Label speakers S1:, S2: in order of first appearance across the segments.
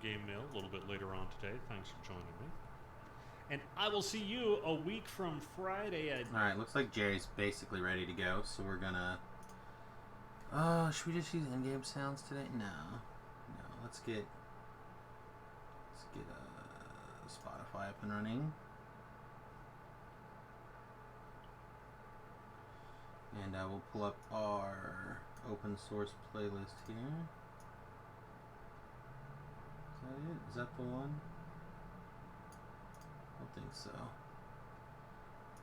S1: in-game mail a little bit later on today. Thanks for joining me. And I will see you a week from Friday at...
S2: Alright, looks like Jerry's basically ready to go, so we're gonna... should we just use in-game sounds today? No. No, let's get Spotify up and running. And we'll pull up our open source playlist here. Is that it? Is that the one? I don't think so.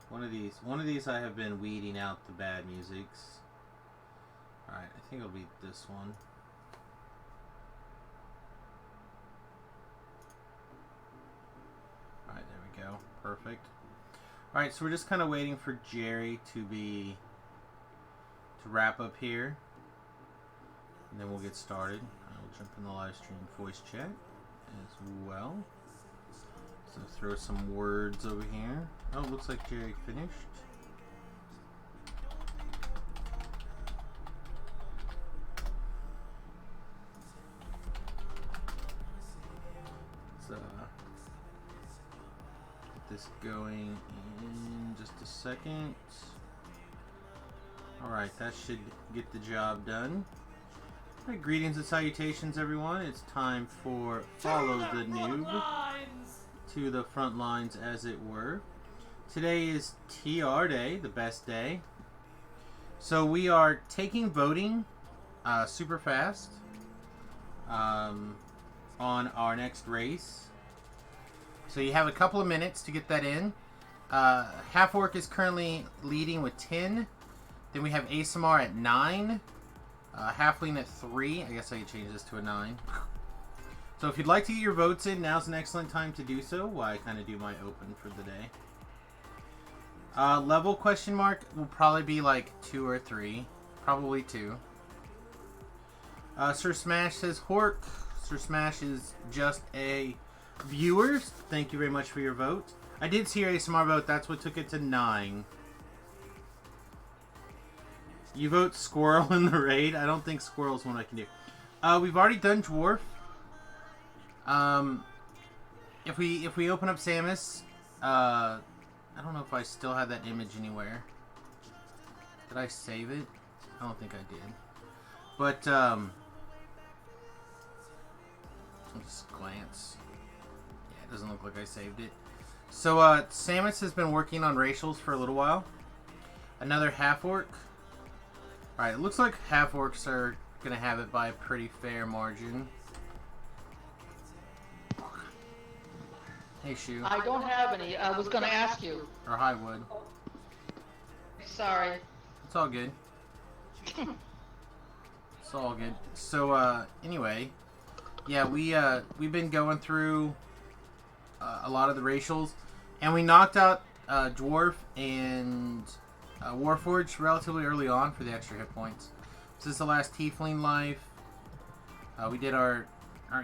S2: One of these I have been weeding out the bad musics. Alright, I think it'll be this one. Alright, there we go. Perfect. Alright, so we're just kind of waiting for Jerry to wrap up here. And then we'll get started. I will jump in the live stream voice chat as well. So throw some words over here. Oh, looks like Jerry finished. Let's get this going in just a second. Alright, that should get the job done. Alright, greetings and salutations, everyone. It's time for Follow the Noob. To the front lines, as it were. Today is TR Day, the best day. So we are taking voting super fast on our next race. So you have a couple of minutes to get that in. Half Orc is currently leading with 10. Then we have ASMR at 9. Halfling at 3. I guess I could change this to a 9. So if you'd like to get your votes in, now's an excellent time to do so while I kind of do my open for the day. Level question mark will probably be like 2 or 3. Probably 2. Sir Smash says Hork. Sir Smash is just a viewer. Thank you very much for your vote. I did see your ASMR vote. That's what took it to 9. You vote Squirrel in the raid? I don't think Squirrel's one I can do. We've already done Dwarf. If we open up Samius, I don't know if I still have that image anywhere. Did I save it? I don't think I did. But, I'll just glance. Yeah, it doesn't look like I saved it. So, Samius has been working on racials for a little while. Another half-orc. Alright, it looks like half-orcs are gonna have it by a pretty fair margin. Hey, Shu.
S3: I don't have any. I was going to ask you.
S2: Or hi, Wood.
S3: Sorry.
S2: It's all good. It's all good. So, anyway. Yeah, we've been going through a lot of the racials. And we knocked out Dwarf and Warforged relatively early on for the extra hit points. This is the last Tiefling life. We did our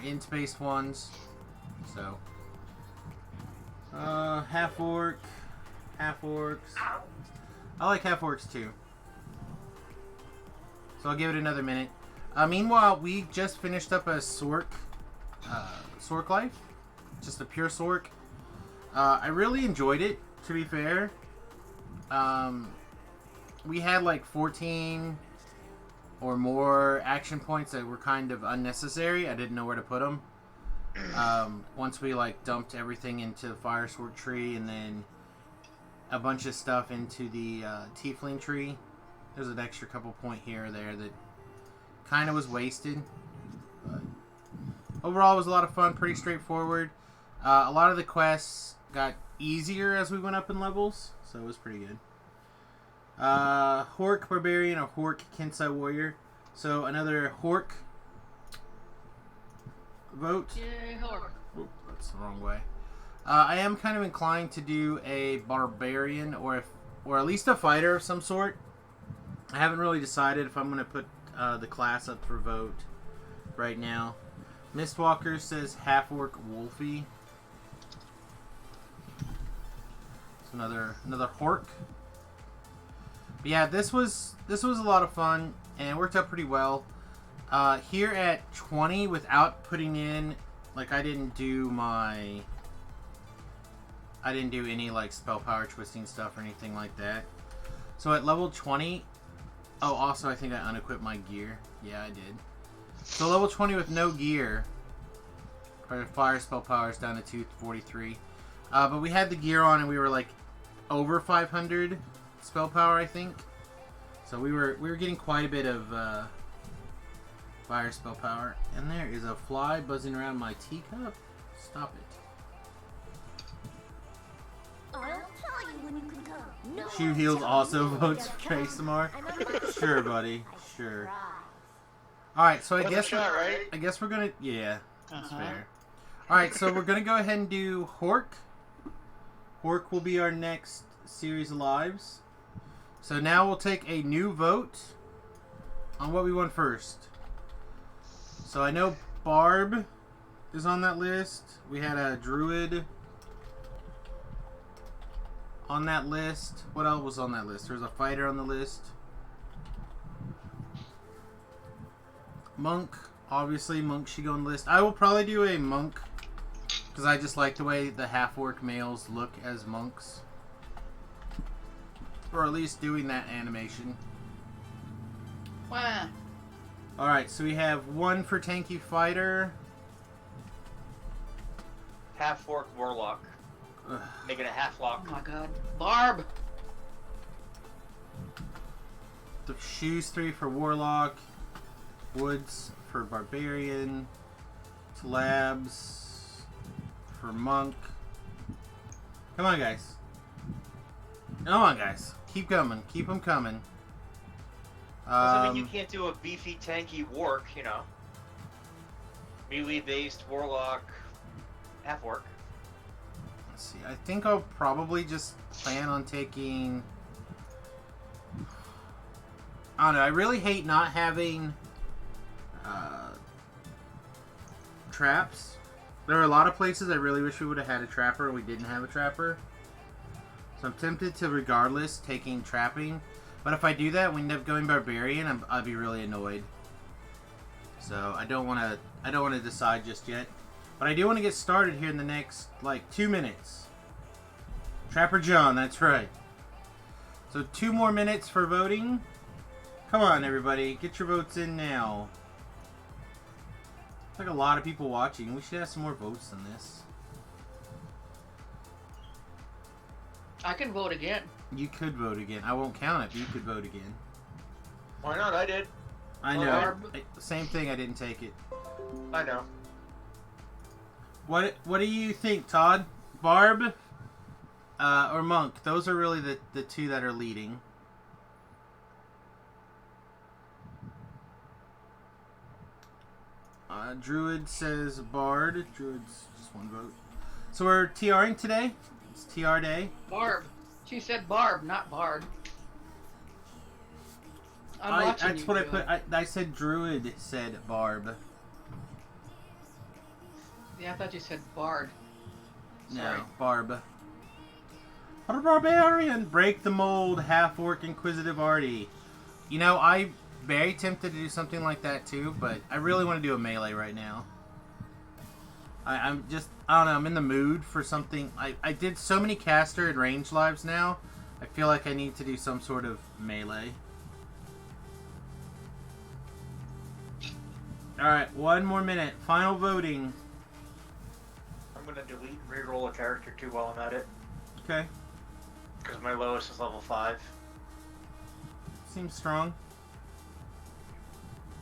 S2: in-spaced ones. So... half-orc, half-orcs. I like half-orcs too. So I'll give it another minute. Meanwhile, we just finished up a Sork life. Just a pure Sork. I really enjoyed it, to be fair. We had like 14 or more action points that were kind of unnecessary. I didn't know where to put them. Once we like dumped everything into the Fire Sword tree and then a bunch of stuff into the Tiefling tree, there's an extra couple point here or there that kind of was wasted. But overall, it was a lot of fun, pretty straightforward. A lot of the quests got easier as we went up in levels, so it was pretty good. Hork Barbarian or Hork Kensai Warrior. So another Hork vote.
S3: Yay, Hork.
S2: Oop, that's the wrong way. I am kind of inclined to do a Barbarian or at least a fighter of some sort. I haven't really decided if I'm going to put the class up for vote right now. Mistwalker says half-orc Wolfie. It's another Hork. But yeah, this was a lot of fun and it worked out pretty well. Here at 20, without putting in Like, I didn't do any, like, spell power twisting stuff or anything like that. So at level 20... Oh, also, I think I unequipped my gear. Yeah, I did. So level 20 with no gear. Our fire spell power is down to 243. But we had the gear on and we were, like, over 500 spell power, I think. So we were getting quite a bit of fire spell power. And there is a fly buzzing around my teacup. Stop it.
S4: I'll tell you when you can come. No
S2: Shoe
S4: one
S2: Heels
S4: tell
S2: also
S4: you
S2: votes
S4: when
S2: for
S4: to come.
S2: ASMR.
S4: And I'm not
S2: Sure, buddy.
S4: I
S2: Sure.
S4: try.
S2: Alright, so I
S5: Worth a
S2: guess
S5: shot, right?
S2: I guess we're gonna... Yeah, that's
S5: Uh-huh.
S2: fair. Alright, so we're gonna go ahead and do Hork. Hork will be our next series of lives. So now we'll take a new vote on what we want first. So I know Barb is on that list. We had a Druid on that list. What else was on that list? There's a Fighter on the list. Monk. Obviously, Monk should go on the list. I will probably do a Monk because I just like the way the half-orc males look as monks. Or at least doing that animation.
S3: Wow.
S2: Alright, so we have one for Tanky Fighter.
S5: Half orc warlock.
S2: Ugh.
S5: Make it a half
S3: Oh
S5: lock.
S3: my god. Barb.
S2: The Shoes 3 for Warlock. Woods for Barbarian. Labs for Monk. Come on, guys. Come on, guys. Keep coming. Keep them coming.
S5: I mean, you can't do a beefy, tanky wark, you know. Melee-based warlock, half orc.
S2: Let's see. I think I'll probably just plan on taking... I don't know. I really hate not having traps. There are a lot of places I really wish we would have had a trapper and we didn't have a trapper. So I'm tempted to, regardless, taking trapping. But if I do that, we end up going barbarian. I'll be really annoyed. So I don't want to decide just yet. But I do want to get started here in the next, like, 2 minutes. Trapper John, that's right. So 2 more minutes for voting. Come on, everybody. Get your votes in now. Looks like a lot of people watching. We should have some more votes than this.
S3: I can vote again.
S2: You could vote again. I won't count it, but you could vote again.
S5: Why not? I did.
S2: I know.
S3: Barb.
S2: Same thing, I didn't take it.
S5: I know.
S2: What do you think, Todd? Barb or Monk? Those are really the two that are leading. Druid says Bard. Druid's just one vote. So we're TRing today. It's TR day.
S3: Barb. She said Barb, not Bard. I'm watching
S2: That's
S3: you
S2: what I
S3: do
S2: put.
S3: it.
S2: I said Druid said Barb.
S3: Yeah, I thought you said Bard. Sorry.
S2: No, Barb. Barbarian! Break the mold, half-orc Inquisitive Artie. You know, I'm very tempted to do something like that too, but I really want to do a melee right now. I'm just, I don't know, I'm in the mood for something. I did so many caster and range lives now, I feel like I need to do some sort of melee. Alright, 1 more minute. Final voting.
S5: I'm gonna delete and reroll a character too while I'm at it.
S2: Okay,
S5: Because my lowest is level 5.
S2: seems strong.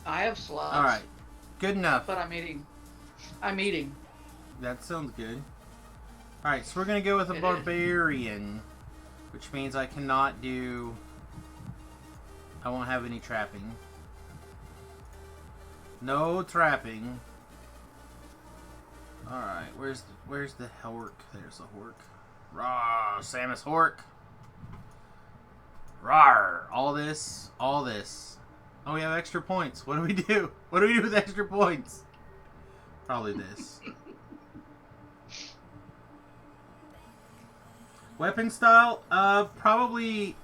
S3: I have slots.
S2: Alright, good enough.
S3: But I'm eating. I'm eating.
S2: That sounds good. Alright, so we're going to go with a
S3: It is.
S2: barbarian. Which means I cannot do... I won't have any trapping. No trapping. Alright, where's the Hork? There's the Hork. Rawr, Samus Hork. Rawr, all this. Oh, we have extra points. What do we do? What do we do with extra points? Probably this. Weapon style? Probably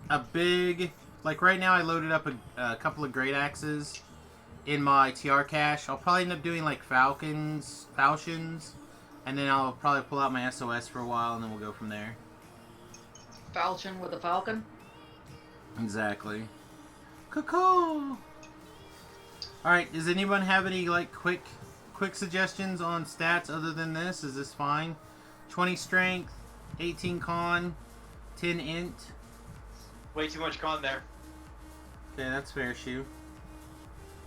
S2: a big... Like right now I loaded up a couple of great axes. in my TR cache. I'll probably end up doing like Falchions, and then I'll probably pull out my SOS for a while, and then we'll go from there.
S3: Falchion with a falcon?
S2: Exactly. Cuckoo! Alright, does anyone have any like quick suggestions on stats other than this? Is this fine? 20 strength, 18 con, 10 int.
S5: Way too much con there.
S2: Okay, that's fair, Shoe.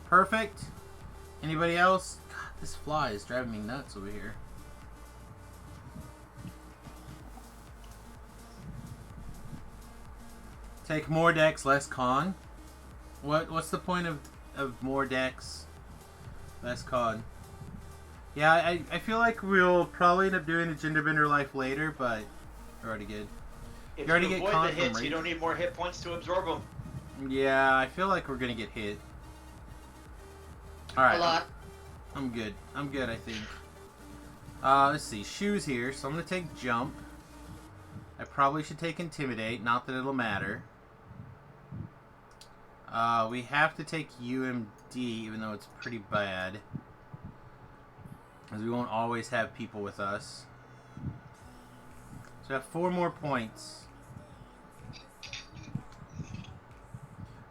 S2: Perfect. Anybody else? God, this fly is driving me nuts over here. Take more dex, less con. What's the point of more dex, less con? Yeah, I feel like we'll probably end up doing the Genderbender life later, but we're already good.
S5: If
S2: You already
S5: you
S2: get
S5: avoid
S2: con
S5: the
S2: from
S5: hits, you
S2: rage.
S5: don't need more hit points to absorb them.
S2: Yeah, I feel like we're gonna get hit. Alright.
S3: A lot.
S2: I'm good. I think. Let's see. Shoes here, so I'm gonna take Jump. I probably should take Intimidate, not that it'll matter. We have to take UMD, even though it's pretty bad. Because we won't always have people with us. So I have 4 more points.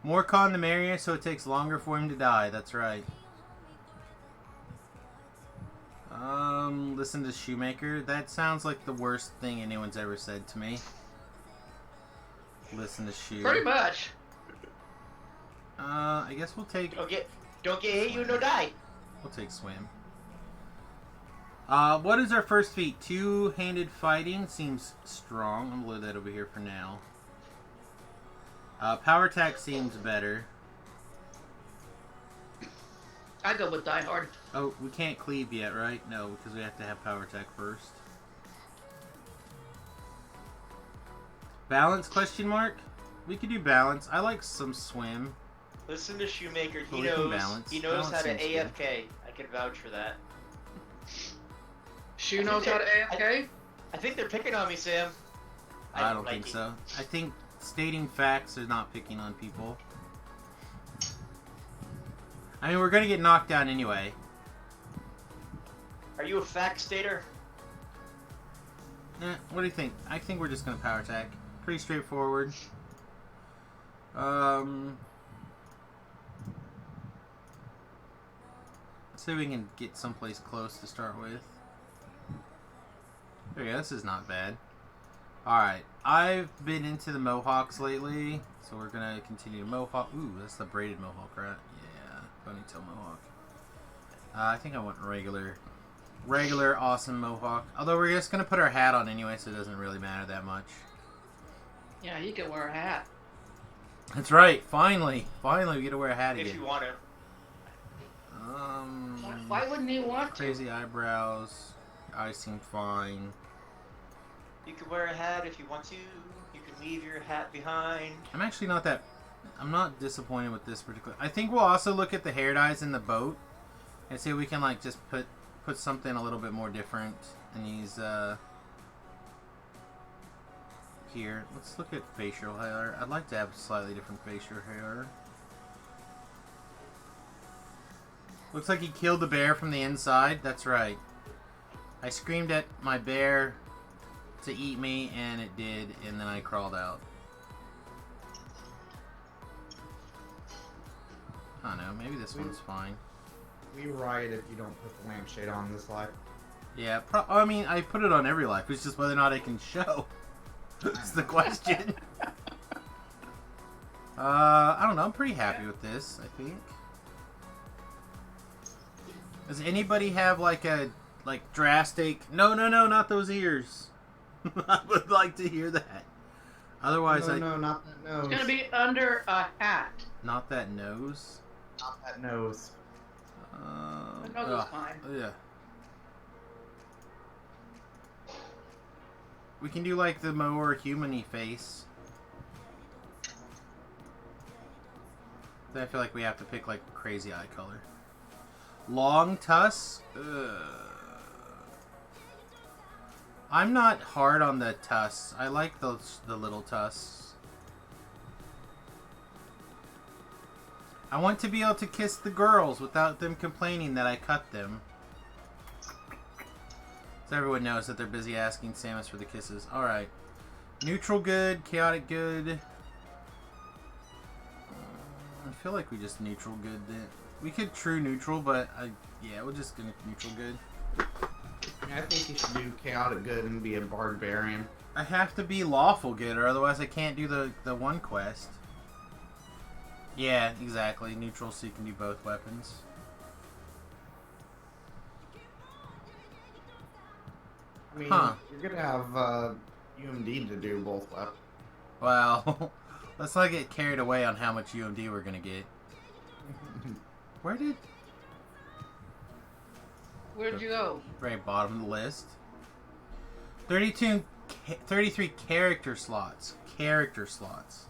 S2: More con the merrier, so it takes longer for him to die. That's right. Listen to Shoemaker. That sounds like the worst thing anyone's ever said to me. Listen to Shoe.
S3: Pretty much.
S2: I guess we'll take...
S5: Don't get hit, you no die.
S2: We'll take Swim. What is our first feat? Two-handed fighting seems strong. I'm gonna leave that over here for now. Power attack seems better.
S3: I go with Die Hard.
S2: Oh, we can't cleave yet, right? No, because we have to have power attack first. Balance, question mark? We could do balance. I like some swim.
S5: Listen to Shoemaker.
S2: Well,
S5: He
S2: we can
S5: knows.
S2: balance.
S5: He knows
S2: Balance
S5: how to
S2: seems good.
S5: AFK. I can vouch for that.
S3: Shoe knows how to AFK?
S5: I think they're picking on me, Sam.
S2: I don't think so. I think stating facts is not picking on people. I mean, we're gonna get knocked down anyway.
S5: Are you a fact stater?
S2: What do you think? I think we're just gonna power attack. Pretty straightforward. See if we can get someplace close to start with. There we go, this is not bad. Alright, I've been into the Mohawks lately, so we're gonna continue to Mohawk. Ooh, that's the braided Mohawk, right? Yeah, ponytail Mohawk. I think I want regular awesome Mohawk. Although we're just gonna put our hat on anyway, so it doesn't really matter that much.
S3: Yeah, you can wear a hat.
S2: That's right, finally we get to wear a hat
S5: If
S2: again.
S5: you want to.
S3: Why wouldn't he want to?
S2: Crazy eyebrows. Eyes seem fine.
S5: You can wear a hat if you want to. You can leave your hat behind.
S2: I'm actually not that... I'm not disappointed with this particular... I think we'll also look at the hair dyes in the boat and see if we can, like, just put something a little bit more different in these, here. Let's look at facial hair. I'd like to have slightly different facial hair. Looks like he killed the bear from the inside. That's right. I screamed at my bear to eat me, and it did, and then I crawled out. I don't know, maybe this one's fine.
S6: We riot if you don't put the lampshade on this life.
S2: Yeah, I mean, I put it on every life. It's just whether or not I can show. That's the question. I don't know. I'm pretty happy with this, I think. Does anybody have like a drastic... No, not those ears. I would like to hear that. Otherwise,
S6: No, not that nose.
S3: It's gonna be under a hat.
S2: Not that nose.
S6: Not that nose.
S3: The nose is fine.
S2: Yeah. We can do like the more human-y face. Then I feel like we have to pick like crazy eye color. Long tusks? I'm not hard on the tusks. I like the little tusks. I want to be able to kiss the girls without them complaining that I cut them. So everyone knows that they're busy asking Samus for the kisses. Alright. Neutral good, chaotic good. I feel like we just neutral good then. We could true neutral, but yeah, we're just gonna neutral good.
S6: I think you should do chaotic good and be a barbarian.
S2: I have to be lawful good, or otherwise I can't do the one quest. Yeah, exactly. Neutral, so you can do both weapons.
S6: I mean,
S2: Huh.
S6: you're gonna have UMD to do both weapons.
S2: Well, let's not get carried away on how much UMD we're gonna get. Where'd you
S3: go?
S2: Very bottom of the list. 33 character slots. Character slots.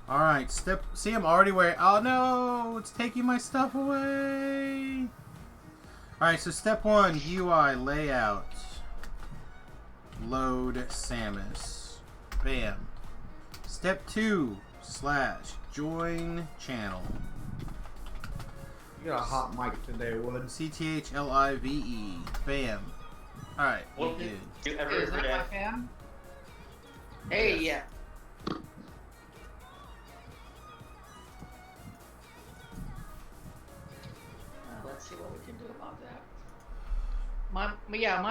S2: Alright, see, I'm already wearing. Oh no, it's taking my stuff away. Alright, so step 1, UI layout. Load Samus. Bam. Step 2, / join channel.
S6: You got a hot mic today, Wood.
S2: CTHLIVE. Bam. Alright, we
S5: Well,
S2: good.
S5: You
S3: Hey,
S5: ever
S3: is that
S5: read
S3: my fan? Hey, yeah. Let's see what we can do about that. My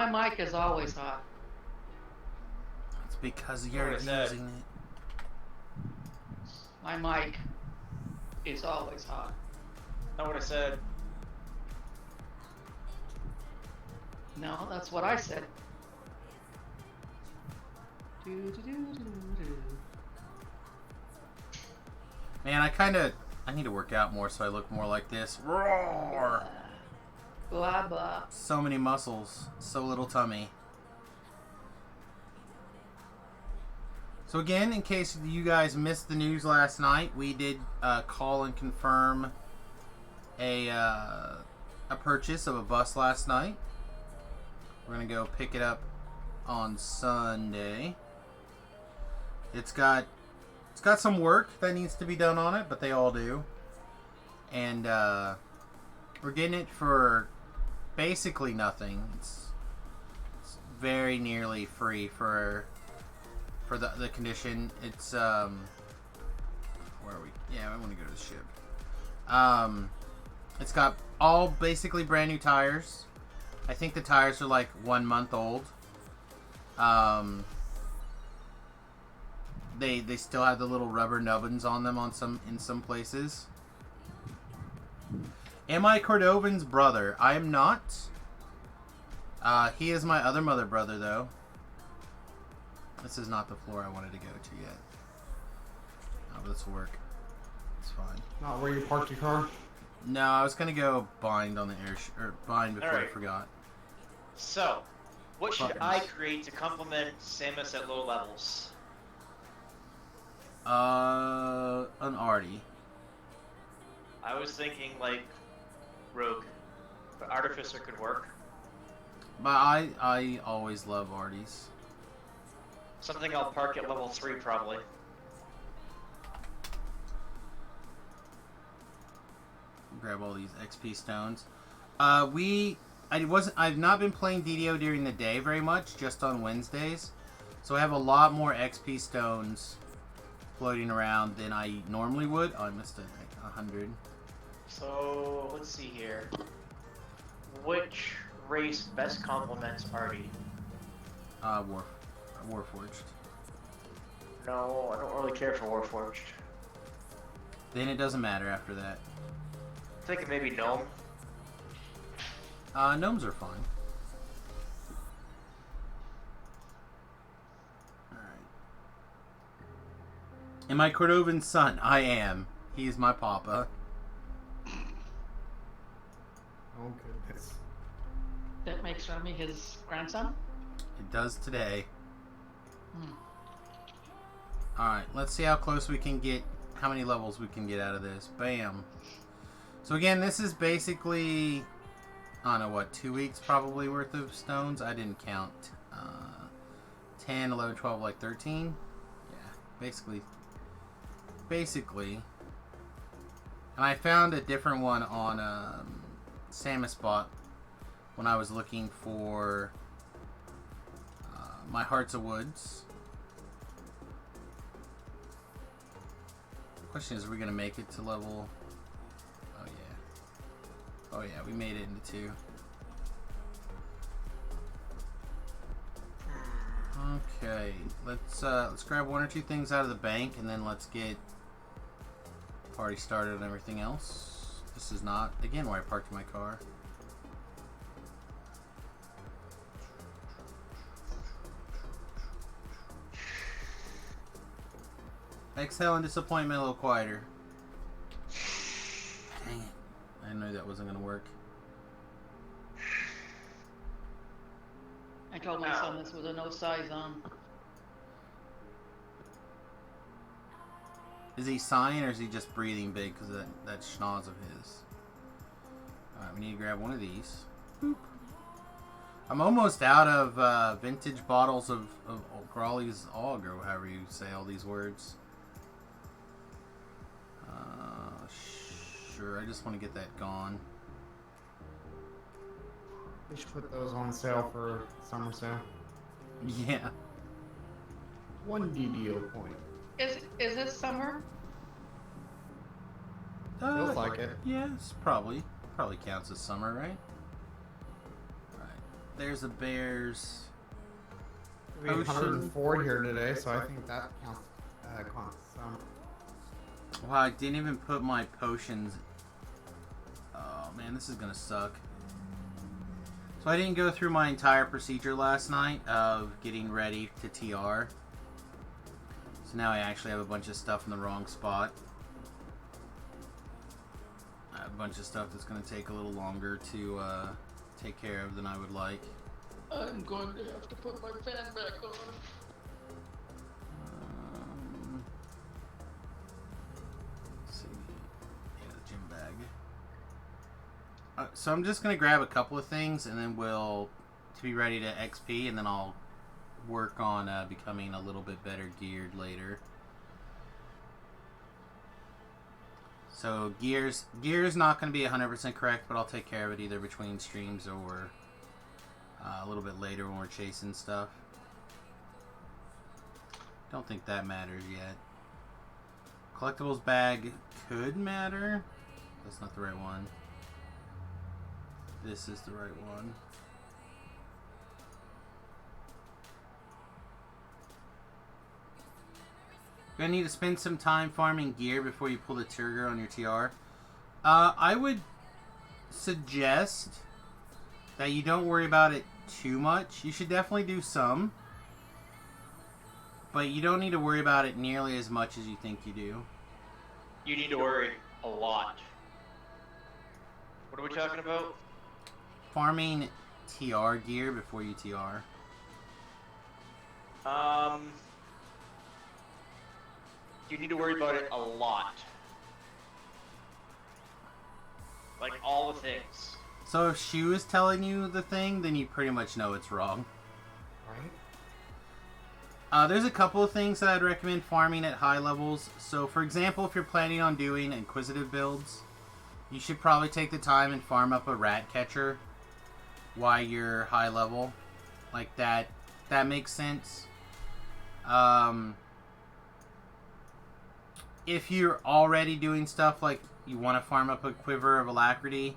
S3: mic is always hot.
S2: It's because you're
S5: What I said.
S2: using it.
S3: My mic is always hot.
S5: Not what I said.
S3: No, that's what I said.
S2: Man, I need to work out more so I look more like this. Roar!
S3: Blah blah.
S2: So many muscles, so little tummy. So again, in case you guys missed the news last night, we did call and confirm a purchase of a bus last night. We're gonna go pick it up on Sunday. It's got some work that needs to be done on it, but they all do. And we're getting it for basically nothing. It's very nearly free for the condition. It's where are we? Yeah, I want to go to the ship. It's got all basically brand new tires. I think the tires are like 1 month old. They still have the little rubber nubbins on them in some places. Am I Cordovan's brother? I am not. He is my other mother brother though. This is not the floor I wanted to go to yet. Oh, but this will work. It's fine.
S6: Not where you parked your car?
S2: No, I was gonna go bind on the bind before I
S5: Alright.
S2: forgot.
S5: So, what should
S2: Buttons.
S5: I create to complement Samus at low levels?
S2: An Artie.
S5: I was thinking like Rogue, but Artificer could work.
S2: But I always love Arties.
S5: Something I'll park at level 3 probably.
S2: Grab all these XP stones. I've not been playing DDO during the day very much, just on Wednesdays. So I have a lot more XP stones floating around than I normally would. Oh, I missed it. 100.
S5: So, let's see here. Which race best complements Artie?
S2: Warforged.
S5: No, I don't really care for Warforged.
S2: Then it doesn't matter after that.
S5: I'm thinking maybe Gnome.
S2: Gnomes are fine. Alright. Am I Cordovan's son? I am. He is my papa.
S6: Oh, goodness.
S3: That makes Remy his grandson?
S2: It does today.
S3: Hmm.
S2: Alright, let's see how close we can get, how many levels we can get out of this. Bam. So again, this is basically I don't know, what, 2 weeks probably worth of stones? I didn't count. 10, 11, 12, like 13? Yeah, basically. And I found a different one on Samius bot when I was looking for my Hearts of Woods. Question is, are we going to make it to level... Oh, yeah. Oh, yeah, we made it into 2. Okay, let's grab 1 or 2 things out of the bank, and then let's get party started and everything else. This is not, again, where I parked my car. Exhale and disappointment a little quieter. Dang it. I knew that wasn't going to work.
S3: I told my son this was a no size on.
S2: Is he sighing or is he just breathing big because of that schnoz of his? Alright, we need to grab 1 of these. Boop. I'm almost out of vintage bottles of Growly's Og, or however you say all these words. Sure, I just want to get that gone.
S6: They should put those on sale for summer sale.
S2: Yeah.
S6: 1 DDO point.
S3: Is this summer?
S6: Feels like it.
S2: Yes, probably counts as summer, right? Alright. There's the bears.
S6: We have 104 here today, so I think that counts as summer.
S2: Wow, I didn't even put my potions. Oh man, this is gonna suck. So I didn't go through my entire procedure last night of getting ready to TR. So now I actually have a bunch of stuff in the wrong spot. I have a bunch of stuff that's going to take a little longer to take care of than I would like.
S3: I'm going to have to put my fan back on.
S2: Let's see. Yeah, the gym bag. So I'm just going to grab a couple of things and then we'll be ready to XP, and then I'll work on becoming a little bit better geared later. So gear's not going to be 100% correct, but I'll take care of it either between streams or a little bit later when we're chasing stuff. Don't think that matters yet. Collectibles bag could matter. That's not the right one. This is the right one. You're gonna need to spend some time farming gear before you pull the trigger on your TR. I would suggest that you don't worry about it too much. You should definitely do some, but you don't need to worry about it nearly as much as you think you do.
S5: You need to worry a lot. What are we talking about?
S2: Farming TR gear before you TR.
S5: You need to worry about it a lot. Like all the things.
S2: So if Shu is telling you the thing, then you pretty much know it's wrong.
S6: Right?
S2: There's a couple of things that I'd recommend farming at high levels. So for example, if you're planning on doing inquisitive builds, you should probably take the time and farm up a rat catcher while you're high level. Like that makes sense. If you're already doing stuff like you want to farm up a quiver of alacrity,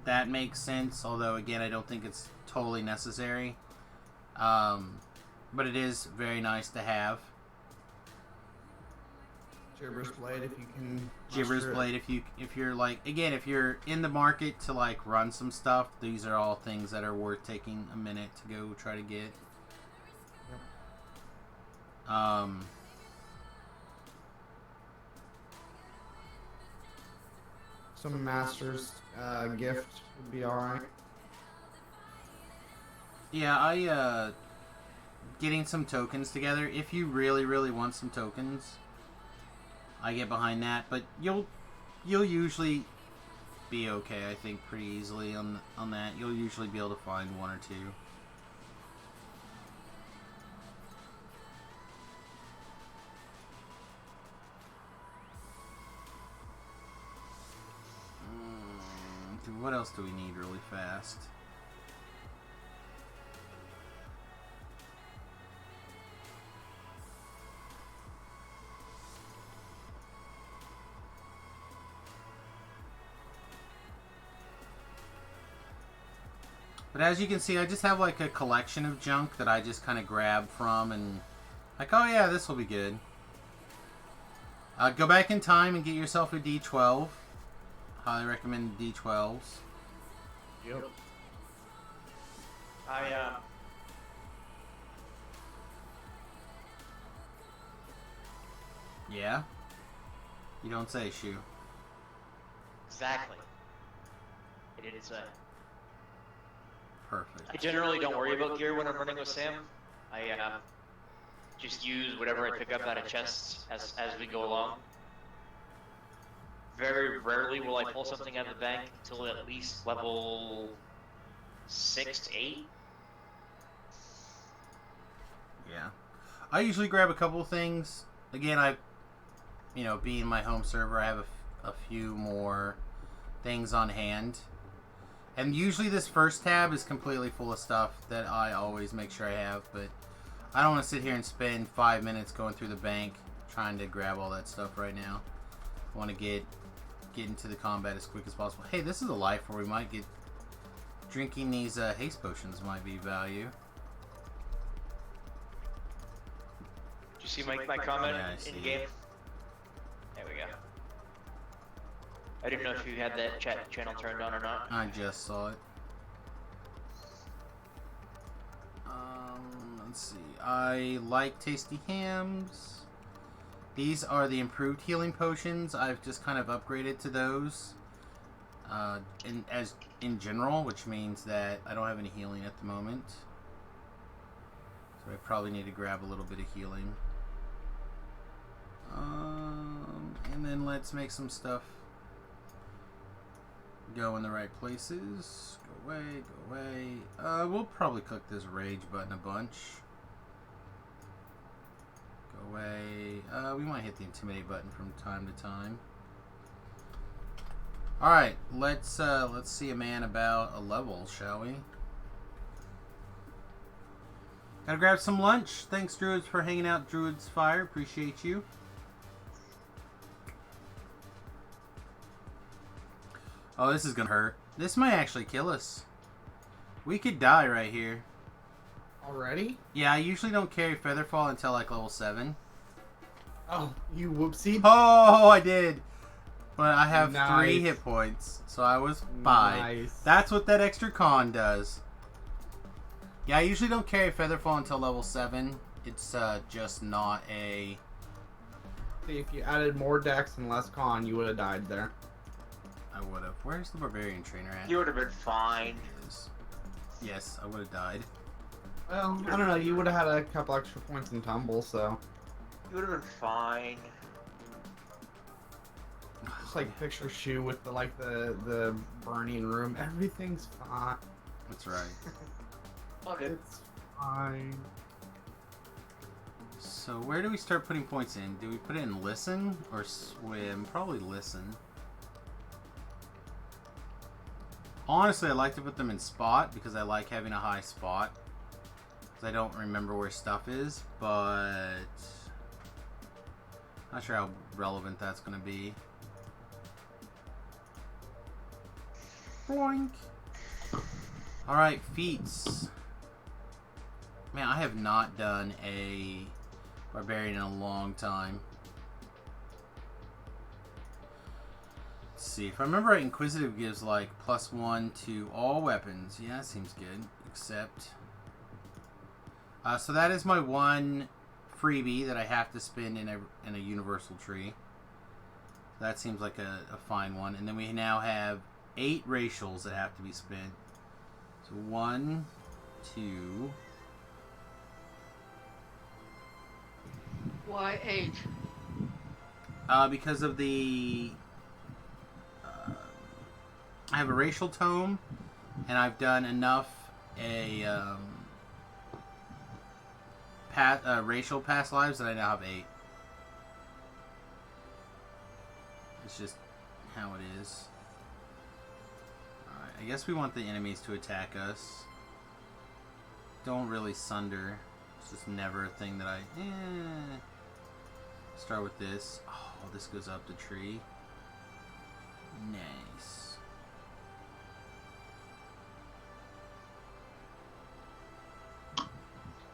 S2: that makes sense. Although again, I don't think it's totally necessary. But it is very nice to have.
S6: Gibber's Blade if you can.
S2: Gibber's Blade if you're like, again, if you're in the market to like run some stuff, these are all things that are worth taking a minute to go try to get.
S6: Yep. Some Master's gift would be alright.
S2: Yeah, getting some tokens together. If you really, really want some tokens, I get behind that. But you'll usually be okay, I think, pretty easily on that. You'll usually be able to find one or two. What else do we need really fast? But as you can see, I just have like a collection of junk that I just kind of grab from and like, oh yeah, this will be good. Go back in time and get yourself a D12. Highly recommend D12s.
S1: Yep.
S2: Yeah? You don't say, Shu.
S5: Exactly. I didn't say.
S2: Perfect.
S5: I generally don't worry about gear when I'm running with Sam. I just use whatever I pick up out of chests as we go along. Very rarely will I pull something out of the bank until at least level 6 to 8.
S2: Yeah. I usually grab a couple things. Again, being my home server, I have a few more things on hand. And usually this first tab is completely full of stuff that I always make sure I have, but I don't want to sit here and spend 5 minutes going through the bank trying to grab all that stuff right now. I want to get into the combat as quick as possible. Hey, this is a life where we might get... Drinking these haste potions might be value.
S5: Did you see my comment
S2: Yeah,
S5: in game? There we go. I didn't know if you had that chat channel turned on or not.
S2: I just saw it. Let's see. I like tasty hams. These are the improved healing potions. I've just kind of upgraded to those. In general, which means that I don't have any healing at the moment. So I probably need to grab a little bit of healing. And then let's make some stuff go in the right places. Go away, go away. We'll probably click this rage button a bunch. Go away. We might hit the intimidate button from time to time. Alright, let's see a man about a level, shall we? Gotta grab some lunch. Thanks, Druids, for hanging out. Druids Fire, appreciate you. Oh, this is gonna hurt. This might actually kill us. We could die right here.
S6: Already?
S2: Yeah, I usually don't carry Featherfall until like level 7.
S6: Oh, you whoopsie.
S2: Oh, I did. But I have
S6: Nice.
S2: 3 hit points, so I was fine.
S6: Nice.
S2: That's what that extra con does. Yeah, I usually don't carry Featherfall until level 7. It's just not a...
S6: See, if you added more dex and less con, you would have died there.
S2: I would have. Where's the Barbarian Trainer at?
S5: You would have been fine.
S2: He is. Yes, I would have died.
S6: Well, I don't know. You would have had a couple extra points in tumble, so...
S5: You would have been fine.
S6: Just like picture Shu with the burning room. Everything's fine.
S2: That's right.
S5: Okay.
S6: It's fine.
S2: So where do we start putting points in? Do we put it in listen or swim? Probably listen. Honestly, I like to put them in spot because I like having a high spot. Because I don't remember where stuff is, but... Not sure how relevant that's going to be. Boink. Alright, feats. Man, I have not done a Barbarian in a long time. Let's see. If I remember right, Inquisitive gives like +1 to all weapons. Yeah, that seems good. Except... so that is my one freebie that I have to spend in a universal tree. That seems like a fine one. And then we now have 8 racials that have to be spent. So 1, 2...
S3: Why 8?
S2: Because of the I have a racial tome, and I've done enough racial past lives that I now have 8. It's just how it is. Alright, I guess we want the enemies to attack us. Don't really sunder. It's just never a thing that I... Start with this. Oh, this goes up the tree. Nice.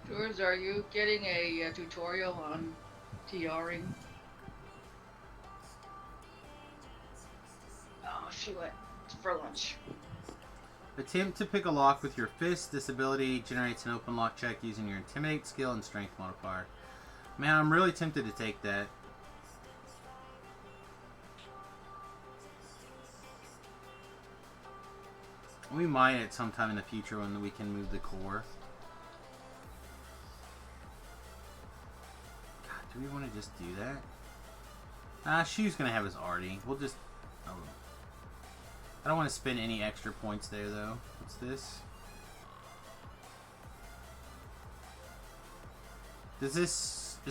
S3: George, are you getting a tutorial on TRing? Oh, she went for lunch.
S2: Attempt to pick a lock with your fist. This ability generates an open lock check using your Intimidate skill and Strength modifier. Man, I'm really tempted to take that. We might at some time in the future when we can move the core. God, do we want to just do that? Shu's gonna have his arty. We'll just... Oh. I don't want to spend any extra points there, though. What's this? Is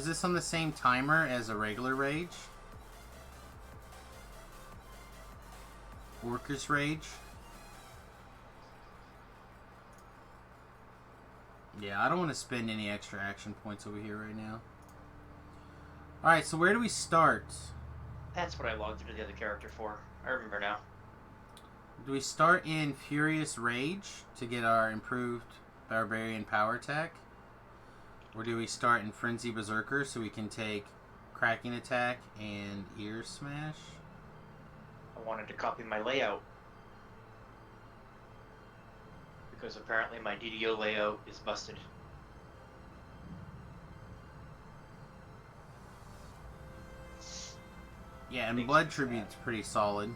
S2: this on the same timer as a regular rage? Workers' rage? Yeah, I don't want to spend any extra action points over here right now. Alright, so where do we start?
S5: That's what I logged into the other character for. I remember now.
S2: Do we start in Furious Rage to get our improved Barbarian power attack? Or do we start in Frenzy Berserker so we can take Cracking Attack and Ear Smash?
S5: I wanted to copy my layout. Because apparently my DDO layout is busted.
S2: Yeah, and Blood Tribute's pretty solid.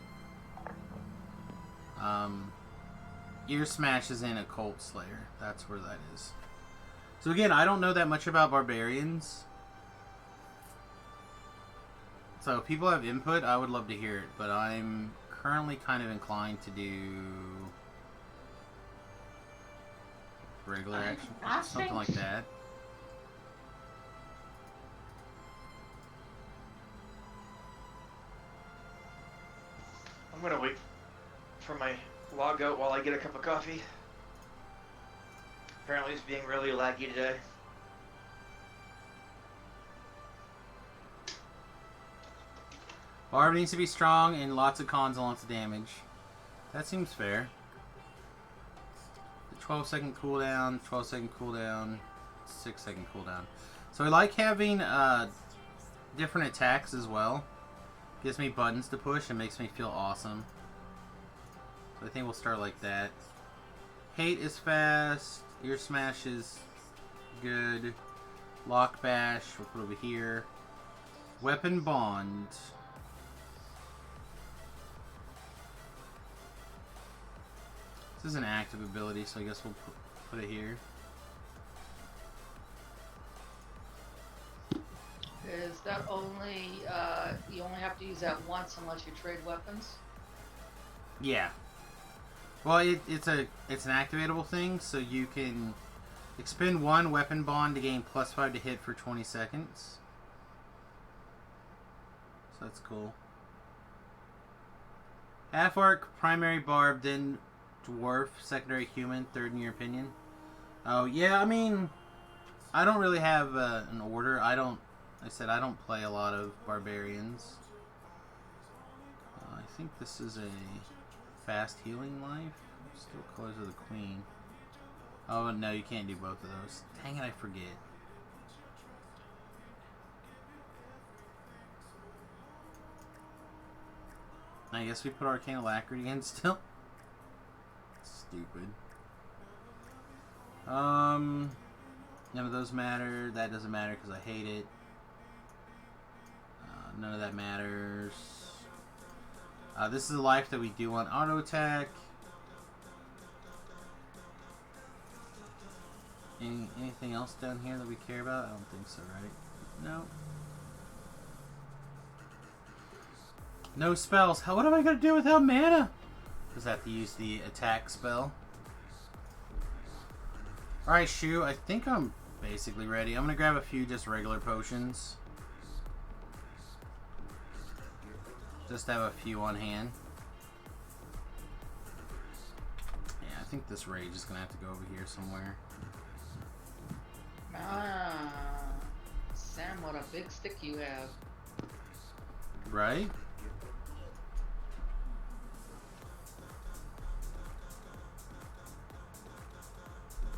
S2: Ear Smash is in Occult Slayer. That's where that is. So again, I don't know that much about Barbarians. So if people have input, I would love to hear it. But I'm currently kind of inclined to do regular action. Something like that.
S5: I'm gonna wait for my log out while I get a cup of coffee. Apparently it's being really laggy today.
S2: Barb needs to be strong and lots of cons and lots of damage. That seems fair. The 12-second cooldown, 12-second cooldown, 6-second cooldown. So I like having different attacks as well. Gives me buttons to push and makes me feel awesome. So I think we'll start like that. Hate is fast. Ear Smash is good. Lock Bash, we'll put over here. Weapon Bond. This is an active ability, so I guess we'll put it here.
S3: Is that only, you only have to use that once unless you trade weapons?
S2: Yeah. Well, it's an activatable thing, so you can expend 1 weapon bond to gain +5 to hit for 20 seconds. So that's cool. Half Arc, primary barb, then dwarf, secondary human, third in your opinion. Oh yeah, I mean, I don't really have an order. I don't play a lot of barbarians. I think this is a fast healing life. Still Colors of the Queen. Oh no, you can't do both of those. Dang it, I forget. I guess we put Arcane Alacrity in still. Stupid. None of those matter. That doesn't matter because I hate it. None of that matters. This is a life that we do on auto attack. Anything else down here that we care about? I don't think so, right? No. No spells. What am I gonna do without mana? Just have to use the attack spell. Alright, Shu, I think I'm basically ready. I'm gonna grab a few just regular potions. Just have a few on hand. Yeah, I think this rage is gonna have to go over here somewhere.
S3: Ah, Sam, what a big stick you have.
S2: Right?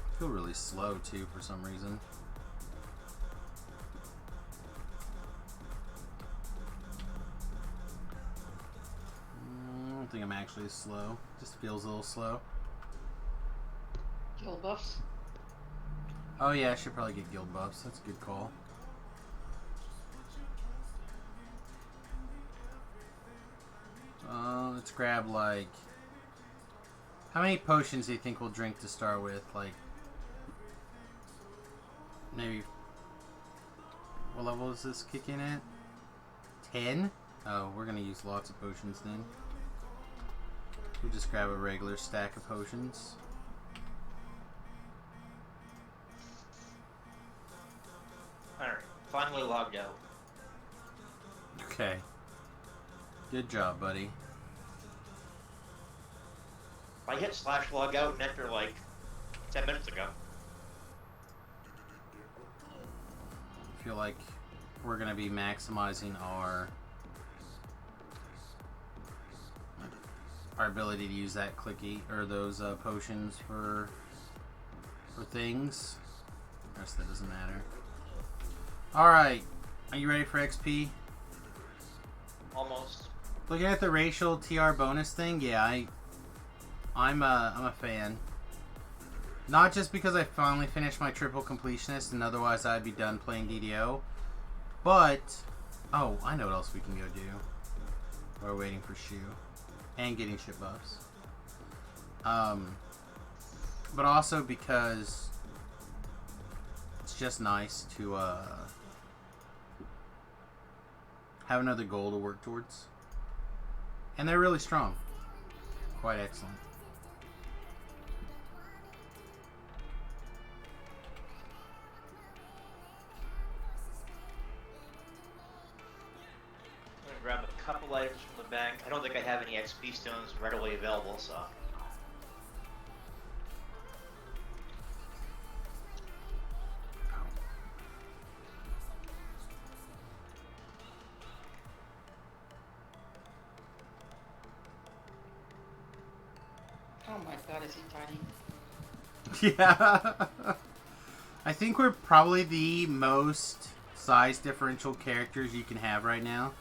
S2: I feel really slow too for some reason. I don't think I'm actually slow. Just feels a little slow.
S3: Guild buffs?
S2: Oh yeah, I should probably get guild buffs. That's a good call. Let's grab like... How many potions do you think we'll drink to start with? Like... Maybe... What level is this kick in at? 10? Oh, we're gonna use lots of potions then. We'll just grab a regular stack of potions.
S5: Alright, finally logged out.
S2: Okay. Good job, buddy.
S5: I hit slash log out and enter like 10 minutes ago.
S2: I feel like we're gonna be maximizing our ability to use that clicky or those potions for things. The rest that doesn't matter. All right, are you ready for XP?
S5: Almost.
S2: Looking at the racial TR bonus thing, yeah, I'm a fan. Not just because I finally finished my triple completionist and otherwise I'd be done playing DDO, but oh, I know what else we can go do. We're waiting for Shu and getting shit buffs. But also because it's just nice to have another goal to work towards. And they're really strong. Quite excellent.
S5: I'm gonna grab a couple items from the bank. I don't think I have any XP stones readily available, so.
S3: Oh my god, is he tiny?
S2: Yeah. I think we're probably the most size differential characters you can have right now.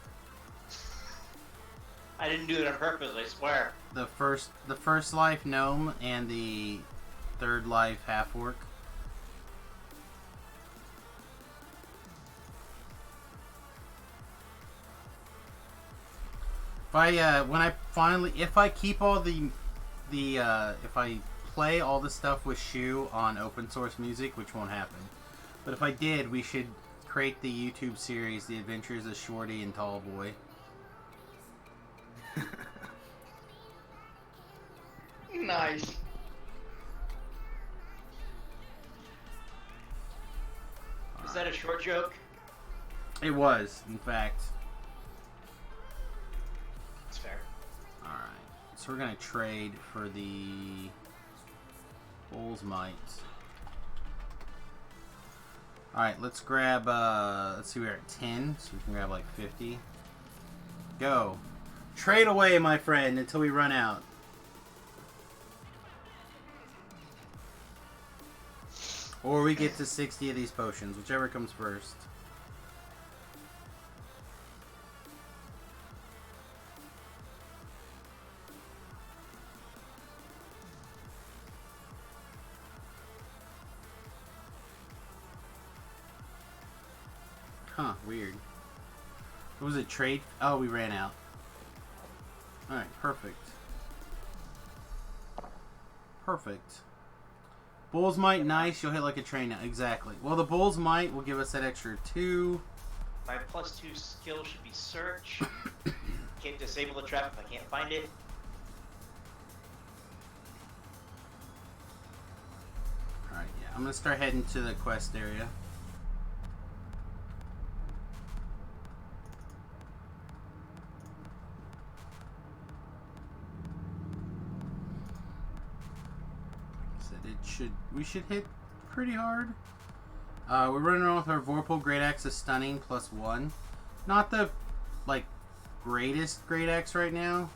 S5: I didn't do it on purpose, I swear.
S2: The first life gnome and the third life half orc. If I keep all if I play all the stuff with Shu on open source music, which won't happen, but if I did, we should create the YouTube series, The Adventures of Shorty and Tall Boy.
S3: Nice.
S5: Is that a short joke?
S2: It was, in fact.
S5: It's fair.
S2: Alright, so we're going to trade for the Bull's Might. Alright, let's grab, let's see, we're at 10, so we can grab like 50. Go. Trade away, my friend, until we run out. Or we get to 60 of these potions, whichever comes first. Huh, weird. What was it, trade? Oh, we ran out. Alright, perfect. Perfect. Bull's Might, nice. You'll hit like a train now. Exactly. Well, the Bull's Might will give us that extra 2.
S5: My +2 skill should be search. Can't disable the trap if I can't find it.
S2: I'm gonna start heading to the quest area. We should hit pretty hard. We're running around with our Vorpal Great Axe of Stunning +1. Not the like greatest Great Axe right now.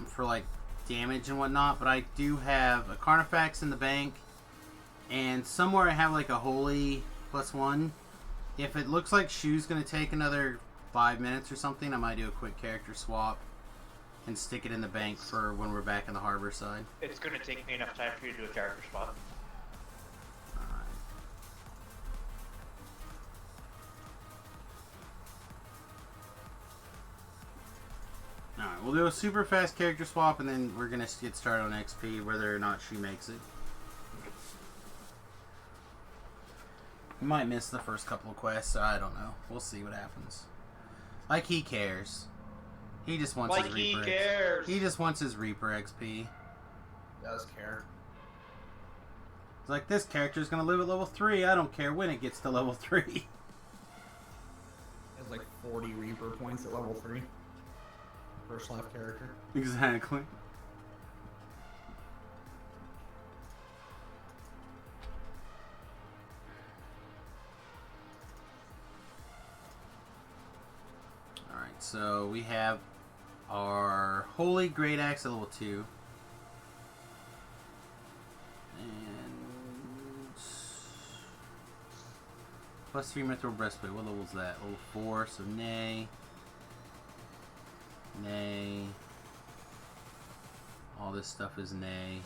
S2: For like damage and whatnot, but I do have a Carnifex in the bank, and somewhere I have like a Holy +1. If it looks like Shu's gonna take another 5 minutes or something, I might do a quick character swap and stick it in the bank for when we're back on the harbor side.
S5: It's gonna take me enough time for you to do a character swap.
S2: Alright, we'll do a super fast character swap, and then we're gonna get started on XP, whether or not she makes it. We might miss the first couple of quests, so I don't know. We'll see what happens. Like he cares. He just wants his Reaper. He just wants his Reaper XP.
S6: Does care.
S2: It's like, this character's gonna live at level 3. I don't care when it gets to level 3.
S6: He has like 40 Reaper points at level 3. First life character.
S2: Exactly. Alright, so we have our Holy Great Axe at level 2. And +3 Mithril Breastplate. What level is that? Level 4, so nay. Nay. All this stuff is nay.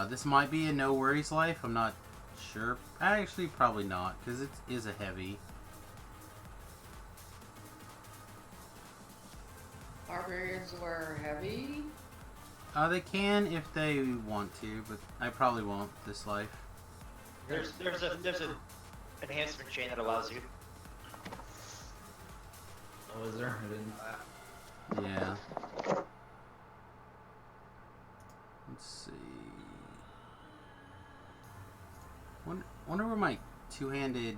S2: This might be a no worries life. I'm not sure. Actually, probably not, because it is a heavy.
S3: Barbarians wear heavy.
S2: They can if they want to, but I probably won't this life.
S5: There's a enhancement chain that allows you.
S6: Oh, is there? I didn't know that.
S2: Yeah. Let's see. Wonder where my two-handed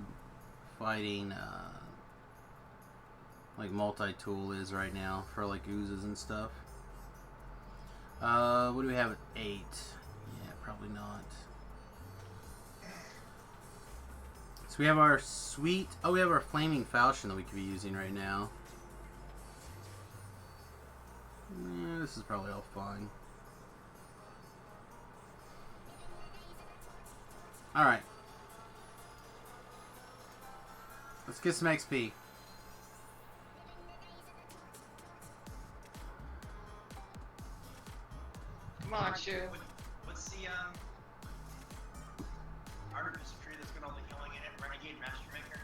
S2: fighting, like multi-tool is right now for like oozes and stuff. What do we have at 8? Yeah, probably not. So we have our sweet... Oh, we have our flaming falchion that we could be using right now. Yeah, this is probably all fine. Alright. Let's get some XP.
S3: Come on, Shu.
S5: What's the artifice tree that's gonna only healing it at Renegade Master Maker?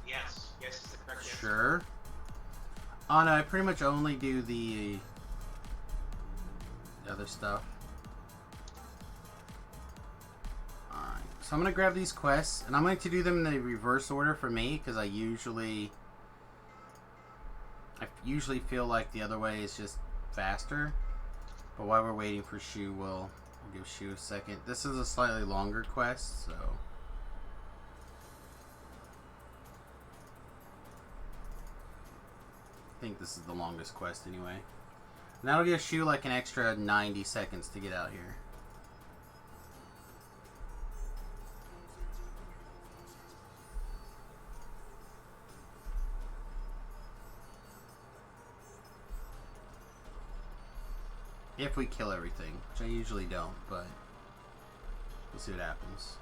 S5: Yes is the correct answer.
S2: Sure. Oh no, I pretty much only do the other stuff. Alright, so I'm going to grab these quests, and I'm going to do them in the reverse order for me, because I usually feel like the other way is just faster. But while we're waiting for Shu, we'll give Shu a second. This is a slightly longer quest, so... I think this is the longest quest anyway. And that'll give Shu like an extra 90 seconds to get out here. If we kill everything, which I usually don't, but we'll see what happens.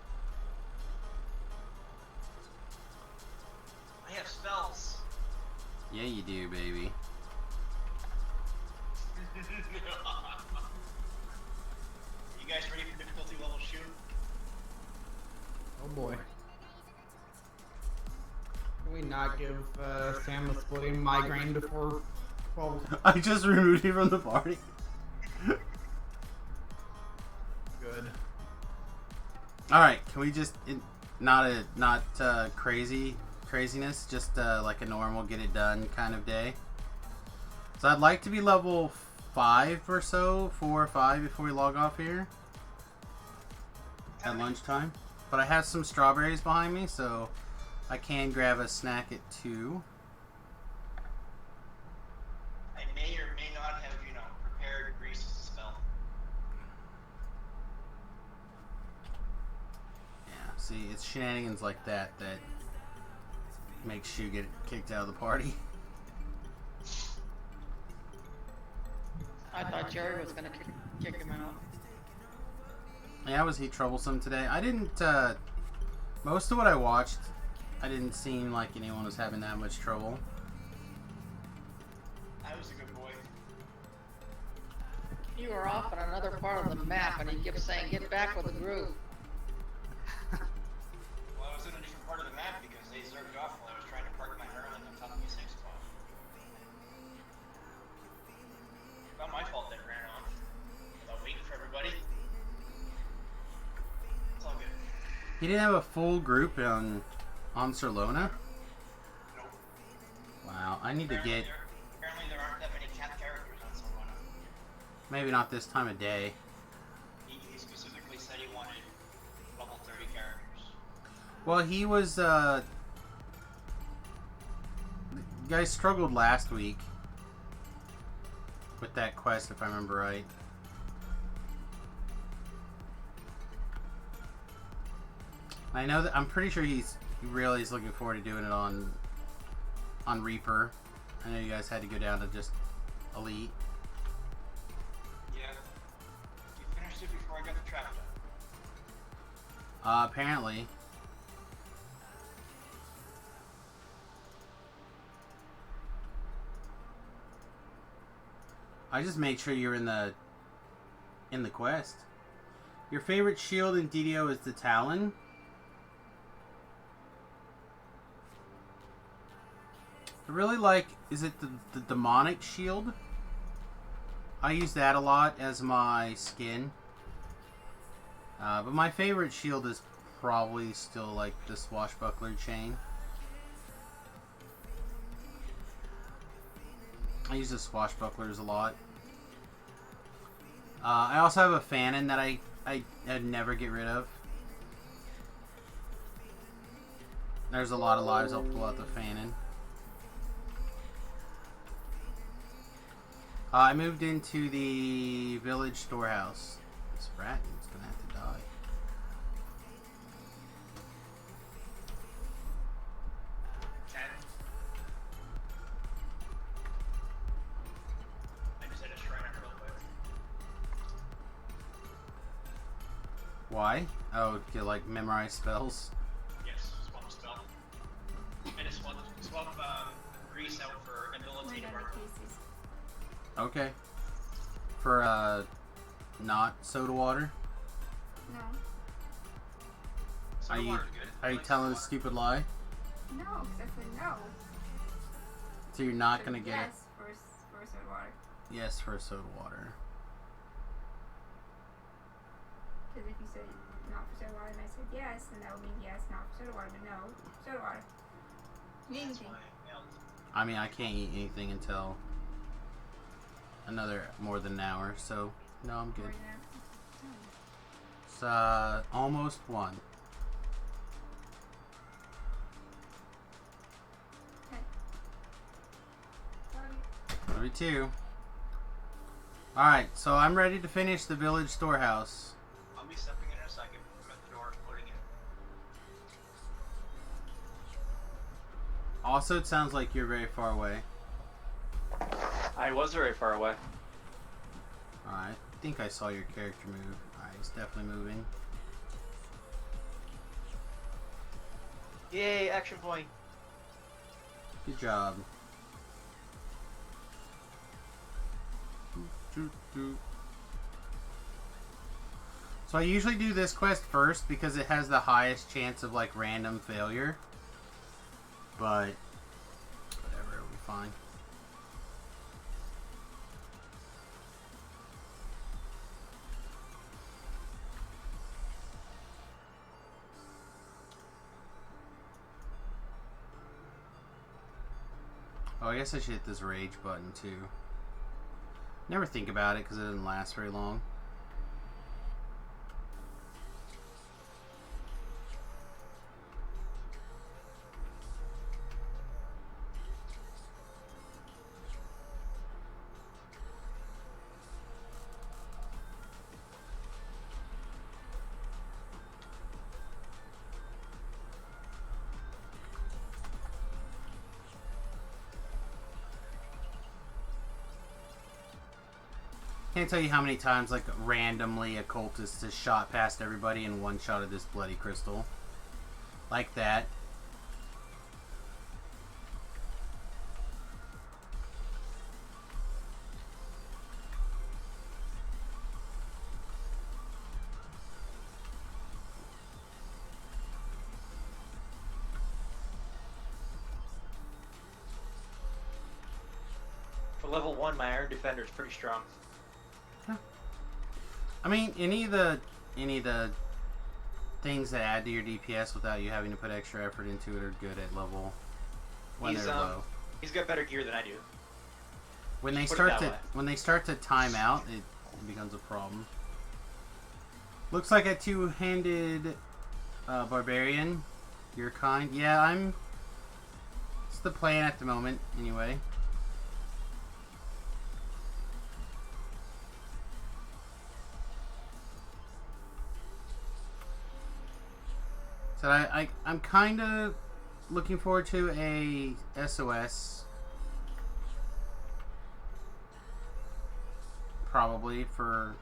S5: I have spells.
S2: Yeah, you do, baby.
S5: You guys ready for difficulty level Shu?
S6: Oh boy. Can we not give Sam a splitting migraine before 12?
S2: I just removed you from the party.
S6: Good.
S2: Alright, can we just... Not craziness, just like a normal get it done kind of day. So I'd like to be level 5 or so, 4 or 5 before we log off here at lunchtime. But I have some strawberries behind me, so I can grab a snack at 2.
S7: I may or may not have, prepared grease as a spell.
S2: Yeah, see, it's shenanigans like that that makes you get kicked out of the party.
S3: I thought Jerry was gonna kick him out.
S2: Yeah, was he troublesome today? I didn't, most of what I watched, I didn't seem like anyone was having that much trouble.
S7: I was a good boy.
S3: You were off on another part of the map, and he kept saying, "Get back with the group."
S7: Well, I was in a different part of the map because they zerged off while I was trying to park my Maryland on top of my safe spot. Not my fault they ran off without waiting for everybody. It's all good.
S2: He didn't have a full group on Serlona?
S7: Nope.
S2: Wow, I need to get...
S7: Apparently there aren't that many cat characters on Solana.
S2: Maybe not this time of day.
S7: He specifically said he wanted level 30 characters.
S2: Well, he was, the guy struggled last week with that quest, if I remember right. I know that, I'm pretty sure he really is looking forward to doing it on Reaper. I know you guys had to go down to just Elite.
S7: Yeah. You finished it before I got the trap done.
S2: Apparently. I just made sure you're in the quest. Your favorite shield in DDO is the Talon. I really like, is it the demonic shield? I use that a lot as my skin. But my favorite shield is probably still like the swashbuckler chain. I use the swashbucklers a lot. I also have a Fanon that I'd never get rid of. There's a lot of lives I'll pull out the Fanon. I moved into the village storehouse. This Bratton's gonna have to die.
S7: I just had a shrine up real quick.
S2: Why? Oh, to like memorize spells?
S7: Yes, swap spell. I just swap grease out for ability armor.
S2: Okay. For, not soda water?
S4: No.
S7: Soda
S2: Are you
S7: water's good. I like
S2: telling a
S7: soda water.
S2: stupid lie?
S4: No, because I said no.
S2: So you're not
S4: Said
S2: gonna get
S4: yes for soda water.
S2: yes for soda water.
S4: Because if you said not for soda water and I said yes, then that would mean yes, not for soda water, but no, soda water. Eat
S7: That's
S4: anything.
S7: why,
S2: I mean, I can't eat anything until another more than an hour, so no, I'm good.
S4: More than
S2: It's almost 1.
S4: that.
S2: Maybe 2. Alright, so I'm ready to finish the village storehouse.
S7: I'll be stepping in a second. I'm at the door putting it.
S2: Also, it sounds like you're very far away.
S5: I was very far away.
S2: Alright, I think I saw your character move. Alright, he's definitely moving.
S5: Yay, action point.
S2: Good job. So I usually do this quest first because it has the highest chance of like random failure. But whatever, it'll be fine. Oh, I guess I should hit this rage button too. Never think about it because it doesn't last very long. Can't tell you how many times, like, randomly a cultist has shot past everybody and one-shotted this bloody crystal. Like that.
S5: For level 1, my Iron Defender is pretty strong.
S2: I mean, any of the things that add to your DPS without you having to put extra effort into it are good at level when they're low.
S5: He's got better gear than I do.
S2: When they
S5: Put it
S2: start
S5: that
S2: to
S5: way.
S2: time out, it becomes a problem. Looks like a two-handed barbarian. Your kind, yeah. It's the plan at the moment, anyway. So I'm kind of looking forward to a SOS. Probably for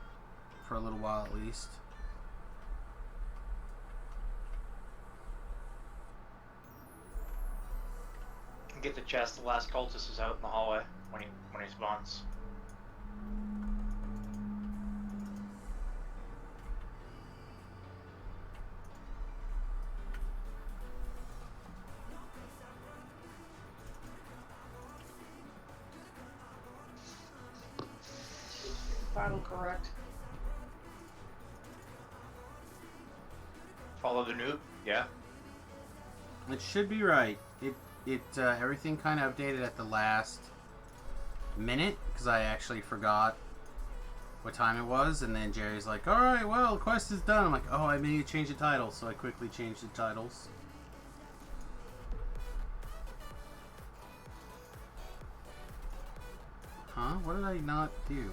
S2: a little while at least.
S5: Get the chest. The last cultist is out in the hallway when he spawns.
S3: Final correct.
S5: Follow the noob. Yeah.
S2: It should be right. Everything kind of updated at the last minute because I actually forgot what time it was, and then Jerry's like, "All right, well, the quest is done." I'm like, "Oh, I need to change the title," so I quickly changed the titles. Huh? What did I not do?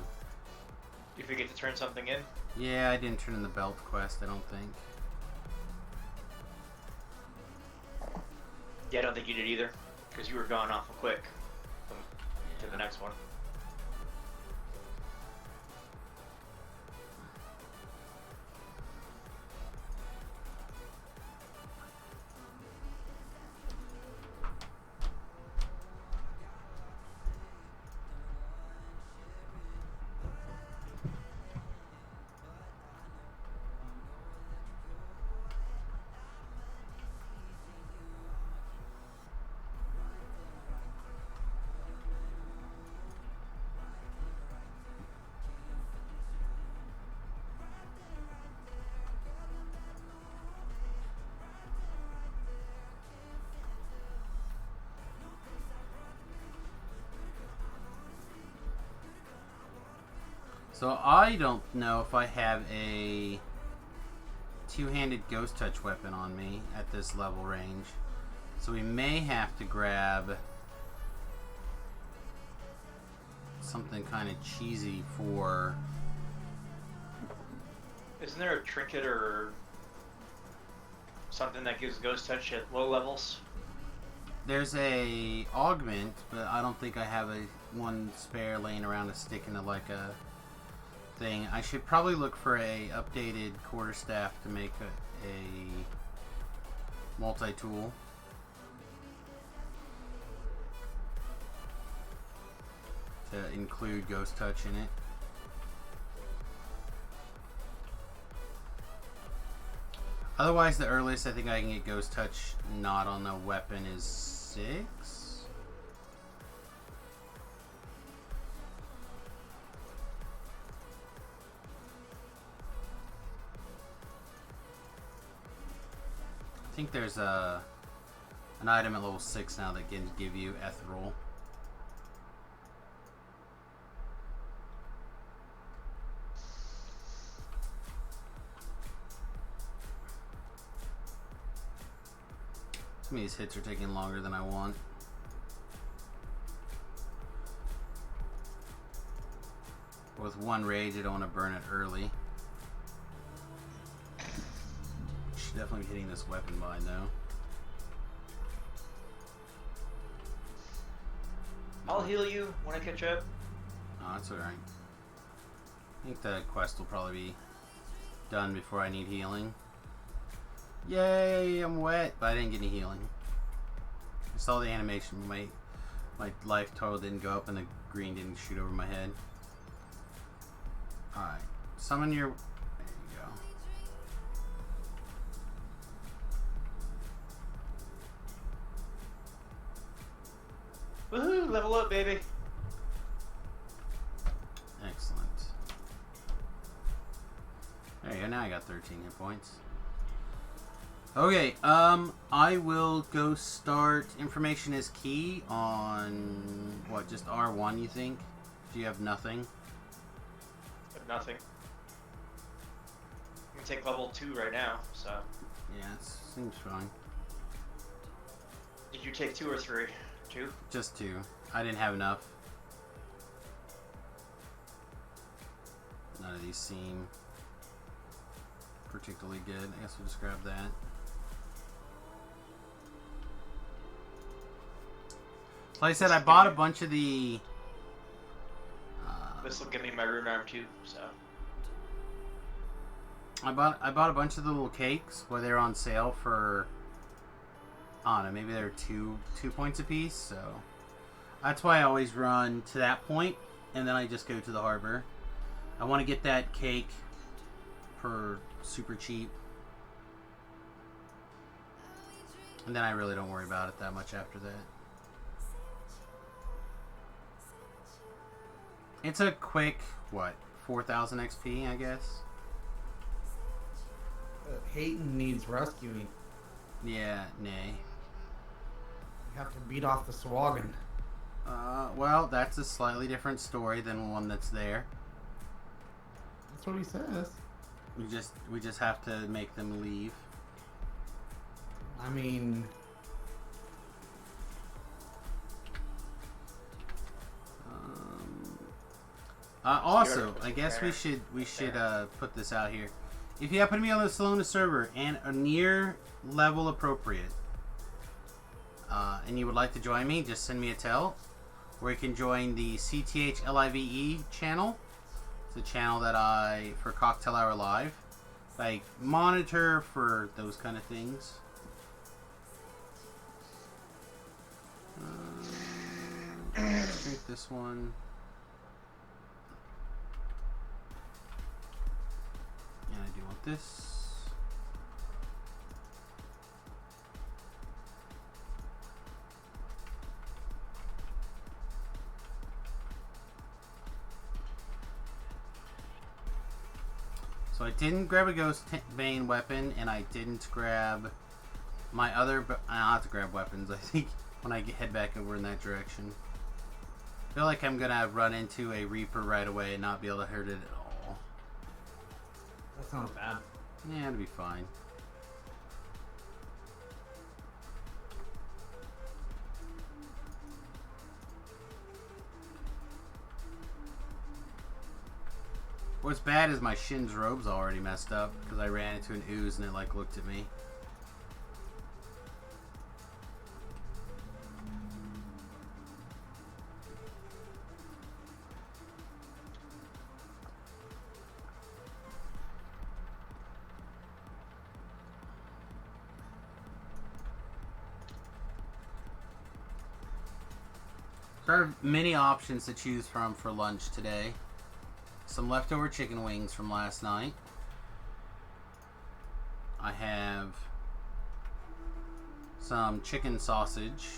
S5: You forget to turn something in?
S2: Yeah, I didn't turn in the belt quest, I don't think.
S5: Yeah, I don't think you did either, because you were gone awful quick to the next one.
S2: So I don't know if I have a two-handed ghost touch weapon on me at this level range. So we may have to grab something kind of cheesy for...
S5: Isn't there a trinket or something that gives ghost touch at low levels?
S2: There's a augment, but I don't think I have one spare laying around to stick into like a thing. I should probably look for a updated quarterstaff to make a multi-tool. To include ghost touch in it. Otherwise, the earliest I think I can get ghost touch not on the weapon is 6. I think there's an item at level 6 now that can give you ethereal. Some of these hits are taking longer than I want. With one rage, I don't want to burn it early. Should definitely be hitting this weapon bind though.
S5: I'll heal you when I catch up.
S2: Oh, that's alright. I think the quest will probably be done before I need healing. Yay, I'm wet, but I didn't get any healing. I saw the animation, my life total didn't go up and the green didn't shoot over my head. Alright, summon your... There you go.
S5: Woohoo! Level up, baby.
S2: Excellent. There you go, now I got 13 hit points. Okay, I will go start. Information is key on what? Just R1, you think? Do you have nothing?
S5: Nothing. I'm gonna take level 2 right now, so.
S2: Yeah, it seems fine.
S5: Did you take 2 or 3? 2?
S2: Just 2. I didn't have enough. None of these seem particularly good. I guess we'll just grab that. Like I said, I bought a bunch of the...
S5: This will give me my rune arm too, so.
S2: I bought a bunch of the little cakes where they're on sale for, I don't know, maybe they're two points a piece. So that's why I always run to that point, and then I just go to the harbor. I want to get that cake for super cheap, and then I really don't worry about it that much after that. It's a quick, what, 4,000 XP, I guess?
S6: Hayton needs rescuing.
S2: Yeah, nay.
S6: You have to beat off the Swaggin.
S2: Well, that's a slightly different story than one that's there.
S6: That's what he says.
S2: We just have to make them leave.
S6: I mean...
S2: Also, I guess we should put this out here. If you happen to be on the Salona server and are near level appropriate, and you would like to join me, just send me a tell. Or you can join the CTHLIVE channel. It's a channel that for Cocktail Hour Live, like monitor for those kind of things. Drink this one. And I do want this. So I didn't grab a Ghost Bane weapon, and I didn't grab my other... I'll have to grab weapons, I think, when I head back over in that direction. I feel like I'm going to run into a Reaper right away and not be able to hurt it at all.
S6: That sounds bad.
S2: Yeah, it'll be fine. What's bad is my Shin's robe's already messed up because I ran into an ooze and it like looked at me. So I have many options to choose from for lunch today. Some leftover chicken wings from last night. I have some chicken sausage.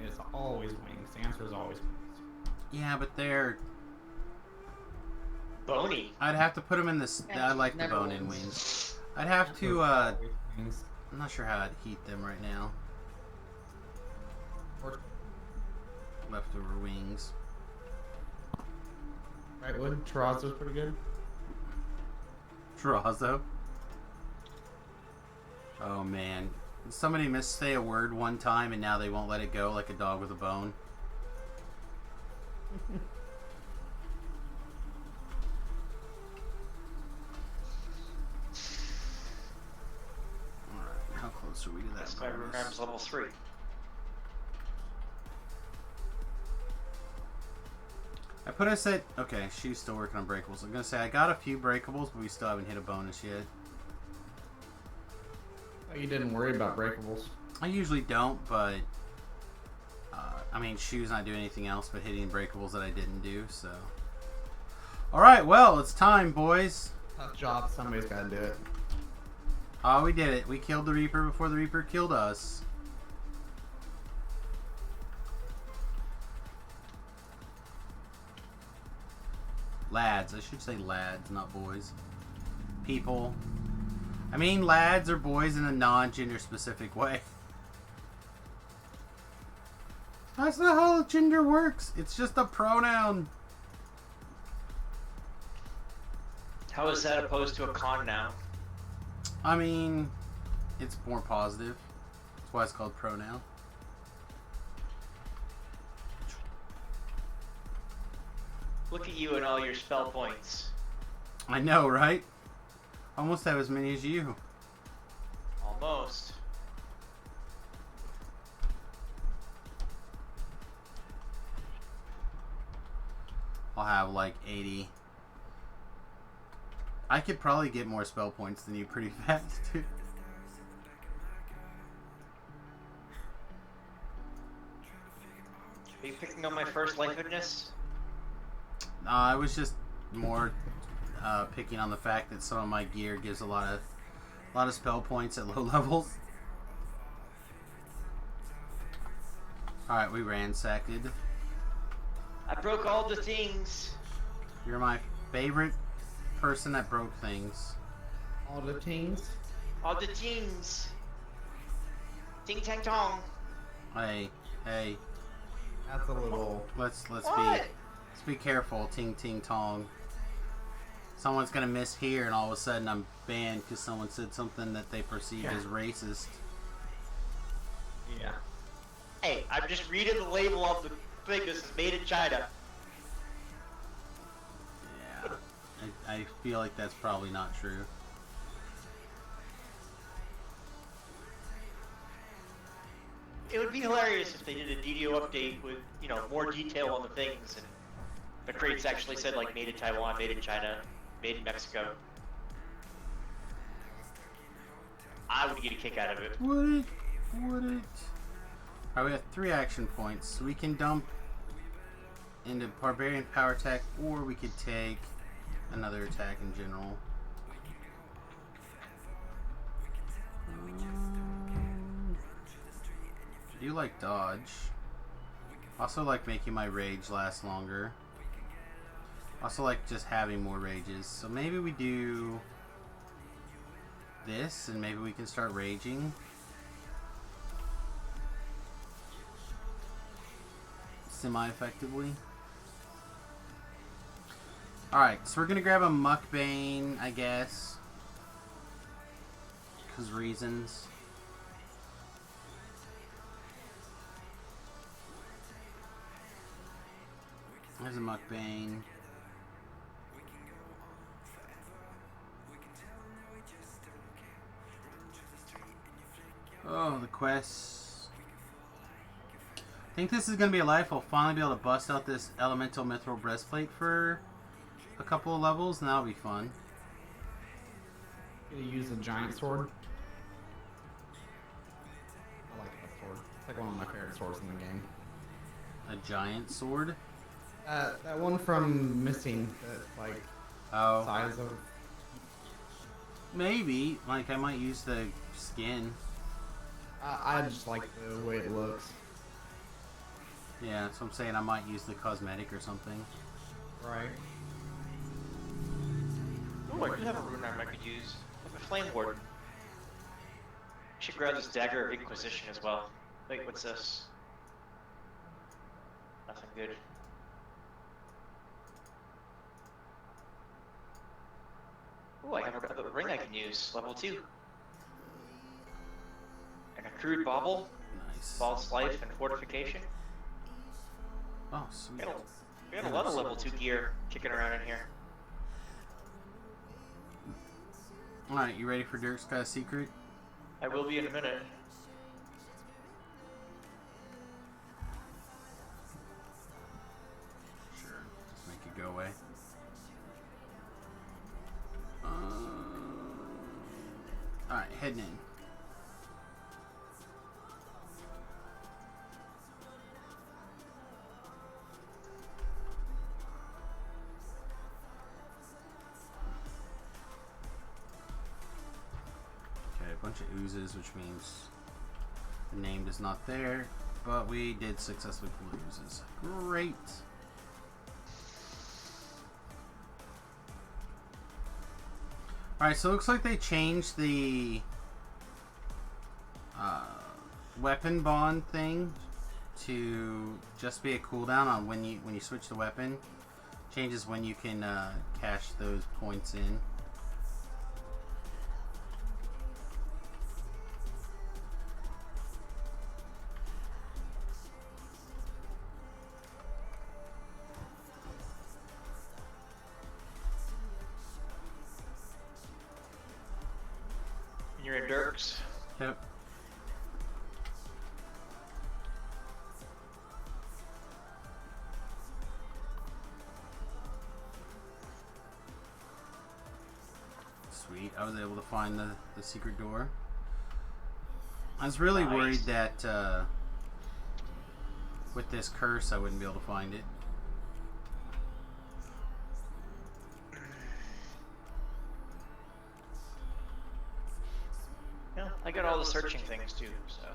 S6: It's always wings. The answer is always wings.
S2: Yeah, but they're...
S5: Bony.
S2: I'd have to put them in this... I like the
S3: Never
S2: bone-in
S3: wins.
S2: wings. I'd have to,
S6: Wings.
S2: I'm not sure how I'd heat them right now.
S6: Or
S2: Leftover wings.
S6: right wood. Churrasco's pretty good.
S2: Churrasco. Oh man, Somebody missay a word one time and now they won't let it go like a dog with a bone. Alright, how close are we to that?
S5: That's my
S2: bonus?
S5: program's level 3.
S2: I put us at... Okay, she's still working on breakables. I'm going to say I got a few breakables, but we still haven't hit a bonus yet.
S6: Oh, you didn't worry about breakables.
S2: I usually don't, but... I mean, Shoe's not doing anything else but hitting breakables that I didn't do, so... Alright, well, it's time, boys.
S6: Tough job. Somebody's got to do it.
S2: Oh, we did it. We killed the Reaper before the Reaper killed us. Lads. I should say lads, not boys. People. I mean lads or boys in a non-gender specific way. That's not how gender works. It's just a pronoun.
S5: How is that opposed to a con now?
S2: I mean, it's more positive. That's why it's called pronoun.
S5: Look at you and all your spell points.
S2: I know, right? Almost have as many as you.
S5: Almost.
S2: I'll have like 80. I could probably get more spell points than you pretty fast, too.
S5: Are you picking up my first life witness?
S2: I was just more picking on the fact that some of my gear gives a lot of spell points at low levels. Alright, we ransacked.
S5: I broke all the things.
S2: You're my favorite person that broke things.
S6: All the teams.
S5: All the things. Ting tang tong.
S2: Hey,
S6: That's a little.
S2: let's
S5: What?
S2: be careful. Ting ting tong. Someone's gonna miss here, and all of a sudden I'm banned because someone said something that they perceived as racist.
S5: Yeah. Hey, I'm just reading the label of the thing. This is made in China.
S2: Yeah, I feel like that's probably not true.
S5: It would be hilarious if they did a DDO update with, you know, more detail on the things, and the crates actually said like made in Taiwan, made in China, made in Mexico. I would get a kick out of it.
S2: Would it? Alright, we have 3 action points. So we can dump into Barbarian Power Attack, or we could take another attack in general. I do like dodge. Also like making my rage last longer. Also like just having more rages. So maybe we do this, and maybe we can start raging. Semi-effectively. Alright, so we're gonna grab a Muckbane, I guess. Because reasons. There's a Muckbane. Oh, the quests. I think this is going to be a life. I'll finally be able to bust out this Elemental Mithril Breastplate for a couple of levels, and that'll be fun.
S6: Gonna use a giant sword. I like that sword. It's like one of my favorite swords in the game.
S2: A giant sword?
S6: That one from Missing, that like
S2: Oh,
S6: size of.
S2: maybe. Like, I might use the skin.
S6: I just like the way it looks.
S2: Yeah, so I'm saying I might use the cosmetic or something.
S6: Right.
S5: Oh, I do have a rune arm I could use. With a flame warden. I should grab this dagger of Inquisition as well. Wait, what's this? Nothing good. Oh, I have a ring I can use. Level 2. And crude bauble,
S2: Nice.
S5: false life, and fortification.
S2: Oh, sweet.
S5: We got a lot of level 2 gear kicking around in here.
S2: Alright, you ready for Dirk's got a secret?
S5: I will be in a minute.
S2: Sure. Just make it go away. Alright, heading in. Okay, a bunch of oozes, which means the name is not there, but we did successfully pull the oozes. Great. Alright, so it looks like they changed the weapon bond thing to just be a cooldown on when you switch the weapon. Changes when you can cash those points in.
S5: You're in Dirks.
S2: Yep. Sweet. I was able to find the secret door. I was really worried that with this curse I wouldn't be able to find it.
S5: Yeah, I got all the searching things too, so.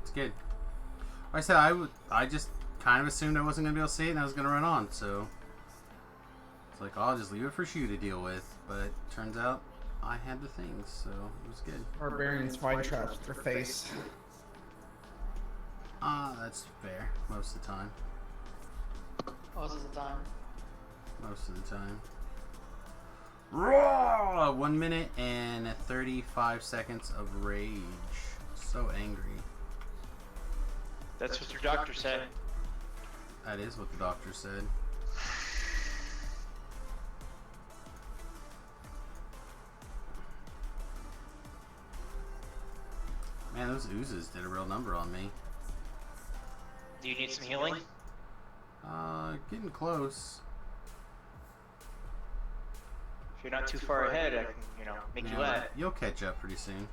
S2: It's good. Like I said, I just kind of assumed I wasn't going to be able to see it and I was going to run on, so it's like, I'll just leave it for Shu to deal with, but turns out I had the things, so it was good.
S6: Barbarians find traps with their face.
S2: That's fair. Most of the time.
S3: Most of the time.
S2: Most of the time. Raw! 1 minute and 35 seconds of rage. So angry.
S5: That's what your doctor said.
S2: That is what the doctor said. Man, those oozes did a real number on me.
S5: Do you need some healing?
S2: Getting close.
S5: If you're not too far ahead, I can, you know, make you
S2: Yeah,
S5: laugh.
S2: you'll catch up pretty soon.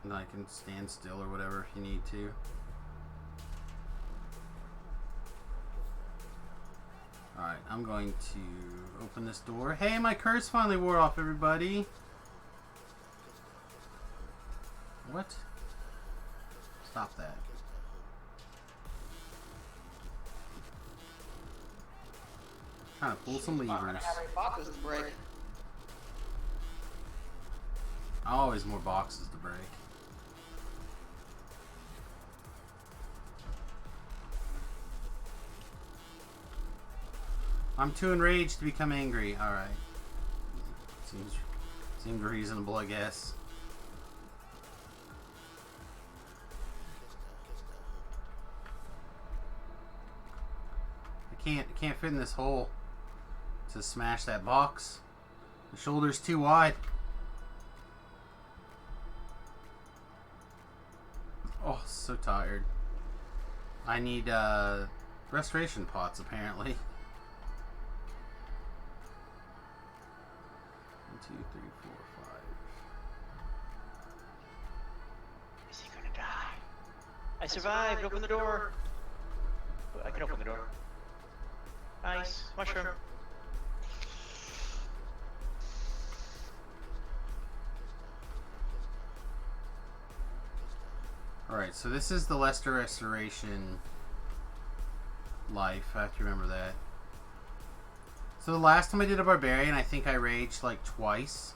S2: And I can stand still or whatever if you need to. Alright, I'm going to open this door. Hey, my curse finally wore off, everybody! What? Stop that. Trying to pull some levers.
S3: How many boxes to break?
S2: Always more boxes to break. I'm too enraged to become angry. Alright. Seems reasonable, I guess. I can't fit in this hole to smash that box. The shoulder's too wide. Oh, so tired. I need restoration pots apparently. 1, 2, 3, 4, 5.
S5: Is he gonna die? I survived! Open the door! I can open the door. Nice. Mushroom.
S2: Alright, so this is the Lester Restoration life. I have to remember that. So the last time I did a Barbarian, I think I raged like twice.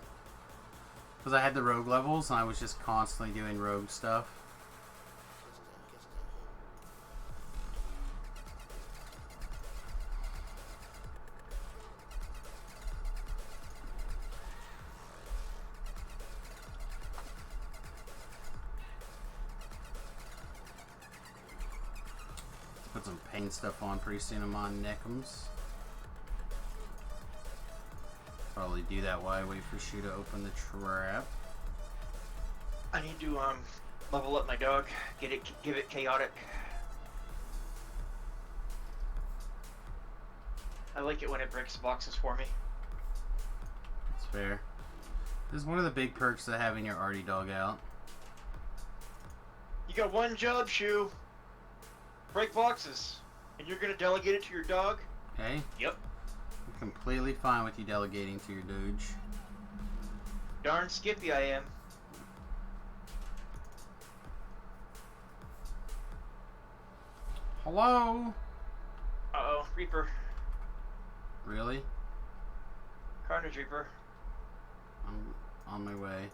S2: Because I had the rogue levels and I was just constantly doing rogue stuff. Put some pain stuff on pretty soon on my neckums. Probably do that while I wait for Shu to open the trap.
S5: I need to level up my dog. Give it chaotic. I like it when it breaks boxes for me.
S2: That's fair. This is one of the big perks of having your arty dog out.
S5: You got one job, Shu. Break boxes. And you're gonna delegate it to your dog?
S2: Okay?
S5: Yep.
S2: I'm completely fine with you delegating to your dude.
S5: Darn skippy I am.
S2: Hello?
S5: Uh-oh, Reaper.
S2: Really?
S5: Carnage Reaper.
S2: I'm on my way.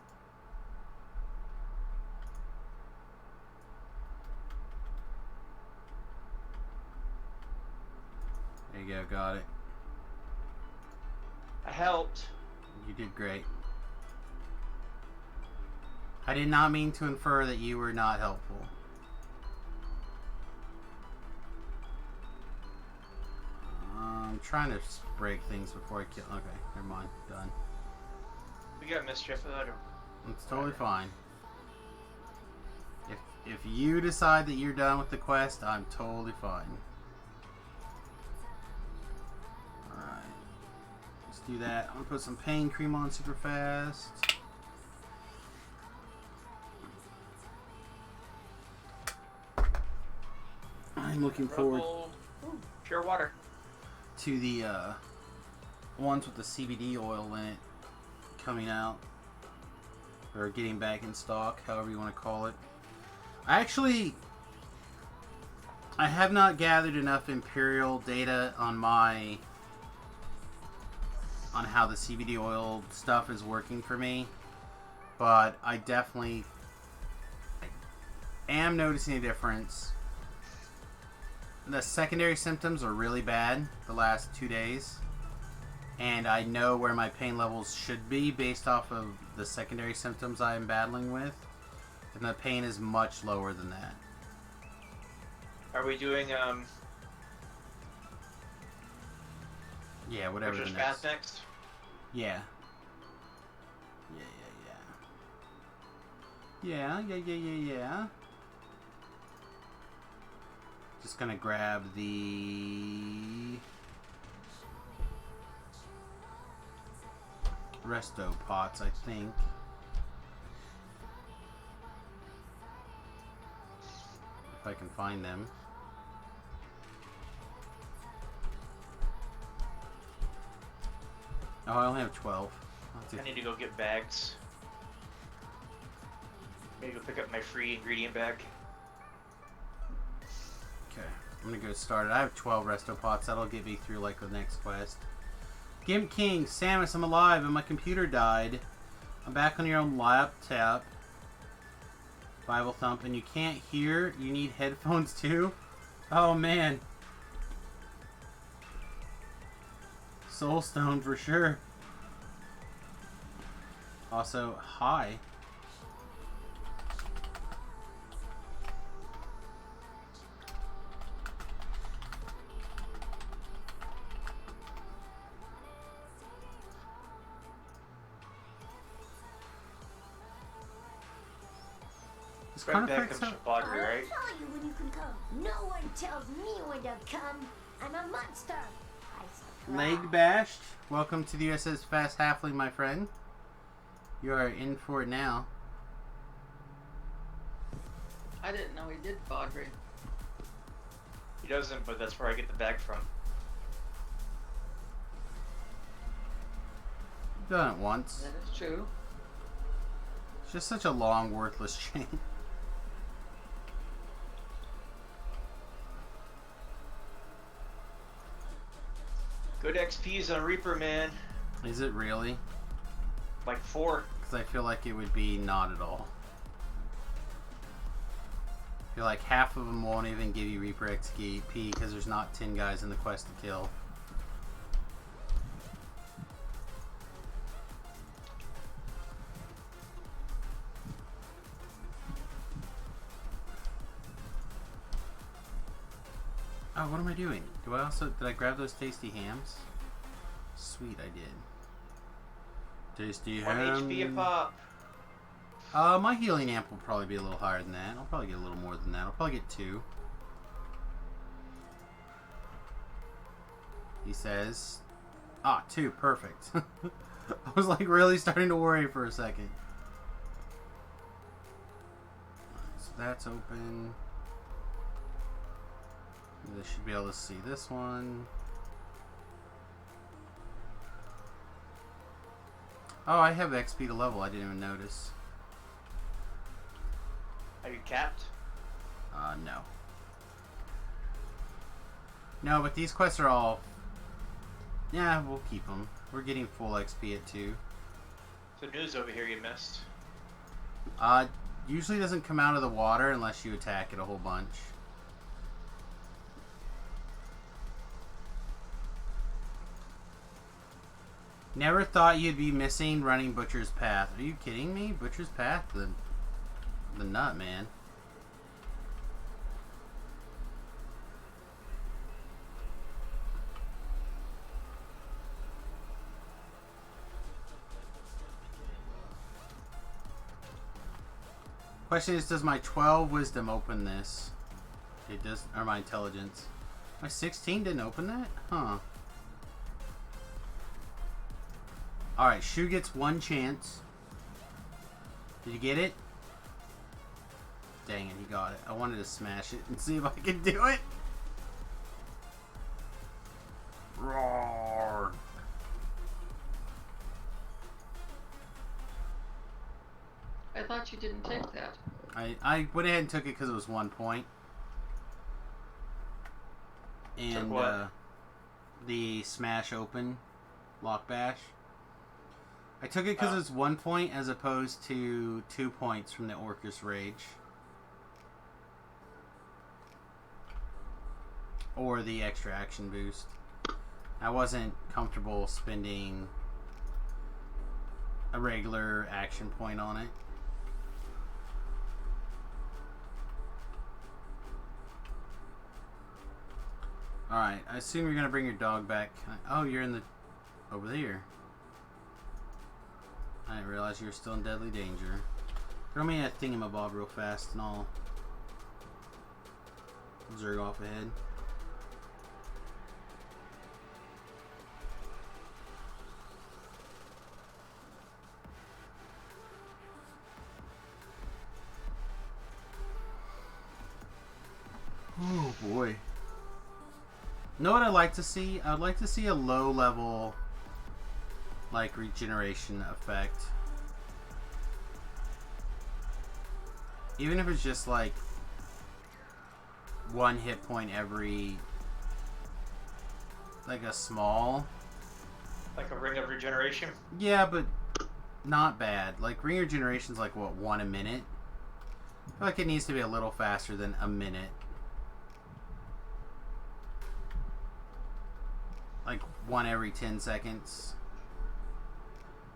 S2: There you go, got it.
S5: I helped.
S2: You did great. I did not mean to infer that you were not helpful. I'm trying to break things before I kill. Okay, never mind. Done.
S5: We got mischief.
S2: It's totally fine. If you decide that you're done with the quest, I'm totally fine. Alright. Let's do that. I'm gonna put some pain cream on super fast. I'm looking forward
S5: Pure water.
S2: to the ones with the CBD oil in it coming out, or getting back in stock, however you want to call it. I have not gathered enough Imperial data on how the CBD oil stuff is working for me, but I definitely am noticing a difference. The secondary symptoms are really bad the last 2 days, and I know where my pain levels should be based off of the secondary symptoms I am battling with, and the pain is much lower than that.
S5: Are we doing
S2: Yeah, whatever the
S5: Butcher's
S2: next.
S5: Path next?
S2: Yeah. Yeah. Just gonna grab the resto pots, I think. If I can find them. Oh, I only have 12.
S5: I need to go get bags. Maybe go pick up my free ingredient bag.
S2: Okay, I'm gonna go start it. I have 12 resto pots. That'll get me through like the next quest. Gimp King, Samus, I'm alive and my computer died. I'm back on your own laptop. Bible Thump, and you can't hear? You need headphones too? Oh man. Soulstone for sure. Also, hi. This
S5: Right back comes
S2: Carnifex
S5: from Bodry, right?
S8: I'll tell you when you can come. No one tells me when to come. I'm a monster. I surprise.
S2: Leg bashed. Welcome to the USS Fast Halfling, my friend. You are in for it now.
S3: I didn't know he did Bodry.
S5: He doesn't, but that's where I get the bag from.
S2: Done it once.
S3: That is true.
S2: It's just such a long, worthless chain.
S5: Good XP's on Reaper, man.
S2: Is it really?
S5: Like 4.
S2: Because I feel like it would be not at all. I feel like half of them won't even give you Reaper XP because there's not 10 guys in the quest to kill. Oh, what am I doing? Did I grab those tasty hams? Sweet, I did. Tasty
S5: 1
S2: ham.
S5: HP a pop.
S2: My healing amp will probably be a little higher than that. I'll probably get a little more than that. I'll probably get 2. He says. 2, perfect. I was like really starting to worry for a second. So that's open. They should be able to see this one. Oh, I have XP to level. I didn't even notice.
S5: Are you capped?
S2: No. No, but these quests are all... Yeah, we'll keep them. We're getting full XP at 2.
S5: So news over here you missed.
S2: Usually doesn't come out of the water unless you attack it a whole bunch. Never thought you'd be missing running Butcher's Path. Are you kidding me? Butcher's Path? The nut, man. Question is, does my 12 wisdom open this? It does, or my intelligence. My 16 didn't open that? Huh. Alright, Shu gets 1 chance. Did you get it? Dang it, he got it. I wanted to smash it and see if I could do it. Roar.
S3: I thought you didn't take that.
S2: I went ahead and took it because it was 1 point. And
S5: Took what?
S2: The smash open lock bash. I took it because it's 1 point as opposed to 2 points from the Orcus Rage. Or the extra action boost. I wasn't comfortable spending a regular action point on it. Alright, I assume you're going to bring your dog back. Oh, you're in the... over there. I didn't realize you were still in deadly danger. Throw me a thingamabob real fast and I'll zerg off ahead. Oh boy. Know what I'd like to see? I'd like to see a low level like regeneration effect. Even if it's just like 1 hit point every, like a small.
S5: Like a ring of regeneration?
S2: Yeah, but not bad. Like ring regeneration's like what, 1 a minute? I feel like it needs to be a little faster than a minute. Like 1 every 10 seconds.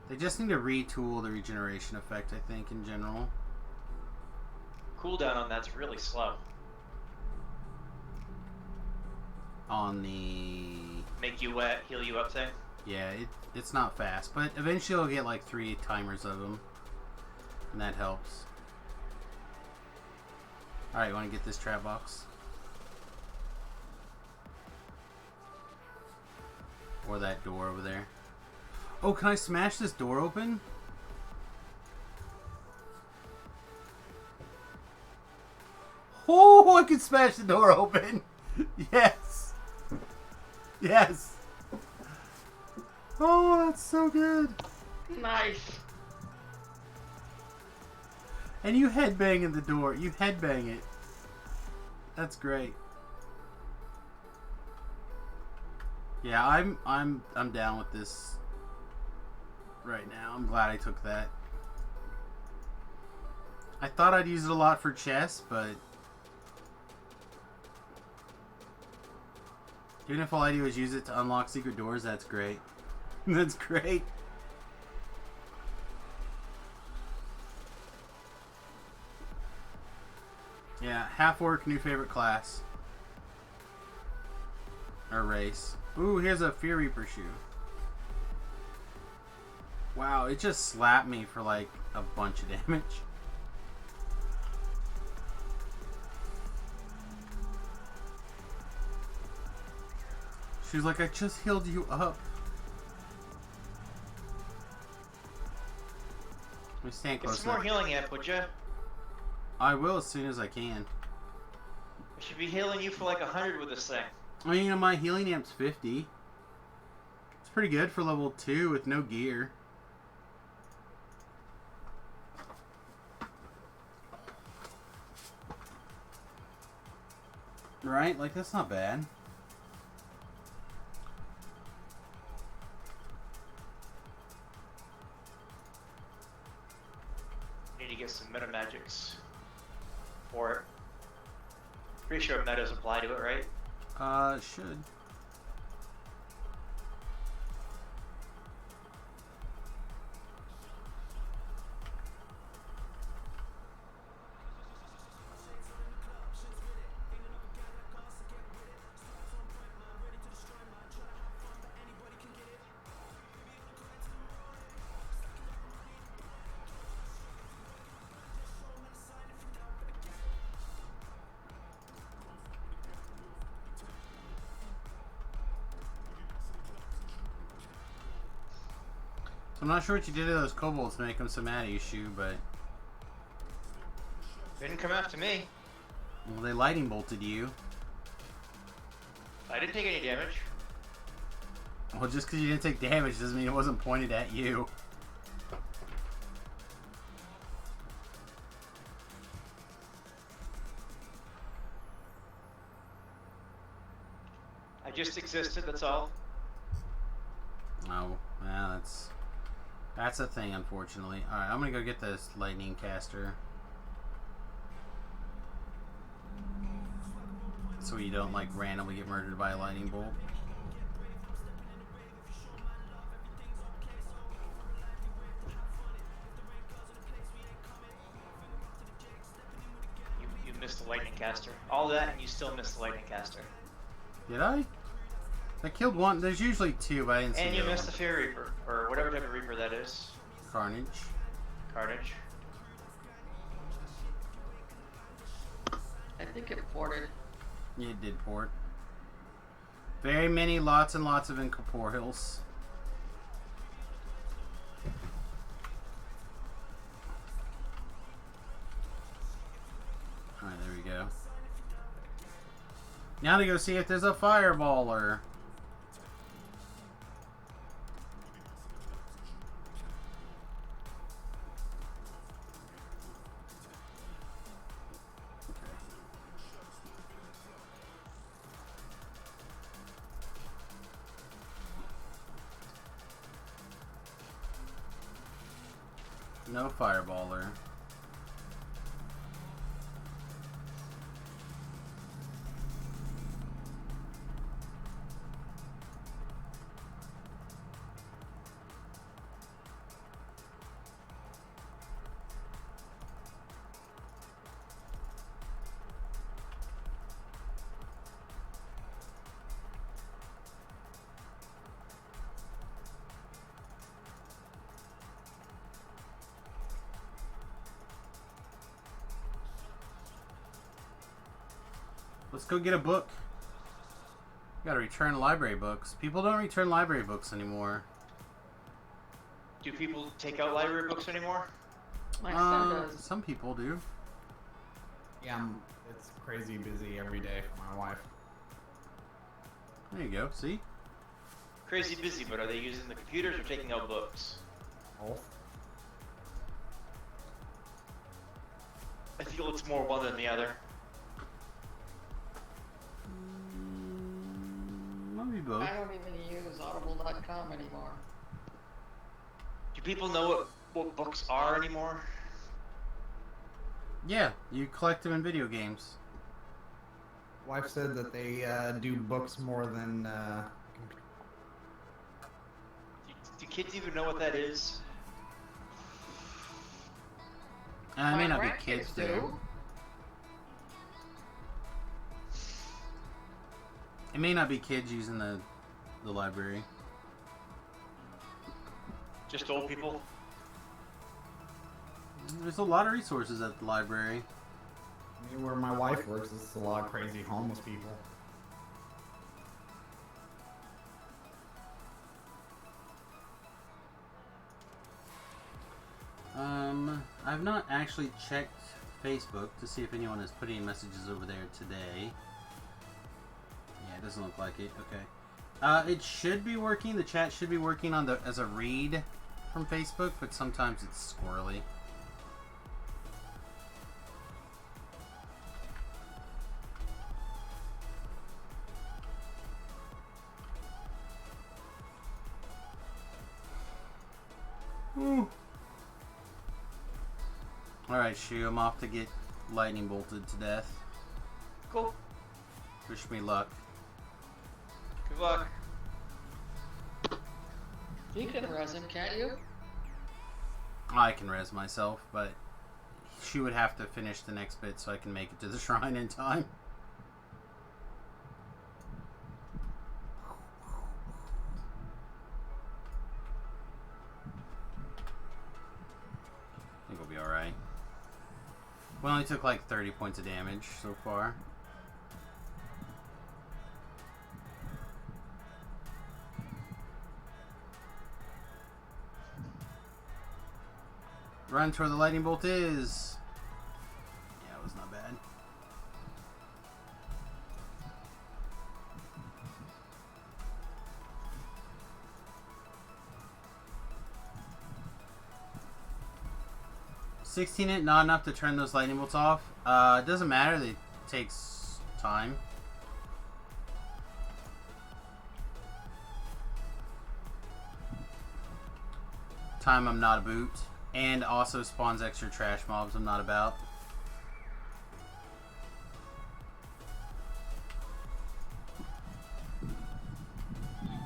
S2: They just need to retool the regeneration effect, I think, in general.
S5: Cooldown on that's really slow.
S2: On the...
S5: Make you wet, heal you up thing?
S2: Yeah, it's not fast. But eventually you'll get like 3 timers of them. And that helps. Alright, you want to get this trap box? Or that door over there. Oh, can I smash this door open? Oh, I can smash the door open. Yes. Yes. Oh, that's so good.
S3: Nice.
S2: And you headbang in the door. You headbang it. That's great. Yeah, I'm down with this right now. I'm glad I took that. I thought I'd use it a lot for chess, but even if all I do is use it to unlock secret doors, that's great. That's great. Yeah, half orc, new favorite class. Or race. Ooh, here's a Fear Reaper shoe. Wow, it just slapped me for like a bunch of damage. She's like, I just healed you up. Let me stand
S5: Get
S2: close
S5: some more
S2: enough.
S5: healing amp, would you?
S2: I will as soon as I can.
S5: I should be healing you for like 100 with this thing.
S2: I mean, you know, my healing amp's 50. It's pretty good for level 2 with no gear. Right? Like, that's not bad.
S5: Need to get some meta magics for it. Pretty sure metas apply to it, right?
S2: It should. So I'm not sure what you did to those kobolds to make them so mad at you, Shu, but...
S5: Didn't come after me.
S2: Well, they lightning bolted you.
S5: I didn't take any damage.
S2: Well, just because you didn't take damage doesn't mean it wasn't pointed at you.
S5: I just existed, that's all.
S2: Oh, well, that's a thing, unfortunately. Alright, I'm gonna go get this lightning caster. So you don't, like, randomly get murdered by a lightning bolt.
S5: You missed the lightning caster. All that and you still missed the lightning caster.
S2: Did I? I killed one. There's usually two, but I didn't see
S5: And
S2: the
S5: you
S2: other
S5: missed the
S2: one.
S5: Fear Reaper, or whatever type of Reaper that is.
S2: Carnage.
S5: Carnage.
S3: I think it ported.
S2: Yeah, it did port. Very many, lots and lots of incorporeals. Alright, there we go. Now to go see if there's a fireballer. No fireballer. Let's go get a book. Gotta return library books. People don't return library books anymore.
S5: Do people take out library books anymore?
S3: My son does.
S2: Some people do.
S6: Yeah, it's crazy busy every day for my wife.
S2: There you go. See?
S5: Crazy busy, but are they using the computers or taking out books?
S6: Both.
S5: I feel it's more one than the other.
S2: Maybe both.
S3: I don't even use audible.com anymore.
S5: Do people know what books are anymore?
S2: Yeah, you collect them in video games.
S6: Wife said that they do books more than
S5: Do kids even know what that is?
S2: And I may
S3: My
S2: not be
S3: grandkids
S2: kids do. It may not be kids using the library.
S5: Just old people.
S2: There's a lot of resources at the library.
S6: I mean, where my wife works, it's a lot of crazy homeless people.
S2: I've not actually checked Facebook to see if anyone has put any messages over there today. Yeah, it doesn't look like it. Okay. It should be working. The chat should be working on as a read from Facebook, but sometimes it's squirrely. Alright, Shu, I'm off to get lightning bolted to death.
S5: Cool.
S2: Wish me luck.
S5: Good luck.
S3: You can res him, can't you?
S2: I can res myself, but she would have to finish the next bit so I can make it to the shrine in time. I think we'll be alright. We only took like 30 points of damage so far. Run to where the lightning bolt is. Yeah, it was not bad. $16 not enough to turn those lightning bolts off. It doesn't matter. It takes time. Time I'm not about. And also spawns extra trash mobs I'm not about.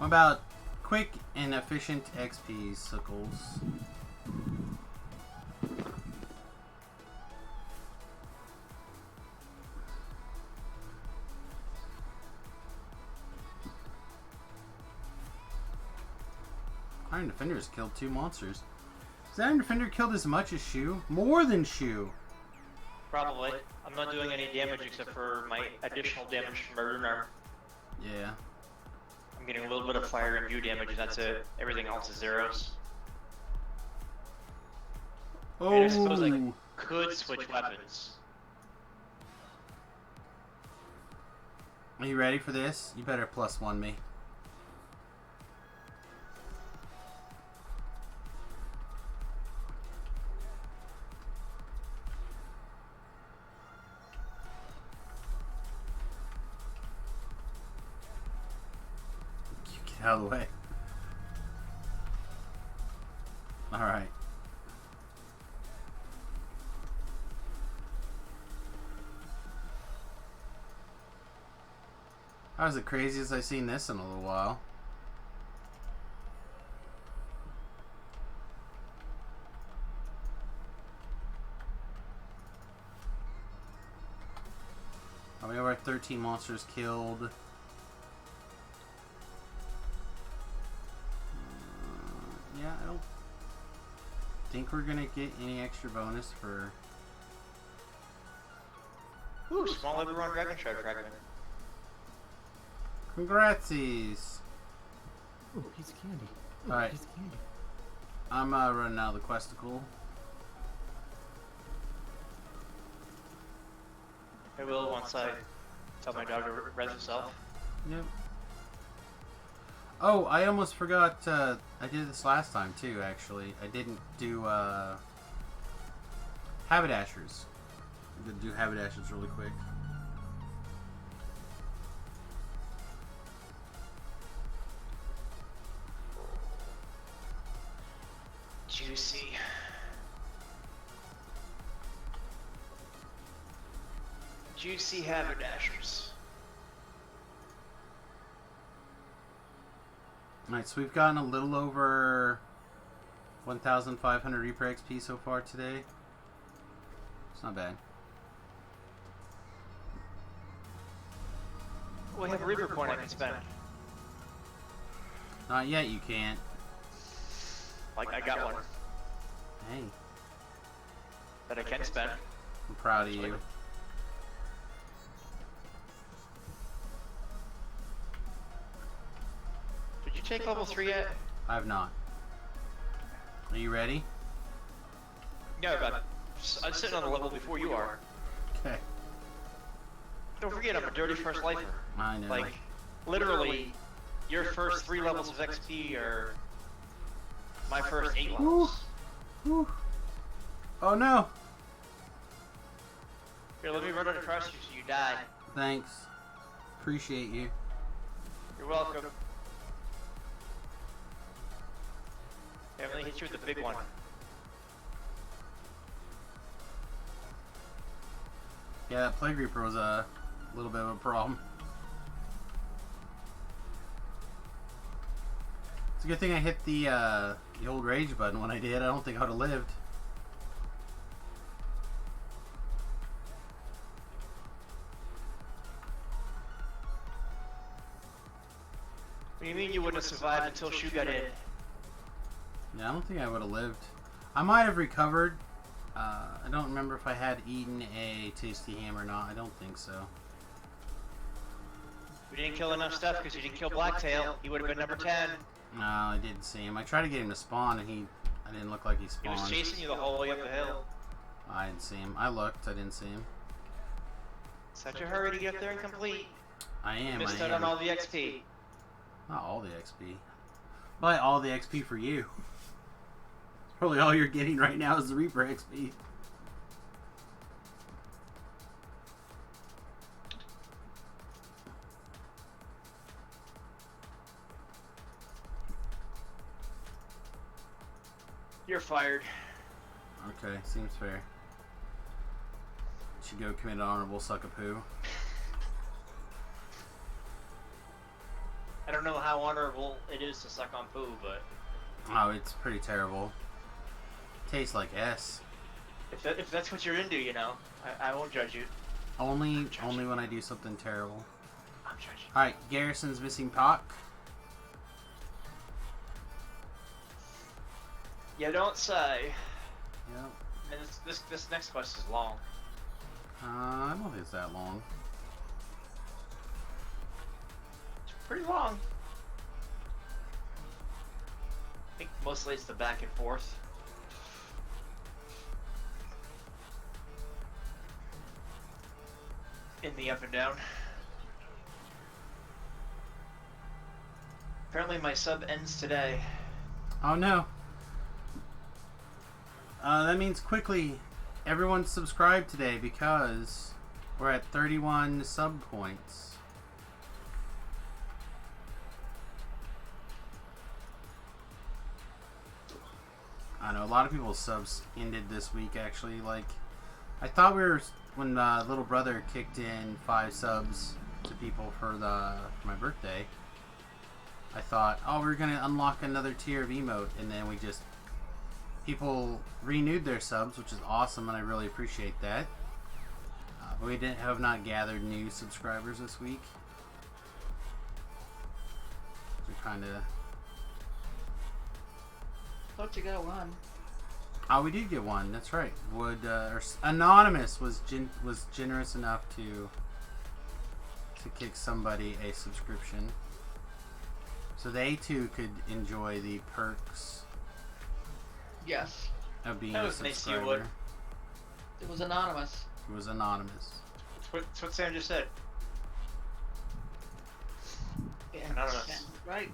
S2: I'm about quick and efficient XP sickles. Iron Defender has killed 2 monsters. Has Iron Defender killed as much as Shu? More than Shu!
S5: Probably. I'm not doing any damage except for my additional damage from my rune arm.
S2: Yeah.
S5: I'm getting a little bit of fire and view damage, and that's it. Everything else is zeros.
S2: Oh!
S5: And I suppose I could switch weapons.
S2: Are you ready for this? You better +1 me. Get out of the way. Alright. That was the craziest I've seen this in a little while. We have our 13 monsters killed. Yeah, I don't think we're gonna get any extra bonus for...
S5: Ooh, small Liberon Dragon Shard fragment.
S2: Congratsies!
S6: Ooh, piece of candy. Ooh,
S2: Alright.
S6: piece of candy.
S2: I'm running out of the questicle.
S5: I will once I tell my dog to res himself.
S2: Yep. Oh, I almost forgot, I did this last time too, actually. I didn't do, Haberdashers. I'm gonna do Haberdashers really quick.
S5: Juicy. Juicy Haberdashers.
S2: Alright, so we've gotten a little over 1,500 Reaper XP so far today. It's not bad.
S5: Well, I have a Reaper point I can spend.
S2: Not yet, you can't.
S5: Like, I got one
S2: Hey,
S5: that I can spend.
S2: I'm proud of you.
S5: Did you take level 3 yet?
S2: I've not. Are you ready?
S5: No, but I'm sitting on the level before you are.
S2: Okay.
S5: Don't forget, I'm a dirty first lifer.
S2: I know.
S5: Like, literally, your first 3 levels of XP are my first 8 levels.
S2: Whew. Oh no!
S5: Here, let me run it across you so you die.
S2: Thanks. Appreciate you.
S5: You're welcome. Yeah, I'm gonna hit you with the big one.
S2: Yeah, that Plague Reaper was a little bit of a problem. It's a good thing I hit the old rage button when I did. I don't think I would have lived.
S5: What do you mean you wouldn't have survived until Shu got in?
S2: Yeah, I don't think I would have lived. I might have recovered. I don't remember if I had eaten a tasty ham or not. I don't think so.
S5: We didn't kill enough stuff because you didn't kill Blacktail. He would have been number 10.
S2: No, I didn't see him. I tried to get him to spawn, and I didn't look like he
S5: He
S2: spawned.
S5: was chasing you the whole way up the hill.
S2: I didn't see him. I looked. I didn't see him.
S5: Such a hurry to get up there and complete.
S2: I am.
S5: Missed
S2: I
S5: out
S2: am.
S5: on all the XP.
S2: Not all the XP. Probably all the XP for you. Probably all you're getting right now is the Reaper XP.
S5: You're fired.
S2: Okay, seems fair. Should go commit an honorable suck a poo.
S5: I don't know how honorable it is to suck on poo, but
S2: Oh, it's pretty terrible. Tastes like S.
S5: if that's what you're into, you know, I won't judge you.
S2: Only when I do something terrible.
S5: I'm judging.
S2: Alright, Garrison's missing Pock.
S5: You don't say.
S2: Yep.
S5: And this next quest is long.
S2: I don't think it's that long.
S5: It's pretty long. I think mostly it's the back and forth. In the up and down. Apparently my sub ends today.
S2: Oh no. That means quickly everyone subscribe today because we're at 31 sub points. I know a lot of people's subs ended this week actually. Like, I thought we were, when little brother kicked in 5 subs to people for my birthday, I thought, oh, we're gonna unlock another tier of emote, and then people renewed their subs, which is awesome, and I really appreciate that. But we have not gathered new subscribers this week. We're kind of.
S3: Thought you got one.
S2: Oh, we did get one. That's right. Anonymous was generous enough to kick somebody a subscription, so they too could enjoy the perks
S3: Yes.
S2: of being
S5: That
S2: a
S5: was nice you
S2: subscriber.
S5: would.
S3: It was anonymous.
S2: It was anonymous.
S5: That's what Sam just said.
S3: Yeah.
S5: Anonymous.
S3: Right.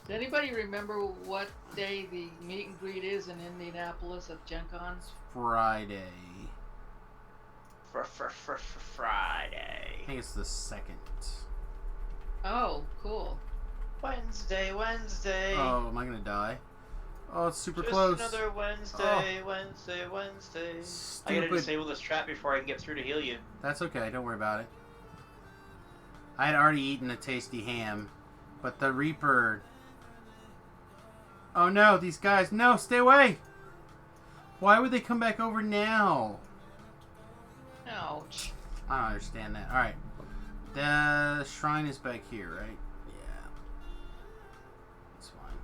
S3: Does anybody remember what day the meet and greet is in Indianapolis at Gen Con?
S2: Friday.
S5: Friday.
S2: I think it's the 2nd.
S3: Oh, cool.
S5: Wednesday.
S2: Oh, am I gonna die? Oh, it's super
S5: Just
S2: close.
S5: another Wednesday. Wednesday. I gotta
S2: Stupid.
S5: disable this trap before I can get through to heal you.
S2: That's okay. Don't worry about it. I had already eaten a tasty ham, but the Reaper. Oh no, these guys! No, stay away! Why would they come back over now?
S3: Ouch.
S2: I don't understand that. Alright. The shrine is back here, right? Yeah. That's fine.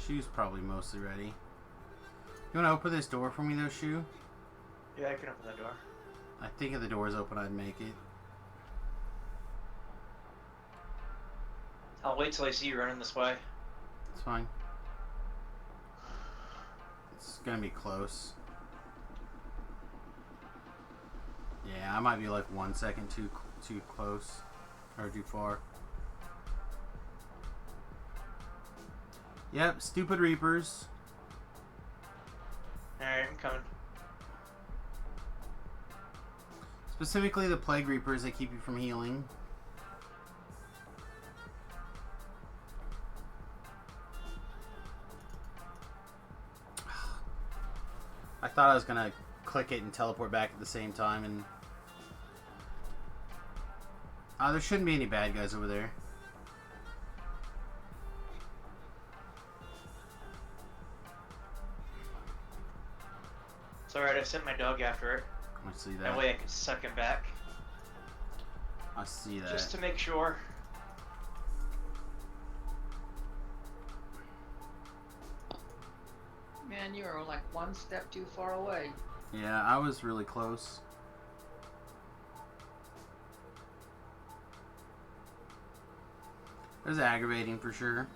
S2: Shu's probably mostly ready. You want to open this door for me, though, Shu?
S5: Yeah, I can open that door.
S2: I think if the door is open, I'd make it.
S5: I'll wait till I see you running this way.
S2: It's fine. It's gonna be close. Yeah, I might be like 1 second too close. Or too far. Yep, stupid Reapers.
S5: Alright, I'm coming.
S2: Specifically the Plague Reapers that keep you from healing. I thought I was gonna click it and teleport back at the same time, and there shouldn't be any bad guys over there.
S5: It's alright, I sent my dog after it.
S2: I see that.
S5: That way I can suck him back.
S2: I see that.
S5: Just to make sure.
S3: Man, you are like one step too far away.
S2: Yeah, I was really close. It was aggravating for sure.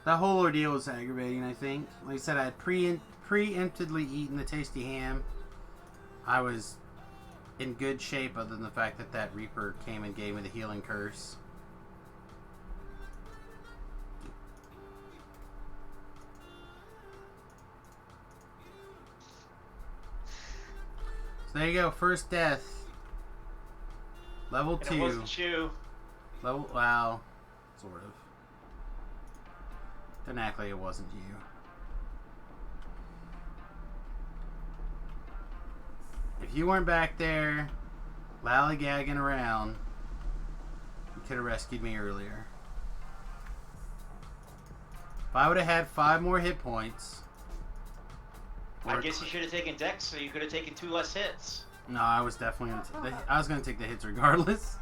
S2: That whole ordeal was aggravating, I think. Like I said, I had preemptively eaten the tasty ham. I was in good shape other than the fact that that Reaper came and gave me the healing curse. So there you go, first death. Level
S5: And
S2: 2.
S5: it wasn't you.
S2: Level, wow, sort of. Don't act like it wasn't you. If you weren't back there, lollygagging around, you could have rescued me earlier. If I would have had 5 more hit points.
S5: I guess you should have taken Dex, so you could have taken 2 less hits.
S2: No, I was definitely gonna. I was gonna take the hits regardless.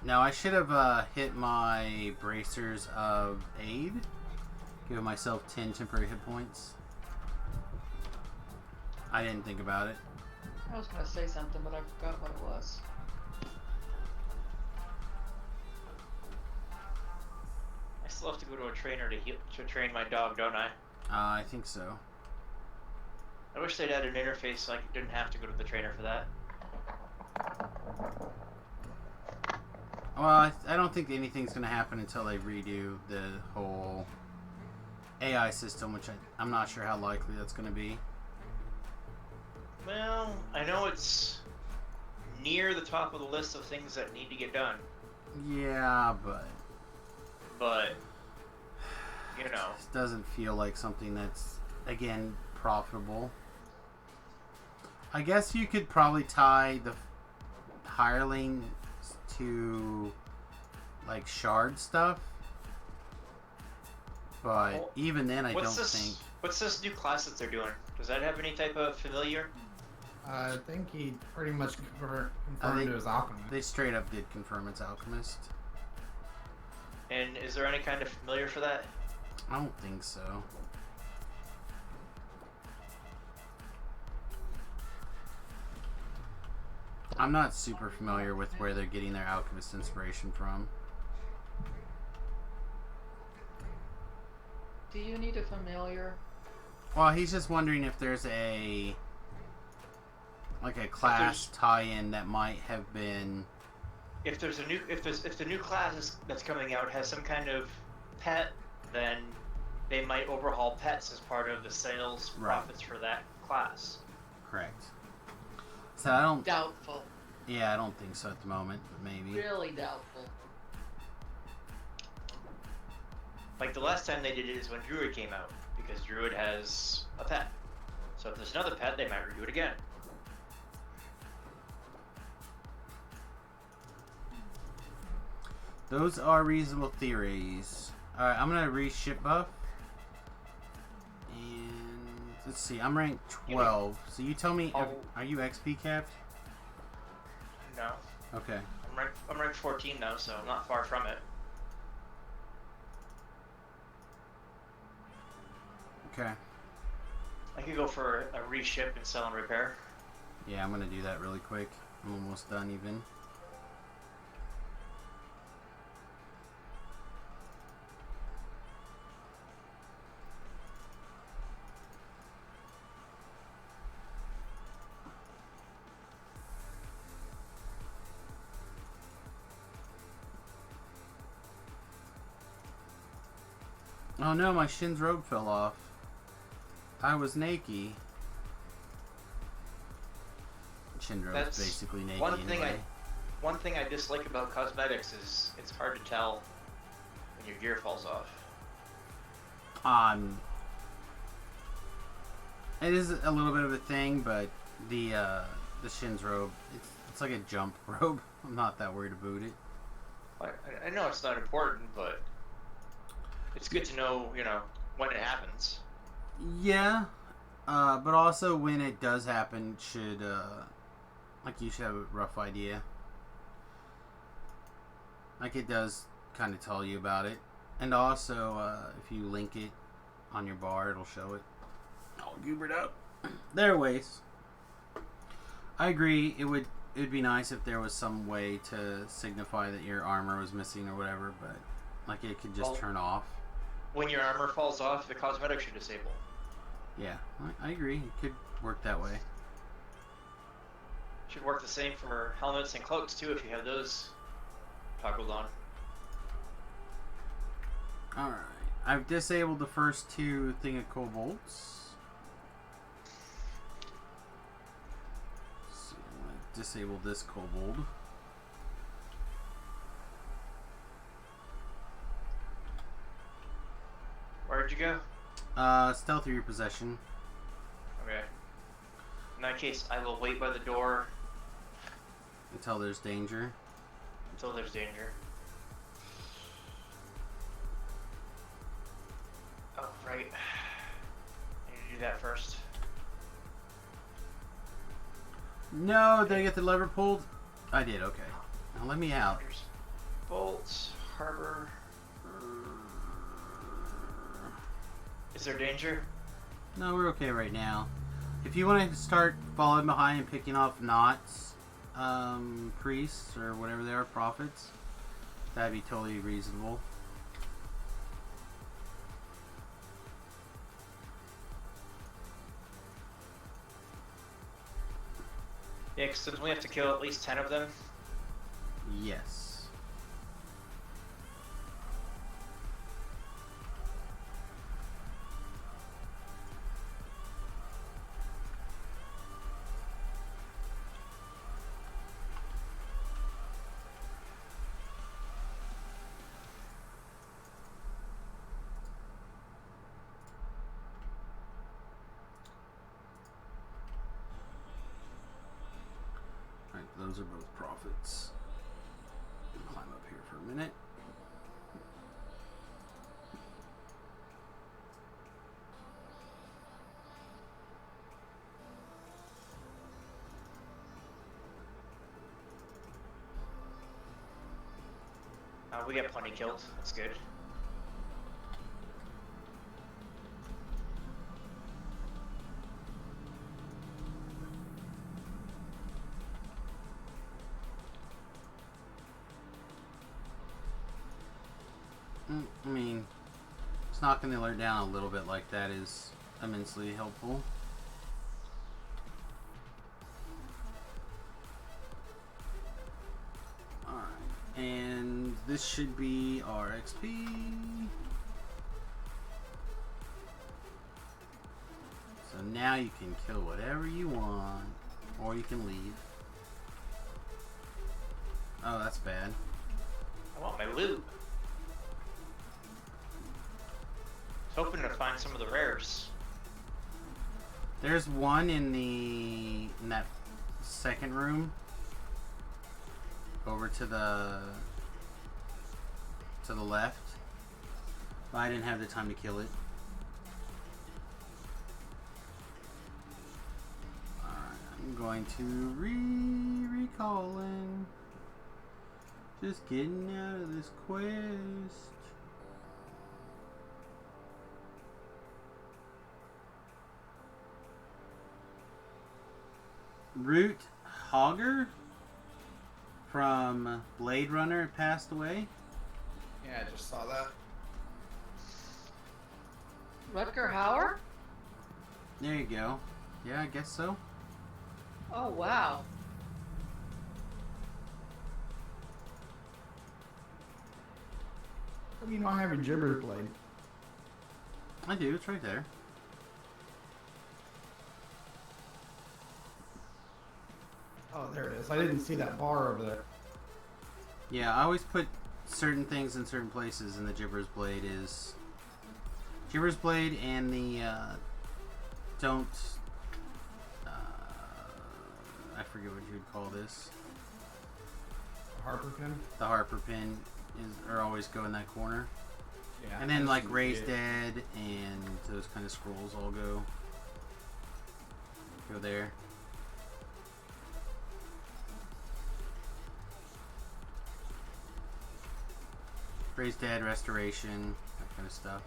S2: No, I should have hit my bracers of aid, giving myself 10 temporary hit points. I didn't think about it.
S3: I was gonna say something, but I forgot what it was.
S5: I still have to go to a trainer to train my dog, don't I?
S2: I think so.
S5: I wish they'd add an interface so I didn't have to go to the trainer for that.
S2: Well, I don't think anything's going to happen until they redo the whole AI system, which I'm not sure how likely that's going to be.
S5: Well, I know it's near the top of the list of things that need to get done.
S2: Yeah,
S5: But, you know.
S2: it doesn't feel like something that's, again, profitable. I guess you could probably tie the hireling to like shard stuff, but
S5: Well,
S2: even then I don't think.
S5: What's this new class that they're doing? Does that have any type of familiar?
S6: I think he pretty much confirmed it was alchemy.
S2: They straight up did confirm it's alchemist.
S5: And is there any kind of familiar for that?
S2: I don't think so. I'm not super familiar with where they're getting their alchemist inspiration from.
S3: Do you need a familiar?
S2: Well, he's just wondering if there's a class tie-in that might have been.
S5: If the new class that's coming out has some kind of pet, then they might overhaul pets as part of the sales profits for that class.
S2: Correct. So I don't.
S3: Doubtful.
S2: Yeah, I don't think so at the moment, but maybe.
S3: Really doubtful.
S5: Like the last time they did it is when Druid came out, because Druid has a pet. So if there's another pet, they might redo it again.
S2: Those are reasonable theories. Alright, I'm gonna re-ship buff. And let's see, I'm ranked 12. So you tell me, are you XP capped? Okay.
S5: I'm ranked 14 now, so I'm not far from it.
S2: Okay.
S5: I could go for a reship and sell and repair.
S2: Yeah, I'm gonna do that really quick. I'm almost done even. Oh no, my Shin's robe fell off. I was naked. Shin's robe is basically naked anyway.
S5: One thing I dislike about cosmetics is it's hard to tell when your gear falls off.
S2: It is a little bit of a thing, but the Shin's robe, it's like a jump robe. I'm not that worried about it.
S5: I know it's not important, but it's good to know, you know, when it happens.
S2: Yeah, but also when it does happen, you should have a rough idea. Like it does kind of tell you about it, and also if you link it on your bar, it'll show it. All goobered up. There are ways. I agree. It'd be nice if there was some way to signify that your armor was missing or whatever, but like it could just turn off.
S5: When your armor falls off, the cosmetic should disable.
S2: Yeah, I agree. It could work that way.
S5: Should work the same for helmets and cloaks too if you have those toggled on.
S2: Alright. I've disabled the first two thing of kobolds. So I'm going to disable this kobold.
S5: Where'd you go?
S2: Stealthy repossession.
S5: Okay. In that case, I will wait by the door
S2: Until there's danger.
S5: until there's danger. Oh, right. I need to do that first.
S2: No, did I get the lever pulled? I did, okay. Now let me out.
S5: There's bolts, harbor. Is there danger?
S2: No, we're okay right now. If you want to start following behind and picking off knots, priests, or whatever they are, prophets, that'd be totally reasonable.
S5: Yeah, because since we have to kill at least 10 of them.
S2: Yes. Alright, those are both prophets. Climb up here for a minute.
S5: We got plenty killed. That's good.
S2: I mean, just knocking the alert down a little bit like that is immensely helpful. Alright, and this should be our XP. So now you can kill whatever you want, or you can leave. Oh, that's bad.
S5: I want my loot. I was hoping to find some of the rares.
S2: There's one in that second room. Over to the left. But I didn't have the time to kill it. Alright, I'm going to recalling. Just getting out of this quest. Root Hogger from Blade Runner passed away.
S6: Yeah, I just saw that.
S3: Rutger Hauer?
S2: There you go. Yeah, I guess so.
S3: Oh, wow.
S6: How do you not have your Gibbers blade?
S2: I do. It's right there.
S6: Oh, there it is. I didn't see that bar over there.
S2: Yeah, I always put certain things in certain places, and the Gibber's Blade is... Gibber's Blade and the, don't... I forget what you'd call this.
S6: Harper pin?
S2: The Harper pin are always go in that corner.
S6: Yeah.
S2: And then, like,
S6: that's
S2: Raised
S6: legit.
S2: Dead and those kind of scrolls all go there. Raised Dead, Restoration, that kind of stuff.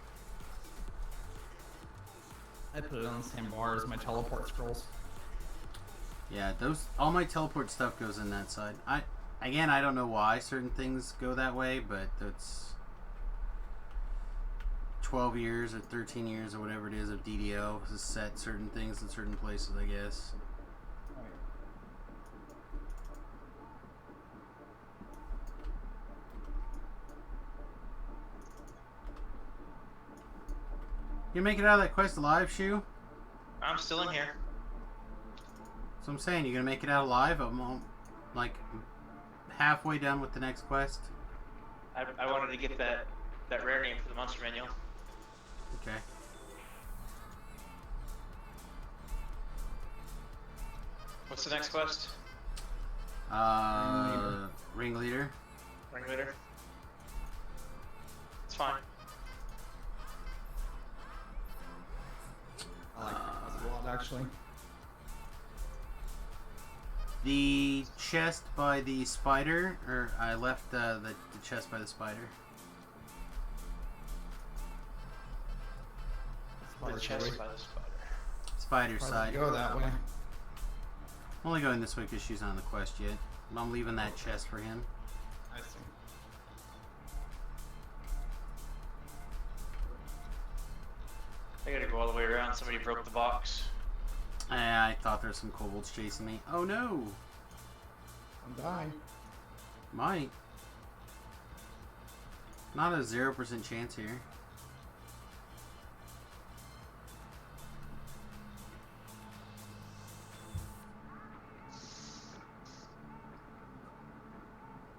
S6: I put it on the same bar as my teleport scrolls.
S2: Yeah, all my teleport stuff goes in that side. I don't know why certain things go that way, but that's 12 years or 13 years or whatever it is of DDO has set certain things in certain places, I guess. You make it out of that quest alive, Shu?
S5: I'm still in here.
S2: So I'm saying, you gonna make it out alive? I'm like halfway done with the next quest.
S5: I wanted to get that rare name for the monster manual.
S2: Okay.
S5: What's the next quest?
S2: Ringleader.
S5: Ringleader. It's fine.
S6: I like that quest a lot, actually.
S2: The chest by the spider, or I left the chest by the spider.
S5: The chest by the spider.
S2: Spider side.
S6: Go that way.
S2: I'm only going this way because she's not on the quest yet. I'm leaving that chest for him.
S6: I see.
S5: I gotta go all the way around. Somebody broke the box.
S2: I thought there were some kobolds chasing me. Oh no!
S6: I'm dying.
S2: Might. Not a 0% chance here.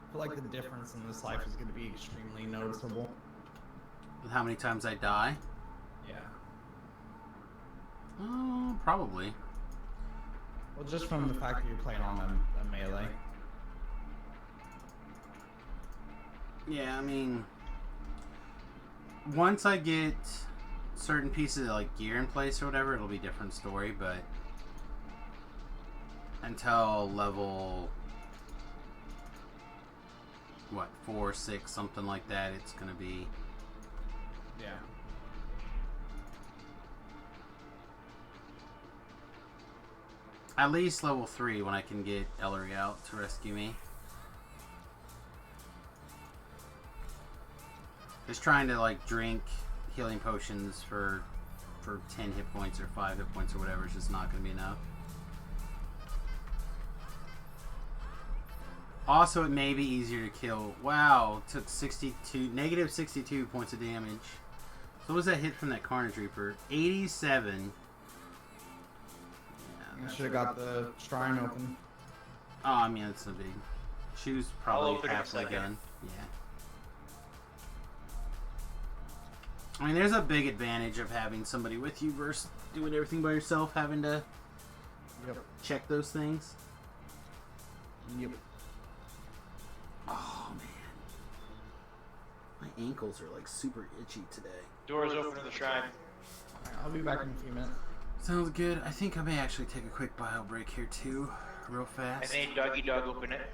S6: I feel like the difference in this life is going to be extremely noticeable.
S2: With how many times I die?
S6: Yeah.
S2: Oh, probably.
S6: Well, just from the fact that you're playing on a melee.
S2: Yeah, I mean, once I get certain pieces of like gear in place or whatever, it'll be a different story, but until level, what, 4, 6, something like that, it's gonna be...
S6: Yeah.
S2: At least level 3 when I can get Ellery out to rescue me. Just trying to like drink healing potions for 10 hit points or 5 hit points or whatever is just not going to be enough. Also, it may be easier to kill. Wow, took negative 62 points of damage. So what was that hit from that Carnage Reaper? 87.
S6: I should have got the shrine open.
S2: Oh, I mean, it's no big. She was
S5: I'll
S2: probably
S5: open in a
S2: halfway
S5: second.
S2: done. Yeah. I mean, there's a big advantage of having somebody with you versus doing everything by yourself, having to check those things.
S6: Yep.
S2: Oh, man. My ankles are like super itchy today.
S5: Doors open to the shrine.
S6: Alright, I'll be back in a few minutes.
S2: Sounds good. I think I may actually take a quick bio break here too, real
S5: I
S2: fast.
S5: made Doggy Dog open it.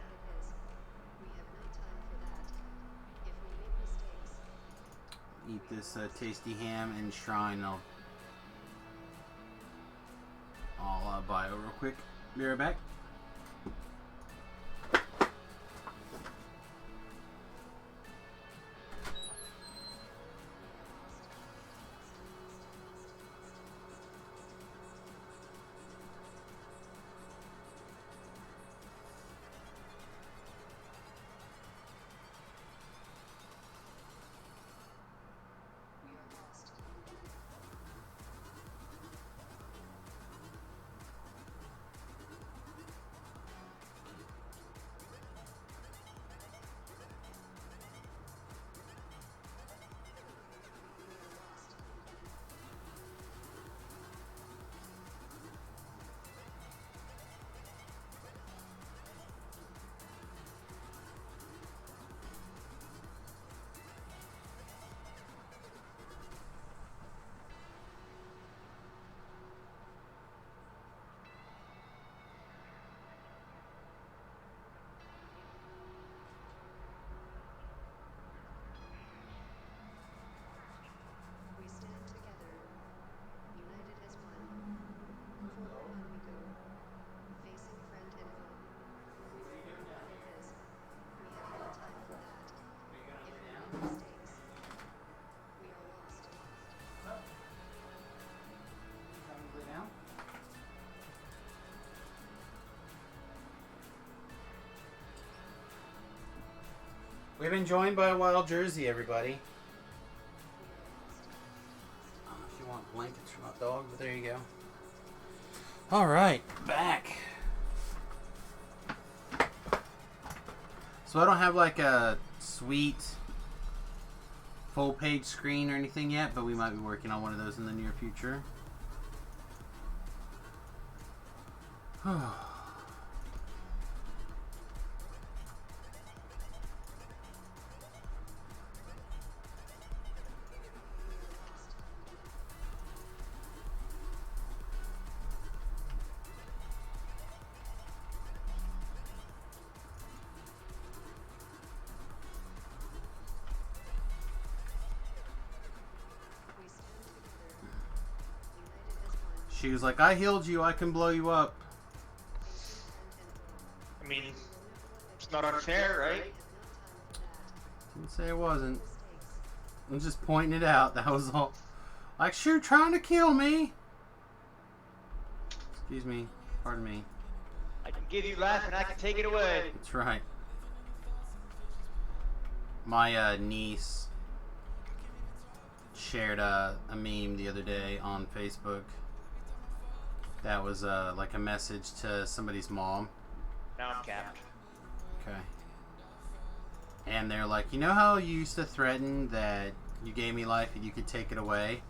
S2: this tasty ham and shrine. I'll bio real quick. Be right back. We've been joined by a wild Jersey, everybody. I don't know if you want blankets for my dog, but there you go. Alright, back. So I don't have like a sweet full page screen or anything yet, but we might be working on one of those in the near future. She was like, I healed you, I can blow you up.
S5: I mean, it's not unfair, right?
S2: Didn't say it wasn't. I'm just pointing it out, that was all. Like, sure, trying to kill me. Excuse me, pardon me.
S5: I can give you life and I can take it away.
S2: That's right. My niece shared a meme the other day on Facebook. That was like a message to somebody's mom.
S5: Now I'm capped.
S2: Okay. And they're like, you know how you used to threaten that you gave me life and you could take it away?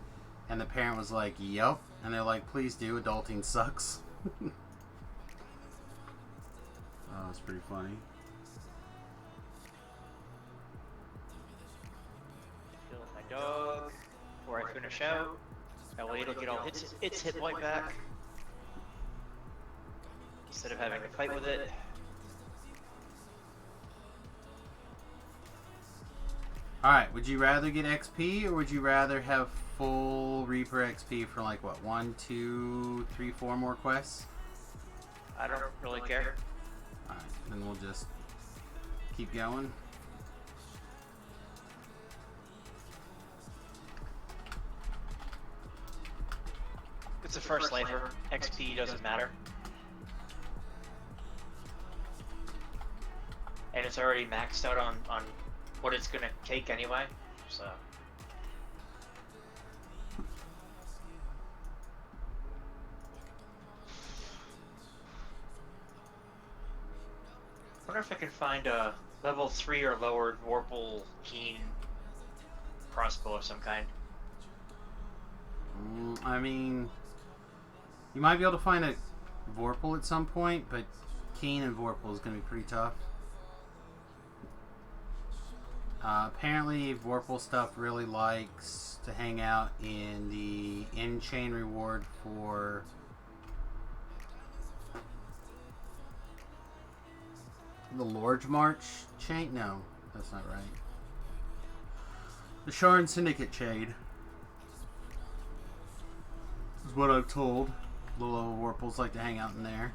S2: And the parent was like, yep. And they're like, please do, adulting sucks. Oh, that's pretty funny.
S5: Kill my dog before I finish out. That way it'll get all its hit point back. Instead of having to fight with it.
S2: Alright, would you rather get XP or would you rather have full Reaper XP for like what, 1, 2, 3, 4 more quests?
S5: I don't really care.
S2: Alright, then we'll just keep going.
S5: It's a first lifer. XP doesn't matter. And it's already maxed out on what it's gonna take anyway, so. I wonder if I can find a level 3 or lower Vorpal Keen crossbow of some kind.
S2: I mean, you might be able to find a Vorpal at some point, but Keen and Vorpal is going to be pretty tough. Apparently, Vorpal stuff really likes to hang out in the in-chain reward for the Lord's March chain. No, that's not right. The Sharn Syndicate Shade is what I've told. Little Warples like to hang out in there.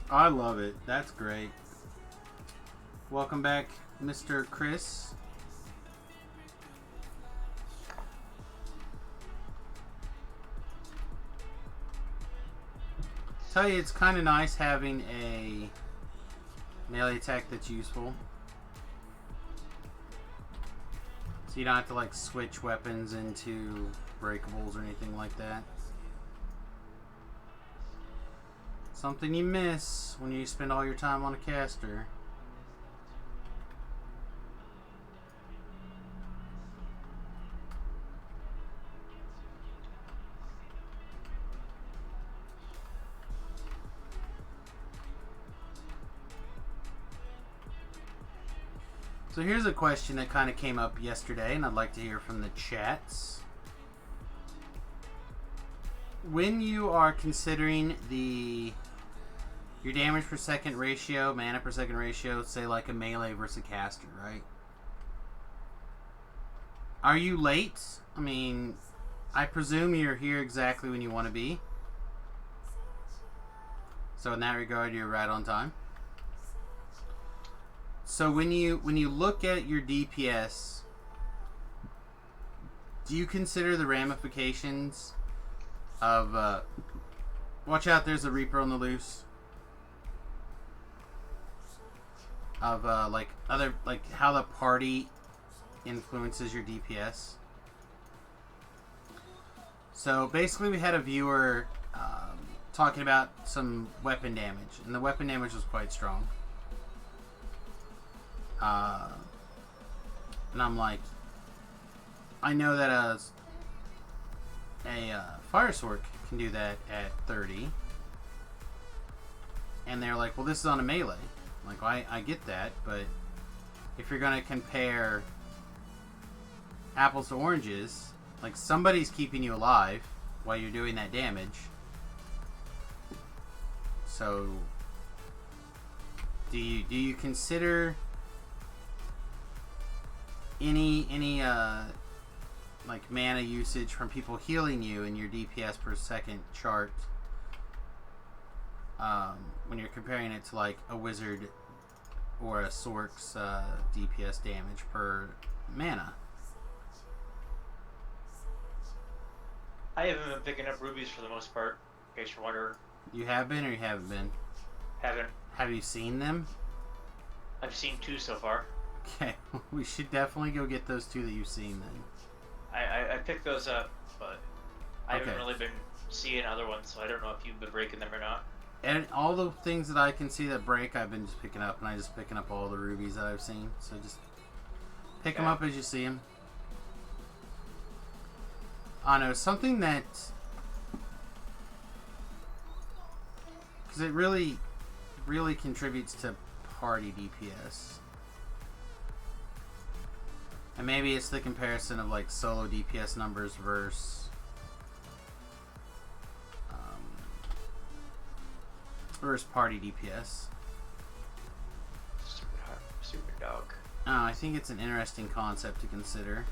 S2: I love it. That's great. Welcome back, Mr. Chris. Tell you, it's kind of nice having a melee attack that's useful. So you don't have to like switch weapons into breakables or anything like that. Something you miss when you spend all your time on a caster. So here's a question that kind of came up yesterday, and I'd like to hear from the chats. When you are considering your damage per second ratio, mana per second ratio, say like a melee versus a caster, right? Are you late? I mean, I presume you're here exactly when you want to be. So in that regard, you're right on time. So when you look at your DPS, do you consider the ramifications of watch out, there's a Reaper on the loose, of like how the party influences your DPS? So basically we had a viewer talking about some weapon damage, and the weapon damage was quite strong. And I'm like, I know that a fire sword can do that at 30. And they're like, well, this is on a melee. I'm like, well, I get that, but if you're going to compare apples to oranges, like somebody's keeping you alive while you're doing that damage. So do you consider any like mana usage from people healing you in your DPS per second chart when you're comparing it to like a wizard or a Sork's DPS damage per mana?
S5: I haven't been picking up rubies for the most part, in case you're wondering.
S2: You have been, or you haven't been?
S5: Haven't.
S2: Have you seen them?
S5: I've seen 2 so far.
S2: Okay, we should definitely go get those 2 that you've seen then.
S5: I picked those up, but I
S2: Okay.
S5: haven't really been seeing other ones, so I don't know if you've been breaking them or not.
S2: And all the things that I can see that break, I've been just picking up, and I just picking up all the rubies that I've seen. So just pick them up as you see them. I know something that, because it really contributes to party DPS. And maybe it's the comparison of like solo DPS numbers versus party DPS.
S5: Super dog.
S2: I think it's an interesting concept to consider.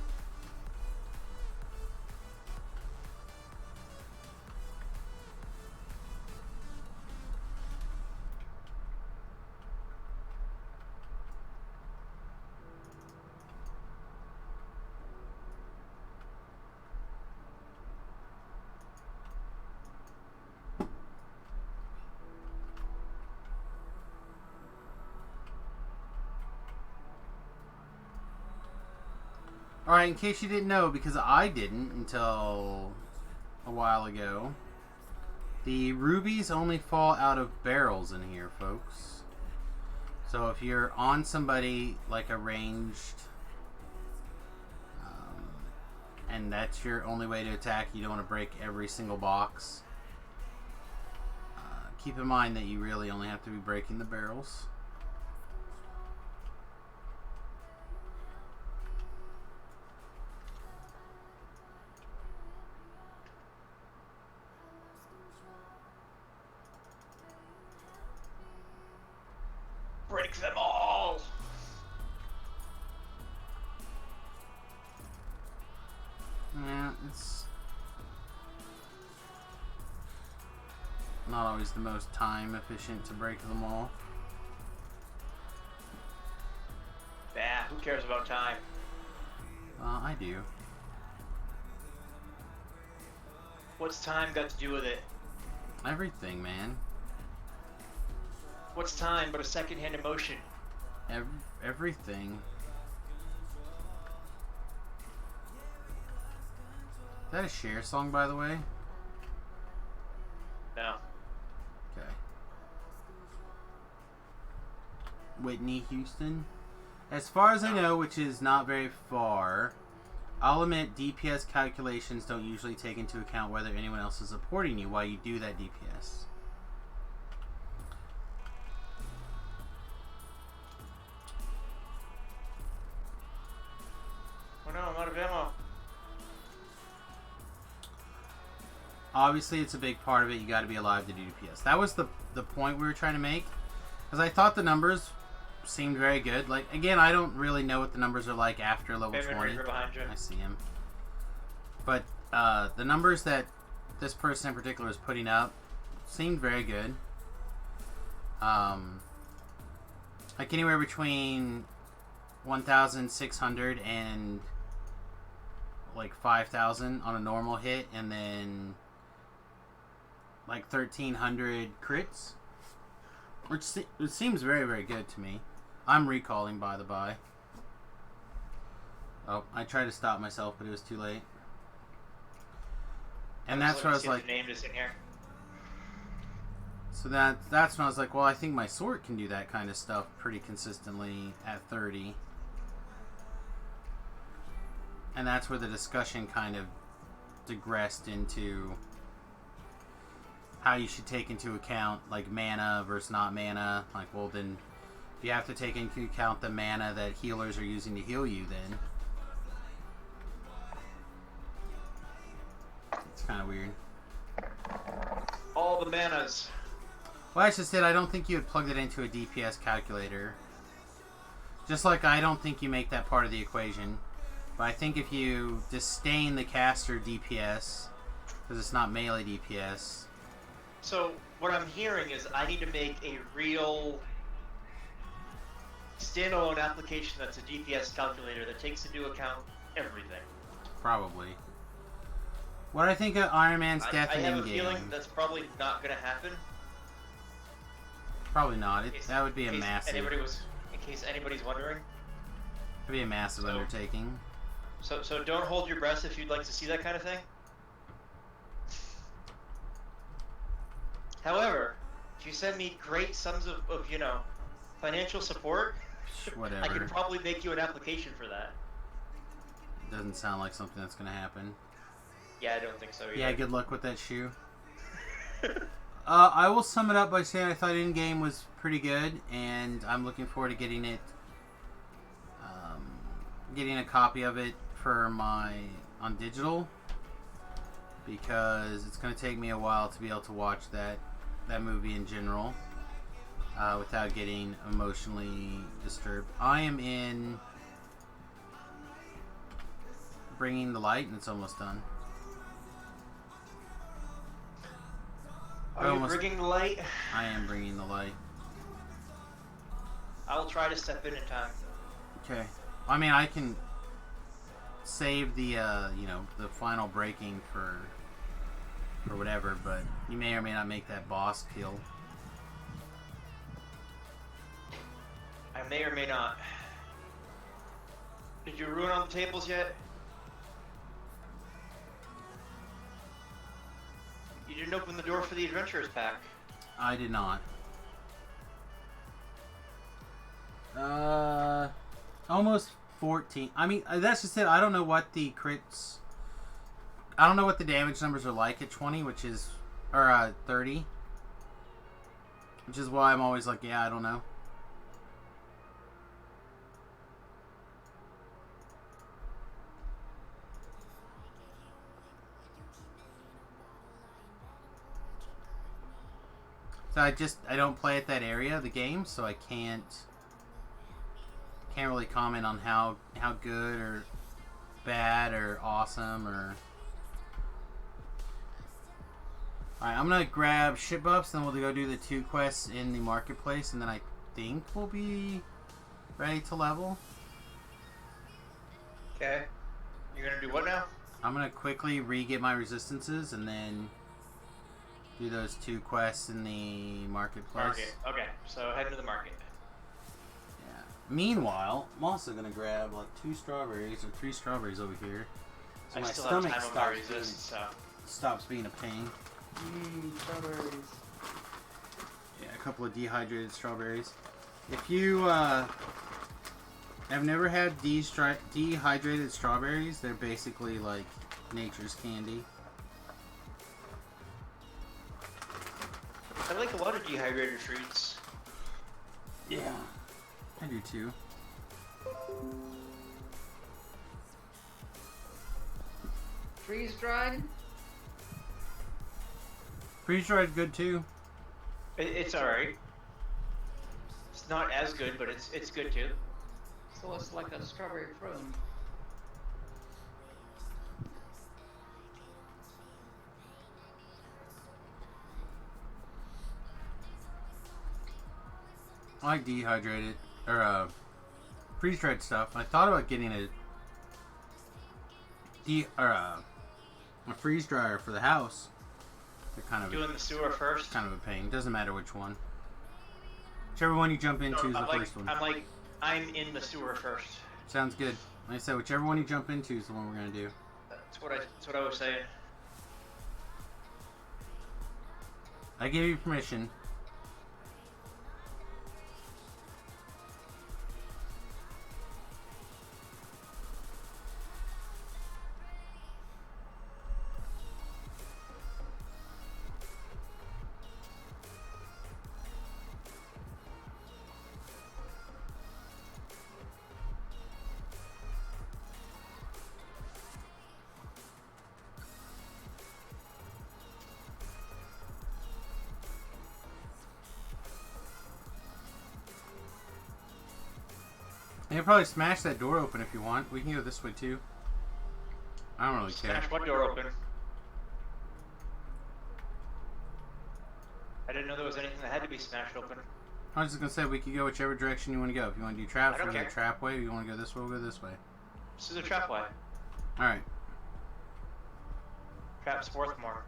S2: Alright, in case you didn't know, because I didn't until a while ago, the rubies only fall out of barrels in here, folks. So if you're on somebody like a ranged, and that's your only way to attack, you don't want to break every single box, keep in mind that you really only have to be breaking the barrels. Yeah, it's not always the most time efficient to break them all.
S5: Bah, who cares about time?
S2: I do.
S5: What's time got to do with it?
S2: Everything, man.
S5: What's time but a second-hand emotion?
S2: Everything. Is that a Cher song, by the way?
S5: No.
S2: Okay. Whitney Houston. As far as I know, which is not very far, I'll admit DPS calculations don't usually take into account whether anyone else is supporting you while you do that DPS.
S5: Oh no, I'm out of ammo.
S2: Obviously, it's a big part of it. You got to be alive to do DPS. That was the point we were trying to make, because I thought the numbers seemed very good. Like, again, I don't really know what the numbers are like after level 20.
S5: Behind you.
S2: I see him. But the numbers that this person in particular is putting up seemed very good. Like anywhere between 1,600 and like 5,000 on a normal hit, and then like 1,300 crits, which it seems very, very good to me. I'm recalling, by the by. Oh, I tried to stop myself, but it was too late. And that's where I was like,
S5: name is in here.
S2: so that's when I was like, well, I think my sword can do that kind of stuff pretty consistently at 30. And that's where the discussion kind of digressed into how you should take into account like mana versus not mana. Like, well, then you have to take into account the mana that healers are using to heal you then. It's kind of weird.
S5: All the manas.
S2: Well, I just said I don't think you would plug it into a DPS calculator. Just like I don't think you make that part of the equation. But I think if you disdain the caster DPS, because it's not melee DPS.
S5: So what I'm hearing is I need to make a real standalone application that's a DPS calculator that takes into account everything.
S2: Probably. What I think of Iron Man's death
S5: I
S2: in
S5: have a
S2: in-game.
S5: feeling that's probably not going to happen.
S2: Probably not. That would be a
S5: in
S2: massive.
S5: In case anybody's wondering.
S2: It'd be a massive undertaking.
S5: So don't hold your breath if you'd like to see that kind of thing. However, if you send me great sums of financial support,
S2: Whatever.
S5: I can probably make you an application for that.
S2: Doesn't sound like something that's gonna happen.
S5: Yeah, I don't think so either.
S2: Yeah, good luck with that shoe. I will sum it up by saying I thought in-game was pretty good, and I'm looking forward to getting it, getting a copy of it for on digital, because it's going to take me a while to be able to watch that movie in general without getting emotionally disturbed. I am in Bringing the Light, and it's almost done.
S5: Are you bringing the light?
S2: I am Bringing the Light.
S5: I'll try to step in time.
S2: Okay. I mean, I can save the the final breaking for whatever, but you may or may not make that boss kill.
S5: I may or may not. Did you ruin all the tables yet? You didn't open the door for the Adventurers Pack.
S2: I did not. Almost 14. I mean, that's just it. I don't know what the crits... I don't know what the damage numbers are like at 20, which is... Or, 30. Which is why I'm always like, yeah, I don't know. So I don't play at that area of the game, so I can't really comment on how good or bad or awesome or... Alright, I'm gonna grab ship buffs, then we'll go do the 2 quests in the marketplace, and then I think we'll be ready to level.
S5: Okay. You're gonna do what now?
S2: I'm gonna quickly re-get my resistances, and then do those 2 quests in the marketplace.
S5: Market. Okay, so head to the market.
S2: Yeah. Meanwhile, I'm also gonna grab like 2 strawberries or 3 strawberries over here. So
S5: I
S2: my
S5: still have
S2: stomach
S5: time on my
S2: stops
S5: resist, so.
S2: stops being a pain.
S6: Strawberries.
S2: Yeah, a couple of dehydrated strawberries. If you have never had dehydrated strawberries, they're basically like nature's candy.
S5: I like a lot of dehydrated treats.
S2: Yeah, I do too.
S3: Freeze dried?
S2: Freeze-dried good too.
S5: It's alright. It's not as good, but it's good too.
S3: So it's like a strawberry prune.
S2: I like dehydrated or freeze-dried stuff. I thought about getting a freeze dryer for the house. They're kind of
S5: Doing the sewer first.
S2: kind of a pain. Doesn't matter which one. Whichever one you jump into is the first one.
S5: I'm in the sewer first.
S2: Sounds good. Like I said, whichever one you jump into is the one we're gonna do.
S5: That's what I was saying.
S2: I give you permission. You can probably smash that door open if you want. We can go this way too. I don't really care.
S5: Smash what door open? I didn't know there was anything that had to be smashed open.
S2: I was just gonna say we could go whichever direction you want to go. If you want to do traps,
S5: I don't
S2: we'll go
S5: care.
S2: trap way. If you want to go this way, we'll go this way.
S5: This is a trap way.
S2: All right.
S5: Trap Swarthmore.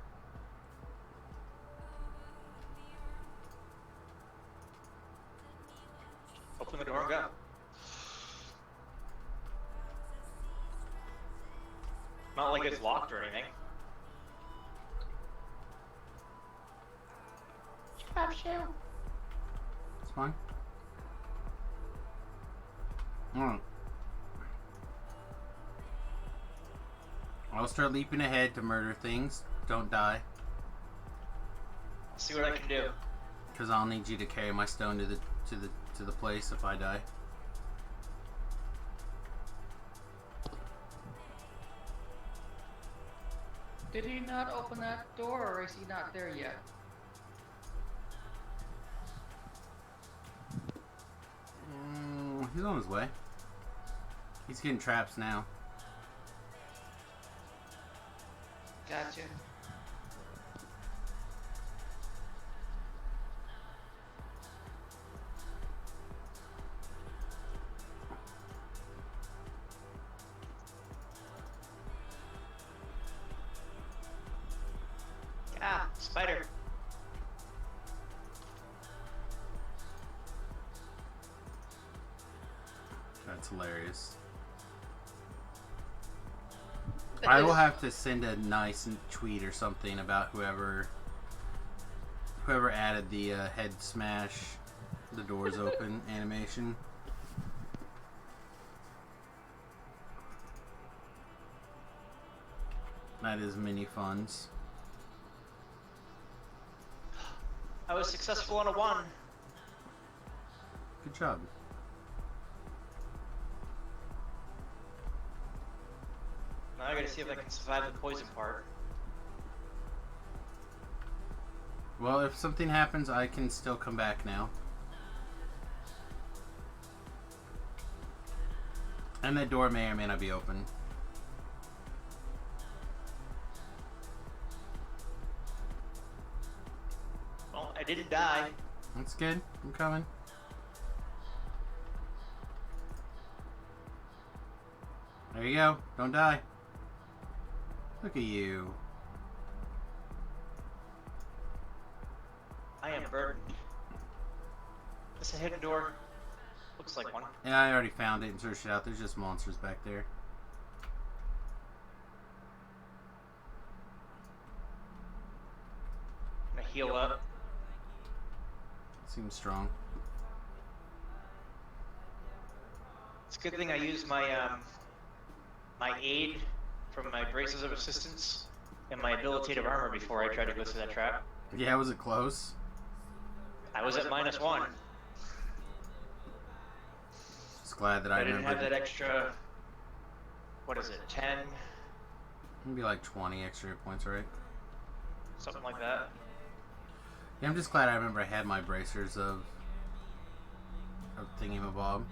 S5: Open the door and go. Not like it's locked or anything. Trap shoe.
S2: It's fine. All right. I'll start leaping ahead to murder things. Don't die,
S5: I'll see what I can do.
S2: because I'll need you to carry my stone to the place if I die.
S3: Did he not open that door, or is he not there yet?
S2: He's on his way. He's getting traps now.
S3: Gotcha.
S5: Ah, spider.
S2: That's hilarious. I will have to send a nice tweet or something about whoever added the head smash, the doors open animation. That is mini funds.
S5: I was successful on a 1.
S2: Good job.
S5: Now I gotta see if I can survive the poison part.
S2: Well, if something happens, I can still come back now. And that door may or may not be open.
S5: I didn't die.
S2: That's good. I'm coming. There you go. Don't die. Look at you.
S5: I am burdened. Is a hidden door? Looks like one.
S2: Yeah, I already found it and searched it out. There's just monsters back there.
S5: I'm gonna heal up.
S2: Seems strong.
S5: It's a good thing I used my my aid from my braces of assistance and my habilitative armor before I tried to go through that trap.
S2: Yeah, was it close?
S5: I was at -1.
S2: Just glad that I
S5: I didn't have
S2: remembered.
S5: that extra. What is it? 10,
S2: Maybe like 20 extra hit points, right?
S5: something like that.
S2: Yeah, I'm just glad I remember I had my bracers of thingamabob.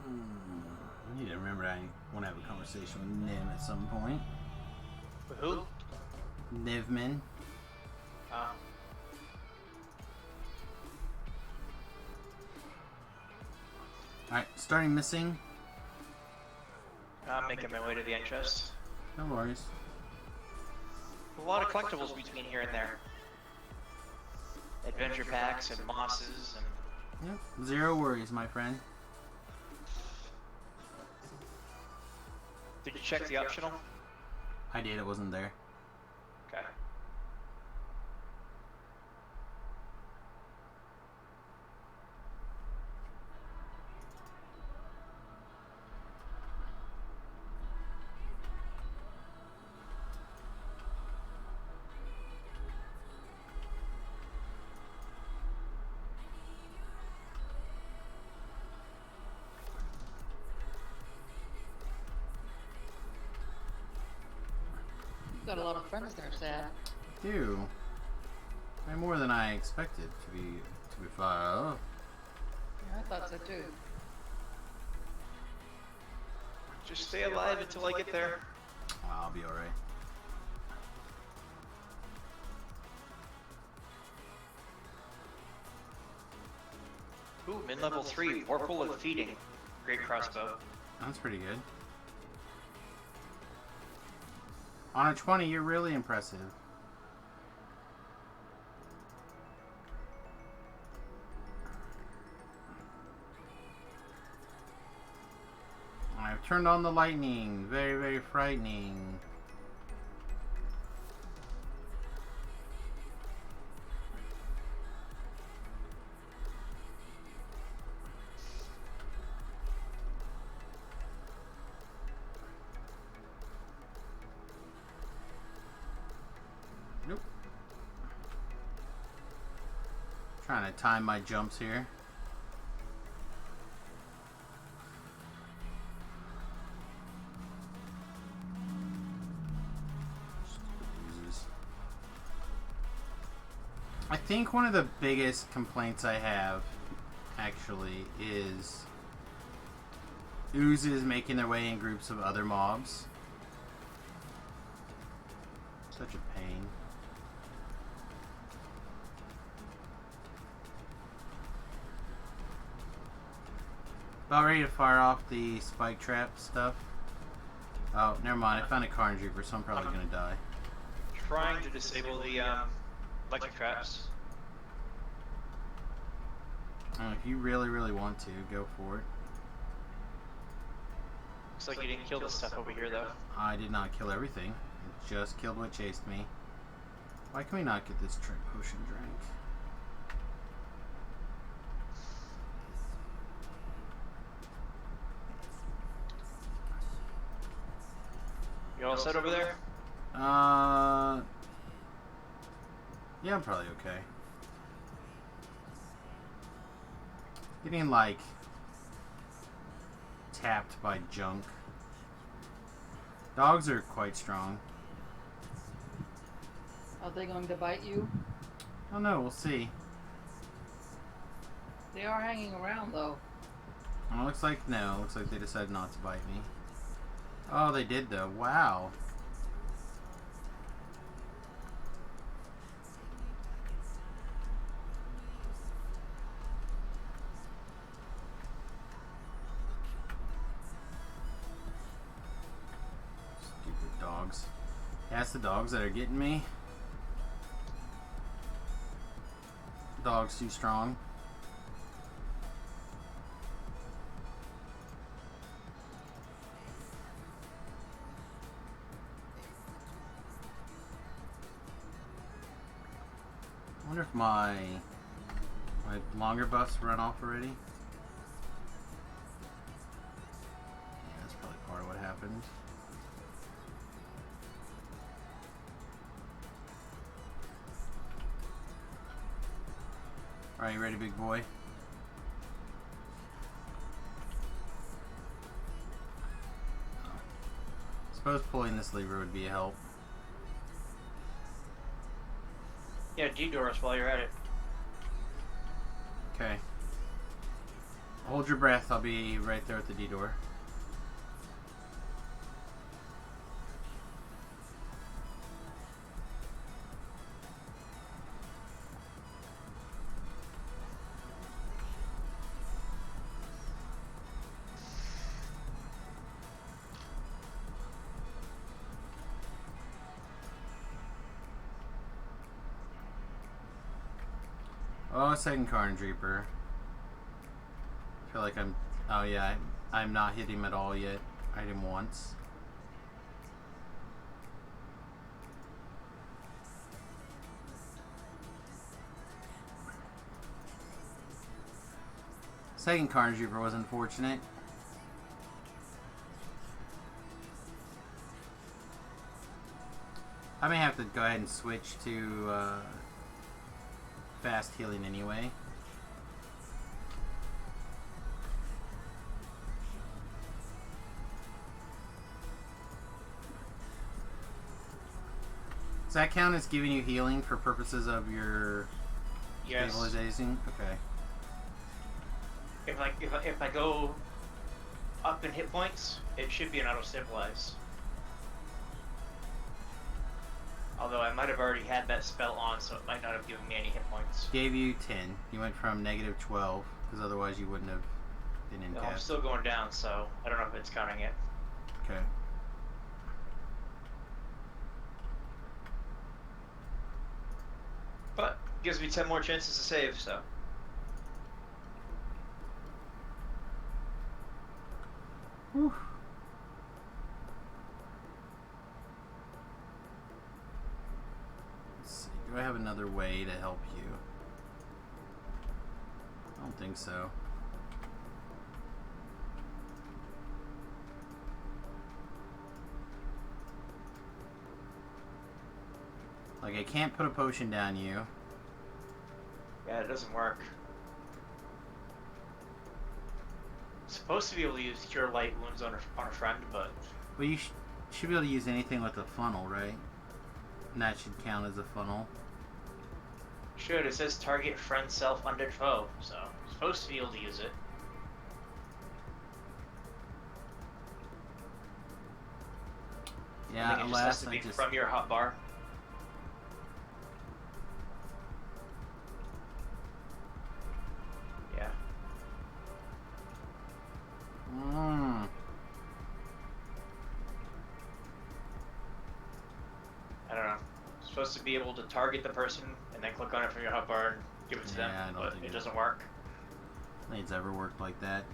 S2: I need to remember I want to have a conversation with Niv at some point.
S5: With who?
S2: Nivman. Alright, starting missing.
S5: I'm making my way to the end chest.
S2: No worries.
S5: A lot of collectibles between here and there. Adventure packs and mosses and...
S2: Yep, zero worries, my friend.
S5: Did you check the optional?
S2: I did, it wasn't there.
S5: Okay.
S3: Got a lot of friends there, Sad.
S2: Do. Way more than I expected to be far.
S3: Yeah, I thought so too.
S5: Just stay alive until I get there.
S2: I'll be alright.
S5: Ooh, mid-level 3, Vorpal of Feeding. Great crossbow.
S2: That's pretty good. On a 20, you're really impressive. I've turned on the lightning. Very, very frightening. Nope. Trying to time my jumps here. I think one of the biggest complaints I have, actually, is oozes making their way in groups of other mobs. Such a pain. About ready to fire off the spike trap stuff. Oh, never mind. I found a Carnage Reaper, so I'm probably gonna die.
S5: Trying to disable the electric traps.
S2: If you really, really want to, go for it.
S5: Looks like you didn't kill the stuff over here, though.
S2: I did not kill everything. It just killed what chased me. Why can we not get this trick potion drank?
S5: You all set over there?
S2: Yeah, I'm probably okay. Getting, like, tapped by junk. Dogs are quite strong.
S3: Are they going to bite you?
S2: Oh no, we'll see.
S3: They are hanging around, though.
S2: Oh, looks like no. Looks like they decided not to bite me. Oh, they did though. Wow. Stupid dogs. That's the dogs that are getting me. Dog's too strong. I wonder if my longer buffs run off already. Yeah, that's probably part of what happened. Alright, you ready, big boy? I suppose pulling this lever would be a help.
S5: Yeah, detour us while you're at it.
S2: Okay. Hold your breath, I'll be right there at the D-door. Oh, second Carnage Reaper. I feel like I'm... Oh yeah, I'm not hitting him at all yet. I hit him once. Second Carnage Reaper was unfortunate. I may have to go ahead and switch to fast healing anyway. Does that count as giving you healing for purposes of your stabilization? Okay.
S5: If I go up in hit points, it should be an auto stabilize. Although I might have already had that spell on, so it might not have given me any hit points.
S2: Gave you 10. You went from negative 12, because otherwise you wouldn't have been in
S5: No,
S2: cast.
S5: I'm still going down, so I don't know if it's counting it.
S2: Okay.
S5: But gives me 10 more chances to save, so.
S2: Whew. Let's see. Do I have another way to help you? I don't think so. Like, I can't put a potion down you.
S5: Yeah, it doesn't work. Supposed to be able to use Cure Light Wounds on a friend, but...
S2: Well, you should be able to use anything with a funnel, right? And that should count as a funnel.
S5: Should. It says target friend, self, undead foe, so I'm supposed to be able to use it.
S2: Yeah,
S5: I think it just has
S2: alas,
S5: to
S2: I
S5: be
S2: just...
S5: from your hotbar. supposed to be able to target the person and then click on it from your hotbar and give it to them,
S2: Yeah, I don't
S5: but
S2: think
S5: it
S2: it-
S5: doesn't work.
S2: I think it's ever worked like that.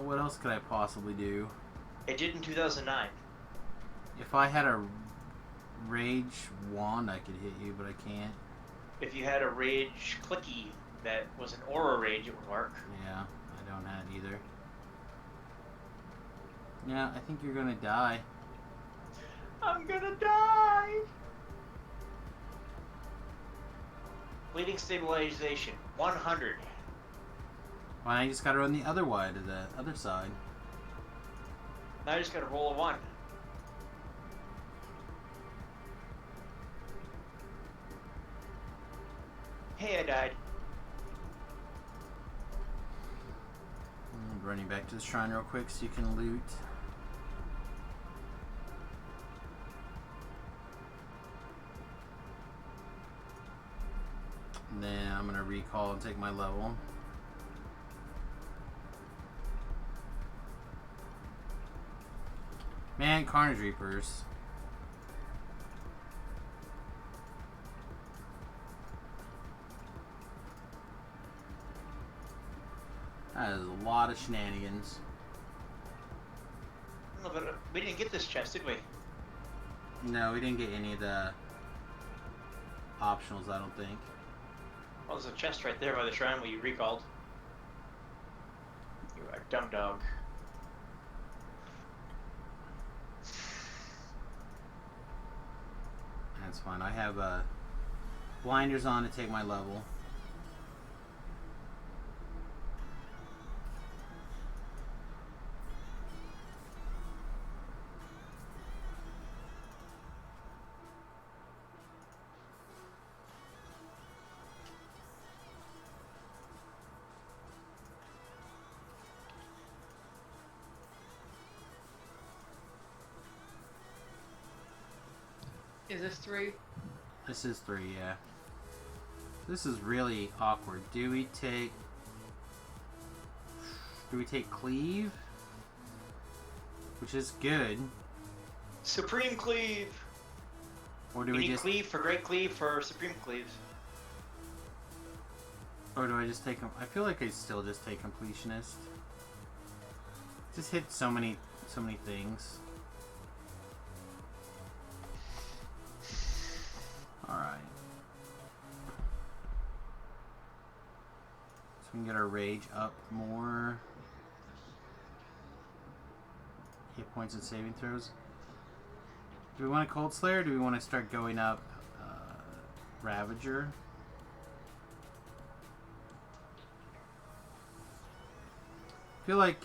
S2: What else could I possibly do?
S5: It did in 2009.
S2: If I had a rage wand, I could hit you, but I can't.
S5: If you had a rage clicky that was an aura rage, it would work.
S2: Yeah, I don't have either. Yeah, I think you're gonna die.
S5: I'm gonna die! Bleeding stabilization, 100.
S2: Well, I just gotta run the other way to the other side.
S5: Now I just gotta roll a 1. Hey, I died.
S2: Running back to the shrine real quick so you can loot. And then I'm gonna recall and take my level. Man, Carnage Reapers. That is a lot of shenanigans.
S5: No, but we didn't get this chest, did we?
S2: No, we didn't get any of the optionals, I don't think.
S5: Well, there's a chest right there by the shrine where you recalled. You are a dumb dog.
S2: That's fine. I have blinders on to take my level.
S3: Is this 3?
S2: This is 3, yeah. This is really awkward. Do we take cleave? Which is good.
S5: Supreme Cleave!
S2: Or do
S5: You
S2: we
S5: need
S2: just
S5: Cleave for Great Cleave for Supreme Cleave.
S2: or do I just take I feel like I still just take completionist. Just hit so many things. Alright. So we can get our rage up more. Hit points and saving throws. Do we want a Cold Slayer or do we want to start going up Ravager? I feel like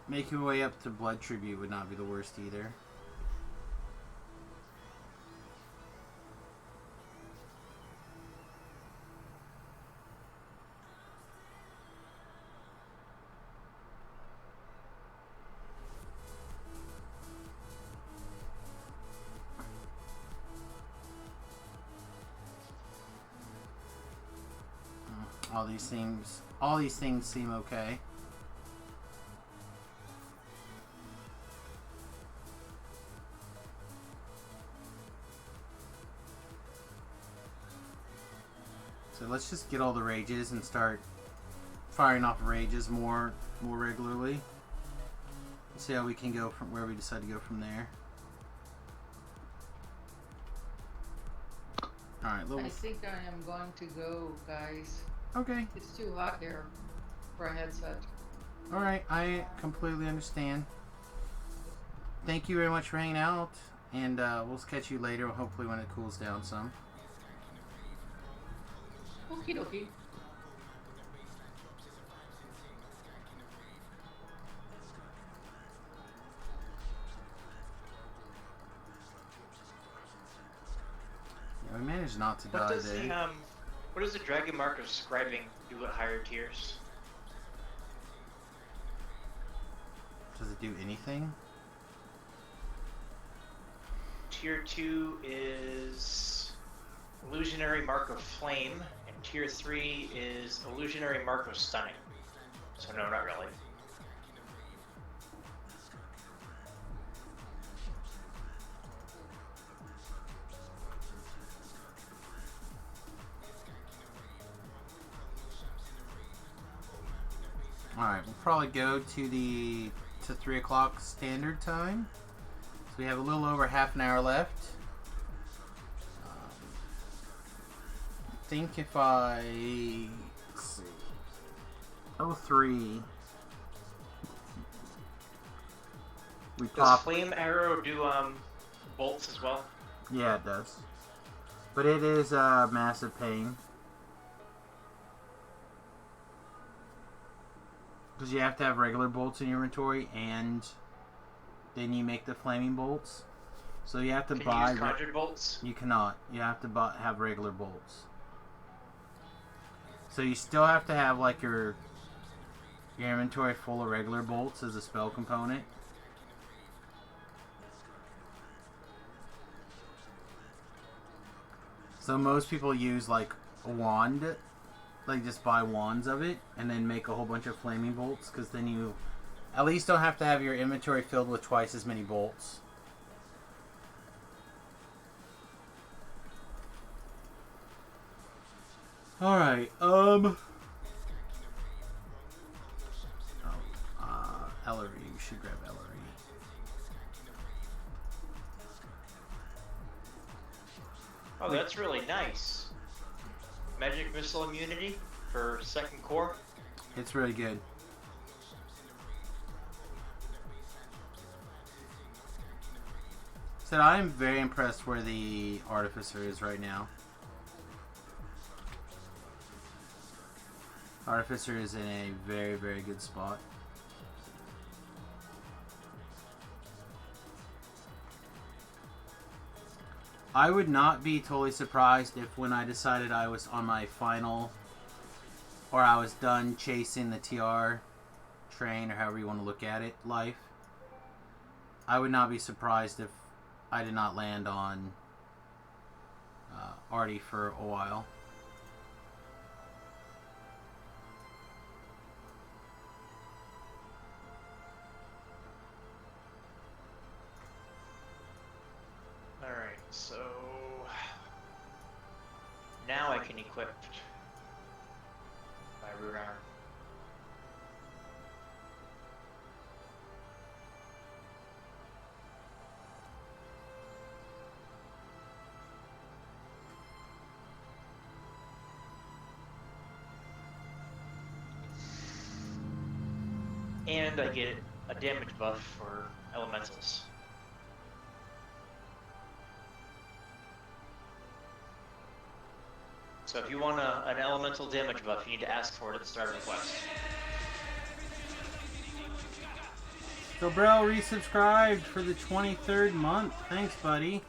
S2: making my way up to Blood Tribute would not be the worst either. All these things seem okay. So let's just get all the rages and start firing off rages more regularly. See how we can go from where we decide to go from there. Alright,
S3: I think I am going to go, guys.
S2: Okay.
S3: It's too hot here for a headset.
S2: Alright, I completely understand. Thank you very much for hanging out, and we'll catch you later, hopefully when it cools down some.
S3: Okie dokie.
S2: Yeah, we managed not to
S5: What
S2: die
S5: does
S2: there.
S5: the what does the Dragon Mark of Scribing do at higher tiers?
S2: Does it do anything?
S5: Tier 2 is Illusionary Mark of Flame, and Tier 3 is Illusionary Mark of Stunning. So no, not really.
S2: Alright, we'll probably go to 3 o'clock standard time. So we have a little over half an hour left. I think if I... Let's see. 03. We
S5: Does
S2: pop...
S5: Flame Arrow do bolts as well?
S2: Yeah, it does. But it is a massive pain. Because you have to have regular bolts in your inventory, and then you make the flaming bolts. So you have to
S5: Can
S2: buy...
S5: you use conjured bolts?
S2: You cannot. You have to have regular bolts. So you still have to have like your inventory full of regular bolts as a spell component. So most people use like a wand, like just buy wands of it and then make a whole bunch of flaming bolts, because then you at least don't have to have your inventory filled with twice as many bolts. Alright, Ellery, you should grab Ellery.
S5: Oh, that's really nice. Magic missile immunity for second core.
S2: It's really good. So I'm very impressed where the Artificer is right now. Artificer is in a very, very good spot. I would not be totally surprised if when I decided I was on my final, or I was done chasing the TR train, or however you want to look at it, life, I would not be surprised if I did not land on Artie for a while.
S5: Alright, so now I can equip my root arm. And I get a damage buff for elementals. So if you want an elemental damage buff, you need to ask for it at the start of the quest.
S2: So Brell resubscribed for the 23rd month. Thanks, buddy.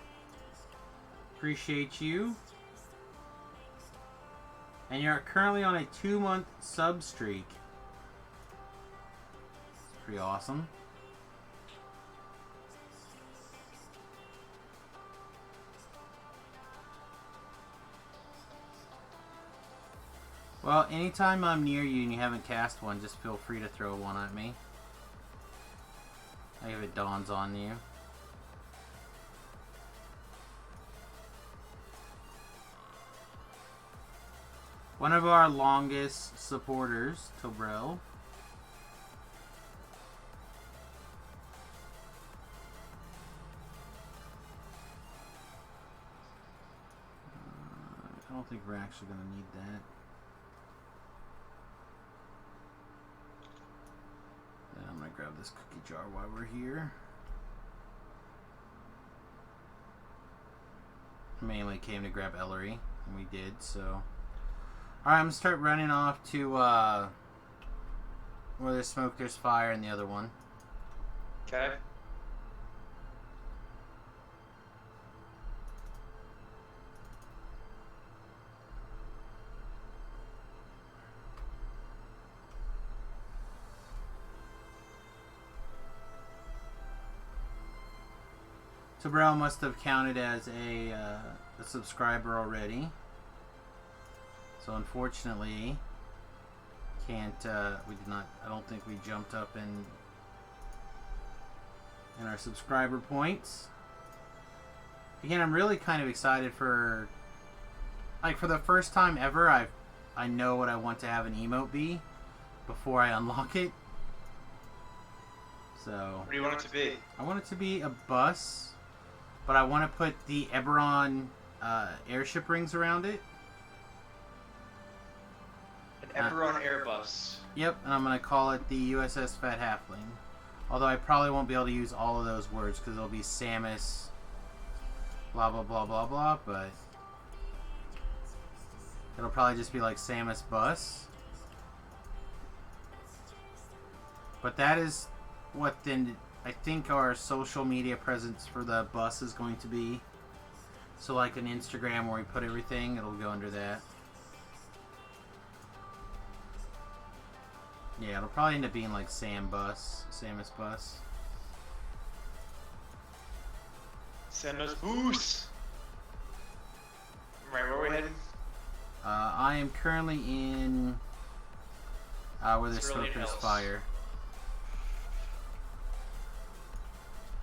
S2: Appreciate you. And you're currently on a 2-month sub streak. It's pretty awesome. Well, anytime I'm near you and you haven't cast one, just feel free to throw one at me. Like if it dawns on you. One of our longest supporters, Tobrel. I don't think we're actually going to need that. Then I'm going to grab this cookie jar while we're here. Mainly came to grab Ellery, and we did, so... Alright, I'm going to start running off to, where there's smoke, there's fire, and the other one.
S5: Okay.
S2: Tobrel must have counted as a subscriber already. So unfortunately, can't, we did not, I don't think we jumped up in our subscriber points. Again, I'm really kind of excited for, like, for the first time ever, I know what I want to have an emote be, before I unlock it. So
S5: What do you want it to be?
S2: I want it to be a bus, but I want to put the Eberron airship rings around it.
S5: An Eberron Airbus.
S2: Yep, and I'm going to call it the USS Fat Halfling. Although I probably won't be able to use all of those words because it'll be Samus, blah, blah, blah, blah, blah, but it'll probably just be like Samus Bus. But that is what then I think our social media presence for the bus is going to be. So like an Instagram where we put everything, it'll go under that. Yeah, it'll probably end up being like Samus Bus.
S5: Samus Boost. Right, where are we heading?
S2: I am currently in where the
S5: Cerulean
S2: Smoker's
S5: Hills.
S2: Fire.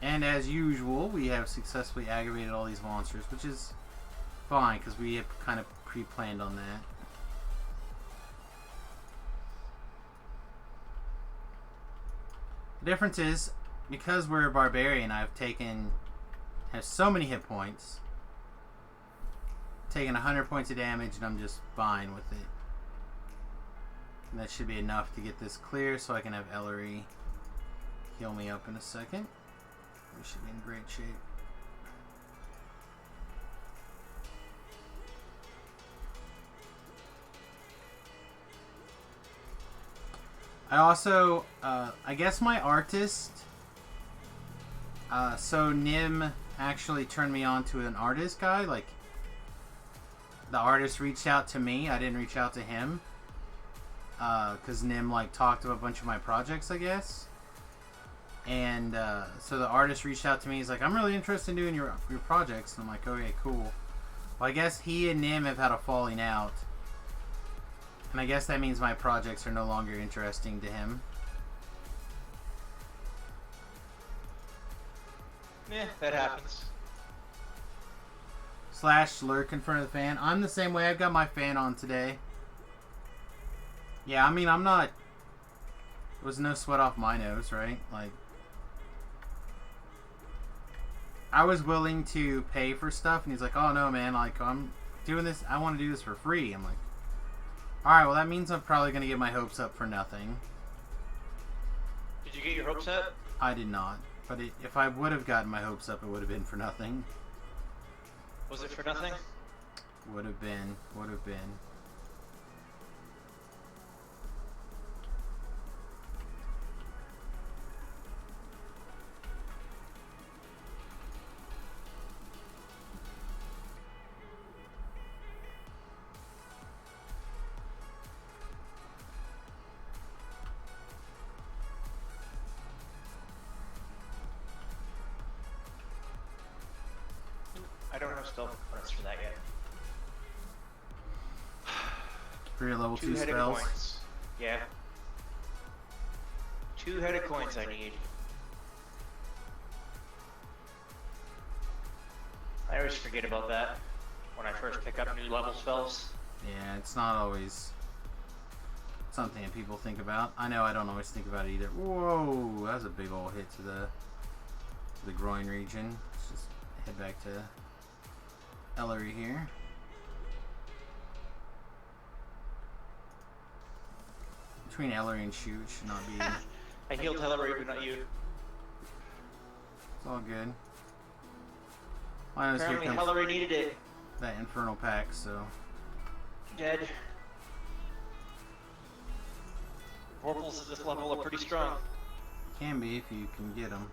S2: And as usual, we have successfully aggravated all these monsters, which is fine because we have kind of pre-planned on that. The difference is, because we're a barbarian, have so many hit points, taken 100 points of damage, and I'm just fine with it. And that should be enough to get this clear, so I can have Ellery heal me up in a second. We should be in great shape. I also, I guess my artist, so Nim actually turned me on to an artist guy. Like, the artist reached out to me. I didn't reach out to him. Because Nim, like, talked about a bunch of my projects, I guess. And, so the artist reached out to me. He's like, I'm really interested in doing your projects. And I'm like, okay, cool. Well, I guess he and Nim have had a falling out. And I guess that means my projects are no longer interesting to him.
S5: Yeah, that happens.
S2: / lurk in front of the fan. I'm the same way. I've got my fan on today. Yeah, I mean, I'm not... There was no sweat off my nose, right? Like... I was willing to pay for stuff, and he's like, oh no, man, like, I'm doing this... I want to do this for free. I'm like... Alright, well that means I'm probably going to get my hopes up for nothing.
S5: Did you get your hopes up?
S2: I did not. But if I would have gotten my hopes up, it would have been for nothing.
S5: Was it for nothing?
S2: Would have been.
S5: I don't have stealth points for that yet.
S2: For your level 2
S5: Two-headed
S2: spells.
S5: coins. Yeah. 2-headed coins I need. I always forget about that when I first pick up new level spells.
S2: Yeah, it's not always something that people think about. I know I don't always think about it either. Whoa, that was a big old hit to the groin region. Let's just head back to Ellery here. Between Ellery and Shoot should not be...
S5: I healed Hillary, but not you.
S2: It's all good. Well, here
S5: Apparently
S2: comes
S5: Hillary needed it.
S2: that Infernal Pack, so...
S5: Dead. Vorpals at this level are pretty strong.
S2: Can be if you can get them.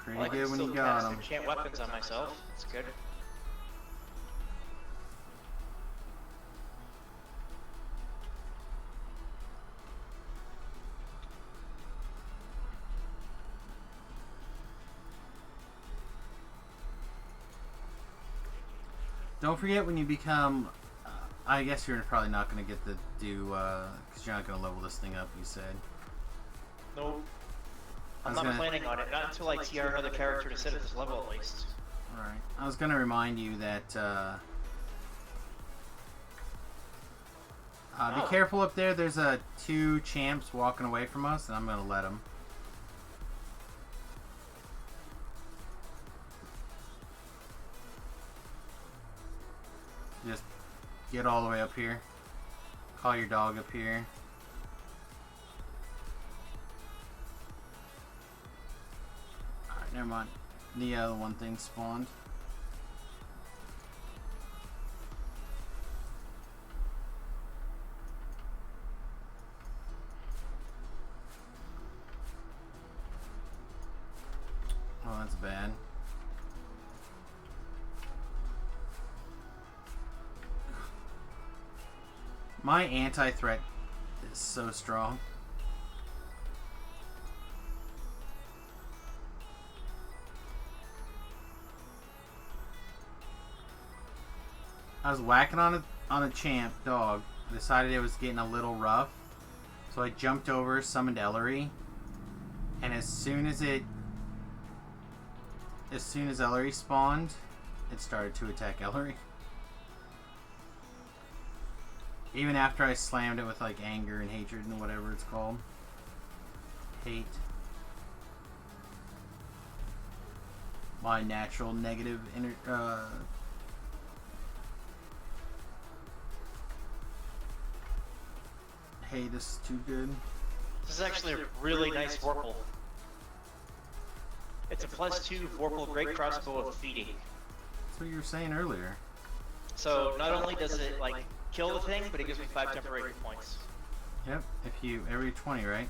S2: Pretty
S5: Well, I can
S2: good when
S5: still
S2: you got
S5: cast
S2: them.
S5: enchant weapons on myself. That's good.
S2: Don't forget when you become... I guess you're probably not going to get to do... because you're not going to level this thing up, you said.
S5: Nope.
S2: I
S5: I'm
S2: was
S5: not
S2: gonna-
S5: planning on it. Not until I TR another character to sit at this level at least.
S2: Alright. I was going to remind you that Be careful up there. There's two champs walking away from us, and I'm gonna let them. Just get all the way up here. Call your dog up here. Alright, never mind. The other one thing spawned. Oh, that's bad. My anti-threat is so strong. I was whacking on a champ dog. Decided it was getting a little rough, so I jumped over, summoned Ellery, and as soon as Ellery spawned, it started to attack Ellery. Even after I slammed it with like anger and hatred and whatever it's called. Hate. My natural negative Hey, this is too good.
S5: This is actually a really nice Vorpal. It's a +2 Vorpal Great Crossbow of feeding.
S2: That's what you were saying earlier.
S5: So not only does it like kill the thing, but it gives me 5 temporary hit points.
S2: Yep, every 20, right?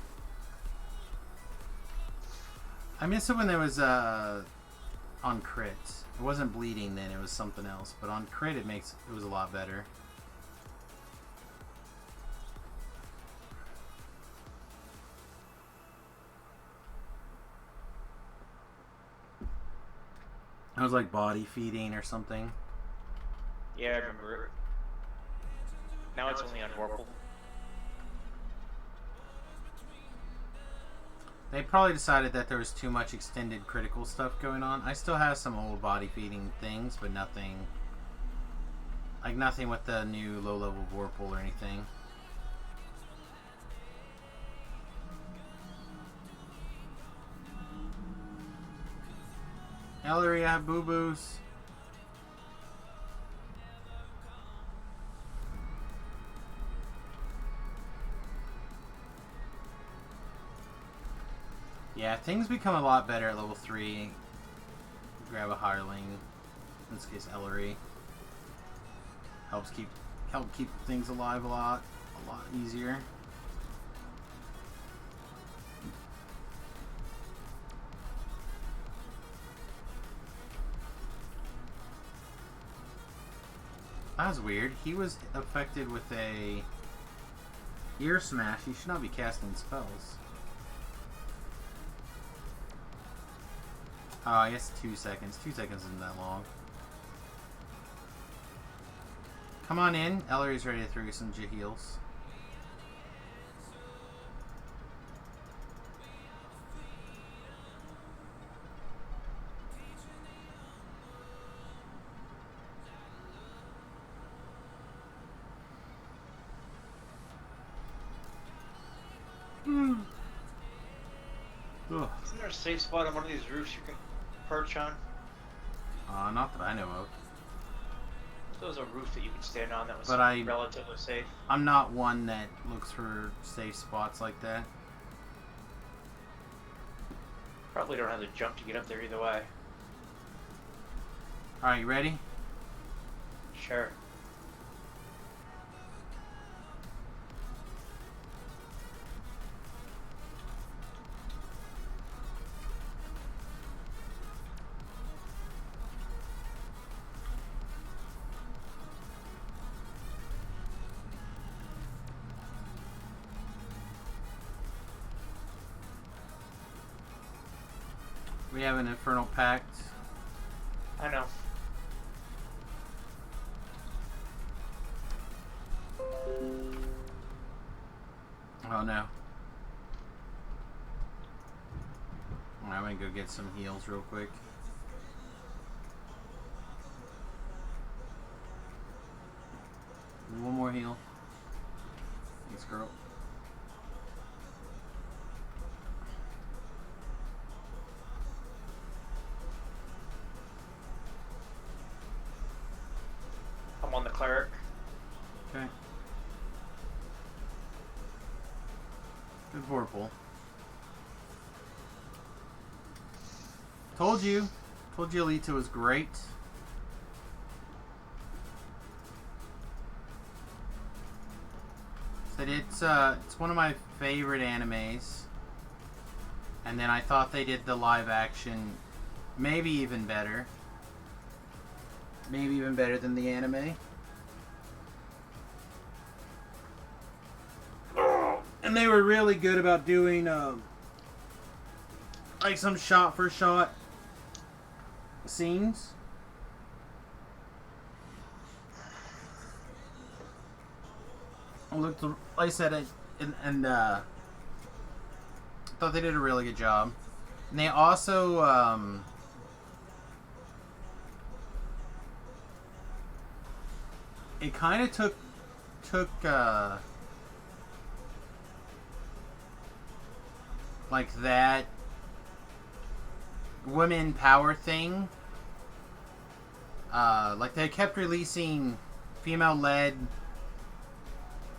S2: I miss it when there was on crit. It wasn't bleeding then, it was something else. But on crit it was a lot better. It was like body feeding or something.
S5: Yeah, I remember it. Now it's only on Vorpal.
S2: They probably decided that there was too much extended critical stuff going on. I still have some old body feeding things, but nothing with the new low level Vorpal or anything. Ellery, I have boo-boos. Yeah, things become a lot better at level 3. Grab a hireling. In this case, Ellery. Help keep things alive a lot easier. That was weird. He was affected with a ear smash. He should not be casting spells. Oh, I guess 2 seconds. 2 seconds isn't that long. Come on in. Ellery's ready to throw you some heals. Ugh.
S5: Isn't there a safe spot on one of these roofs you can perch on?
S2: Not that I know of.
S5: There was a roof that you could stand on that was
S2: But
S5: relatively safe.
S2: I'm not one that looks for safe spots like that.
S5: Probably don't have the jump to get up there either way.
S2: Alright, you ready?
S5: Sure.
S2: We have an Infernal Pact.
S5: I know.
S2: Oh no. I'm gonna go get some heals real quick. One more heal. this girl.
S5: I'm on the cleric.
S2: Okay. Good Vorpal. Told you. Told you Alita was great. Said it's one of my favorite animes. And then I thought they did the live action maybe even better. Maybe even better than the anime. And they were really good about doing like some shot for shot scenes. I looked, like I said, and thought they did a really good job. And they also it kind of took like that women power thing. Like they kept releasing female-led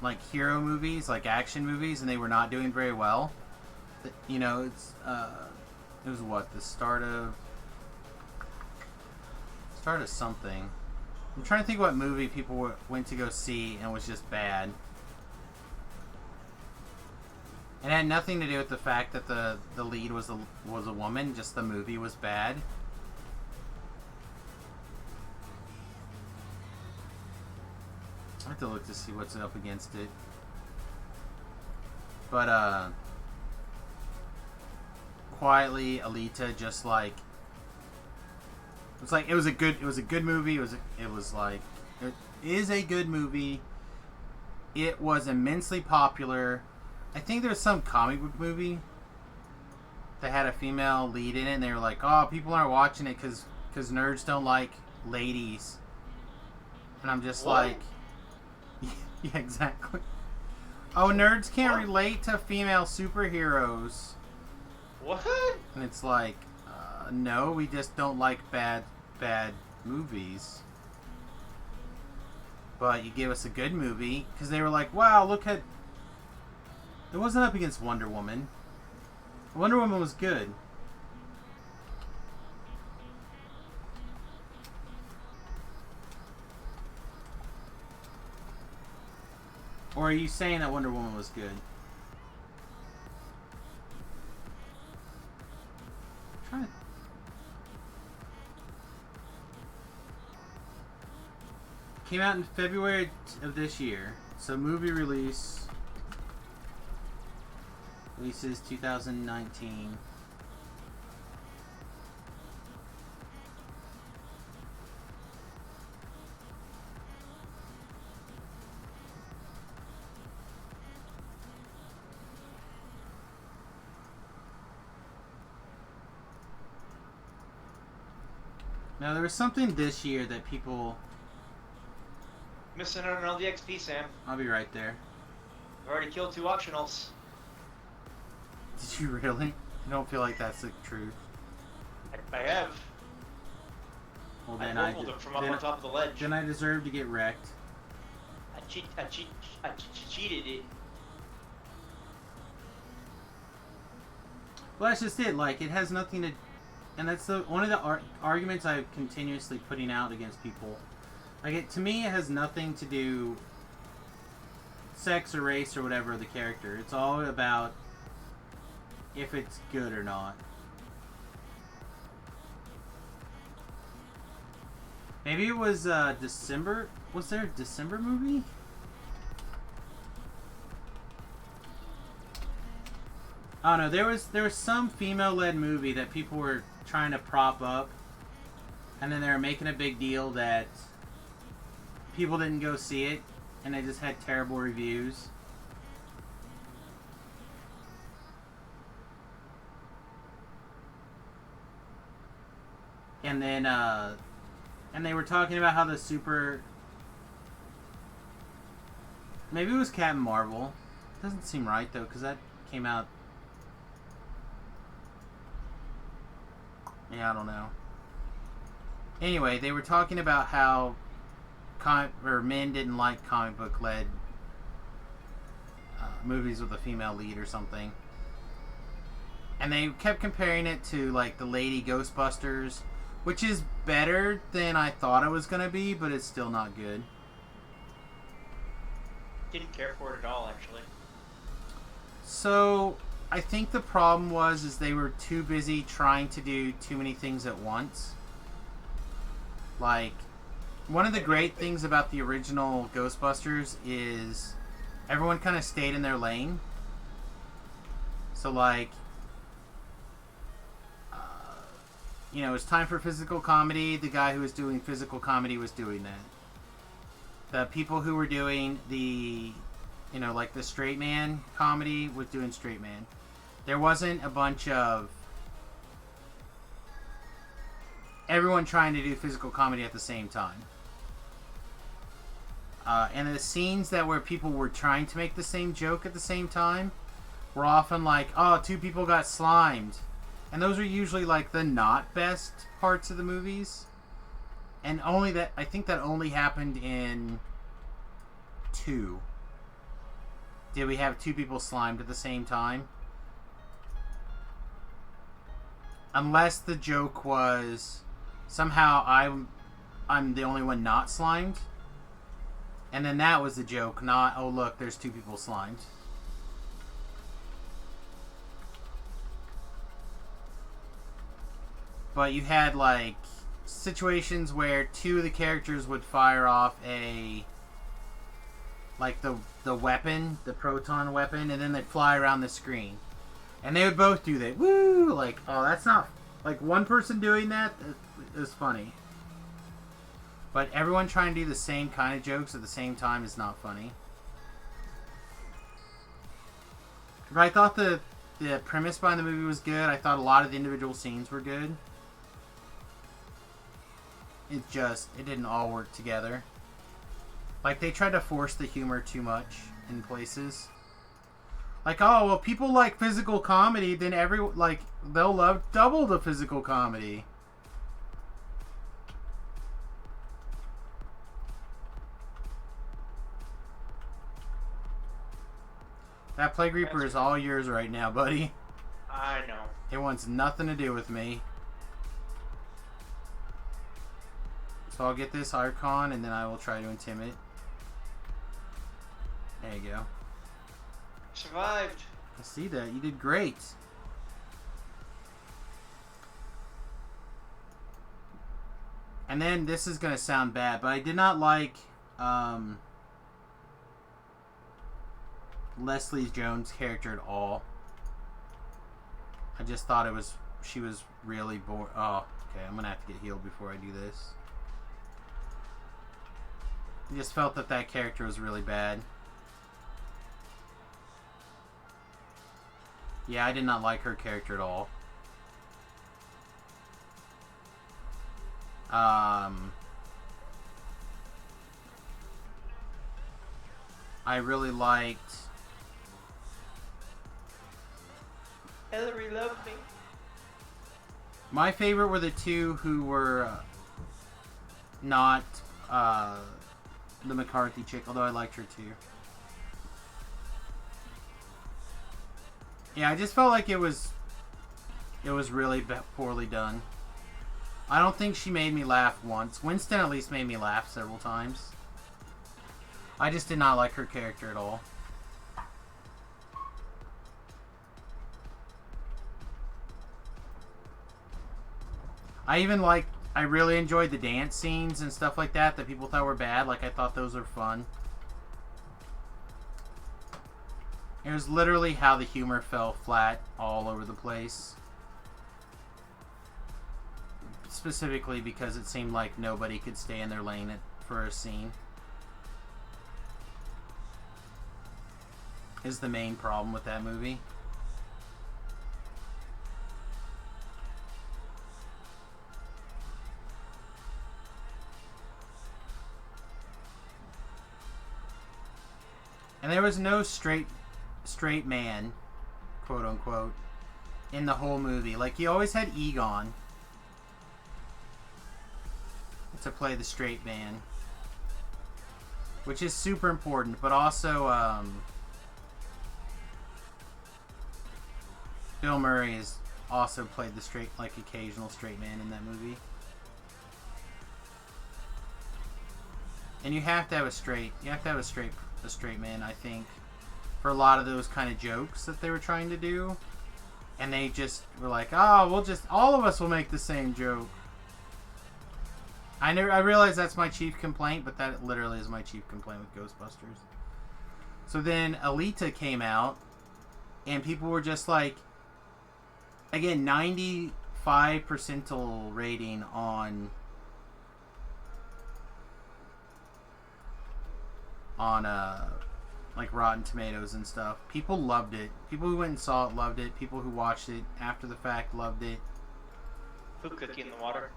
S2: like hero movies, like action movies, and they were not doing very well. You know, it was what, the start of something. I'm trying to think what movie people went to go see and was just bad. It had nothing to do with the fact that the lead was a woman, just the movie was bad. I have to look to see what's up against it. But quietly, Alita just like it was a good movie. It is a good movie. It was immensely popular. I think there's some comic book movie that had a female lead in it, and they were like, "Oh, people aren't watching it because nerds don't like ladies." And I'm just
S5: What?
S2: like, yeah, exactly. Oh, nerds can't relate to female superheroes.
S5: What?
S2: And it's like, no, we just don't like bad movies. But you give us a good movie, because they were like, wow, look at... It wasn't up against Wonder Woman. Wonder Woman was good. Or are you saying that Wonder Woman was good? Try it. Came out in February of this year. So movie releases 2019. Now there was something this year that people...
S5: Missing out on all the XP, Sam.
S2: I'll be right there.
S5: I've already killed 2 optionals.
S2: Did you really? I don't feel like that's the truth.
S5: I have.
S2: Well,
S5: I
S2: then
S5: rolled them from up on top of the ledge.
S2: Then I deserve to get wrecked.
S5: I cheated it.
S2: Well, that's just it. Like, it has nothing to... And that's one of the arguments I'm continuously putting out against people. Like, to me, it has nothing to do... sex or race or whatever of the character. It's all about if it's good or not. Maybe it was December. Was there a December movie? Oh no, there was some female-led movie that people were trying to prop up, and then they were making a big deal that people didn't go see it, and they just had terrible reviews. And then, and they were talking about how the super... Maybe it was Captain Marvel. Doesn't seem right though, because that came out. Yeah, I don't know. Anyway, they were talking about how men didn't like comic book led movies with a female lead or something, and they kept comparing it to like the Lady Ghostbusters, which is better than I thought it was gonna be, but it's still not good.
S5: Didn't care for it at all, actually.
S2: So I think the problem was they were too busy trying to do too many things at once. Like, one of the great things about the original Ghostbusters is everyone kind of stayed in their lane. So like, you know, it's time for physical comedy. The guy who was doing physical comedy was doing that. The people who were doing the, you know, like the straight man comedy was doing straight man. There wasn't a bunch of everyone trying to do physical comedy at the same time. And the scenes that where people were trying to make the same joke at the same time were often like, oh, two people got slimed. And those are usually like the not best parts of the movies. And only that, I think that only happened in 2. Did we have two people slimed at the same time? Unless the joke was somehow I'm the only one not slimed. And then that was the joke, not, oh look, there's two people slimed. But you had like situations where two of the characters would fire off like the weapon, the proton weapon, and then they'd fly around the screen. And they would both do that. Woo! Like, oh, that's not... Like, one person doing that is funny. But everyone trying to do the same kind of jokes at the same time is not funny. But I thought the premise behind the movie was good. I thought a lot of the individual scenes were good. It didn't all work together. Like, they tried to force the humor too much in places. Like, oh, well, people like physical comedy, then they'll love double the physical comedy. That Plague Reaper is all yours right now, buddy.
S5: I know.
S2: It wants nothing to do with me. So I'll get this Archon, and then I will try to intimidate. There you go.
S5: Survived.
S2: I see that. You did great. And then, this is going to sound bad, but I did not like Leslie Jones' character at all. I just thought she was really bored. Oh, okay. I'm going to have to get healed before I do this. I just felt that character was really bad. Yeah, I did not like her character at all. I really liked...
S5: Hillary loved me.
S2: My favorite were the two who were not the McCarthy chick, although I liked her too. Yeah, I just felt like it was really poorly done. I don't think she made me laugh once. Winston at least made me laugh several times. I just did not like her character at all. I really enjoyed the dance scenes and stuff like that people thought were bad. Like, I thought those were fun. It was literally how the humor fell flat all over the place. Specifically because it seemed like nobody could stay in their lane for a scene. Is the main problem with that movie. And there was no straight straight man, quote unquote, in the whole movie. Like, you always had Egon to play the straight man, which is super important, but also Bill Murray has also played the straight, like, occasional straight man in that movie. And you have to have a straight man, I think, for a lot of those kind of jokes that they were trying to do. And they just were like, oh, all of us will make the same joke. I realize that's my chief complaint, but that literally is my chief complaint with Ghostbusters. So then Alita came out, and people were just like, again, 95 percentile rating on like Rotten Tomatoes and stuff. People loved it. People who went and saw it loved it. People who watched it after the fact loved it.
S5: Food cookie in the water.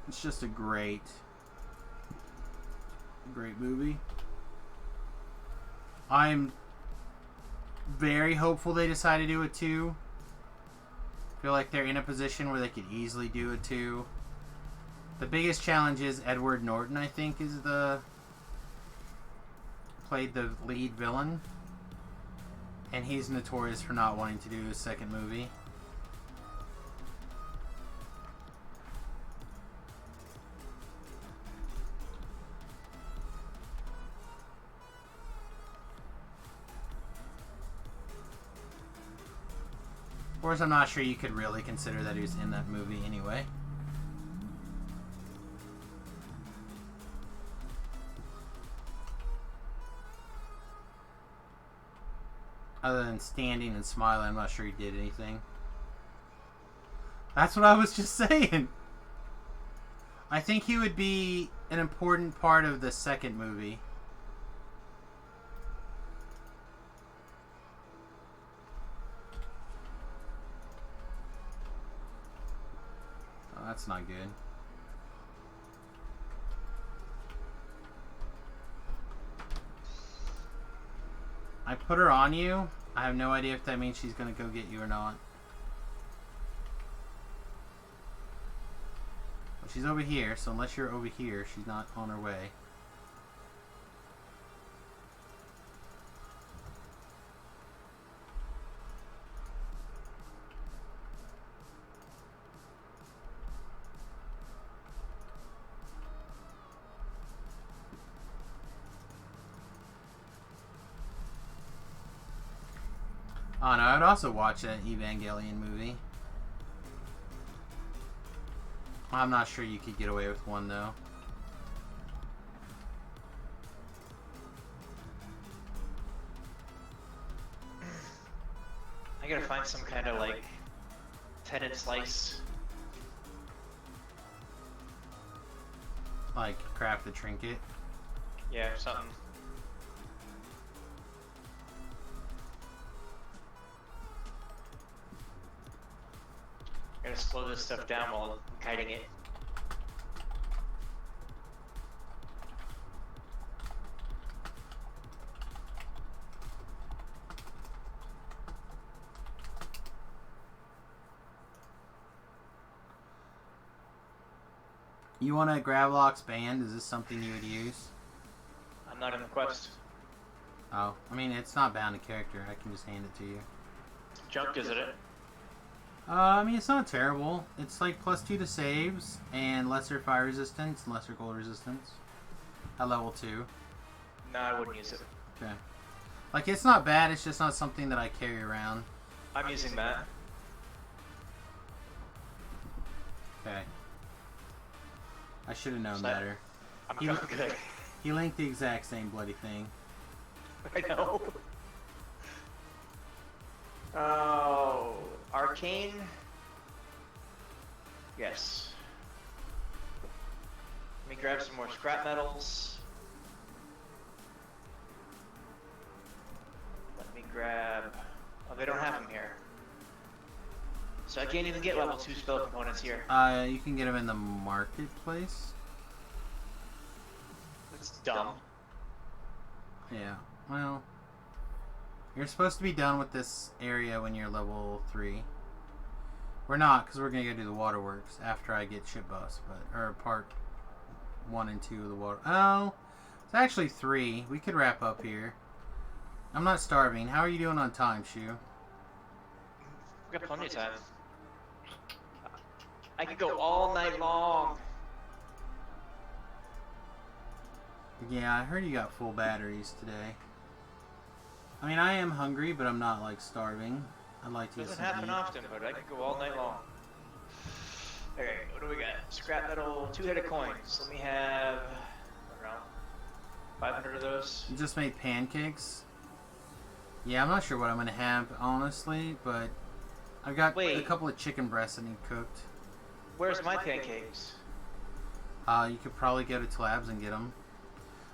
S2: It's just a great movie. I'm very hopeful they decide to do it too. Feel like they're in a position where they could easily do it too. The biggest challenge is Edward Norton, I think, played the lead villain, and he's notorious for not wanting to do his second movie. Of course, I'm not sure you could really consider that he was in that movie anyway. Other than standing and smiling, I'm not sure he did anything. That's what I was just saying. I think he would be an important part of the second movie. Oh, that's not good. I put her on you. I have no idea if that means she's gonna go get you or not. Well, she's over here, so unless you're over here, she's not on her way. Oh no, I would also watch an Evangelion movie. I'm not sure you could get away with one though.
S5: I gotta find some kind of like tenant slice.
S2: Like craft the trinket.
S5: Yeah, something. Gotta slow this stuff down while kiting it.
S2: You want a Gravlock's band? Is this something you would use?
S5: I'm not in the quest.
S2: Oh, I mean, it's not bound to character. I can just hand it to you.
S5: Junk, isn't it?
S2: I mean, it's not terrible. It's like +2 to saves, and lesser fire resistance, and lesser gold resistance. At level 2.
S5: No, I wouldn't use it.
S2: Okay. Like, it's not bad, it's just not something that I carry around.
S5: I'm using that.
S2: Okay. I should have known
S5: So that-
S2: better.
S5: I'm feeling good.
S2: He linked the exact same bloody thing.
S5: I know. Oh, arcane. Yes. Let me grab some more scrap metals. Let me grab. Oh, they don't have them here. So I can't even get level 2 spell components here.
S2: You can get them in the marketplace.
S5: That's dumb.
S2: Yeah. Well, You're supposed to be done with this area when you're level 3. We're not, because we're going to go do the waterworks after I get ship bus, or part 1 and 2 of the water. Oh, it's actually 3. We could wrap up here. I'm not starving. How are you doing on time, Shu?
S5: We've got plenty of time. I could go all night long.
S2: Yeah, I heard you got full batteries today. I mean, I am hungry, but I'm not, like, starving. I'd like to get
S5: Doesn't
S2: some
S5: happen
S2: eat.
S5: often, but I could go all night long. Alright, what do we got? Scrap metal, 2-headed coins. Let me have, I don't know, 500 of those.
S2: You just made pancakes? Yeah, I'm not sure what I'm going to have, honestly, but I've got a couple of chicken breasts that need cooked.
S5: Where's my pancakes?
S2: You could probably go to Tlabs and get them.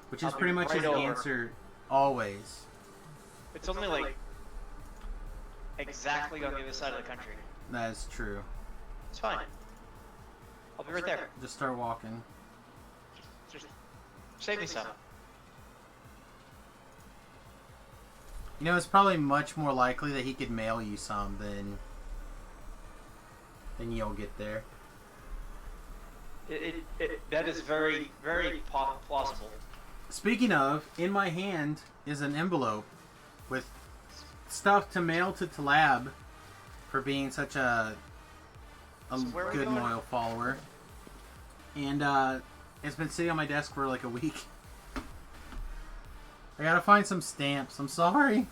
S2: Which is
S5: I'll be
S2: pretty much
S5: right
S2: his
S5: over.
S2: answer always.
S5: It's only like exactly on the other side of the country.
S2: That is true.
S5: It's fine. I'll be right there.
S2: Just start walking.
S5: Just save me some.
S2: You know, it's probably much more likely that he could mail you some than you'll get there.
S5: That is very, very plausible.
S2: Speaking of, in my hand is an envelope with stuff to mail to Tlab for being such a
S5: where are we
S2: good and
S5: going?
S2: loyal follower. And it's been sitting on my desk for like a week. I gotta find some stamps. I'm sorry.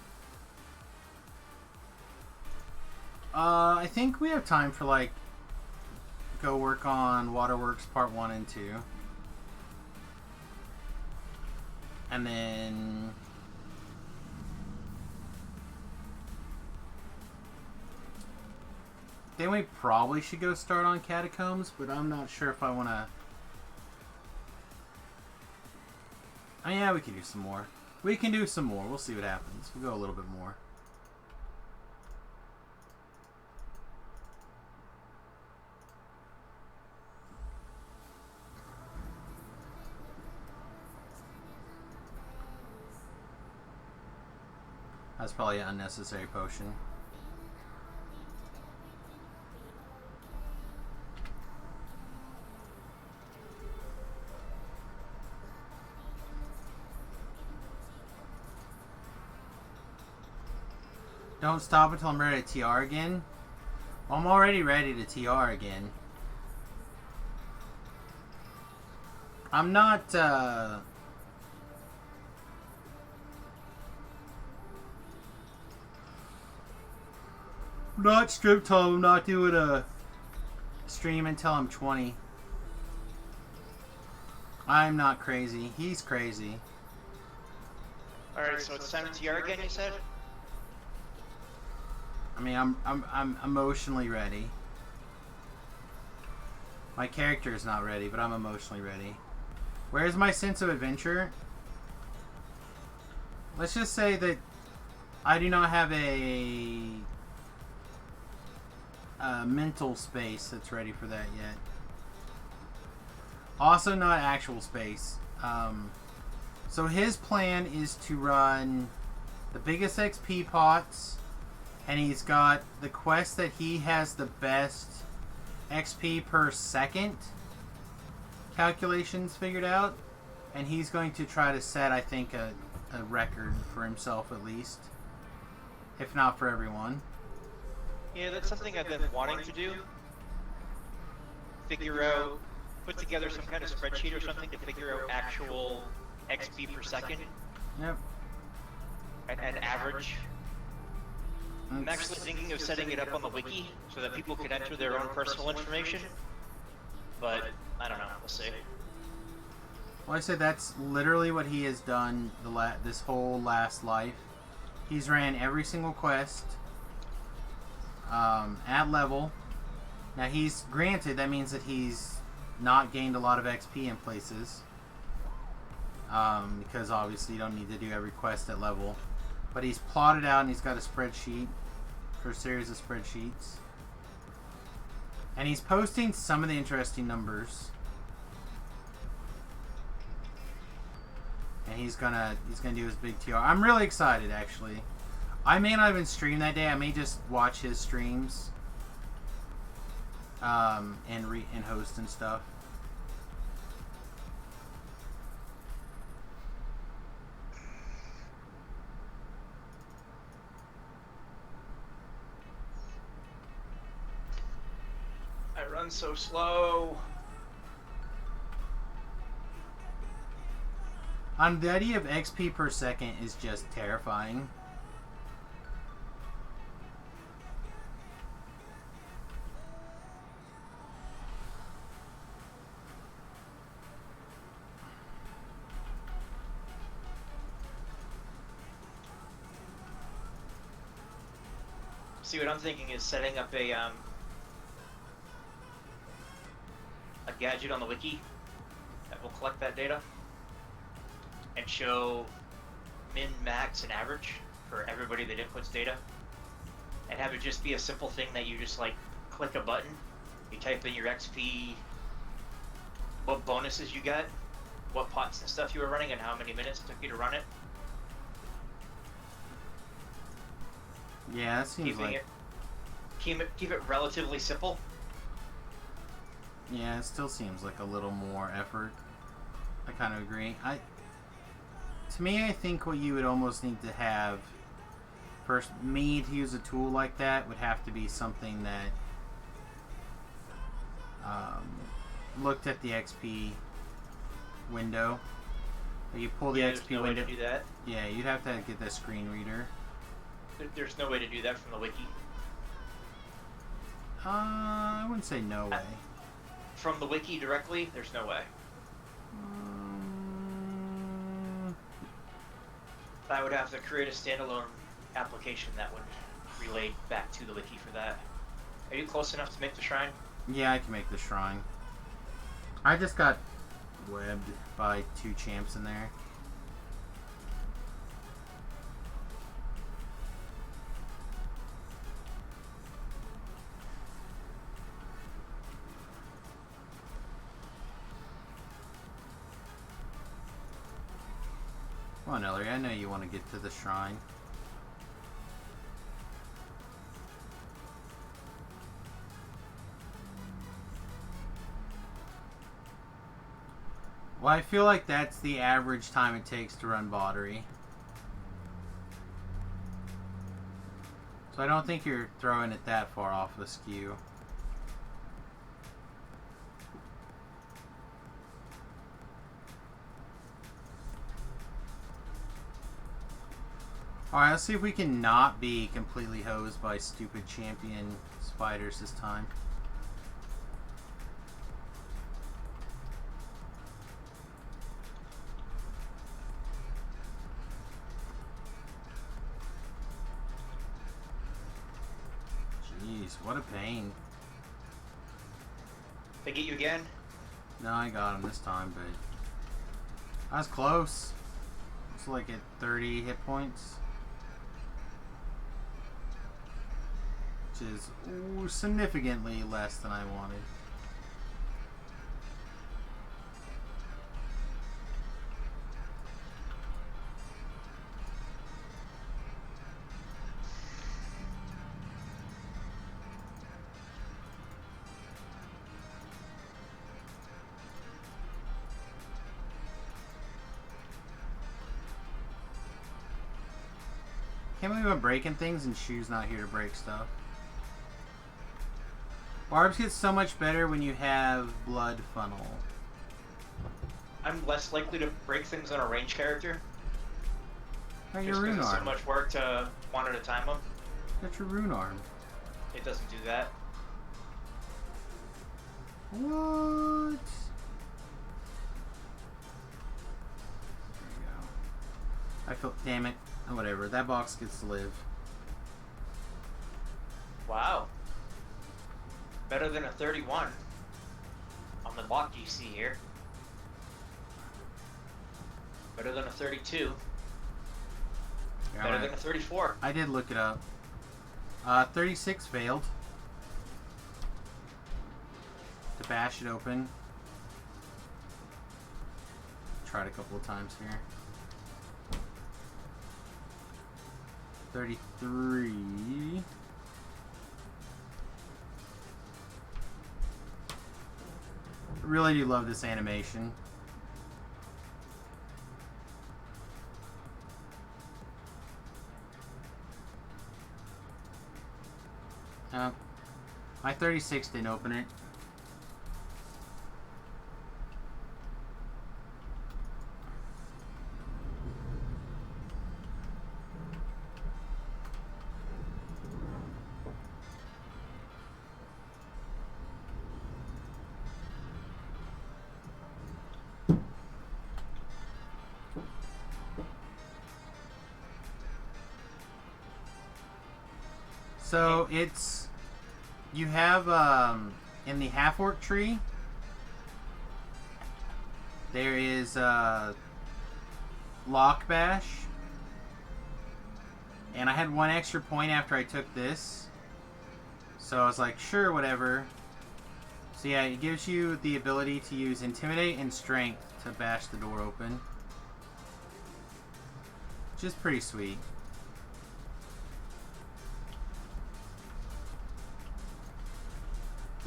S2: I think we have time for like go work on Waterworks Part 1 and 2. And then we probably should go start on Catacombs, but I'm not sure if I want to. Oh yeah, we can do some more. We can do some more. We'll see what happens. We'll go a little bit more. That's probably an unnecessary potion. Don't stop until I'm ready to TR again. Well, I'm already ready to TR again. I'm not, not strip time. I'm not doing a stream until I'm 20. I'm not crazy. He's crazy.
S5: Alright, so it's time to TR again, you said?
S2: I mean, I'm emotionally ready. My character is not ready, but I'm emotionally ready. Where's my sense of adventure? Let's just say that I do not have a mental space that's ready for that yet. Also not actual space. So his plan is to run the biggest XP pots, and he's got the quest that he has the best XP per second calculations figured out, and he's going to try to set, I think, a record for himself at least, if not for everyone.
S5: Yeah, that's something I've been wanting to do. Figure out, put together some kind of spreadsheet or something to figure out actual XP per second.
S2: Yep.
S5: And average. I'm actually thinking of setting it up on the wiki so that people can enter their own personal information. But, I don't know, we'll see.
S2: Well, I said that's literally what he has done this whole last life. He's ran every single quest at level. Now he's granted that means that he's not gained a lot of XP in places, because obviously you don't need to do every quest at level. But he's plotted out and he's got a spreadsheet, or a series of spreadsheets, and he's posting some of the interesting numbers. And he's gonna do his big TR. I'm really excited, actually. I may not even stream that day. I may just watch his streams. And host and stuff.
S5: I run so slow.
S2: The idea of XP per second is just terrifying.
S5: See, what I'm thinking is setting up a gadget on the wiki that will collect that data and show min, max, and average for everybody that inputs data, and have it just be a simple thing that you just like click a button, you type in your XP, what bonuses you got, what pots and stuff you were running, and how many minutes it took you to run it.
S2: Yeah, that seems
S5: Keep it relatively simple.
S2: Yeah, it still seems like a little more effort. I kind of agree. To me, I think what you would almost need to have for me to use a tool like that would have to be something that looked at the XP window. You pull the XP
S5: no
S2: window.
S5: way to do that.
S2: Yeah, you'd have to get the screen reader.
S5: There's no way to do that from the wiki.
S2: I wouldn't say no way.
S5: From the wiki directly, there's no way. I would have to create a standalone application that would relay back to the wiki for that. Are you close enough to make the shrine?
S2: Yeah, I can make the shrine. I just got webbed by 2 champs in there. Come on, Ellery, I know you want to get to the shrine. Well, I feel like that's the average time it takes to run Bottery. So I don't think you're throwing it that far off the skew. Alright, let's see if we can not be completely hosed by stupid champion spiders this time. Jeez, what a pain.
S5: They get you again?
S2: No, I got him this time, but I was close. It's like at 30 hit points. Which is significantly less than I wanted. Can't believe I'm breaking things and Shoe's not here to break stuff. Barbs gets so much better when you have Blood Funnel.
S5: I'm less likely to break things on a range character.
S2: Or your
S5: Just
S2: rune
S5: because it's so
S2: arm.
S5: much work to one at a time them.
S2: That's your rune arm.
S5: It doesn't do that.
S2: What? There you go. I feel. Damn it. Whatever. That box gets to live.
S5: Wow. Better than a 31 on the block GC here. Better than a 32.
S2: Yeah,
S5: Better
S2: right.
S5: than a 34.
S2: I did look it up. 36 failed. To bash it open. Tried a couple of times here. 33. Really do love this animation. My 36 didn't open it. So it's, you have in the half-orc tree, there is Lock Bash, and I had 1 extra point after I took this, so I was like, sure, whatever. So yeah, it gives you the ability to use Intimidate and Strength to bash the door open, which is pretty sweet.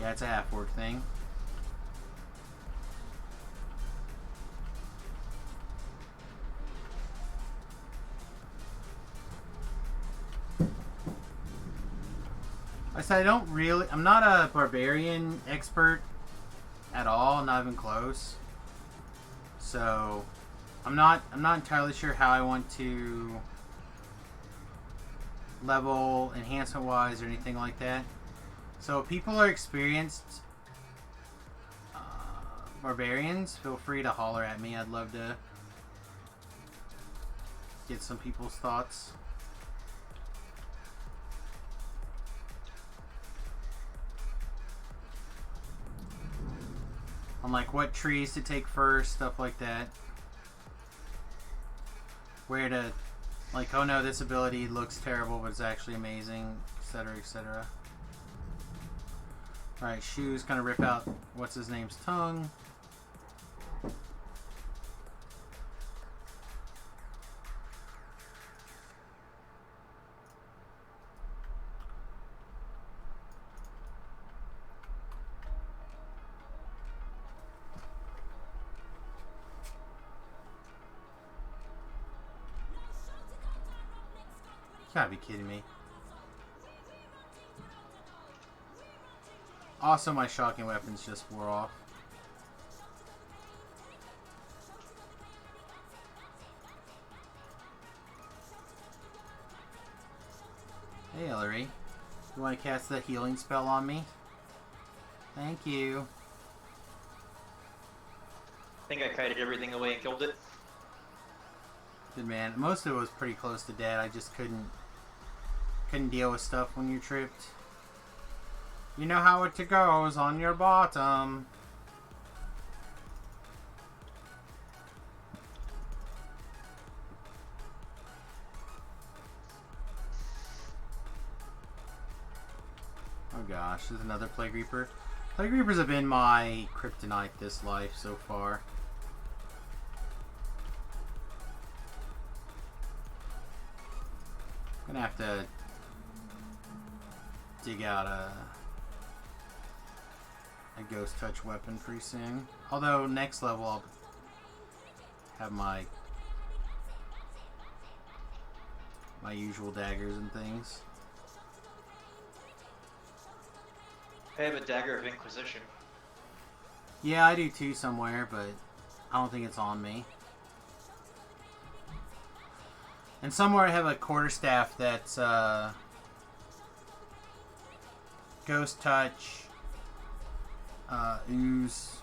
S2: Yeah, it's a half-orc thing. I said I'm not a barbarian expert at all, I'm not even close. So, I'm not entirely sure how I want to level enhancement-wise or anything like that. So if people are experienced barbarians, feel free to holler at me. I'd love to get some people's thoughts. On like what trees to take first, stuff like that. Where to, like, oh no, this ability looks terrible but it's actually amazing, etc, etc. Alright, Shoe's gonna rip out what's his name's tongue. You gotta be kidding me. Also, my shocking weapons just wore off. Hey, Hillary. You want to cast the healing spell on me? Thank you.
S5: I think I kited everything away and killed it.
S2: Good man. Most of it was pretty close to dead. I just couldn't deal with stuff when you tripped. You know how it goes on your bottom. Oh gosh, there's another Plague Reaper. Plague Reapers have been my kryptonite this life so far. I'm gonna have to dig out a ghost touch weapon pretty soon. Although next level I'll have my usual daggers and things.
S5: I have a Dagger of Inquisition.
S2: Yeah, I do too somewhere, but I don't think it's on me. And somewhere I have a quarterstaff that's ghost touch, ooze,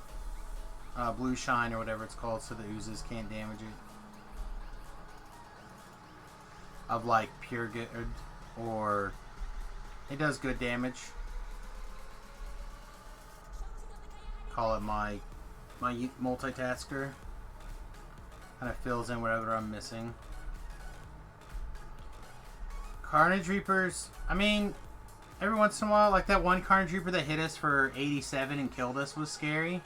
S2: blue shine or whatever it's called, so the oozes can't damage it. Of like pure good, or it does good damage. Call it my multitasker. Kind of fills in whatever I'm missing. Carnage Reapers, I mean, every once in a while, like that one Carnage Reaper that hit us for 87 and killed us was scary.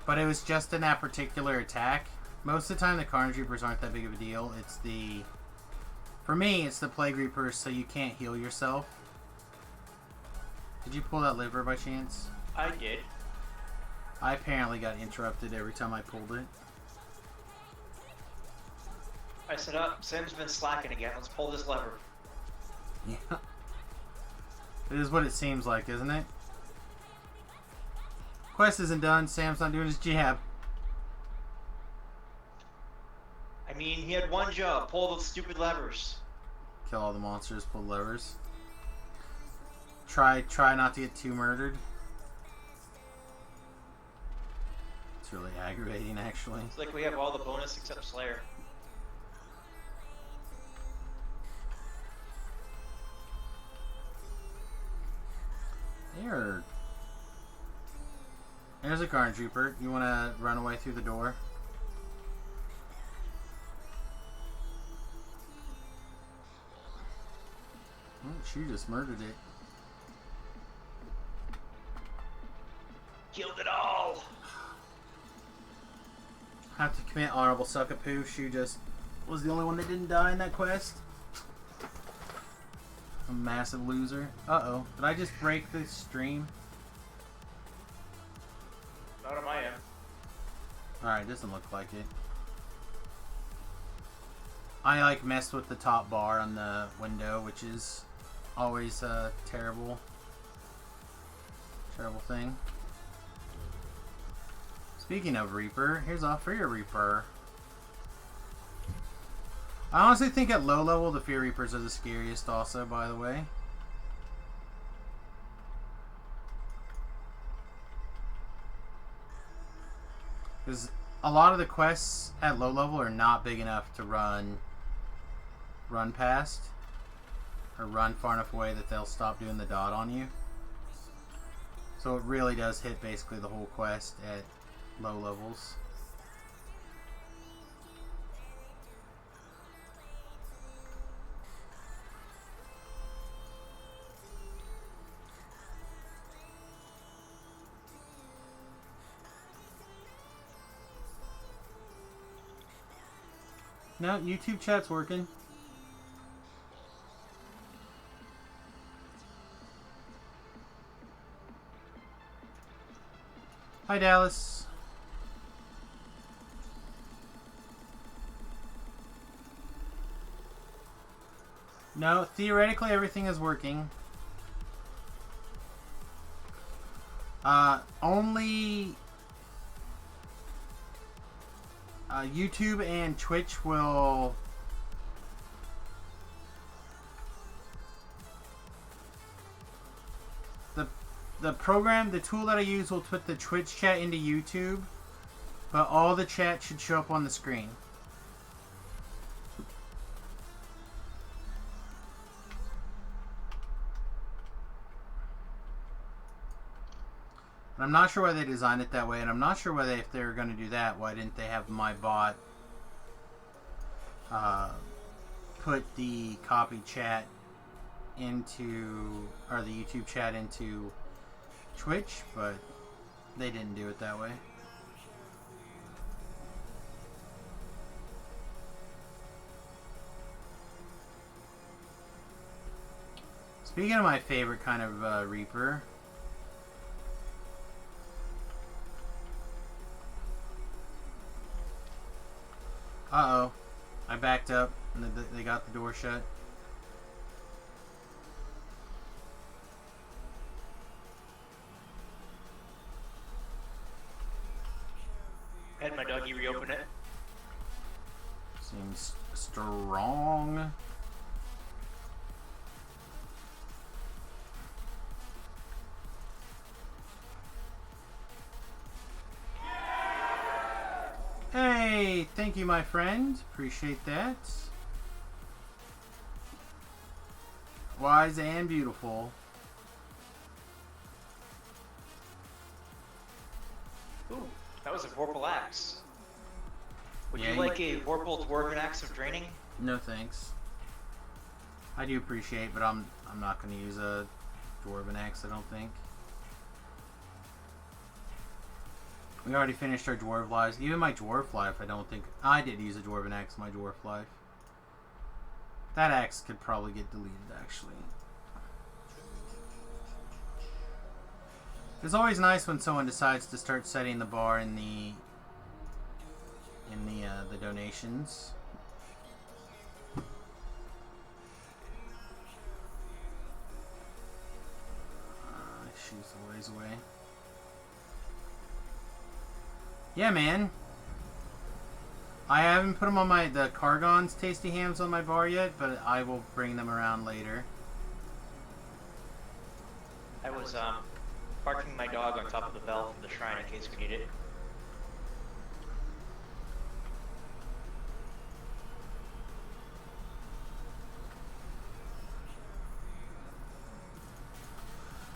S2: But it was just in that particular attack. Most of the time the Carnage Reapers aren't that big of a deal. It's the For me, it's the Plague Reaper, so you can't heal yourself. Did you pull that liver by chance?
S5: I did.
S2: I apparently got interrupted every time I pulled it.
S5: I said, up. Sam's been slacking again. Let's pull this lever.
S2: Yeah. It is what it seems like, isn't it? Quest isn't done. Sam's not doing his jab.
S5: I mean, he had one job. Pull those stupid levers.
S2: Kill all the monsters, pull levers. Try not to get too murdered. It's really aggravating, actually.
S5: It's like we have all the bonus except Slayer.
S2: There. There's a Garden Trooper. You want to run away through the door? Oh, she just murdered it.
S5: Killed it all!
S2: Have to commit honorable suckapoo. She just was the only one that didn't die in that quest. A massive loser. Uh-oh. Did I just break the stream?
S5: Not on my end.
S2: Alright, doesn't look like it. I like messed with the top bar on the window, which is always a terrible thing. Speaking of Reaper, here's a Fear Reaper. I honestly think at low level the Fear Reapers are the scariest also, by the way. Because a lot of the quests at low level are not big enough to run past. Or run far enough away that they'll stop doing the dot on you. So it really does hit basically the whole quest at low levels. No, YouTube chat's working. Hi, Dallas. No, theoretically everything is working. Only YouTube and Twitch will the program, the tool that I use will put the Twitch chat into YouTube, but all the chat should show up on the screen. And I'm not sure why they designed it that way, and I'm not sure why if they were going to do that, why didn't they have my bot put the copy chat into, or the YouTube chat into Twitch, but they didn't do it that way. Speaking of my favorite kind of Reaper, uh-oh, I backed up and they got the door shut.
S5: Had my doggy reopen it.
S2: Seems strong. Hey, thank you, my friend. Appreciate that. Wise and beautiful.
S5: Ooh, that was a Vorpal axe. Would
S2: Yeah,
S5: you like a Vorpal Dwarven Axe of Draining?
S2: No thanks. I do appreciate, but I'm not going to use a Dwarven axe, I don't think. We already finished our Dwarf lives. Even my Dwarf life, I don't think... I did use a Dwarven axe in my Dwarf life. That axe could probably get deleted, actually. It's always nice when someone decides to start setting the bar in the donations. Shoes a ways away. Yeah, man. I haven't put them on the Cargon's Tasty Hams on my bar yet, but I will bring them around later.
S5: I was parking my dog on top of the bell from the shrine in case we need it.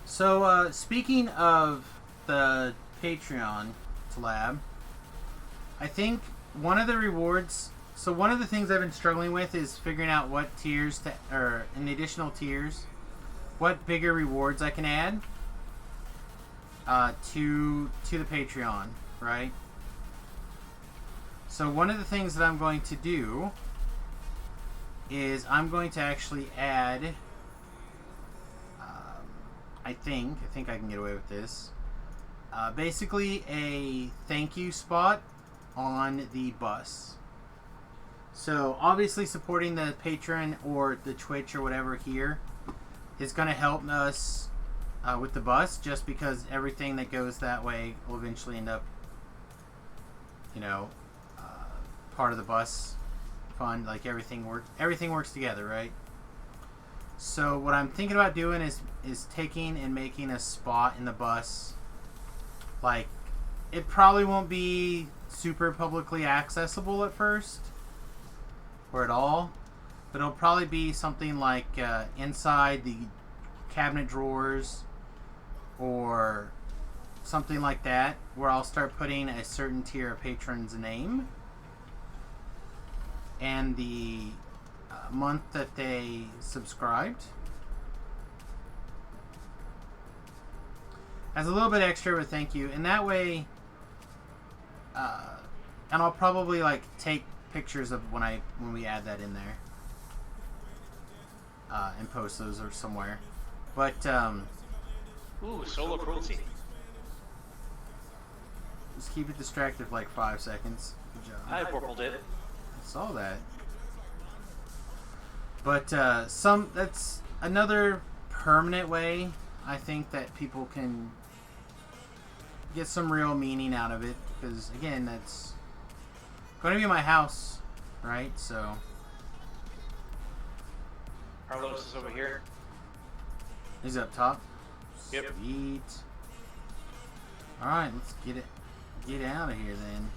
S2: So, speaking of the Patreon collab, I think one of the rewards... So one of the things I've been struggling with is figuring out what tiers to... Or, in the additional tiers, what bigger rewards I can add to the Patreon, right? So one of the things that I'm going to do is I'm going to actually add... I think I can get away with this. Basically a thank you spot on the bus. So obviously supporting the Patreon or the Twitch or whatever here is going to help us with the bus, just because everything that goes that way will eventually end up, you know, part of the bus fund. Like everything works together, right? So what I'm thinking about doing is taking and making a spot in the bus. Like, it probably won't be super publicly accessible at first, or at all, but it'll probably be something like inside the cabinet drawers, or something like that, where I'll start putting a certain tier of patrons' name and the month that they subscribed, as a little bit extra of a thank you, and that way and I'll probably like take pictures of when we add that in there and post those or somewhere, but
S5: Ooh, solar cruelty.
S2: just keep it distracted for like 5 seconds. Good job.
S5: I purpled it.
S2: I saw that. But that's another permanent way I think that people can get some real meaning out of it, because again, that's going to be my house, right? So
S5: Carlos is over here.
S2: he's up top.
S5: Yep.
S2: Sweet. All right, let's get out of here then.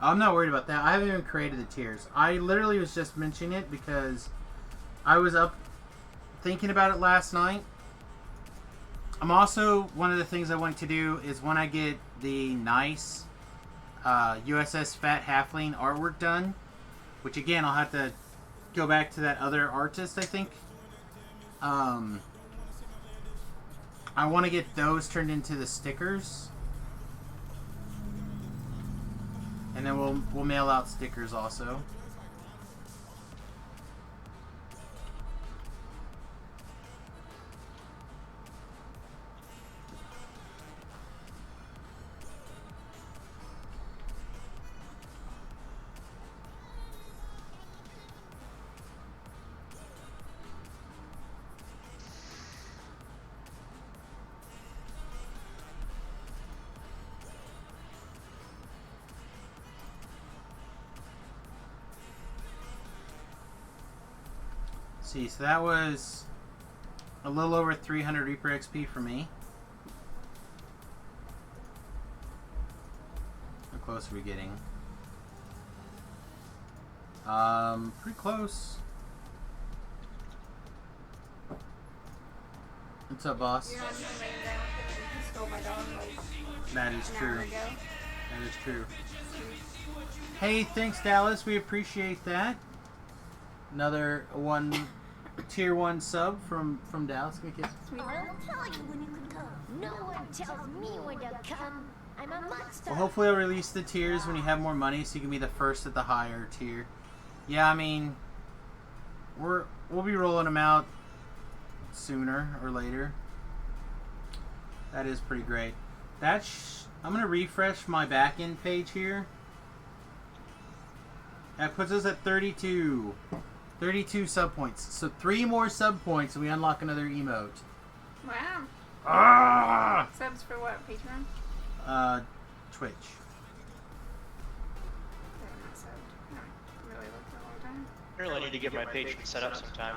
S2: I'm not worried about that. I haven't even created the tiers. I literally was just mentioning it because I was up thinking about it last night. I'm also, one of the things I want to do is when I get the nice USS Fat Halfling artwork done, which again, I'll have to go back to that other artist, I think. I want to get those turned into the stickers. And then we'll mail out stickers also. See, so that was a little over 300 Reaper XP for me. How close are we getting? Pretty close. What's up, boss?
S4: You're not even laying down because you stole my dog like
S2: That is
S4: an
S2: true.
S4: hour ago.
S2: That is true. Hey, thanks Dallas. We appreciate that. Another tier 1 sub from Dallas. Give me a kiss.
S8: I'll tell you when you can come. No one tells me when to come. I'm a monster.
S2: Well, hopefully I'll release the tiers when you have more money so you can be the first at the higher tier. Yeah, I mean, we'll be rolling them out sooner or later. That is pretty great. I'm going to refresh my back-end page here. That puts us at 32. 32 sub points. So 3 more sub points and we unlock another emote.
S4: Wow.
S2: Ah!
S4: Subs for what? Patreon?
S2: Twitch.
S4: Yeah, I'm not subbed. Not really looked for a long time.
S5: I really need to get my page set up sometime.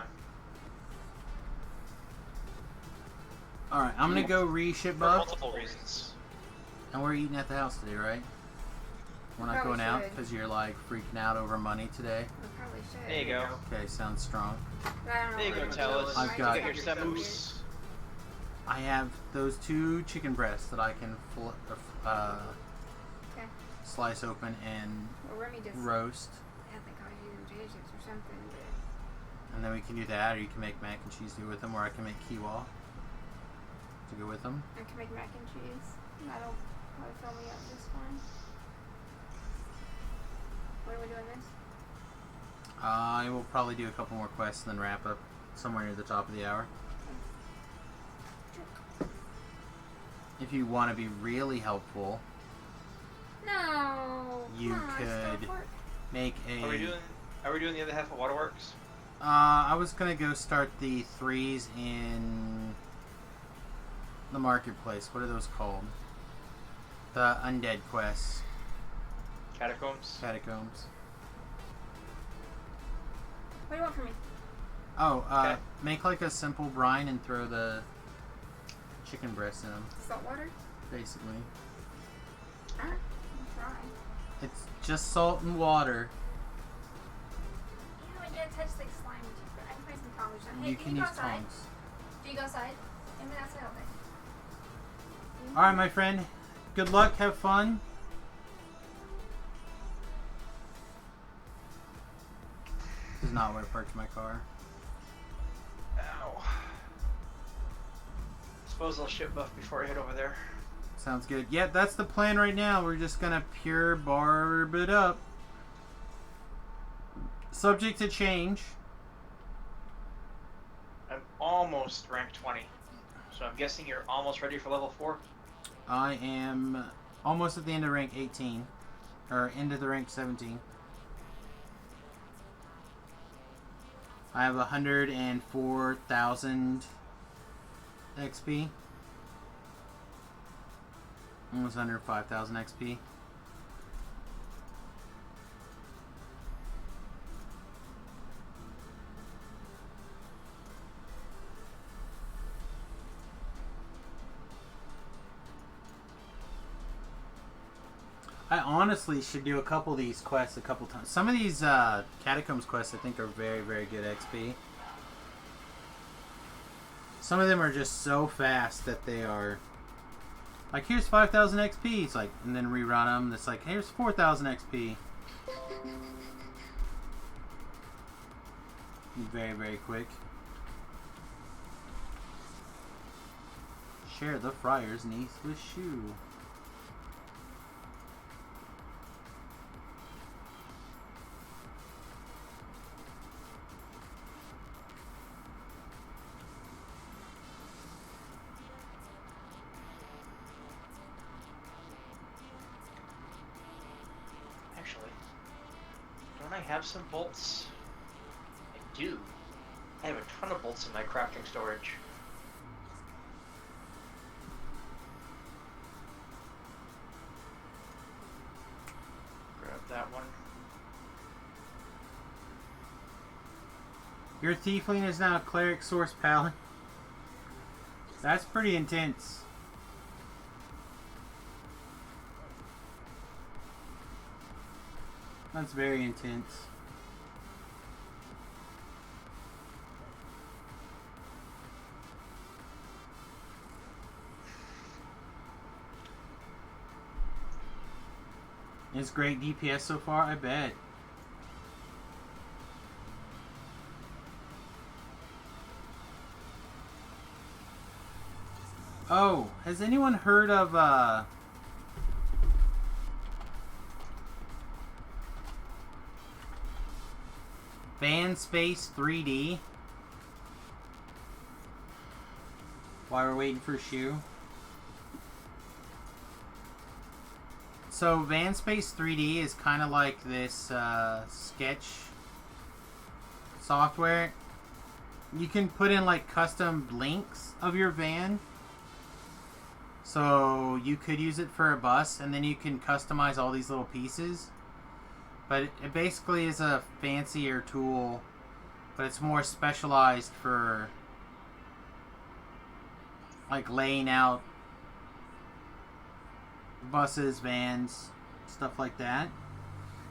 S2: Alright, I'm going to go
S5: For
S2: reship buff.
S5: multiple reasons.
S2: And we're eating at the house today, right? We're not
S4: Probably
S2: going out
S4: should.
S2: because you're like freaking out over money today.
S4: I probably should.
S5: There you go.
S2: Okay, sounds strong.
S4: But I don't know
S5: There you
S4: what
S5: go,
S4: I'm
S5: tell
S4: doing.
S5: us.
S2: I've got-
S5: You got your Samius.
S2: I have those 2 chicken breasts that I can
S4: Okay.
S2: slice open and
S4: Well, Remy just
S2: roast.
S4: had like I do potato chips or something, but
S2: And then we can do that, or you can make mac and cheese to go with them, or I can make quinoa to go with them.
S4: I can make mac and cheese. That'll probably fill me up just fine. When are we doing this?
S2: I will probably do a couple more quests and then wrap up somewhere near the top of the hour. If you want to be really helpful,
S4: No.
S2: You
S4: Come on,
S2: could-
S4: stop work.
S2: make a...
S5: Are we doing the other half of Waterworks?
S2: I was gonna go start the 3s in the marketplace. What are those called? The undead quests.
S5: Catacombs?
S2: Catacombs.
S4: What do you want from me?
S2: Oh,
S5: Okay.
S2: make like a simple brine and throw the chicken breasts in them,
S4: Salt water?
S2: basically.
S4: I'll try.
S2: It's just salt and water.
S4: You know, I get touch like slime and cheese, but I can find some tongs or something. Hey,
S2: You
S4: can
S2: can
S4: you go
S2: use
S4: outside?
S2: tongs.
S4: Do you go outside? I'm gonna outside all day.
S2: Alright, my friend. Good luck. Have fun. This is not where I parked my car.
S5: Ow. Suppose I'll ship buff before I head over there.
S2: Sounds good. Yeah, that's the plan right now. We're just gonna pure barb it up. Subject to change.
S5: I'm almost rank 20. So I'm guessing you're almost ready for level 4?
S2: I am almost at the end of rank 18. Or end of the rank 17. I have 104,000 XP. Almost under 5,000 XP. I honestly should do a couple of these quests a couple times. Some of these Catacombs quests I think are very, very good XP. Some of them are just so fast that they are... Like, here's 5,000 XP. It's like, and then rerun them. It's like, here's 4,000 XP. Very, very quick. Share the Friar's Niece with Shoe.
S5: Actually, don't I have some bolts? I do. I have a ton of bolts in my crafting storage. Grab that one.
S2: Your Tiefling is now a Cleric Source Paladin. That's pretty intense. That's very intense. It's great DPS so far, I bet. Oh, has anyone heard of Van Space 3D? While we're waiting for Shu. So Van Space 3D is kind of like this sketch software. You can put in like custom links of your van. So you could use it for a bus, and then you can customize all these little pieces. But it basically is a fancier tool, but it's more specialized for like laying out buses, vans, stuff like that.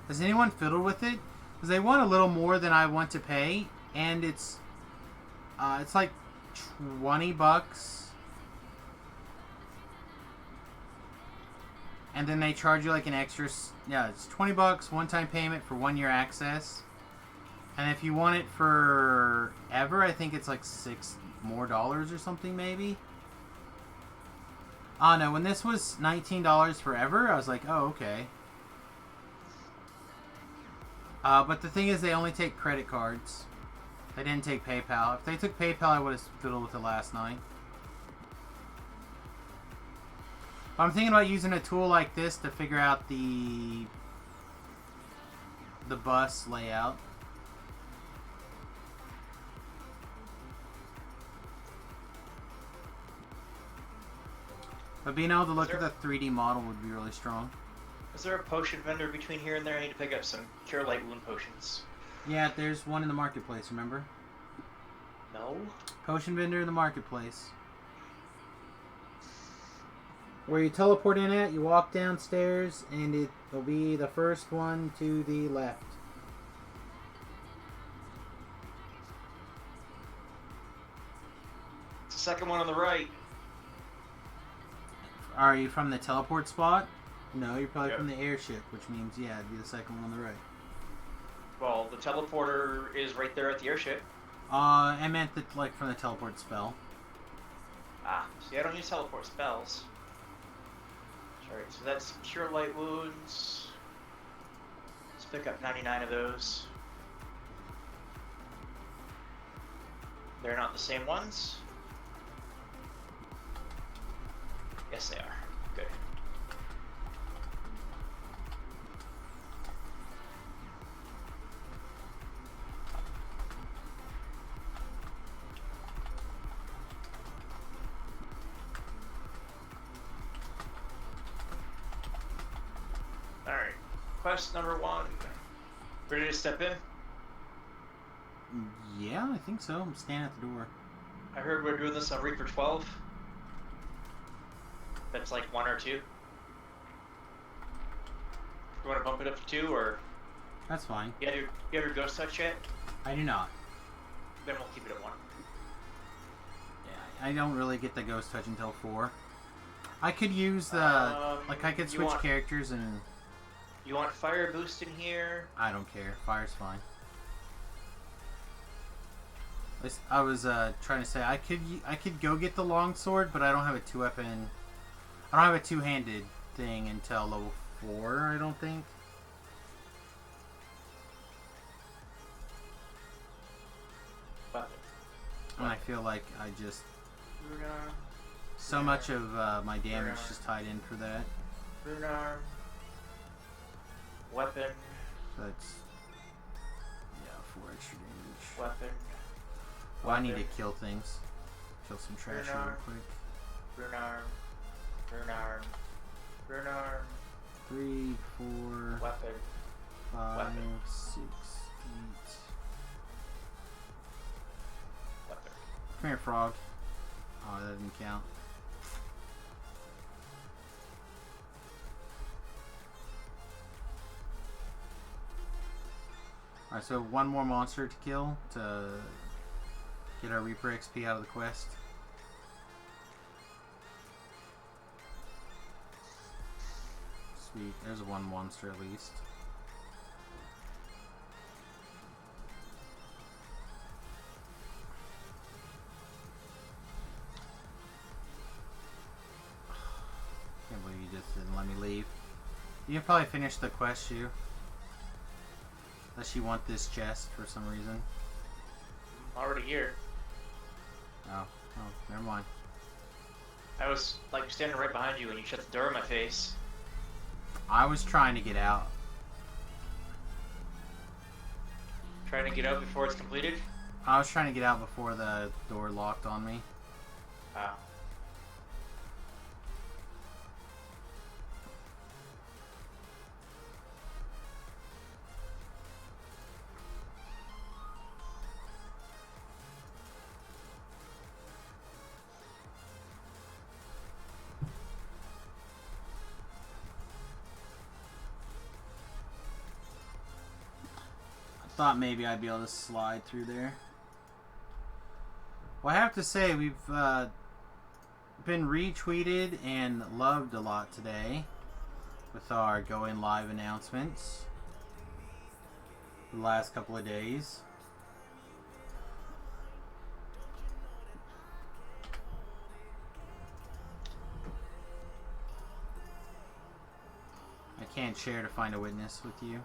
S2: Has anyone fiddled with it? Because they want a little more than I want to pay, and it's like $20, and then they charge you like an extra. Yeah, it's $20 one-time payment for 1 year access, and if you want it forever, I think it's like $6 more or something maybe. Oh no, when this was $19 forever, I was like, oh, okay. But the thing is, they only take credit cards. They didn't take PayPal. If they took PayPal, I would have fiddled with it last night. But I'm thinking about using a tool like this to figure out the bus layout. But being able to look at the 3D model would be really strong.
S5: Is there a potion vendor between here and there? I need to pick up some Cure Light Wound potions.
S2: Yeah, there's one in the marketplace, remember?
S5: No?
S2: Potion vendor in the marketplace. Where you teleport in at, you walk downstairs, and it'll be the first one to the left.
S5: It's the second one on the right.
S2: Are you from the teleport spot? No, you're probably
S5: Yep.
S2: from the airship, which means, yeah, it'd be the second one on the right.
S5: Well, the teleporter is right there at the airship.
S2: I meant like from the teleport spell.
S5: Ah, see, I don't use teleport spells. Alright, so that's Cure Light Wounds. Let's pick up 99 of those. They're not the same ones? Yes, they are. Good. Alright. Quest number 1. Ready to step in?
S2: Yeah, I think so. I'm standing at the door.
S5: I heard we're doing this on Reaper 12. That's like 1 or 2. You want to bump it up to 2, or
S2: That's fine.
S5: you have your ghost touch yet?
S2: I do not.
S5: Then we'll keep it at 1.
S2: Yeah, I don't really get the ghost touch until 4. I could use the like I could
S5: you
S2: switch
S5: want-
S2: characters and
S5: You want fire boost in here?
S2: I don't care. Fire's fine. I was trying to say I could go get the longsword, but I don't have a 2-weapon. I don't have a 2-handed thing until level 4. I don't think.
S5: Weapon.
S2: And I feel like I just
S5: Runar.
S2: so much of my damage just tied in for that.
S5: Runar. Weapon.
S2: That's yeah, 4 extra damage.
S5: Weapon.
S2: Well, I need to kill things. Kill some trash real quick.
S5: Runar. Runar. Runar.
S2: 3, 4,
S5: Weapon.
S2: 5,
S5: Weapon.
S2: 6, 8.
S5: Weapon.
S2: Come here, frog. Oh, that didn't count. Alright, so 1 more monster to kill to get our Reaper XP out of the quest. Sweet. There's one monster at least. Can't believe you just didn't let me leave. You can probably finish the quest, you. Unless you want this chest for some reason.
S5: I'm already here.
S2: Oh, never mind.
S5: I was like standing right behind you when you shut the door in my face.
S2: I was trying to get out.
S5: Trying to get out before it's completed?
S2: I was trying to get out before the door locked on me.
S5: Wow.
S2: Thought maybe I'd be able to slide through there. Well, I have to say, we've been retweeted and loved a lot today with our going live announcements the last couple of days. I can't share to find a witness with you.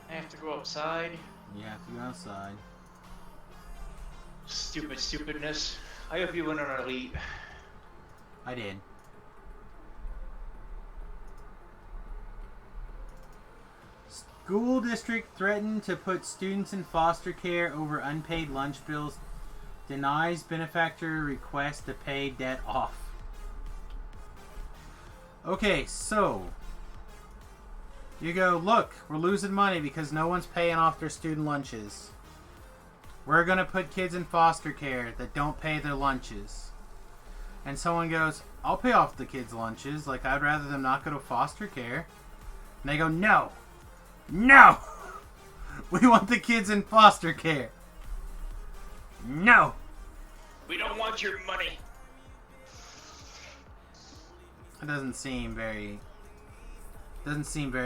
S5: I have to go outside.
S2: You have to go outside.
S5: Stupidness. I hope you went on a leap.
S2: I did. School district threatened to put students in foster care over unpaid lunch bills. Denies benefactor request to pay debt off. Okay, so you go, look, we're losing money because no one's paying off their student lunches. We're going to put kids in foster care that don't pay their lunches. And someone goes, I'll pay off the kids' lunches. Like, I'd rather them not go to foster care. And they go, no. No. We want the kids in foster care. No.
S5: We don't want your money.
S2: That doesn't seem very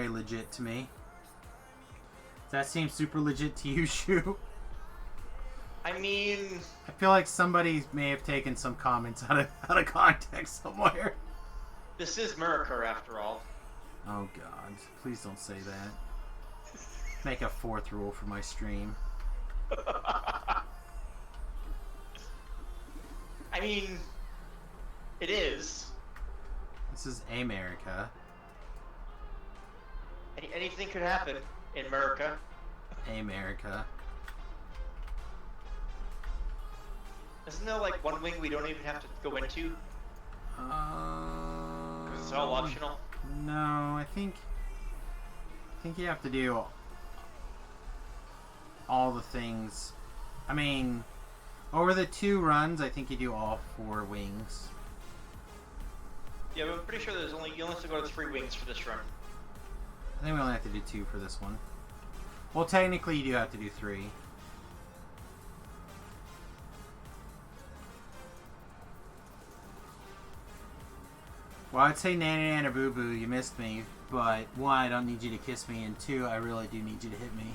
S2: legit to me. Does that seem super legit to you, Shu?
S5: I mean,
S2: I feel like somebody may have taken some comments out of context somewhere.
S5: this is America after all.
S2: Oh God, please don't say that. Make a fourth rule for my stream.
S5: I mean, it is.
S2: This is America.
S5: Anything could happen in America.
S2: America.
S5: Isn't there like one wing we don't even have to go into? 'Cause it's all optional.
S2: No, I think you have to do all the things. I mean, over the 2 runs, I think you do all 4 wings.
S5: Yeah, but I'm pretty sure you only have to go to 3 wings for this run.
S2: I think we only have to do 2 for this one. Well, technically, you do have to do 3. Well, I'd say Nana Nana Boo Boo, you missed me, but 1, I don't need you to kiss me, and 2, I really do need you to hit me.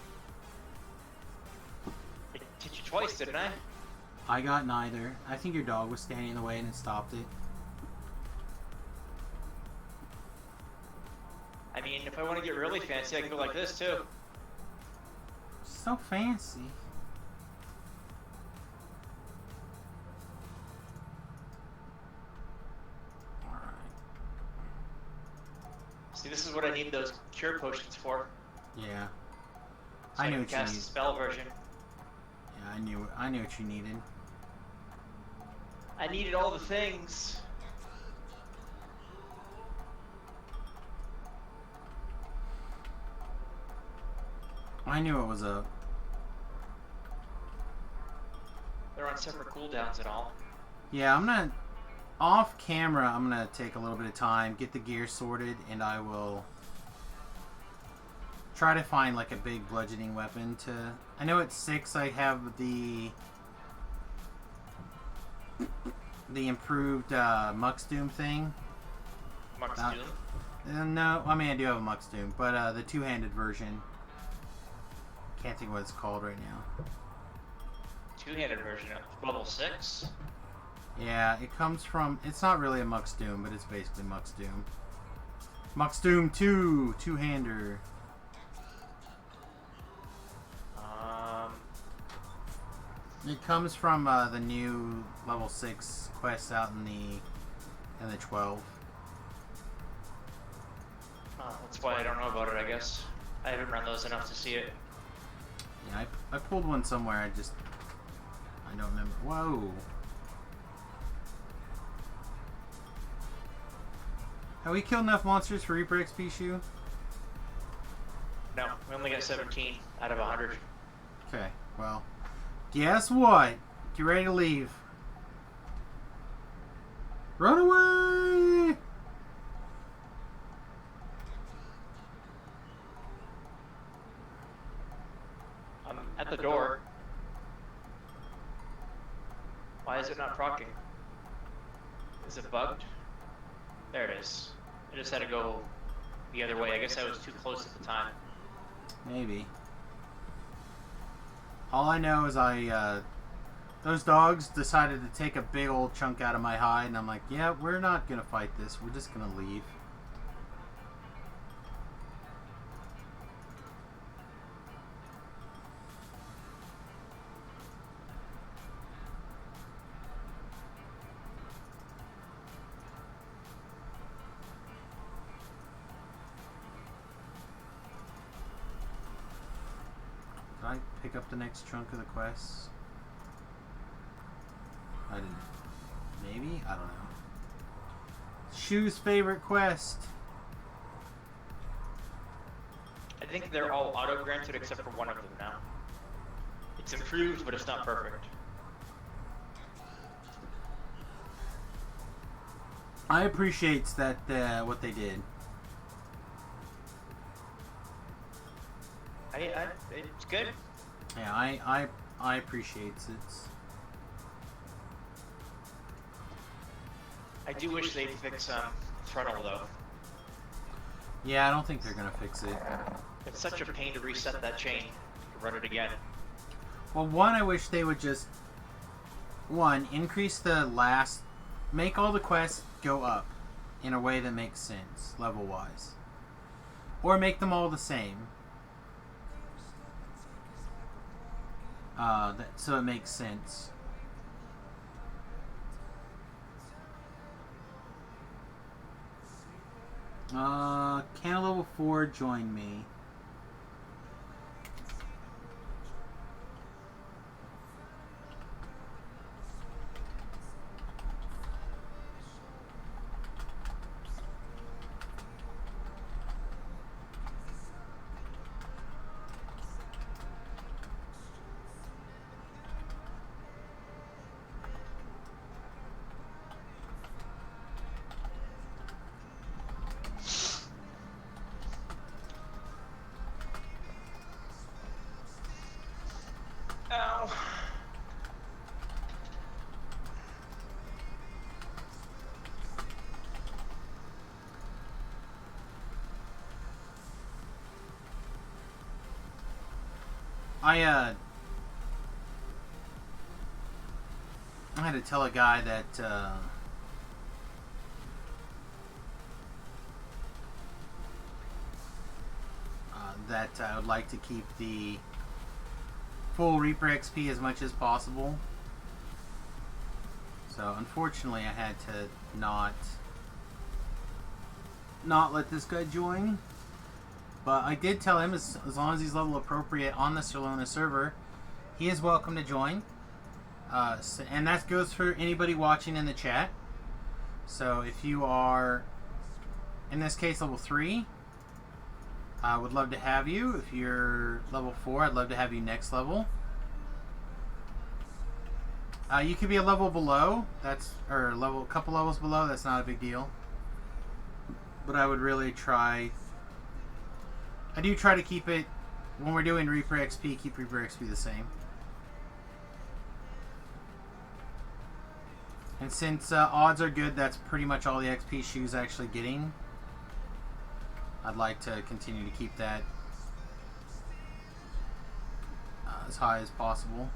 S5: I hit you twice, didn't I?
S2: I got neither. I think your dog was standing in the way and it stopped it.
S5: I mean, if I want to get really fancy, I can go like this too.
S2: So fancy.
S5: See, this is what I need those cure potions for.
S2: Yeah.
S5: So
S2: I knew
S5: can
S2: what you
S5: cast
S2: needed.
S5: the spell version.
S2: Yeah, I knew what you needed.
S5: I needed all the things.
S2: I knew it was up.
S5: They're on separate cooldowns and all.
S2: Yeah, I'm gonna... Off camera, I'm gonna take a little bit of time, get the gear sorted, and I will try to find like a big bludgeoning weapon to... I know at 6 I have the... the improved Mux Doom thing.
S5: Mux
S2: Uh,
S5: Doom?
S2: No, I mean I do have a Mux Doom, but the two-handed version. Can't think of what it's called right now.
S5: Two-handed version of level 6?
S2: Yeah, it comes from. It's not really a Mux Doom, but it's basically Mux Doom. Mux Doom 2, two-hander. It comes from the new level 6 quests out in the 12.
S5: Oh, that's why I don't know about it, I guess. I haven't run those enough to see it.
S2: Yeah, I pulled one somewhere. I don't remember. Whoa. Have we killed enough monsters for Reaper XP, Shu?
S5: No, we only got 17 out of 100.
S2: Okay, well. Guess what? Get ready to leave. Run away!
S5: I'm at the door. Why is it not proccing? Is it bugged? There it is. I just had to go the other way. I guess I was too close at the time.
S2: Maybe. All I know is those dogs decided to take a big old chunk out of my hide, and I'm like, yeah, we're not gonna fight this. We're just gonna leave. Did I pick up the next chunk of the quests? I didn't. Maybe? I don't know. Shu's favorite quest.
S5: I think they're all auto-granted except for one of them now. It's improved, but it's not perfect.
S2: I appreciate that what they did.
S5: It's good.
S2: Yeah, I appreciate it.
S5: I do wish they'd fix throttle though.
S2: Yeah, I don't think they're gonna fix it.
S5: It's such a pain to reset that chain to run it again.
S2: Well, one, I wish they would just increase the last, make all the quests go up in a way that makes sense level wise, or make them all the same. So it makes sense. Can level 4 join me?
S5: Ow.
S2: I had to tell a guy that I would like to keep the full Reaper XP as much as possible. So unfortunately I had to not let this guy join. But I did tell him as long as he's level appropriate on the Solona server, he is welcome to join. And that goes for anybody watching in the chat. So if you are, in this case, level 3, I would love to have you. If you're level 4, I'd love to have you next level. You could be a level below, or a couple levels below, that's not a big deal. But I would really try, I do try to keep it, when we're doing Reaper XP, keep Reaper XP the same. And since odds are good, that's pretty much all the XP Shu's actually getting. I'd like to continue to keep that as high as possible.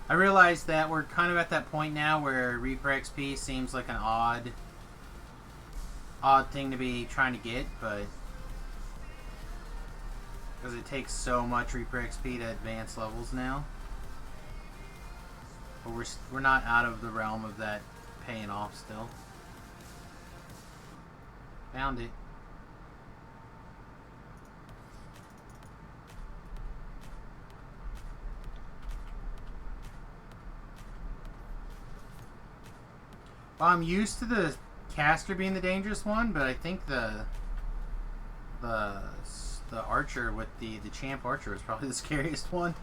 S2: I realize that we're kind of at that point now where Reaper XP seems like an odd thing to be trying to get, but because it takes so much Reaper XP to advance levels now. But we're not out of the realm of that paying off still. Found it. Well, I'm used to the caster being the dangerous one, but I think the archer with the champ archer is probably the scariest one.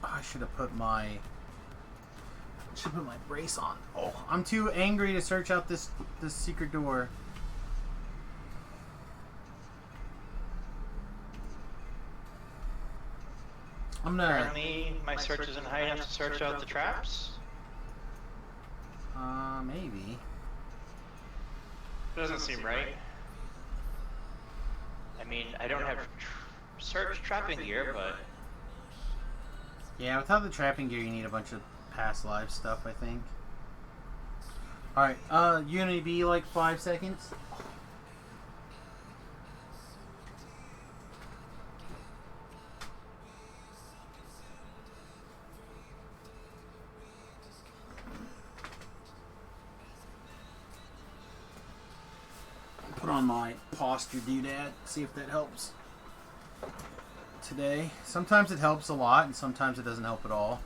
S2: Oh, I should have put my brace on. Oh, I'm too angry to search out this secret door. I'm gonna.
S5: Apparently, my search isn't high enough to search out the traps.
S2: Maybe.
S5: Doesn't seem right. I mean, I don't have search trapping gear, but
S2: Yeah, without the trapping gear, you need a bunch of past life stuff, I think. Alright, Unity be like 5 seconds. Put on my posture doodad, see if that helps today. Sometimes it helps a lot, and sometimes it doesn't help at all.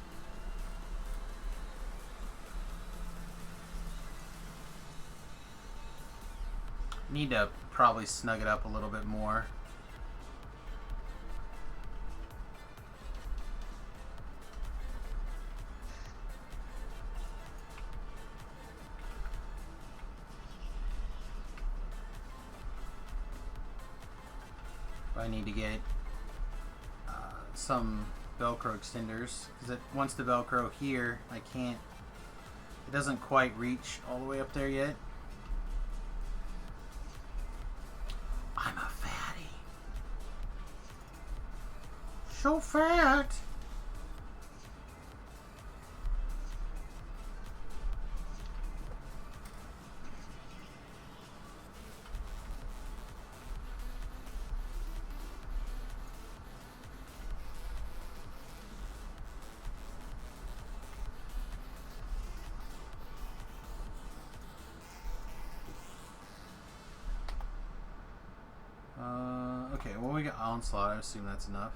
S2: Need to probably snug it up a little bit more. I need to get some Velcro extenders, because once the Velcro here, I can't, it doesn't quite reach all the way up there yet. I'm a fatty. So fat. Okay, well, we got Onslaught. I assume that's enough.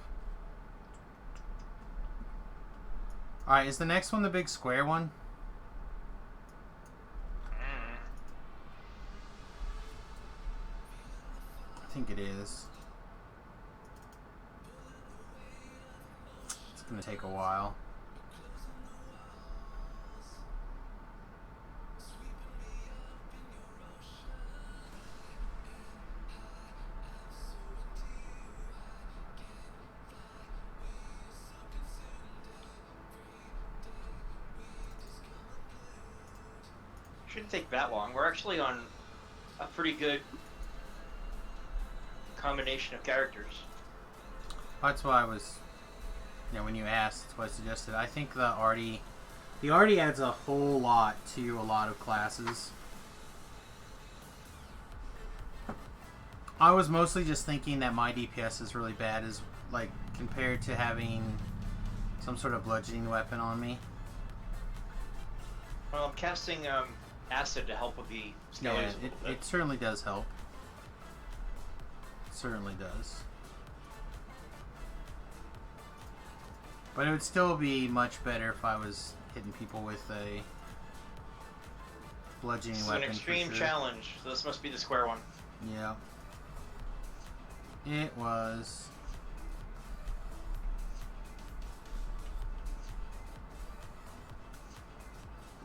S2: Alright, is the next one the big square one? I think it is. It's gonna take a while.
S5: shouldn't take that long. We're actually on a pretty good combination of characters.
S2: That's why I was, when you asked, that's what I suggested. I think the arty adds a whole lot to a lot of classes. I was mostly just thinking that my DPS is really bad, as like compared to having some sort of bludgeoning weapon on me.
S5: Well, I'm casting acid to help with the skellies a little bit.
S2: It certainly does help. It certainly does. But it would still be much better if I was hitting people with a bludgeoning weapon.
S5: This is an extreme challenge, so this must be the square one.
S2: Yeah. It was.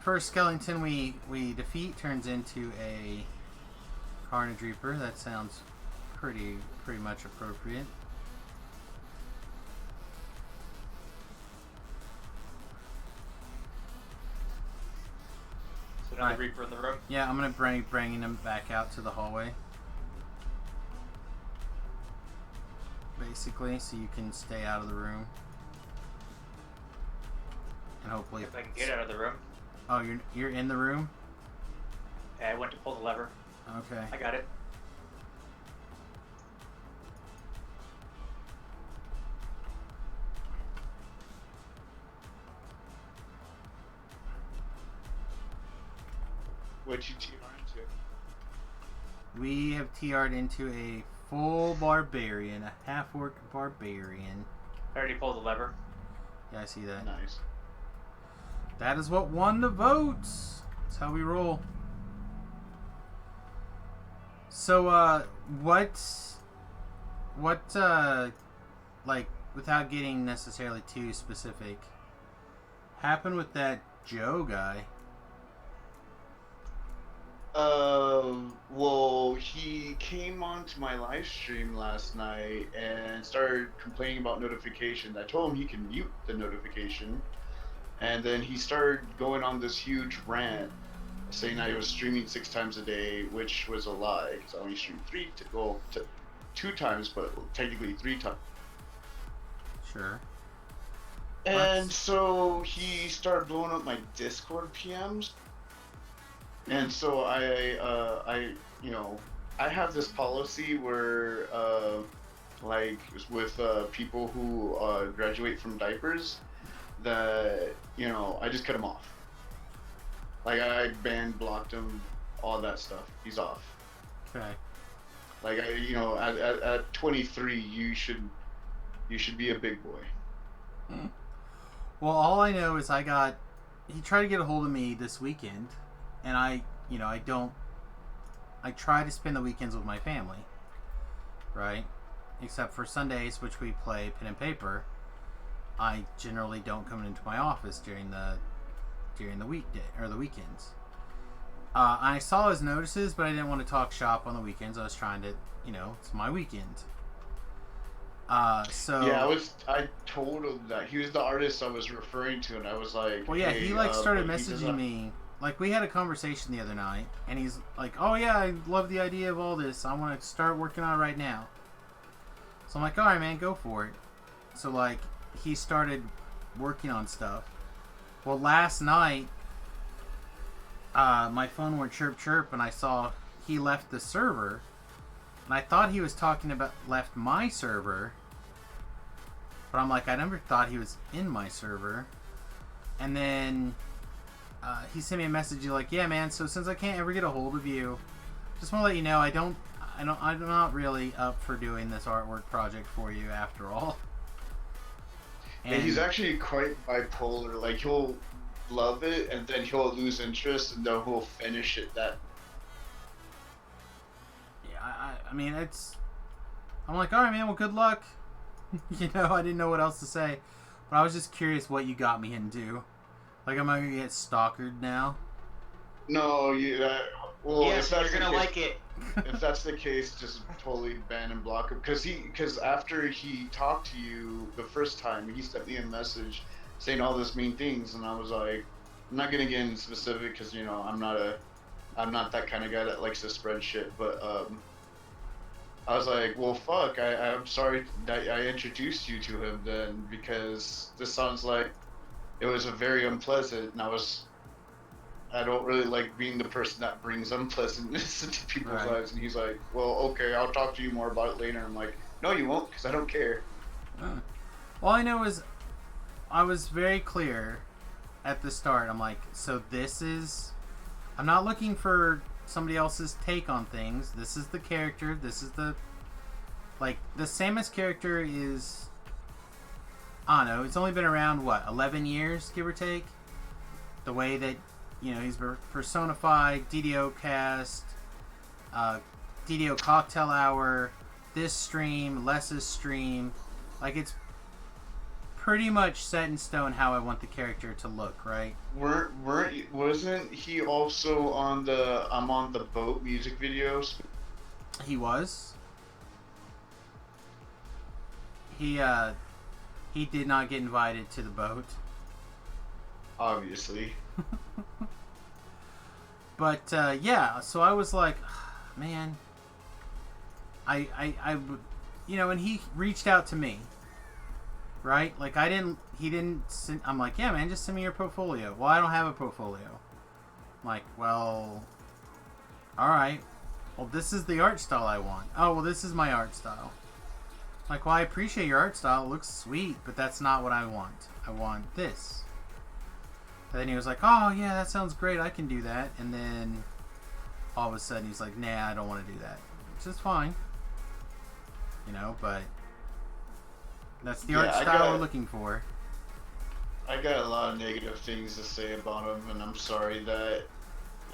S2: first skeleton we defeat turns into a Carnage Reaper. That sounds pretty much appropriate.
S5: So another Reaper in the room.
S2: Yeah, I'm gonna bringing him back out to the hallway. Basically, so you can stay out of the room. And hopefully...
S5: If I can get out of the room.
S2: Oh, you're in the room?
S5: Yeah, I went to pull the lever.
S2: Okay.
S5: I got it.
S9: What'd you TR into?
S2: We have TR'd into a full barbarian, a half-orc barbarian.
S5: I already pulled the lever.
S2: Yeah, I see that.
S9: Nice.
S2: That is what won the votes. That's how we roll. So, like, without getting necessarily too specific, happened with that Joe guy?
S9: Well, he came onto my live stream last night and started complaining about notifications. I told him he can mute the notification, and then he started going on this huge rant, saying I was streaming 6 times a day, which was a lie, because I only streamed 2 times, but technically 3 times.
S2: Sure.
S9: And so he started blowing up my Discord PMs. And so I have this policy where, like, with people who graduate from diapers, that, I just cut him off. Like, I banned, blocked him, all that stuff. He's off.
S2: Okay.
S9: Like, at 23, you should be a big boy.
S2: Well, all I know is he tried to get a hold of me this weekend, and I try to spend the weekends with my family, right? Except for Sundays, which we play pen and paper. I generally don't come into my office during the weekday or the weekends. I saw his notices, but I didn't want to talk shop on the weekends. I was trying to, it's my weekend. So
S9: yeah, I told him that he was the artist I was referring to, and I was like,
S2: well, yeah,
S9: hey,
S2: he started messaging me. Like, we had a conversation the other night, and he's like, oh yeah, I love the idea of all this. I want to start working on it right now. So I'm like, alright man, go for it. So, like, he started working on stuff. Well, last night, my phone went chirp chirp, and I saw he left the server. And I thought he was talking about left my server. But I'm like, I never thought he was in my server. And then he sent me a message like, yeah man, so since I can't ever get a hold of you, just want to let you know I'm not really up for doing this artwork project for you after all.
S9: And he's actually quite bipolar. Like, he'll love it, and then he'll lose interest, and then he'll finish it. Yeah,
S2: I mean, I'm like, alright man, well good luck. I didn't know what else to say. But I was just curious what you got me into. Like, am I going to get stalkered now?
S9: No, well,
S5: yes, you're gonna like it.
S9: If that's the case, just totally ban and block him. Because after he talked to you the first time, he sent me a message saying all these mean things, and I was like, I'm not gonna get into specific because I'm not that kind of guy that likes to spread shit. But I was like, well, fuck, I'm sorry that I introduced you to him then, because this sounds like it was a very unpleasant, and I don't really like being the person that brings unpleasantness into people's lives. And he's like, well, okay, I'll talk to you more about it later. I'm like, no, you won't, because I don't care.
S2: All I know is I was very clear at the start. I'm like, so I'm not looking for somebody else's take on things. This is the character. This is the Samius character is, I don't know, it's only been around, 11 years, give or take? The way that, he's personified, DDO cast, DDO cocktail hour, this stream, Les's stream. Like, it's pretty much set in stone how I want the character to look, right?
S9: Wasn't he also on the I'm on the boat music videos?
S2: He was. He did not get invited to the boat.
S9: Obviously.
S2: But yeah, so I was like, man, I you know, and he reached out to me, right? Like he didn't send, I'm like, yeah, man, just send me your portfolio. Well, I don't have a portfolio. I'm like, well, all right. Well, this is the art style I want. Oh, well, this is my art style. Like, well, I appreciate your art style. It looks sweet, but that's not what I want. I want this. And then he was like, oh, yeah, that sounds great. I can do that. And then all of a sudden he's like, nah, I don't want to do that. Which is fine. You know, but that's the art style we're looking for.
S9: I got a lot of negative things to say about him, and I'm sorry that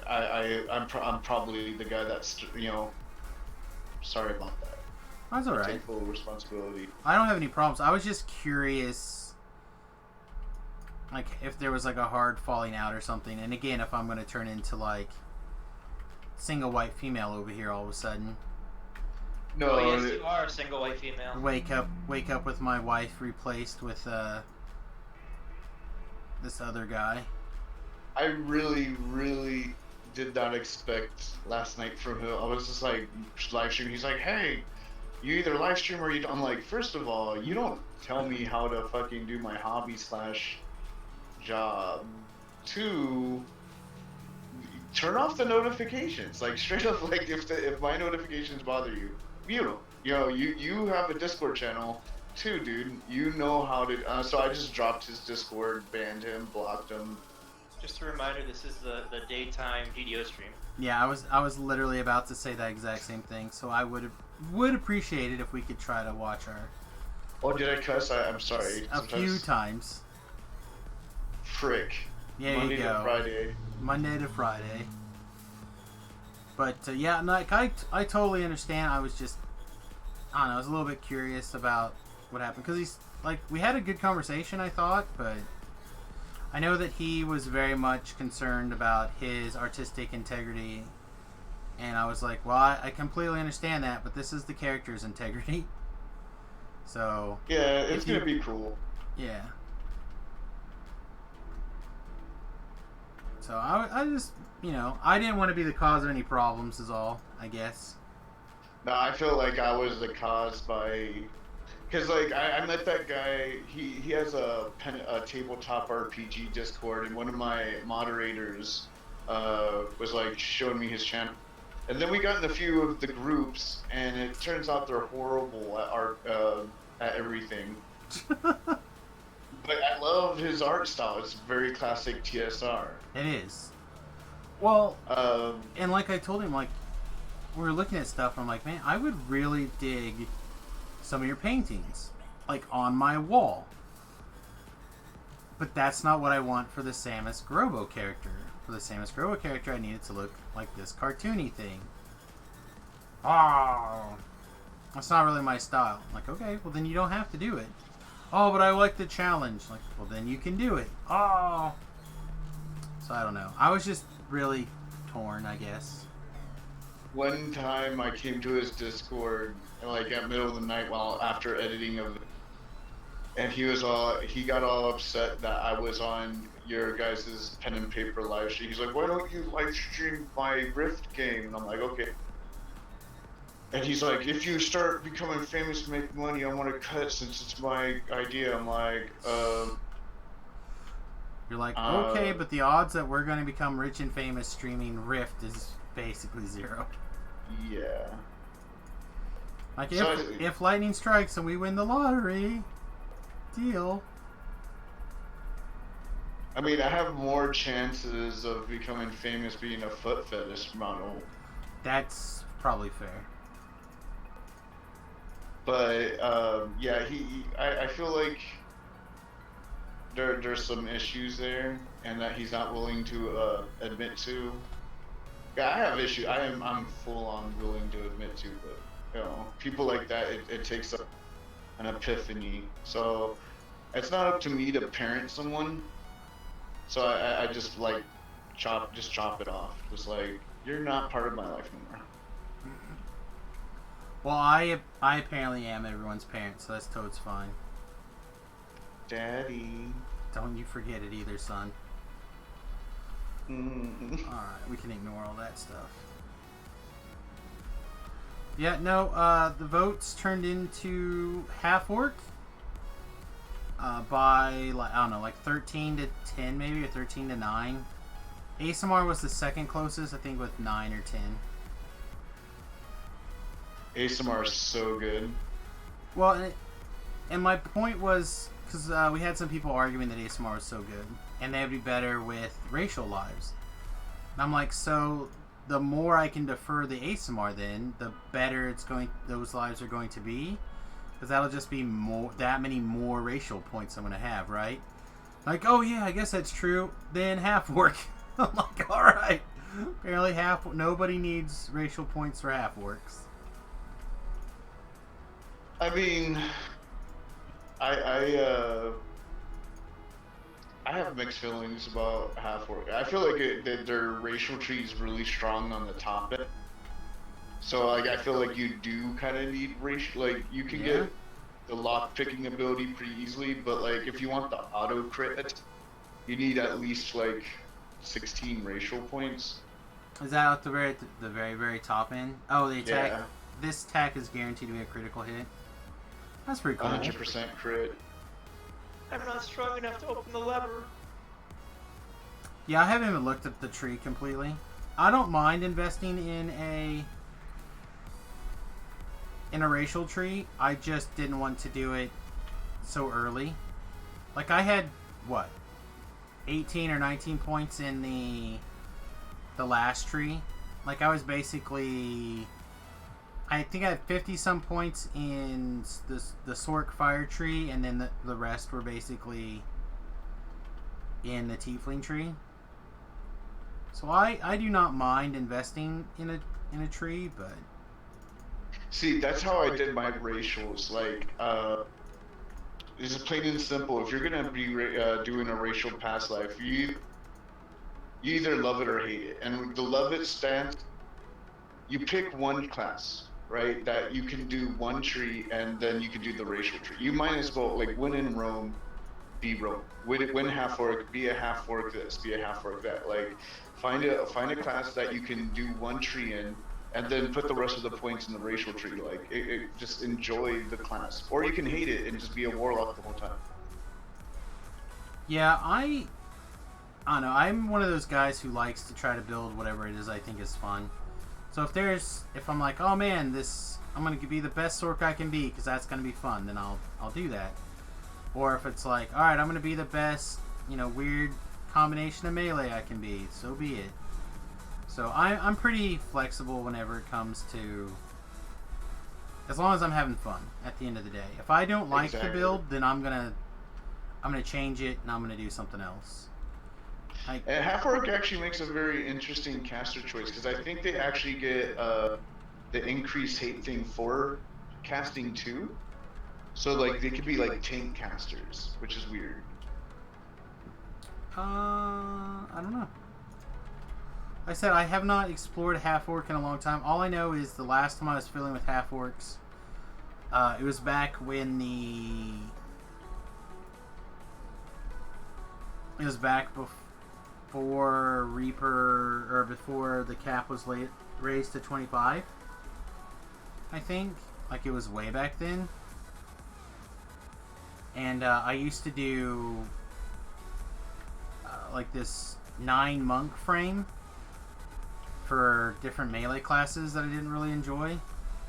S9: I'm probably the guy that's, you know, sorry about that.
S2: That's all right.
S9: Take full responsibility.
S2: I don't have any problems. I was just curious, like, if there was, like, a hard falling out or something. And again, if I'm going to turn into, like, single white female over here all of a sudden.
S9: No,
S5: oh, yes, you are a single white female.
S2: Wake up with my wife replaced with, this other guy.
S9: I really did not expect last night from him. I was just like, live streaming. He's like, hey, you either live stream or you don't. I'm like, first of all, you don't tell me how to fucking do my hobby / job. 2, turn off the notifications. Like, straight up, like, if my notifications bother you, mute them. You know, you have a Discord channel too, dude. You know how to. So I just dropped his Discord, banned him, blocked him.
S5: Just a reminder, this is the daytime GDO stream.
S2: Yeah, I was literally about to say that exact same thing. So I would appreciate it if we could try to watch our.
S9: Oh, did I cuss? I'm sorry.
S2: A few times.
S9: Frick.
S2: Yeah,
S9: Monday
S2: you go.
S9: to Friday.
S2: Monday to Friday. But yeah, like I totally understand. I was just, I don't know, I was a little bit curious about what happened because he's like, we had a good conversation, I thought, but I know that he was very much concerned about his artistic integrity, and I was like, well, I completely understand that, but this is the character's integrity. So
S9: yeah, it's gonna be cool.
S2: Yeah. So I just, you know, I didn't want to be the cause of any problems is all, I guess.
S9: No, I feel like I was the cause by, because like I met that guy. He has a tabletop RPG Discord, and one of my moderators was like showing me his channel, and then we got in a few of the groups, and it turns out they're horrible at art, at everything. But I love his art style. It's very classic TSR.
S2: It is. Well, and like I told him, like, we were looking at stuff, and I'm like, man, I would really dig some of your paintings, like, on my wall. But that's not what I want for the Samus Grobo character. For the Samus Grobo character, I need it to look like this cartoony thing. Oh, that's not really my style. I'm like, okay, well then you don't have to do it. Oh, but I like the challenge. Like, well then you can do it. Oh. So I don't know. I was just really torn, I guess.
S9: One time I came to his Discord, like at middle of the night while after editing of, and he got all upset that I was on your guys' pen and paper live stream. He's like, why don't you live stream my Rift game? And I'm like, okay. And he's like, if you start becoming famous and make money, I want to cut since it's my idea. I'm like,
S2: You're like, okay, but the odds that we're going to become rich and famous streaming Rift is basically 0.
S9: Yeah.
S2: Like,
S9: So
S2: if lightning strikes and we win the lottery, deal.
S9: I mean, I have more chances of becoming famous being a foot fetish model.
S2: That's probably fair.
S9: But yeah, I feel like there's some issues there, and that he's not willing to admit to. Yeah, I have issues. I'm full on willing to admit to, but you know, people like that, it takes an epiphany. So it's not up to me to parent someone. So I just like chop it off. Just like, you're not part of my life anymore.
S2: Well, I apparently am everyone's parent, so that's totes fine.
S9: Daddy.
S2: Don't you forget it either, son.
S9: Mm.
S2: Alright, we can ignore all that stuff. Yeah, no, the votes turned into half orc by, like, I don't know, like 13 to 10 maybe, or 13 to 9. ASMR was the second closest, I think, with 9 or 10.
S9: ASMR is so good.
S2: Well, and my point was, because we had some people arguing that ASMR was so good, and they would be better with racial lives. And I'm like, so the more I can defer the ASMR, then the better those lives are going to be, because that'll just be that many more racial points I'm going to have, right? Like, oh yeah, I guess that's true. Then half work. I'm like, all right. Apparently nobody needs racial points for half works.
S9: I mean, I have mixed feelings about half orc. I feel like their racial tree is really strong on the top end. So like I feel like you do kind of need racial. Like you can get the lock picking ability pretty easily, but like if you want the auto crit, you need at least like 16 racial points.
S2: Is that at the very top end? Oh, the attack.
S9: Yeah.
S2: This attack is guaranteed to be a critical hit. That's pretty cool.
S9: 100% crit.
S5: I'm not strong enough to open the lever.
S2: Yeah, I haven't even looked at the tree completely. I don't mind investing in a racial tree. I just didn't want to do it so early. Like I had what, 18 or 19 points in the last tree. Like I was basically, I think I had 50 some points in the Sork fire tree, and then the rest were basically in the tiefling tree. So I do not mind investing in a tree, but
S9: See, that's how I did my racials. Like, it's plain and simple. If you're gonna be doing a racial past life, you either love it or hate it. And the love it stance, you pick one class, right? That you can do one tree, and then you can do the racial tree. You might as well like win in Rome, be Rome. Win half orc, be a half orc this, be a half orc that. Like, find a class that you can do one tree in, and then put the rest of the points in the racial tree. Like, just enjoy the class. Or you can hate it and just be a warlock the whole time.
S2: yeah, I don't know. I'm one of those guys who likes to try to build whatever it is I think is fun. So if I'm like, oh man, I'm gonna be the best Sork I can be because that's gonna be fun, then I'll do that. Or if it's like, all right, I'm gonna be the best, weird combination of melee I can be, so be it. So I'm pretty flexible whenever it comes to, as long as I'm having fun at the end of the day. If I don't like the build, then I'm gonna change it and I'm gonna do something else.
S9: And half orc actually makes a very interesting caster choice because I think they actually get the increased hate thing for casting too. So like they could be like tank casters, which is weird.
S2: I don't know. Like I said, I have not explored half orc in a long time. All I know is the last time I was fiddling with half orcs, it was back when before Reaper, or before the cap was raised to 25. I think, like it was way back then. And I used to do like this 9 monk frame for different melee classes that I didn't really enjoy,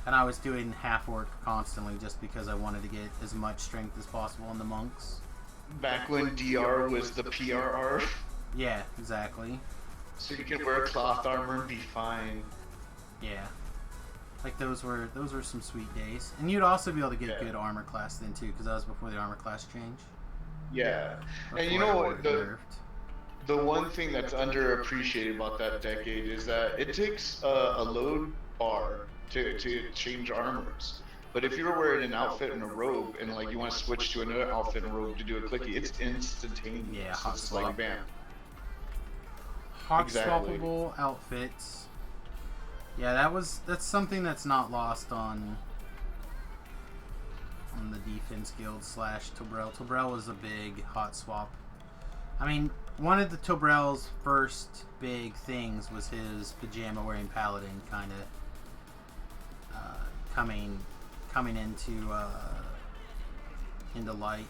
S2: and I was doing half orc constantly just because I wanted to get as much strength as possible in the monks.
S9: Back when DR was the PRR.
S2: Yeah, exactly.
S9: So you could wear cloth armor and be fine.
S2: Yeah. Like those were some sweet days. And you'd also be able to get good armor class then too, because that was before the armor class change.
S9: Yeah. And you know what, the one thing that's underappreciated about that decade is that it takes a load bar to change armors. But if you're wearing an outfit and a robe, and like you want to switch to another outfit and robe to do a clicky, it's instantaneous.
S2: Yeah, hot
S9: it's just
S2: swap.
S9: like bam.
S2: Hot
S9: Exactly.
S2: swappable outfits. Yeah, that's something that's not lost on the defense guild / Tobrel. Tobrel was a big hot swap. I mean, one of the Tobrel's first big things was his pajama wearing paladin kind of coming into light,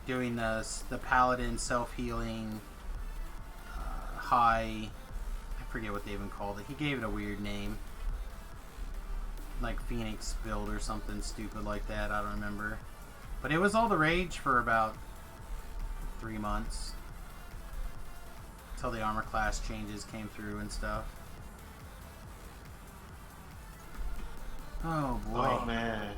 S2: doing the paladin self-healing high, I forget what they even called it. He gave it a weird name, like Phoenix build or something stupid like that. I don't remember, but it was all the rage for about 3 months until the armor class changes came through and stuff. Oh boy.
S9: Oh man.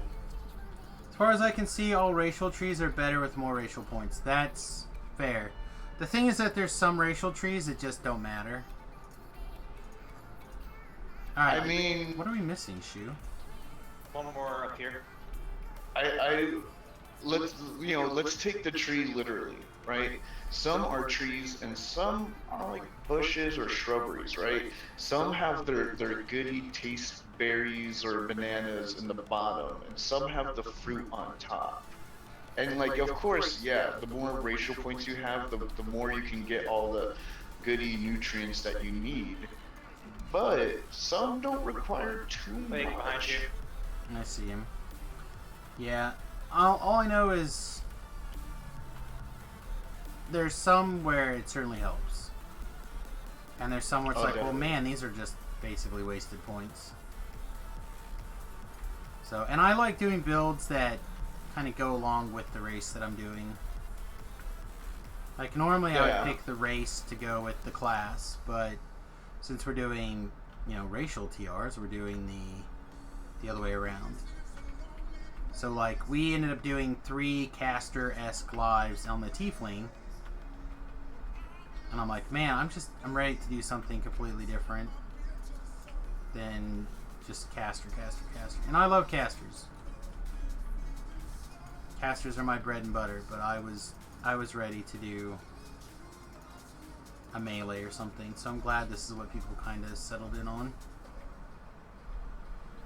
S2: As far as I can see, all racial trees are better with more racial points. That's fair. The thing is that there's some racial trees that just don't matter. Alright.
S9: I mean,
S2: what are we missing, Shu?
S5: One more up here.
S9: let's take the tree literally, right? Some are trees and some are like bushes or shrubberies, right? Some have their goody taste berries or bananas in the bottom, and some have the fruit on top. And like, of course, yeah, the more racial points you have, the more you can get all the goody nutrients that you need. But some don't require too
S5: Wait,
S9: much.
S5: behind you.
S2: I see him. Yeah. All I know is there's some where it certainly helps. And there's some where it's like, well, man, these are just basically wasted points. So, and I like doing builds that kind of go along with the race that I'm doing. Like, normally I would pick the race to go with the class, but since we're doing, racial TRs, we're doing the other way around. So, like, we ended up doing 3 caster-esque lives on the Tiefling. And I'm like, man, I'm ready to do something completely different than just caster. And I love casters. Casters are my bread and butter, but I was ready to do a melee or something. So I'm glad this is what people kind of settled in on.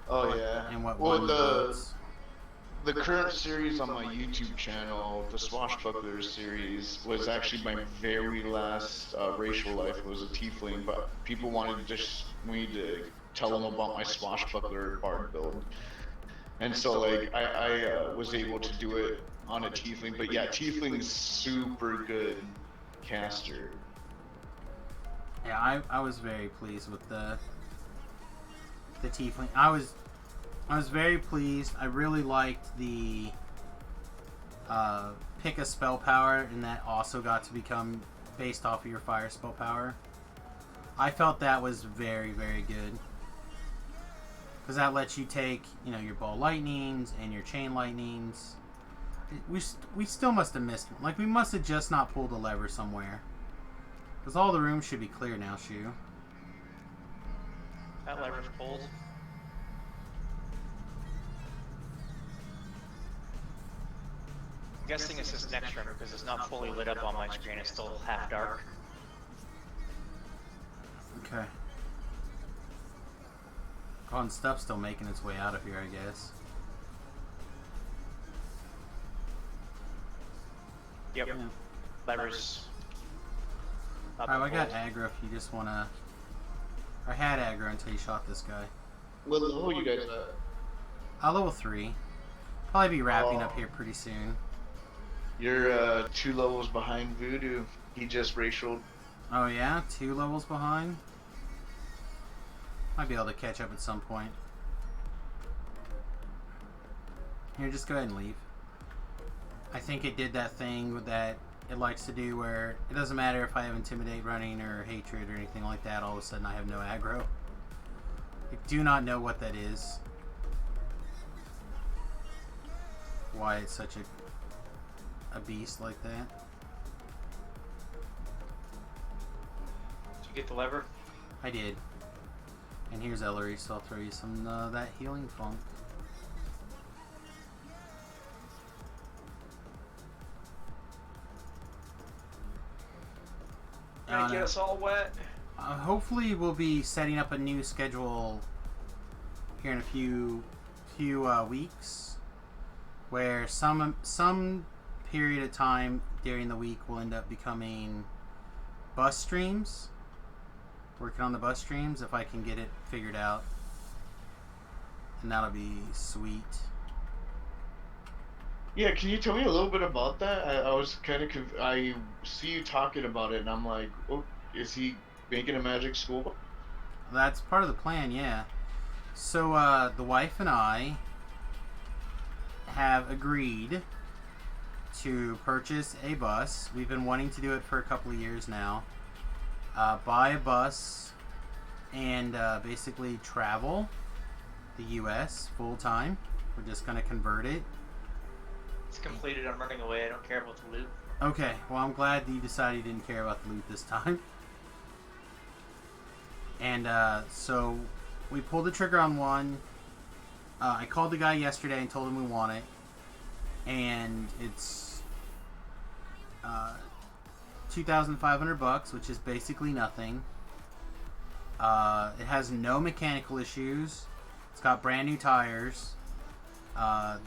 S9: Oh yeah.
S2: And what
S9: well,
S2: won
S9: the current series on my YouTube channel, the Swashbucklers series, was actually my very last racial life. It was a tiefling, but people wanted me to tell them about my Swashbuckler bard build. And so, like, I was able to do it on a tiefling. But yeah, tiefling's super good caster.
S2: Yeah, I was very pleased with the tiefling. I was very pleased. I really liked the pick a spell power, and that also got to become based off of your fire spell power. I felt that was very, very good. Because that lets you take, your ball lightnings and your chain lightnings. We still must have missed one. Like, we must have just not pulled a lever somewhere. Because all the rooms should be clear now, Shu.
S5: That lever's pulled. I'm guessing it's this next room because it's not fully lit up on my screen. It's still half dark.
S2: Okay. Oh, and stuff's still making its way out of here, I guess.
S5: Yep.
S2: Yeah.
S5: Levers.
S2: Alright, well, I got aggro if you just wanna... I had aggro until you shot this guy.
S9: What level you guys at?
S2: Level 3. Probably be wrapping up here pretty soon.
S9: You're 2 levels behind Voodoo. He just racialed.
S2: Oh yeah? 2 levels behind? Might be able to catch up at some point. Here, just go ahead and leave. I think it did that thing that it likes to do where it doesn't matter if I have Intimidate running or Hatred or anything like that, all of a sudden I have no aggro. I do not know what that is. Why it's such a beast like that.
S5: Did you get the lever?
S2: I did. And here's Ellery, so I'll throw you some that healing funk.
S5: gonna get us all wet.
S2: Hopefully, we'll be setting up a new schedule here in a few weeks, where some period of time during the week will end up becoming bus streams. Working on the bus streams if I can get it figured out, and that'll be sweet.
S9: Yeah, can you tell me a little bit about that? I was kind of I see you talking about it, and I'm like, oh, is he making a magic school?
S2: That's part of the plan, yeah. So the wife and I have agreed to purchase a bus. We've been wanting to do it for a couple of years now. Buy a bus and basically travel the U.S. full time. We're just going to convert it.
S5: It's completed. I'm running away. I don't care about the loot.
S2: Okay, well, I'm glad that you decided you didn't care about the loot this time. And so we pulled the trigger on one. I called the guy yesterday and told him we want it. And it's $2,500, which is basically nothing. It has no mechanical issues. It's got brand new tires.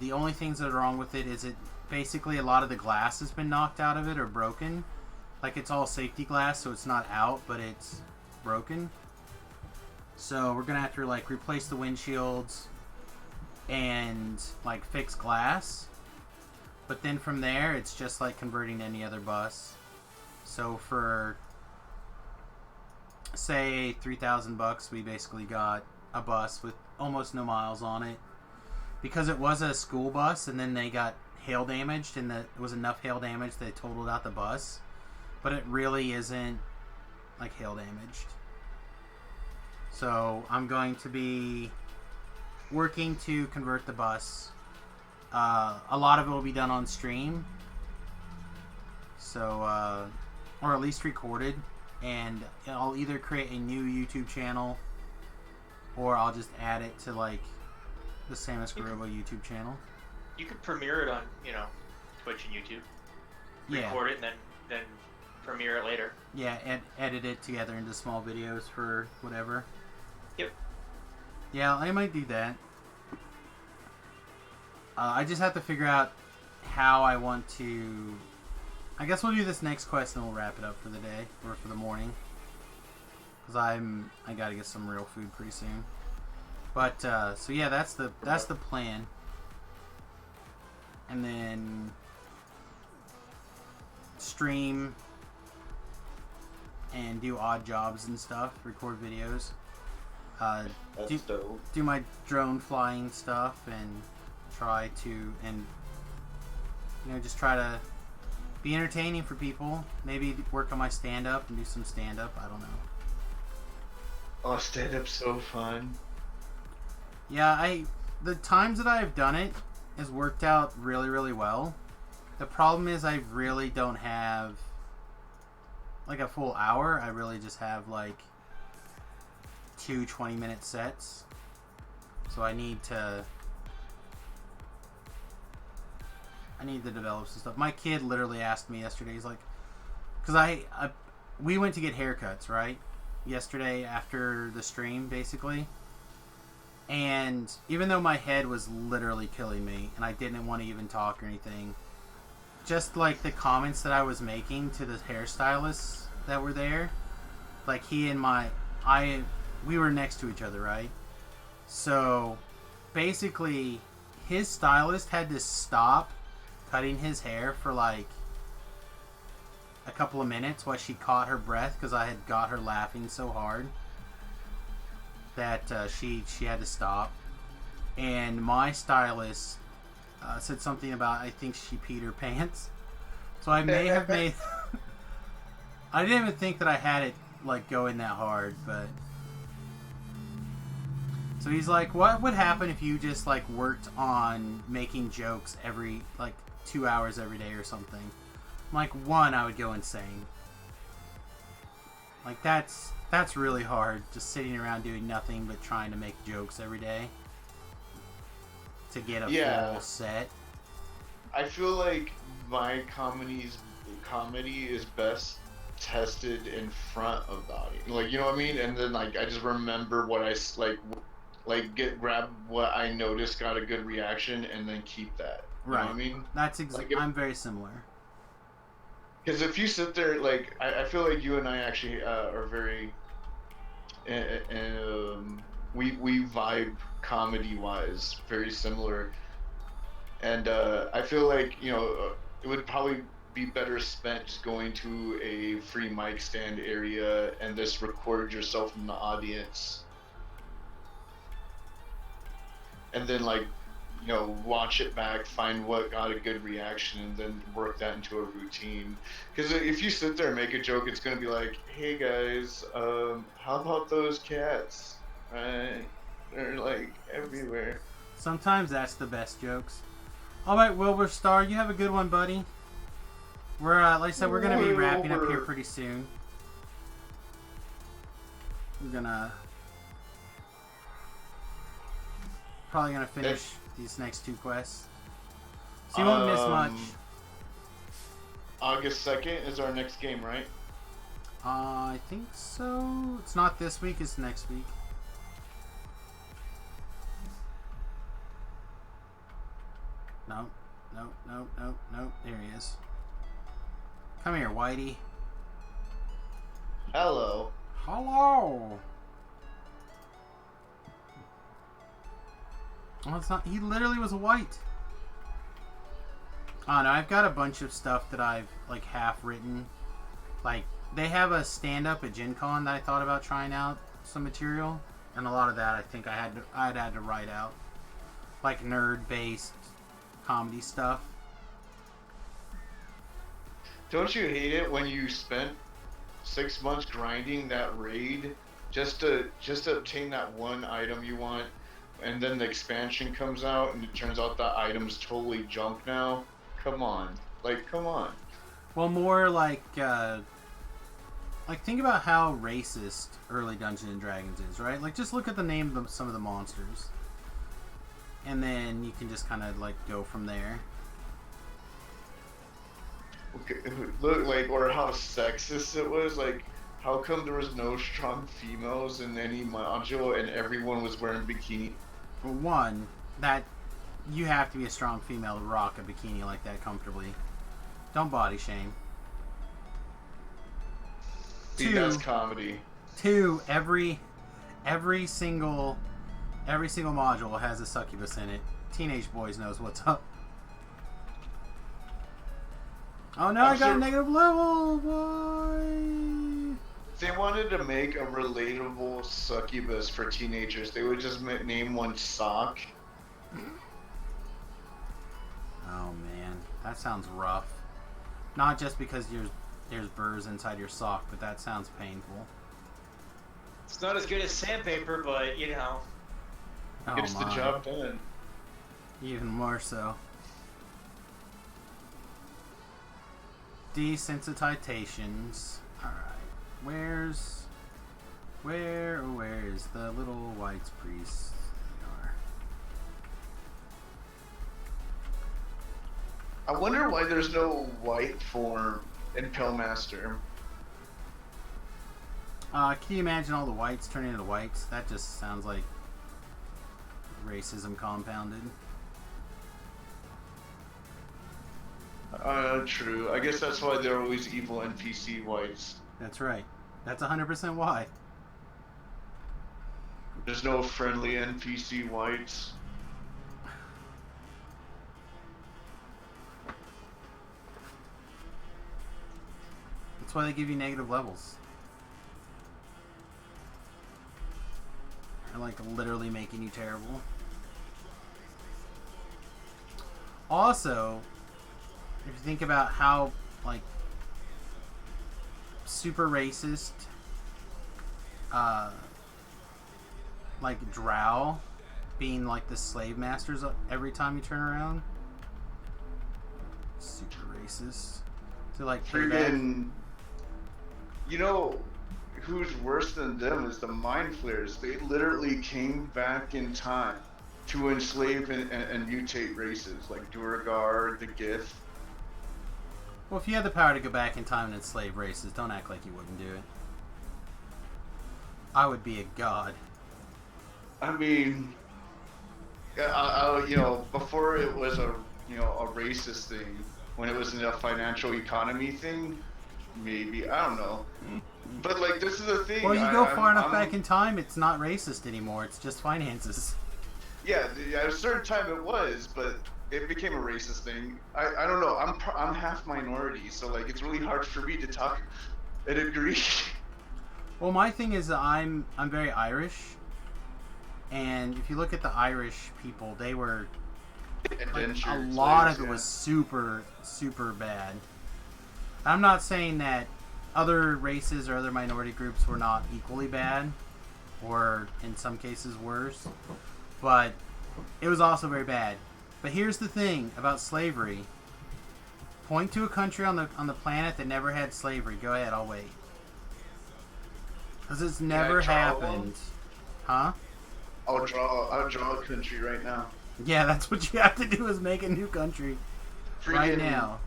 S2: The only things that are wrong with it is basically a lot of the glass has been knocked out of it or broken. Like, it's all safety glass, so it's not out, but it's broken. So we're gonna have to like replace the windshields and like fix glass. But then from there, it's just like converting any other bus. So for say $3,000, we basically got a bus with almost no miles on it. Because it was a school bus, and then they got hail damaged, and it was enough hail damage they totaled out the bus. But it really isn't like hail damaged. So I'm going to be working to convert the bus. A lot of it will be done on stream. So, or at least recorded. And I'll either create a new YouTube channel, or I'll just add it to like the Samius YouTube channel.
S5: You could premiere it on, Twitch and YouTube.
S2: Yeah.
S5: Record it and then premiere it later.
S2: Yeah, edit it together into small videos for whatever.
S5: Yep.
S2: Yeah, I might do that. I just have to figure out how I want to... I guess we'll do this next quest and we'll wrap it up for the day, or for the morning. Because I gotta get some real food pretty soon. But, so yeah, that's the plan. And then... stream... and do odd jobs and stuff, record videos. Do my drone flying stuff and try to, just try to be entertaining for people. Maybe work on my stand-up and do some stand-up. I don't know.
S9: Oh, stand-up's so fun.
S2: Yeah, the times that I've done it has worked out really, really well. The problem is I really don't have like a full hour. I really just have like 2 20-minute sets. So I need to develop some stuff. My kid literally asked me yesterday, he's like, because we went to get haircuts, right? Yesterday after the stream, basically. And even though my head was literally killing me and I didn't want to even talk or anything, just like the comments that I was making to the hairstylists that were there, like he and we were next to each other, right? So basically his stylist had to stop cutting his hair for like a couple of minutes while she caught her breath because I had got her laughing so hard that she had to stop. And my stylist said something about, I think she peed her pants. So I may have made... I didn't even think that I had it like going that hard, but... So he's like, what would happen if you just like worked on making jokes every like 2 hours every day or something? I'm like, one, I would go insane. Like that's really hard, just sitting around doing nothing but trying to make jokes every day to get a full set.
S9: I feel like my comedy is best tested in front of the audience. Like, you know what I mean? And then like I just remember what grab what I noticed got a good reaction and then keep that. You know what I mean?
S2: That's
S9: Like
S2: I'm very similar.
S9: Because if you sit there, like, I feel like you and I actually are very, we vibe comedy-wise very similar, and I feel like, you know, it would probably be better spent just going to a free mic stand area and just record yourself in the audience, and then like, you know, watch it back, find what got a good reaction, and then work that into a routine. Because if you sit there and make a joke, it's gonna be like, hey guys, how about those cats? Right? They're like everywhere.
S2: Sometimes that's the best jokes. All right, Wilbur Star, you have a good one, buddy. We're like I said, we're gonna be wrapping up here pretty soon. We're gonna probably gonna finish these next 2 quests. So you won't miss much.
S9: August 2nd is our next game, right?
S2: I think so. It's not this week, it's next week. No. There he is. Come here, Whitey.
S9: Hello.
S2: Hello. Well, it's not. He literally was white. I don't know. I've got a bunch of stuff that I've like half written. Like they have a stand up at Gen Con that I thought about trying out some material, and a lot of that I think I'd had to write out, like nerd based comedy stuff.
S9: Don't you hate it when you spent 6 months grinding that raid just to obtain that one item you want, and then the expansion comes out and it turns out the item's totally junk now? Come on. Like, come on.
S2: Well, more like think about how racist early Dungeons and Dragons is, right? Like, just look at the name of some of the monsters, and then you can just kind of like go from there.
S9: Okay, look, like, or how sexist it was. Like, how come there was no strong females in any module and everyone was wearing bikini?
S2: For one, that you have to be a strong female to rock a bikini like that comfortably. Don't body shame.
S9: See, that's comedy.
S2: 2, every single module has a succubus in it. Teenage boys knows what's up. Oh no, I got a negative level, boy!
S9: If they wanted to make a relatable succubus for teenagers, they would just name one Sock.
S2: Oh man, that sounds rough. Not just because there's burrs inside your sock, but that sounds painful.
S5: It's not as good as sandpaper, but you know.
S2: Oh,
S9: Gets the job done.
S2: Even more so. Desensitizations. Alright. Where is the little white priest? There
S9: I wonder why there's no white form in Pillmaster.
S2: Can you imagine all the whites turning into whites? That just sounds like racism compounded.
S9: True. I guess that's why they're always evil NPC whites.
S2: That's right. That's 100% why.
S9: There's no friendly NPC whites.
S2: That's why they give you negative levels. They're like literally making you terrible. Also, if you think about how like super racist like drow being like the slave masters every time you turn around, super racist. So like
S9: freaking, you know who's worse than them is the Mind Flayers. They literally came back in time to enslave and mutate races like Duragar, the Gith.
S2: Well, if you had the power to go back in time and enslave races, don't act like you wouldn't do it. I would be a god.
S9: I mean, before it was a racist thing, when it was a financial economy thing, maybe, I don't know. But like, this is the thing.
S2: Well, you go far enough back in time, it's not racist anymore. It's just finances.
S9: Yeah, at a certain time it was, but it became a racist thing. I don't know. I'm half minority, so like it's really hard for me to talk and agree.
S2: Well, my thing is that I'm very Irish, and if you look at the Irish people, they were like, a lot of it was super bad. I'm not saying that other races or other minority groups were not equally bad, or in some cases worse, but it was also very bad. But here's the thing about slavery. Point to a country on the planet that never had slavery. Go ahead, I'll wait. Because it's never happened. Huh?
S9: I'll draw a country right now.
S2: Yeah, that's what you have to do, is make a new country right now.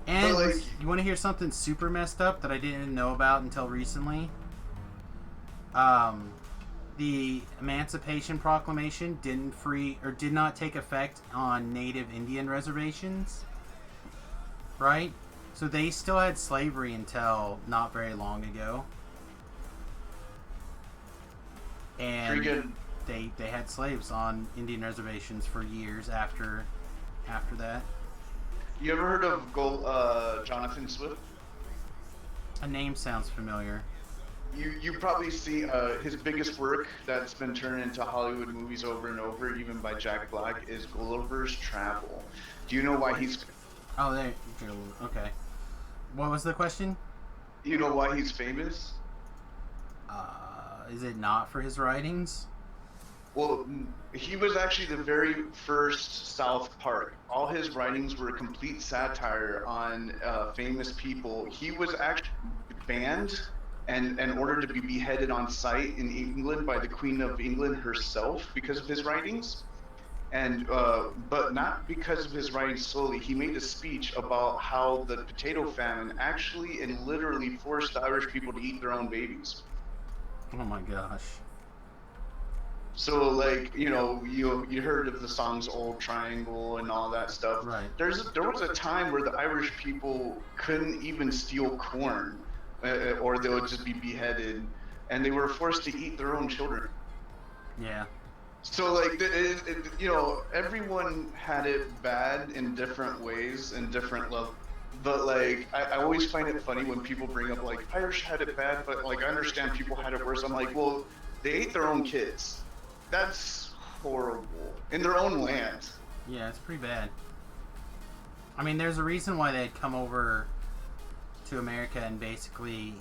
S2: And
S9: like,
S2: you want to hear something super messed up that I didn't know about until recently? The Emancipation Proclamation did not take effect on Native Indian reservations, right? So they still had slavery until not very long ago. And they had slaves on Indian reservations for years after that.
S9: You ever heard of Jonathan Swift?
S2: A name sounds familiar.
S9: You probably see his biggest work that's been turned into Hollywood movies over and over, even by Jack Black, is Gulliver's Travel. Do you know why he's...
S2: Oh, there. Okay. What was the question?
S9: You know why he's famous?
S2: Is it not for his writings?
S9: Well, he was actually the very first South Park. All his writings were complete satire on famous people. He was actually banned and ordered to be beheaded on sight in England by the Queen of England herself because of his writings. And but not because of his writings solely. He made a speech about how the potato famine actually and literally forced the Irish people to eat their own babies.
S2: Oh my gosh.
S9: So like, you heard of the songs Old Triangle and all that stuff.
S2: Right.
S9: There was a time where the Irish people couldn't even steal corn, or they would just be beheaded, and they were forced to eat their own children.
S2: Yeah.
S9: So like, everyone had it bad in different ways and different levels. But like, I always find it funny when people bring up like, Irish had it bad, but like, I understand people had it worse. I'm like, well, they ate their own kids. That's horrible. In their own land.
S2: Yeah, it's pretty bad. I mean, there's a reason why they'd come over to America and basically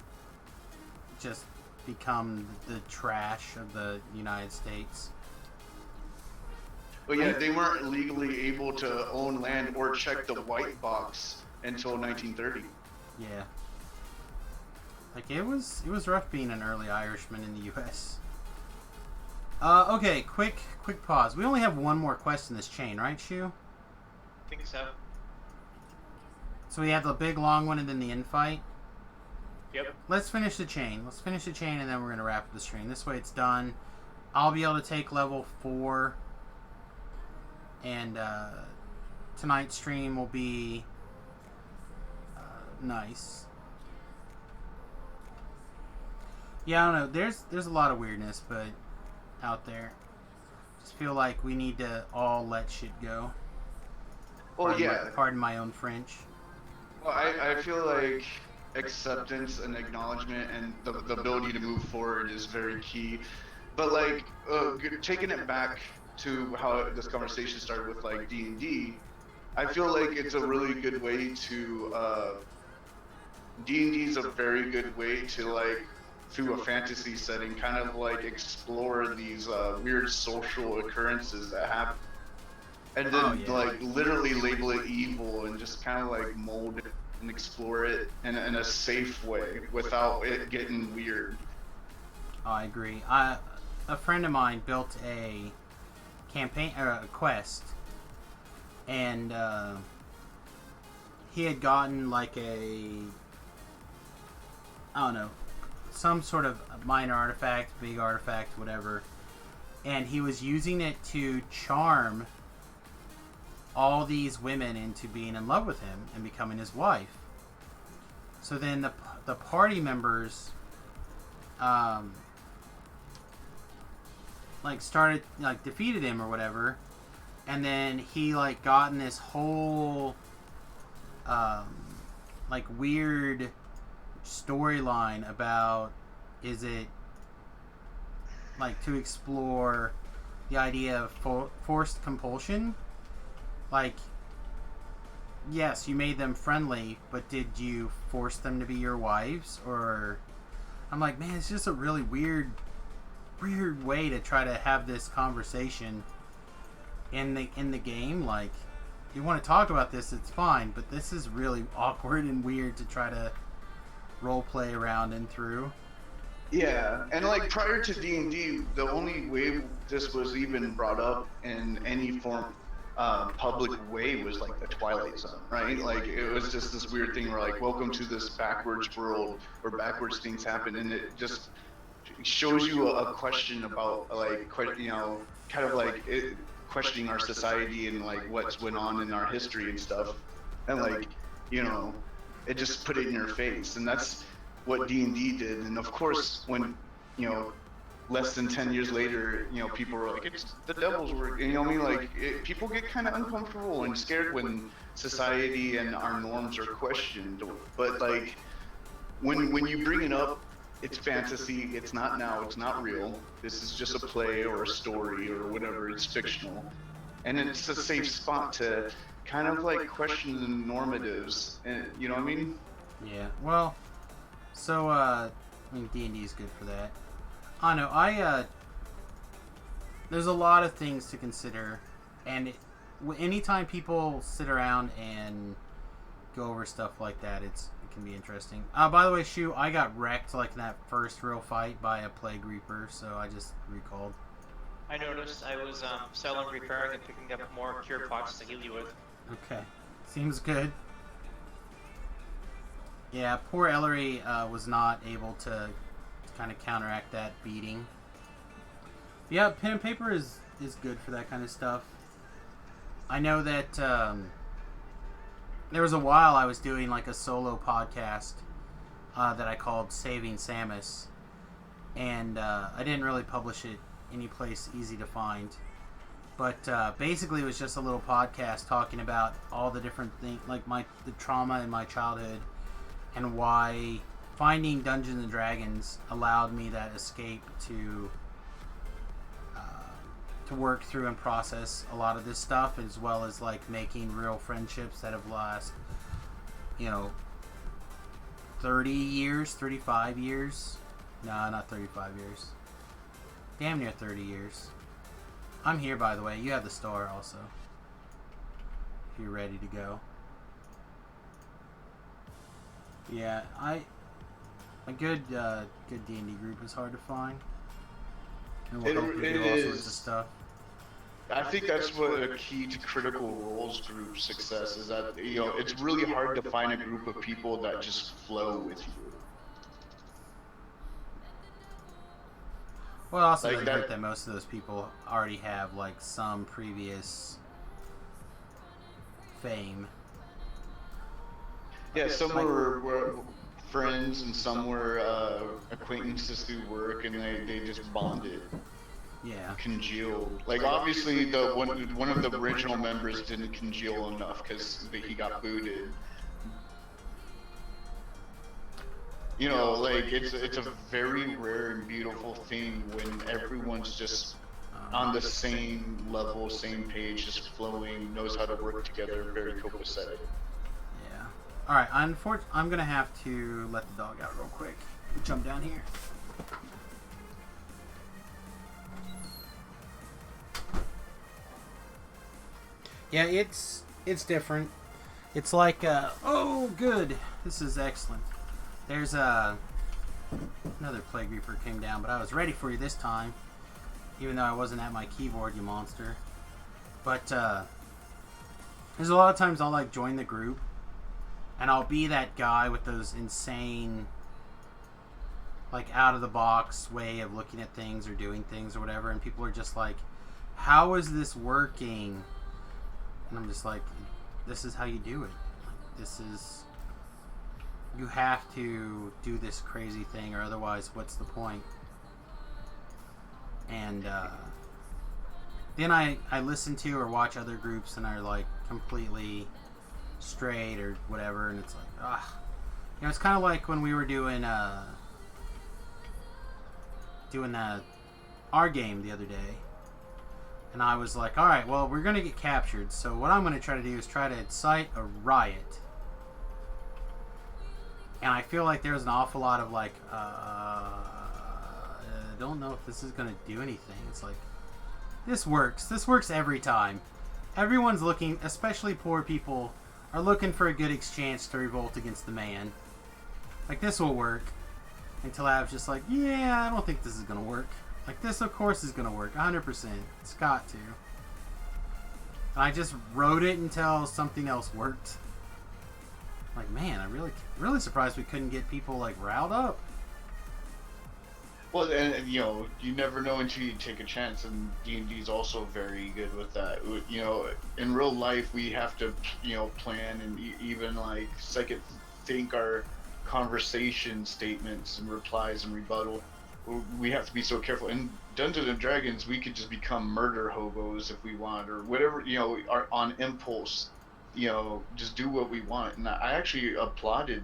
S2: just become the trash of the United States.
S9: Well, yeah, they weren't legally able to own land or check the white box until 1930.
S2: Yeah. Like, it was rough being an early Irishman in the U.S. Okay, quick pause. We only have one more quest in this chain, right, Shu?
S5: I think so.
S2: So we have the big long one and then the infight.
S5: Yep.
S2: Let's finish the chain. And then we're going to wrap up the stream. This way it's done. I'll be able to take level 4. And tonight's stream will be nice. Yeah, I don't know. There's a lot of weirdness, but out there. Just feel like we need to all let shit go.
S9: Well, yeah.
S2: Pardon my own French.
S9: Well, I feel like acceptance and acknowledgement and the ability to move forward is very key. But like, taking it back to how this conversation started with like D&D, I feel like it's a really good way to, D&D is a very good way to like, through a fantasy setting, kind of like explore these weird social occurrences that happen. And then like literally label it evil and just kind of like mold it and explore it in a safe way without it getting weird.
S2: Oh, I agree. A friend of mine built a campaign or a quest, and he had gotten like I don't know, some sort of minor artifact, big artifact, whatever, and he was using it to charm all these women into being in love with him and becoming his wife. So then the party members like started like defeated him or whatever, and then he like got in this whole like weird storyline about, is it like to explore the idea of forced compulsion? Like, yes, you made them friendly, but did you force them to be your wives? Or I'm like, man, it's just a really weird way to try to have this conversation in the game. Like, if you want to talk about this, it's fine, but this is really awkward and weird to try to role play around and through.
S9: Yeah, and like prior to D&D, the only way this was even brought up in any form public way was like the Twilight Zone, right? Like it was just this weird thing where like, welcome to this backwards world where backwards things happen, and it just shows you a question about like, you know, kind of like questioning our society and like what's went on in our history and stuff, and like, you know, it just put it in your face, and that's what D&D did. And of course, when, you know, less than 10 years later, you know, people were like, it's the devil's work. You know what I mean? Like, people get kind of uncomfortable and scared when society and our norms are questioned. But like, when you bring it up, it's fantasy. It's not now. It's not real. This is just a play or a story or whatever. It's fictional, and it's a safe spot to kind of like question the normatives. And you know what I mean?
S2: Yeah. Well, so I mean, D&D is good for that. I don't know. There's a lot of things to consider, and anytime people sit around and go over stuff like that, it can be interesting. By the way, Shu, I got wrecked like in that first real fight by a Plague Reaper, so I just recalled.
S5: I noticed. I was selling, repairing, and picking up more cure pots to heal you with.
S2: Okay, seems good. Yeah, poor Ellery was not able to kind of counteract that beating. Yeah, pen and paper is good for that kind of stuff. I know that there was a while I was doing like a solo podcast that I called Saving Samus, and I didn't really publish it any place easy to find. But basically, it was just a little podcast talking about all the different things, like the trauma in my childhood, and why finding Dungeons and Dragons allowed me that escape to work through and process a lot of this stuff, as well as like making real friendships that have lasted, 30 years, 35 years. No, not 35 years. Damn near 30 years. I'm here, by the way. You have the star also, if you're ready to go. Yeah, a good D&D group is hard to find. And we'll help you do all sorts of stuff.
S9: I think that's what a key to Critical Role's group success is, that it's really hard to find a group of people that just flow with you.
S2: Well, also
S9: like
S2: doesn't hurt that most of those people already have like some previous fame.
S9: Yeah, some were friends and some were acquaintances through work, and they just bonded.
S2: Yeah.
S9: Congealed. Like obviously the one of the original members didn't congeal enough because he got booted. Like it's a very rare and beautiful thing when everyone's just on the same level, same page, just flowing, knows how to work together, very copacetic.
S2: Yeah. All right. I'm gonna have to let the dog out real quick. Jump down here. Yeah, it's different. It's like oh, good. This is excellent. There's another Plague Reaper came down, but I was ready for you this time, even though I wasn't at my keyboard, you monster. But there's a lot of times I'll like join the group, and I'll be that guy with those insane, like, out of the box way of looking at things or doing things or whatever, and people are just like, how is this working? And I'm just like, this is how you do it. Like, this is, you have to do this crazy thing, or otherwise what's the point? And then I listen to or watch other groups and are like completely straight or whatever, and it's like, you know, it's kind of like when we were doing our game the other day, and I was like, all right, well, we're gonna get captured, so what I'm gonna try to do is try to incite a riot. And I feel like there's an awful lot of like, I don't know if this is gonna do anything. It's like, this works. This works every time. Everyone's looking, especially poor people, are looking for a good exchange to revolt against the man. Like, this will work. Until I was just like, yeah, I don't think this is gonna work. Like, this of course is gonna work, 100%. It's got to. And I just wrote it until something else worked. Like, man, I'm really surprised we couldn't get people like riled up.
S9: Well, and you know, you never know until you take a chance, and D&D is also very good with that. You know, in real life, we have to, you know, plan and even like second think our conversation statements and replies and rebuttal. We have to be so careful. In Dungeons and Dragons, we could just become murder hobos if we want, or whatever, you know, on impulse, you know, just do what we want. And I actually applauded.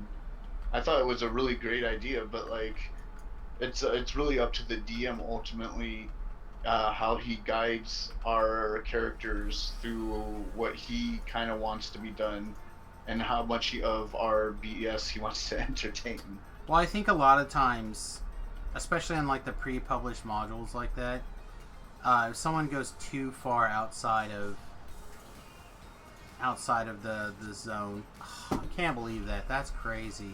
S9: I thought it was a really great idea, but like, it's really up to the DM ultimately, how he guides our characters through what he kind of wants to be done, and how much of our BS he wants to entertain.
S2: Well, I think a lot of times, especially on like the pre-published modules like that, if someone goes too far outside of the zone, I can't believe that. That's crazy.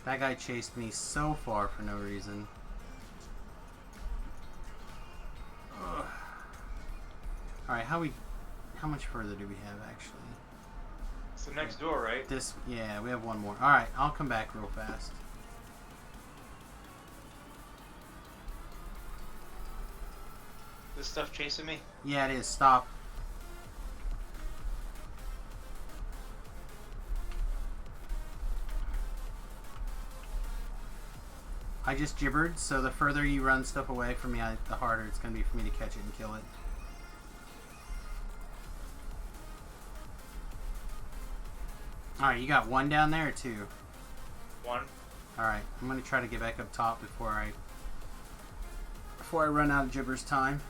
S2: That guy chased me so far for no reason. Ugh. All right, how much further do we have actually?
S5: It's the next door, right?
S2: Yeah, we have one more. All right, I'll come back real fast.
S5: This stuff chasing me?
S2: Yeah, it is. Stop. I just gibbered, so the further you run stuff away from me, the harder it's going to be for me to catch it and kill it. Alright, you got one down there or two?
S5: One.
S2: Alright, I'm going to try to get back up top before I run out of gibber's time.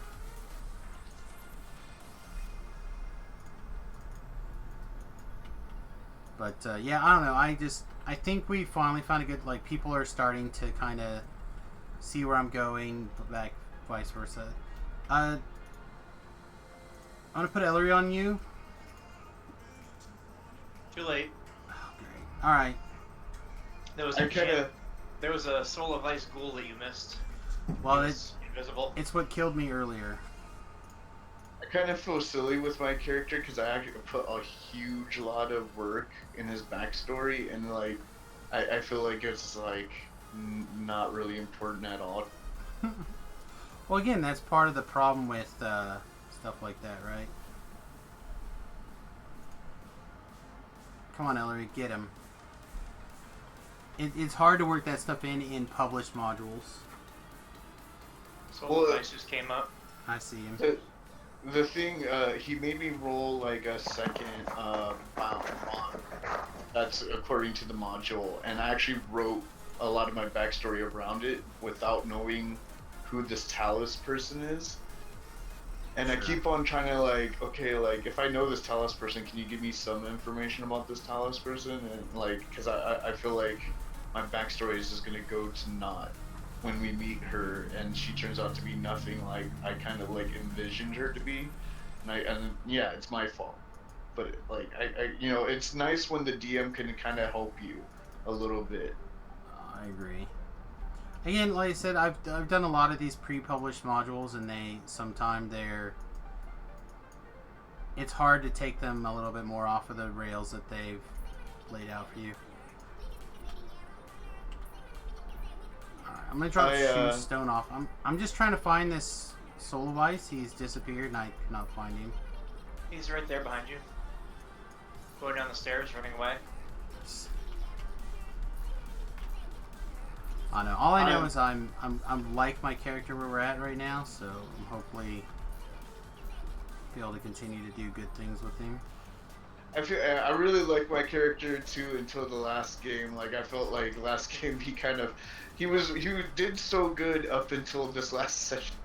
S2: But yeah, I don't know. I think we finally found a good, like, people are starting to kind of see where I'm going, back, vice versa. I'm going to put Ellery on you.
S5: Too late.
S2: Oh, great. Alright.
S5: There was a Soul of Ice ghoul that you missed.
S2: Well,
S5: it's invisible.
S2: It's what killed me earlier.
S9: I kind of feel silly with my character because I actually put a huge lot of work in his backstory, and like, I feel like it's like not really important at all.
S2: Well, again, that's part of the problem with stuff like that, right? Come on, Ellery, get him. It's hard to work that stuff in published modules.
S5: Soul of Ice just came up.
S2: I see him.
S9: The thing, he made me roll like a second bound. That's according to the module, and I actually wrote a lot of my backstory around it without knowing who this Talus person is. And sure. I keep on trying to like, okay, like if I know this Talus person, can you give me some information about this Talus person? And like, because I feel like my backstory is just gonna go to naught when we meet her, and she turns out to be nothing like I kind of like envisioned her to be. And yeah, it's my fault. But like I you know, it's nice when the DM can kind of help you a little bit.
S2: I agree. Again, like I said, I've done a lot of these pre-published modules, and it's hard to take them a little bit more off of the rails that they've laid out for you. Alright, I'm gonna drop Shoe Stone off. I'm just trying to find this Soul of Ice. He's disappeared and I cannot find him.
S5: He's right there behind you. Going down the stairs, running away.
S2: I know. All I know is I'm like my character where we're at right now, so I'm hopefully be able to continue to do good things with him.
S9: I really like my character too until the last game. Like I felt like last game he did so good up until this last session.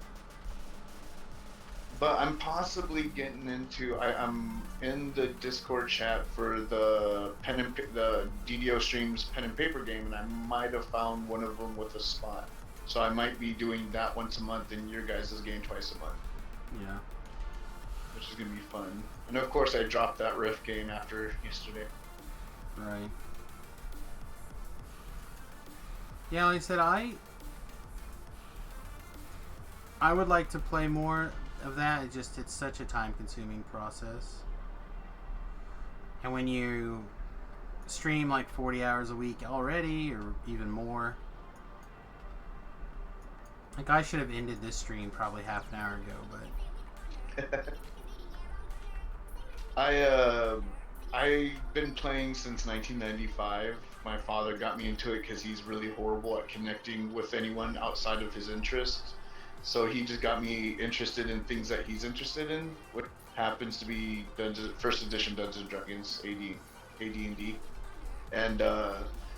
S9: But I'm possibly getting into. I'm in the Discord chat for the the DDO streams pen and paper game, and I might have found one of them with a spot. So I might be doing that once a month, and your guys' game twice a month.
S2: Yeah.
S9: Which is gonna be fun. And of course, I dropped that Rift game after yesterday.
S2: Right. Yeah, like I said, I would like to play more of that. It's such a time-consuming process. And when you stream like 40 hours a week already, or even more, like I should have ended this stream probably half an hour ago, but
S9: I've been playing since 1995. My father got me into it because he's really horrible at connecting with anyone outside of his interests. So he just got me interested in things that he's interested in, what happens to be first edition Dungeons & Dragons AD&D. And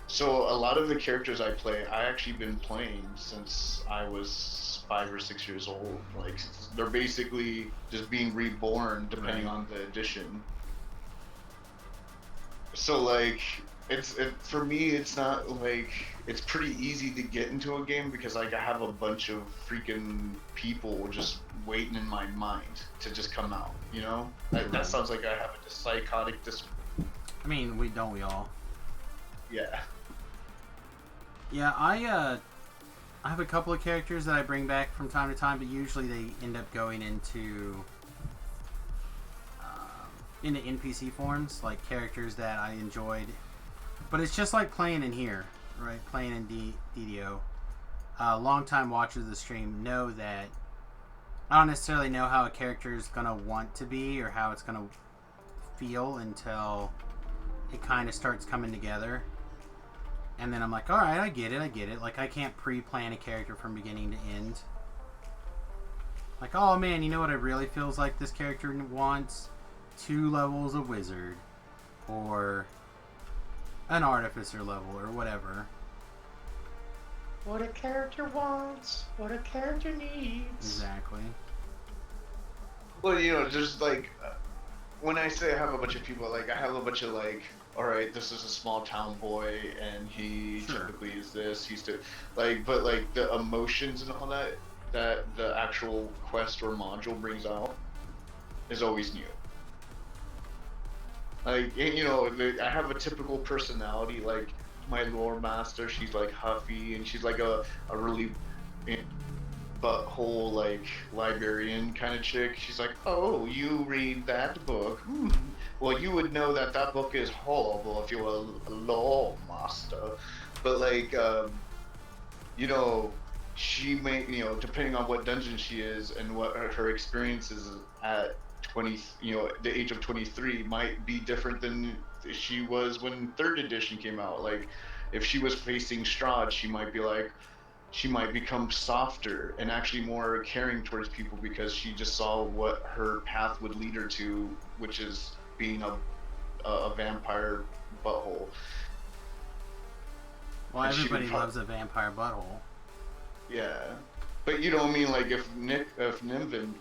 S9: so a lot of the characters I play, I actually been playing since I was 5 or 6 years old. Like they're basically just being reborn depending on the edition. So like for me, it's not like it's pretty easy to get into a game because like I have a bunch of freaking people just waiting in my mind to just come out. You know, that sounds like I have a psychotic.
S2: I mean, we all.
S9: Yeah.
S2: Yeah, I have a couple of characters that I bring back from time to time, but usually they end up going into NPC forms, like characters that I enjoyed. But it's just like playing in here, right? Playing in DDO. Long-time watchers of the stream know that I don't necessarily know how a character is going to want to be or how it's going to feel until it kind of starts coming together. And then I'm like, alright, I get it. Like, I can't pre-plan a character from beginning to end. Like, oh man, you know what it really feels like this character wants? 2 levels of wizard. Or an artificer level, or whatever.
S5: What a character wants, what a character needs.
S2: Exactly.
S9: Well, you know, just like when I say I have a bunch of people, like I have a bunch of like, all right, this is a small town boy, and he typically is this. He's to like, but like the emotions and all that the actual quest or module brings out is always new. Like, you know, I have a typical personality. Like my lore master, she's like huffy, and she's like a really butthole like librarian kind of chick. She's like, oh, you read that book? Well, you would know that that book is horrible if you were a lore master. But like, you know, she may, you know, depending on what dungeon she is and what her experiences at 20, you know, the age of 23 might be different than she was when 3rd edition came out. Like, if she was facing Strahd, she might be like, she might become softer and actually more caring towards people because she just saw what her path would lead her to, which is being a vampire butthole.
S2: Well, everybody loves a vampire butthole.
S9: Yeah, but you know what I mean? Like if Nimvin,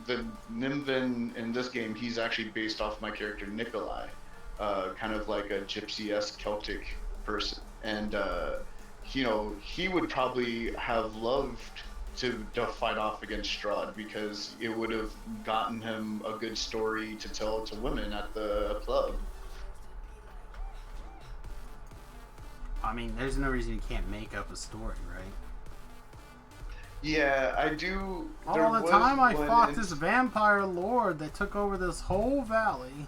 S9: the Nimvin in this game, he's actually based off my character Nikolai, kind of like a gypsy-esque Celtic person, and you know, he would probably have loved to fight off against Strahd because it would have gotten him a good story to tell to women at the club.
S2: I mean, there's no reason you can't make up a story, right?
S9: Yeah, I do.
S2: All the time I fought this vampire lord that took over this whole valley.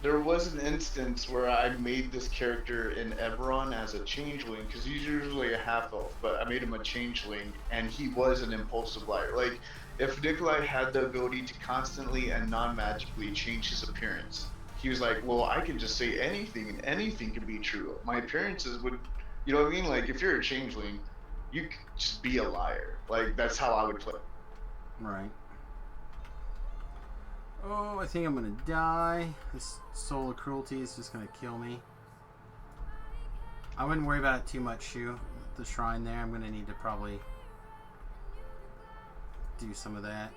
S9: there was an instance where I made this character in Eberron as a changeling, because he's usually a half elf, but I made him a changeling, and he was an impulsive liar. Like, if Nikolai had the ability to constantly and non-magically change his appearance, he was like, well, I can just say anything, and anything can be true. My appearances would, you know what I mean? Like, if you're a changeling, you could just be a liar. Like, that's how I would play.
S2: Right. Oh, I think I'm gonna die. This soul of cruelty is just gonna kill me. I wouldn't worry about it too much, Shu. The shrine there, I'm gonna need to probably do some of that.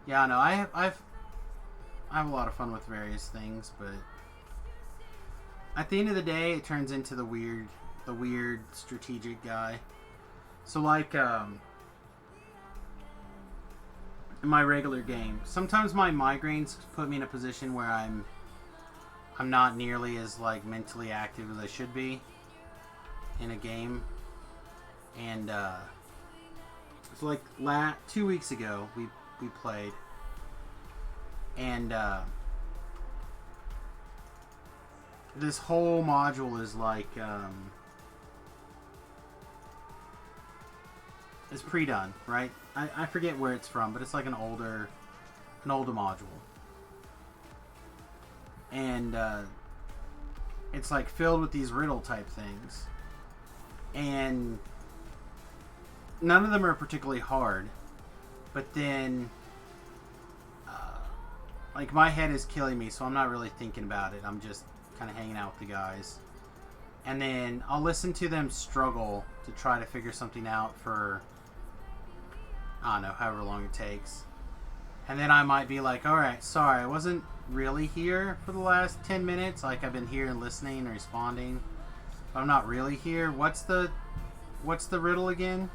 S2: Yeah, no, I have a lot of fun with various things, but at the end of the day, it turns into the weird strategic guy. So like, in my regular game, sometimes my migraines put me in a position where I'm not nearly as like mentally active as I should be in a game. And it's like 2 weeks ago we played, and this whole module is like is pre-done, right? I forget where it's from, but it's like an older module. And it's like filled with these riddle type things. And none of them are particularly hard. But then like my head is killing me, so I'm not really thinking about it. I'm just kind of hanging out with the guys. And then I'll listen to them struggle to try to figure something out for, I don't know, however long it takes. And then I might be like, alright, sorry, I wasn't really here for the last 10 minutes. Like, I've been here and listening and responding. But I'm not really here. What's the riddle again?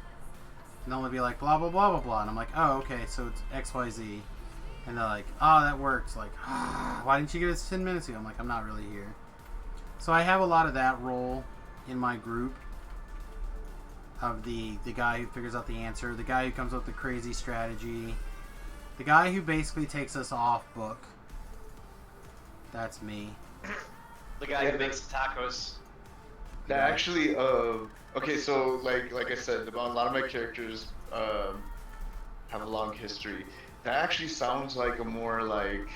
S2: And they'll be like, blah, blah, blah, blah, blah. And I'm like, oh, okay, so it's XYZ. And they're like, oh, that works. Like, why didn't you give us 10 minutes ago? I'm like, I'm not really here. So I have a lot of that role in my group. Of the guy who figures out the answer, the guy who comes up with the crazy strategy, the guy who basically takes us off book. That's me.
S5: The guy who makes the tacos.
S9: That actually, okay, so like I said, a lot of my characters have a long history. That actually sounds like a more like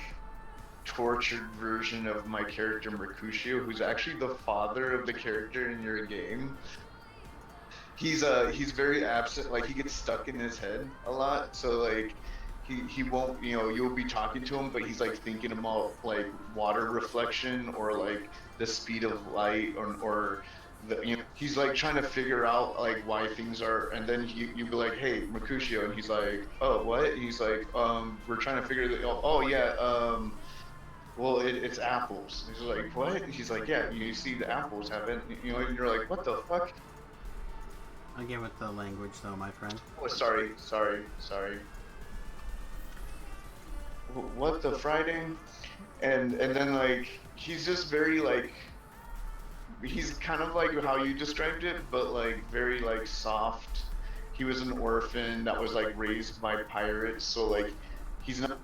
S9: tortured version of my character Mercutio, who's actually the father of the character in your game. He's very absent, like he gets stuck in his head a lot, so like he won't, you know, you'll be talking to him, but he's like thinking about like water reflection or like the speed of light or the, you know, he's like trying to figure out like why things are, and then you be like, hey Mercutio, and he's like, oh what? And he's like, we're trying to figure that, oh yeah, well it's apples. And he's like, what? And he's like, yeah, you see the apples haven't, you know, and you're like, what the fuck?
S2: Again with the language though, my friend.
S9: Oh, sorry. What the Friday? And then like he's just very like, he's kind of like how you described it, but like very like soft. He was an orphan that was like raised by pirates, so like he's not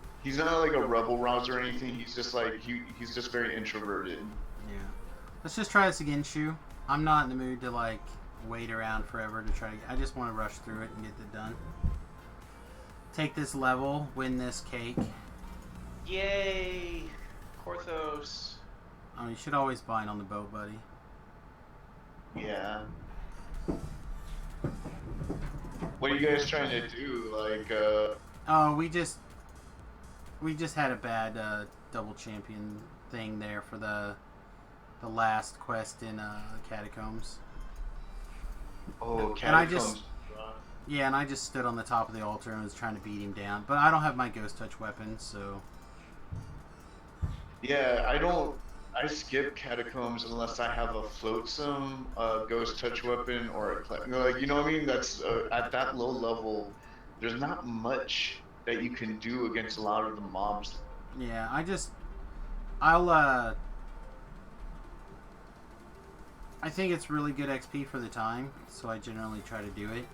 S9: like a rebel rouser or anything. He's just like he's just very introverted.
S2: Yeah. Let's just try this again, Shu. I'm not in the mood to like wait around forever to try to... I just want to rush through it and get it done. Take this level, win this cake.
S5: Yay! Korthos.
S2: Oh, you should always bind on the boat, buddy.
S9: Yeah. What are you guys trying to do? Like,
S2: Oh, we just had a bad double champion thing there for the last quest in Catacombs.
S9: Oh, Catacombs.
S2: And I just... Yeah, and I just stood on the top of the altar and was trying to beat him down. But I don't have my ghost touch weapon, so...
S9: Yeah, I skip Catacombs unless I have a flotsam, ghost touch weapon, or like, you know what I mean? That's at that low level, there's not much that you can do against a lot of the mobs.
S2: Yeah, I think it's really good XP for the time, so I generally try to do it.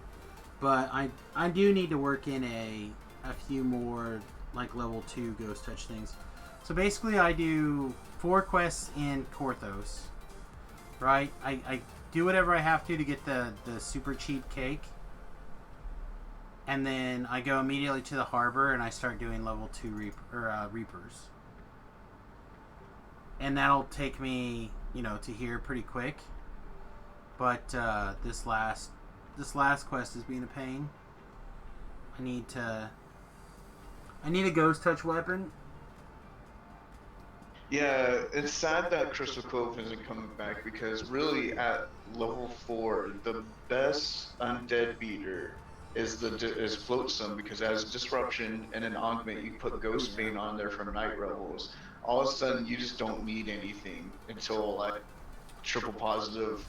S2: But I do need to work in a few more like level 2 ghost touch things. So basically I do 4 quests in Korthos, right? I do whatever I have to get the super cheap cake, and then I go immediately to the harbor and I start doing level 2 Reapers. And that'll take me, to here pretty quick. But this last quest is being a pain. I need a ghost touch weapon.
S9: Yeah, it's sad that Crystal Cove isn't coming back because really at level 4, the best undead beater is Flotsam because it has disruption and an augment. You put Ghost Bane on there from Night Rebels. All of a sudden, you just don't need anything until like triple positive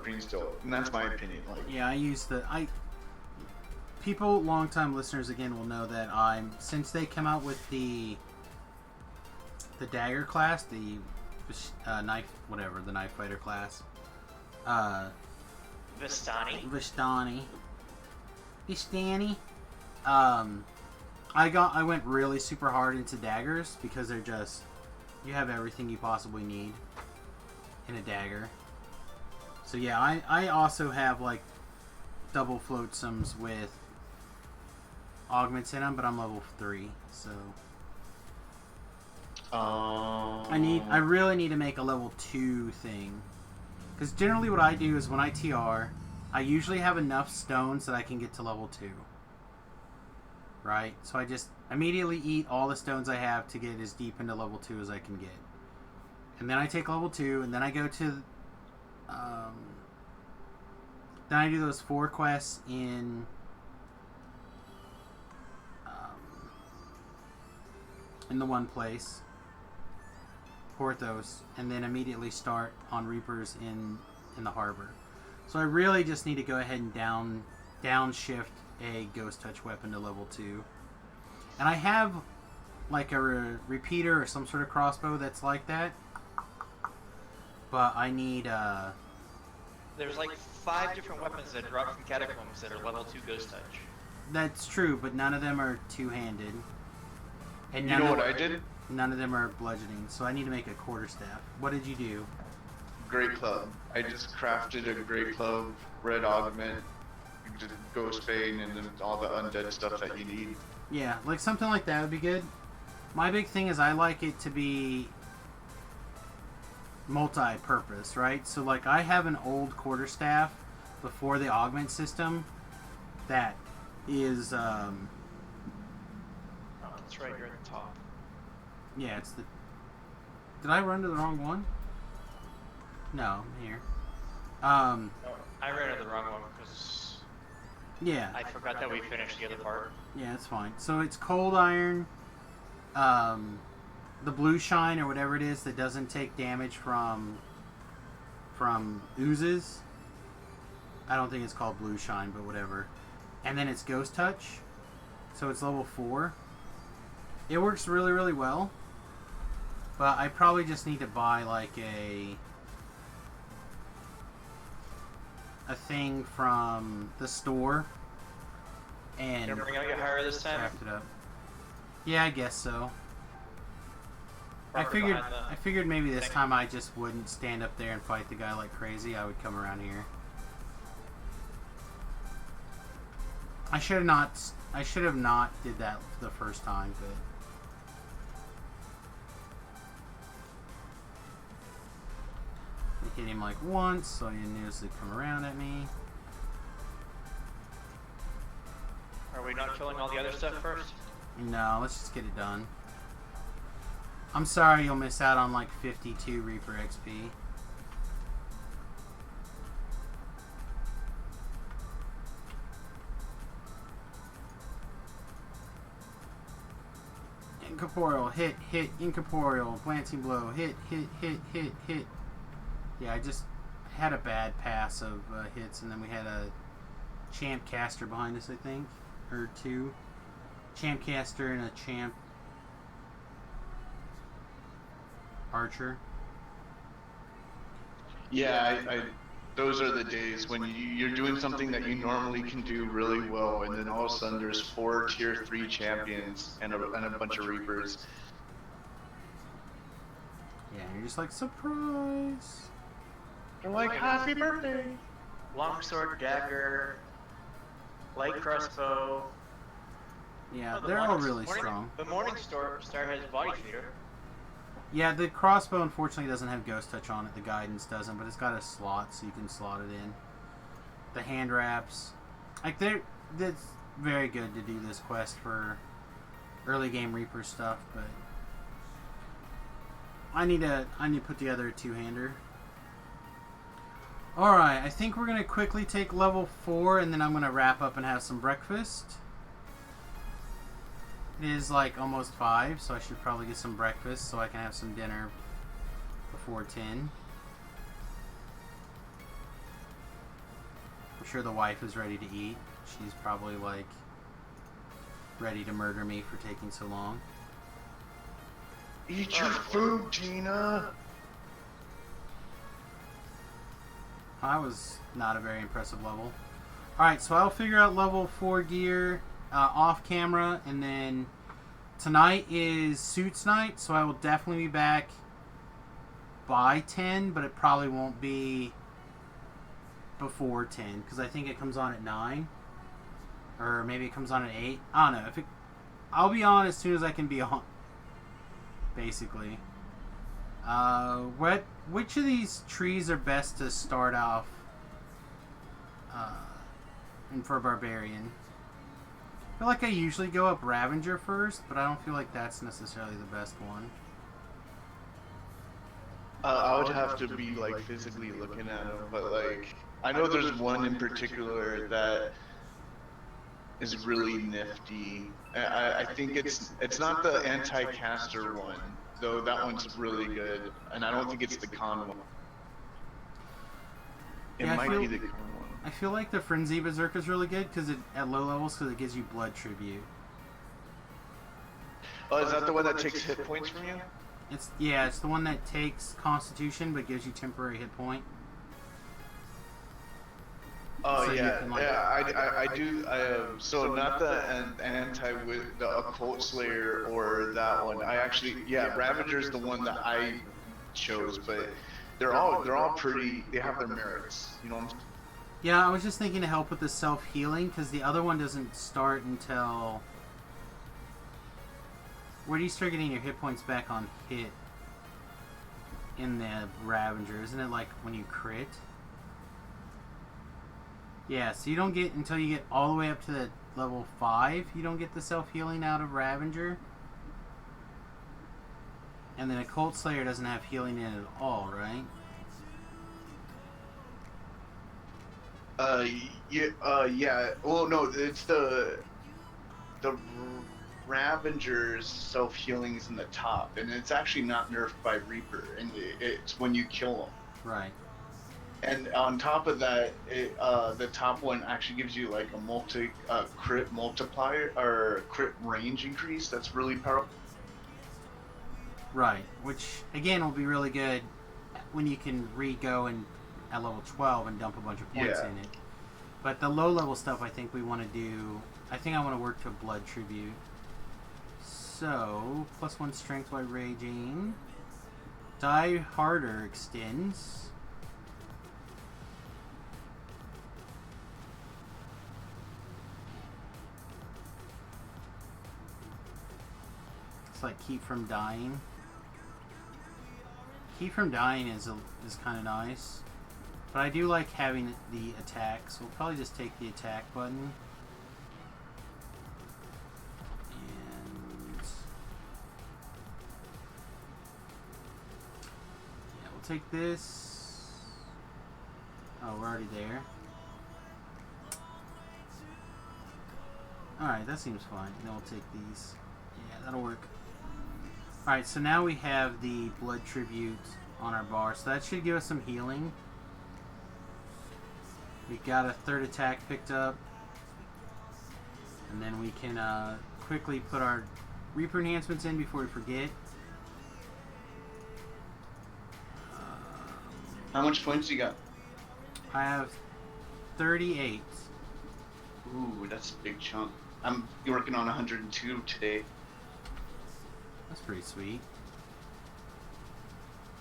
S9: Greenstone, and that's my opinion. Like,
S2: yeah, I use people, longtime listeners again will know that since they come out with the dagger class, the knife fighter class, Vistani. I went really super hard into daggers because they're just, you have everything you possibly need in a dagger. So yeah, I also have like double flotsams with augments in them, but I'm level 3, so I really need to make a level 2 thing, because generally what I do is when I TR, I usually have enough stones that I can get to level 2. Right? So I just immediately eat all the stones I have to get as deep into level 2 as I can get. And then I take level 2, and then I go to... then I do those 4 quests in... in the one place. Porthos. And then immediately start on Reapers in the harbor. So I really just need to go ahead and downshift a ghost touch weapon to level 2. And I have like a repeater or some sort of crossbow that's like that. But I need
S5: There's like 5 different weapons that drop from catacombs that are level 2 ghost touch.
S2: That's true, but none of them are two-handed. And
S9: you know what I did?
S2: None of them are bludgeoning, so I need to make a quarterstaff. What did you do?
S9: Great Club. I just crafted a Great Club, red augment, Ghost Bane, and then all the undead stuff that you need.
S2: Yeah, like something like that would be good. My big thing is I like it to be multi-purpose, right? So like I have an old quarterstaff before the augment system that is
S5: Oh, that's right, you're at the top.
S2: yeah, it's the... Did I run to the wrong one? No, I'm here.
S5: Oh, I ran to the wrong one because
S2: Yeah.
S5: I forgot that we finished the other part.
S2: Yeah, it's fine. So it's cold iron, the blue shine or whatever it is that doesn't take damage from oozes. I don't think it's called blue shine, but whatever. And then it's ghost touch, so it's level 4. It works really, really well. But I probably just need to buy like a thing from the store and
S5: You're bring out your higher this time?
S2: craft it up. Yeah, I guess so. I
S5: Probably
S2: figured
S5: behind the
S2: I figured maybe this
S5: thing.
S2: time I just wouldn't stand up there and fight the guy like crazy. I would come around here. I should have not did that the first time, but I hit him like once, so he knew to come around at me.
S5: Are we not killing all the other stuff first?
S2: No, let's just get it done. I'm sorry you'll miss out on like 52 Reaper XP. Incorporeal, hit, incorporeal, glancing blow, hit. Yeah, I just had a bad pass of hits, and then we had a champ caster behind us, I think. Or 2. Champ caster and a champ archer.
S9: Yeah, those are the days when you're doing something that you normally can do really well, and then all of a sudden there's 4 tier 3 champions and a bunch of Reapers.
S2: Yeah, you're just like, surprise.
S9: They're like, happy birthday.
S5: Longsword, dagger, light crossbow.
S2: Yeah,
S5: Oh, the
S2: they're all
S5: Morning-
S2: really
S5: Morning-
S2: strong.
S5: The Morning Star has body feeder.
S2: Yeah, the crossbow unfortunately doesn't have ghost touch on it. The guidance doesn't, but it's got a slot, so you can slot it in. The hand wraps, like that's very good to do this quest for early game Reaper stuff. But I need to put together a two-hander. All right, I think we're gonna quickly take level 4, and then I'm gonna wrap up and have some breakfast. It is like almost 5, so I should probably get some breakfast so I can have some dinner before 10. I'm sure the wife is ready to eat. She's probably like ready to murder me for taking so long.
S9: Eat your food, Gina.
S2: I was not a very impressive level. Alright, so I'll figure out level 4 gear off camera, and then tonight is suits night, so I will definitely be back by 10, but it probably won't be before 10, because I think it comes on at 9, or maybe it comes on at 8. I don't know. I'll be on as soon as I can be on, basically. Which of these trees are best to start off and for Barbarian? I feel like I usually go up Ravager first, but I don't feel like that's necessarily the best one.
S9: I would have to be like physically looking at them, but like I know there's one in particular that is really nifty. I think it's not the anti-caster one, though that one's really good, and I don't think it's the con one. It
S2: Yeah,
S9: might be the con one.
S2: I feel like the Frenzy Berserk is really good because at low levels, because it gives you blood tribute.
S9: Oh, is that the one that takes hit points from you?
S2: It's the one that takes Constitution but gives you temporary hit point.
S9: Oh
S2: So you
S9: yeah,
S2: can, like-
S9: yeah. I do. So not the anti with the Occult Slayer or that one. I actually, yeah, Ravager's the one that I chose, but they're all pretty. They have their merits. You know what I'm saying?
S2: Yeah, I was just thinking to help with the self-healing, because the other one doesn't start until... Where do you start getting your hit points back on hit in the Ravager? Isn't it like when you crit? Yeah, so you don't get, until you get all the way up to the level 5, you don't get the self-healing out of Ravager. And then Occult Slayer doesn't have healing in it at all, right?
S9: Yeah. Well, no, it's the Ravager's self-healing is in the top, and it's actually not nerfed by Reaper, and it's when you kill them.
S2: Right.
S9: And on top of that, the top one actually gives you like a crit multiplier or crit range increase. That's really powerful.
S2: Right, which again will be really good when you can re-go and at level 12 and dump a bunch of points
S9: Yeah.
S2: in it. But the low level stuff I think we want to do, I think I want to work to blood tribute. So, +1 strength while raging. Die harder extends. It's like keep from dying. Keep from dying is kind of nice, but I do like having the attack, so we'll probably just take the attack button. And yeah, we'll take this. Oh, we're already there. Alright, that seems fine. And then we'll take these. Yeah, that'll work. Alright, so now we have the blood tribute on our bar, so that should give us some healing. We got a third attack picked up, and then we can quickly put our Reaper enhancements in before we forget.
S9: How much points you got?
S2: I have 38.
S9: Ooh, that's a big chunk. I'm working on 102 today.
S2: That's pretty sweet.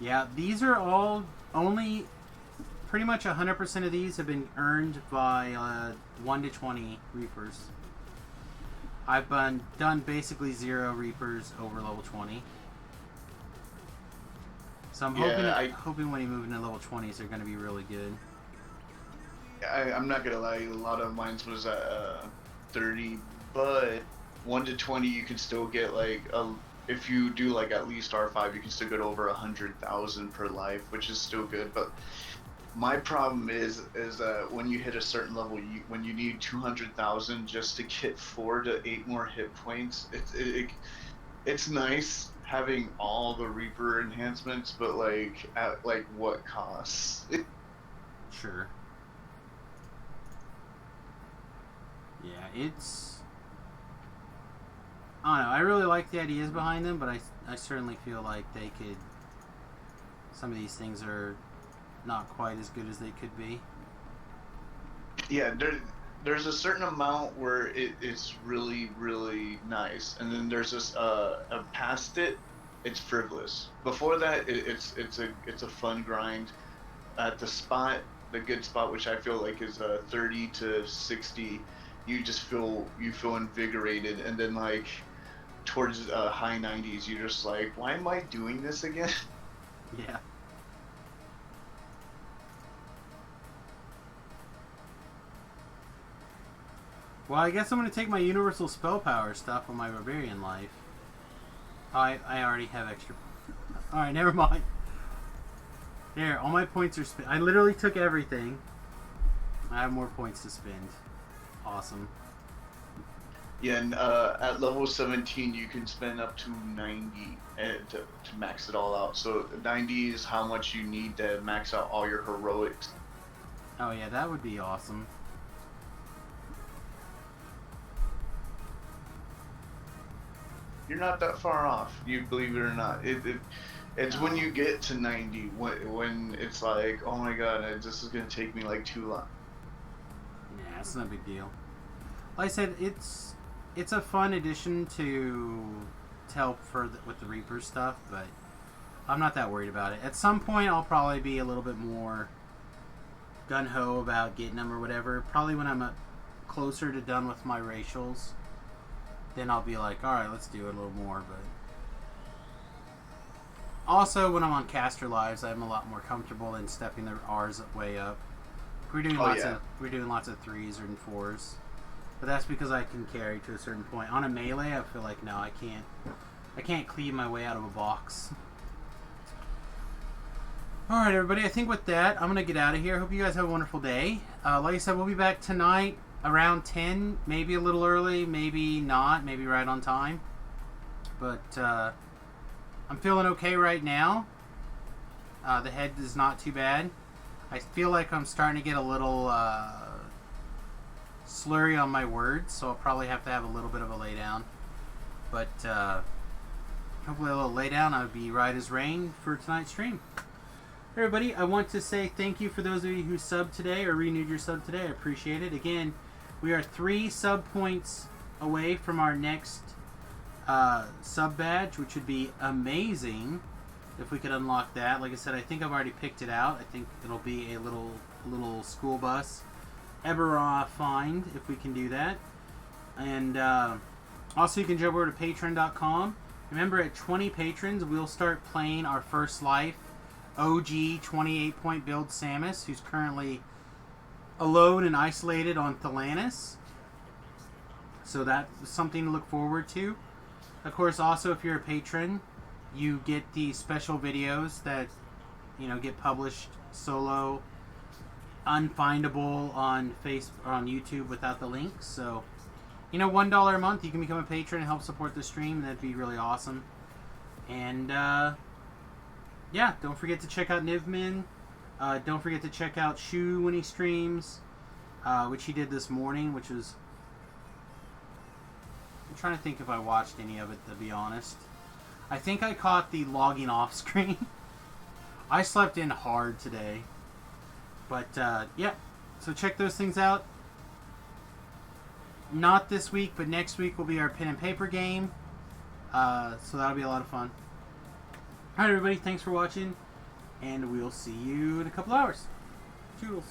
S2: Yeah, these are all only... Pretty much 100% of these have been earned by 1 to 20 Reapers. I've done basically 0 Reapers over level 20. So I'm hoping when you move into level 20s, they're going to be really good.
S9: I'm not gonna lie, a lot of mine was at 30, but 1 to 20 you can still get like if you do like at least R5, you can still get over 100,000 per life, which is still good. But my problem is when you hit a certain level, when you need 200,000 just to get 4 to 8 more hit points, it's nice having all the Reaper enhancements, but like at like what cost?
S2: Sure. Yeah, it's... I don't know, I really like the ideas behind them, but I certainly feel like they could... Some of these things are not quite as good as they could be.
S9: Yeah, there's a certain amount where it's really, really nice, and then there's this past it, it's frivolous. Before that, it's a fun grind. At the good spot, which I feel like is 30 to 60, you feel invigorated, and then like towards high 90s, you're just like, why am I doing this again?
S2: Yeah. Well, I guess I'm going to take my universal spell power stuff on my barbarian life. I already have extra. Alright, never mind. There, all my points are spent. I literally took everything. I have more points to spend. Awesome.
S9: Yeah, and at level 17, you can spend up to 90 to max it all out. So 90 is how much you need to max out all your heroics.
S2: Oh yeah, that would be awesome.
S9: You're not that far off, you believe it or not. It's when you get to 90 when it's like, oh my god, this is gonna take me like too long.
S2: Yeah, it's not a big deal. Like I said, it's a fun addition to help with the Reaper stuff, but I'm not that worried about it. At some point, I'll probably be a little bit more gung-ho about getting them or whatever. Probably when I'm closer to done with my racials. Then I'll be like, alright, let's do it a little more, but... Also, when I'm on caster lives, I'm a lot more comfortable in stepping the R's way up. We're doing lots of 3s and 4s. But that's because I can carry to a certain point. On a melee, I feel like, no, I can't cleave my way out of a box. Alright, everybody, I think with that, I'm going to get out of here. Hope you guys have a wonderful day. Like I said, we'll be back tonight around 10, maybe a little early, maybe not, maybe right on time. But I'm feeling okay right now. The head is not too bad. I feel like I'm starting to get a little slurry on my words, so I'll probably have to have a little bit of a lay down. But hopefully a little lay down, I'll be right as rain for tonight's stream. Everybody, I want to say thank you for those of you who subbed today or renewed your sub today. I appreciate it. Again, we are 3 sub points away from our next sub badge, which would be amazing if we could unlock that. Like I said, I think I've already picked it out. I think it'll be a little school bus Eberra find if we can do that. And also you can jump over to patreon.com. Remember, at 20 patrons, we'll start playing our first life OG 28 point build Samius, who's currently alone and isolated on Thelanis. So that's something to look forward to. Of course, also if you're a patron, you get the special videos that, you know, get published solo, unfindable on Facebook or on YouTube without the links. So, you know, $1 a month, you can become a patron and help support the stream. That'd be really awesome. And yeah, don't forget to check out Nivman. Don't forget to check out Shu when he streams, which he did this morning, which was... I'm trying to think if I watched any of it, to be honest. I think I caught the logging off screen. I slept in hard today. But yeah, so check those things out. Not this week, but next week will be our pen and paper game. So that'll be a lot of fun. Alright, everybody, thanks for watching, and we'll see you in a couple hours. Toodles.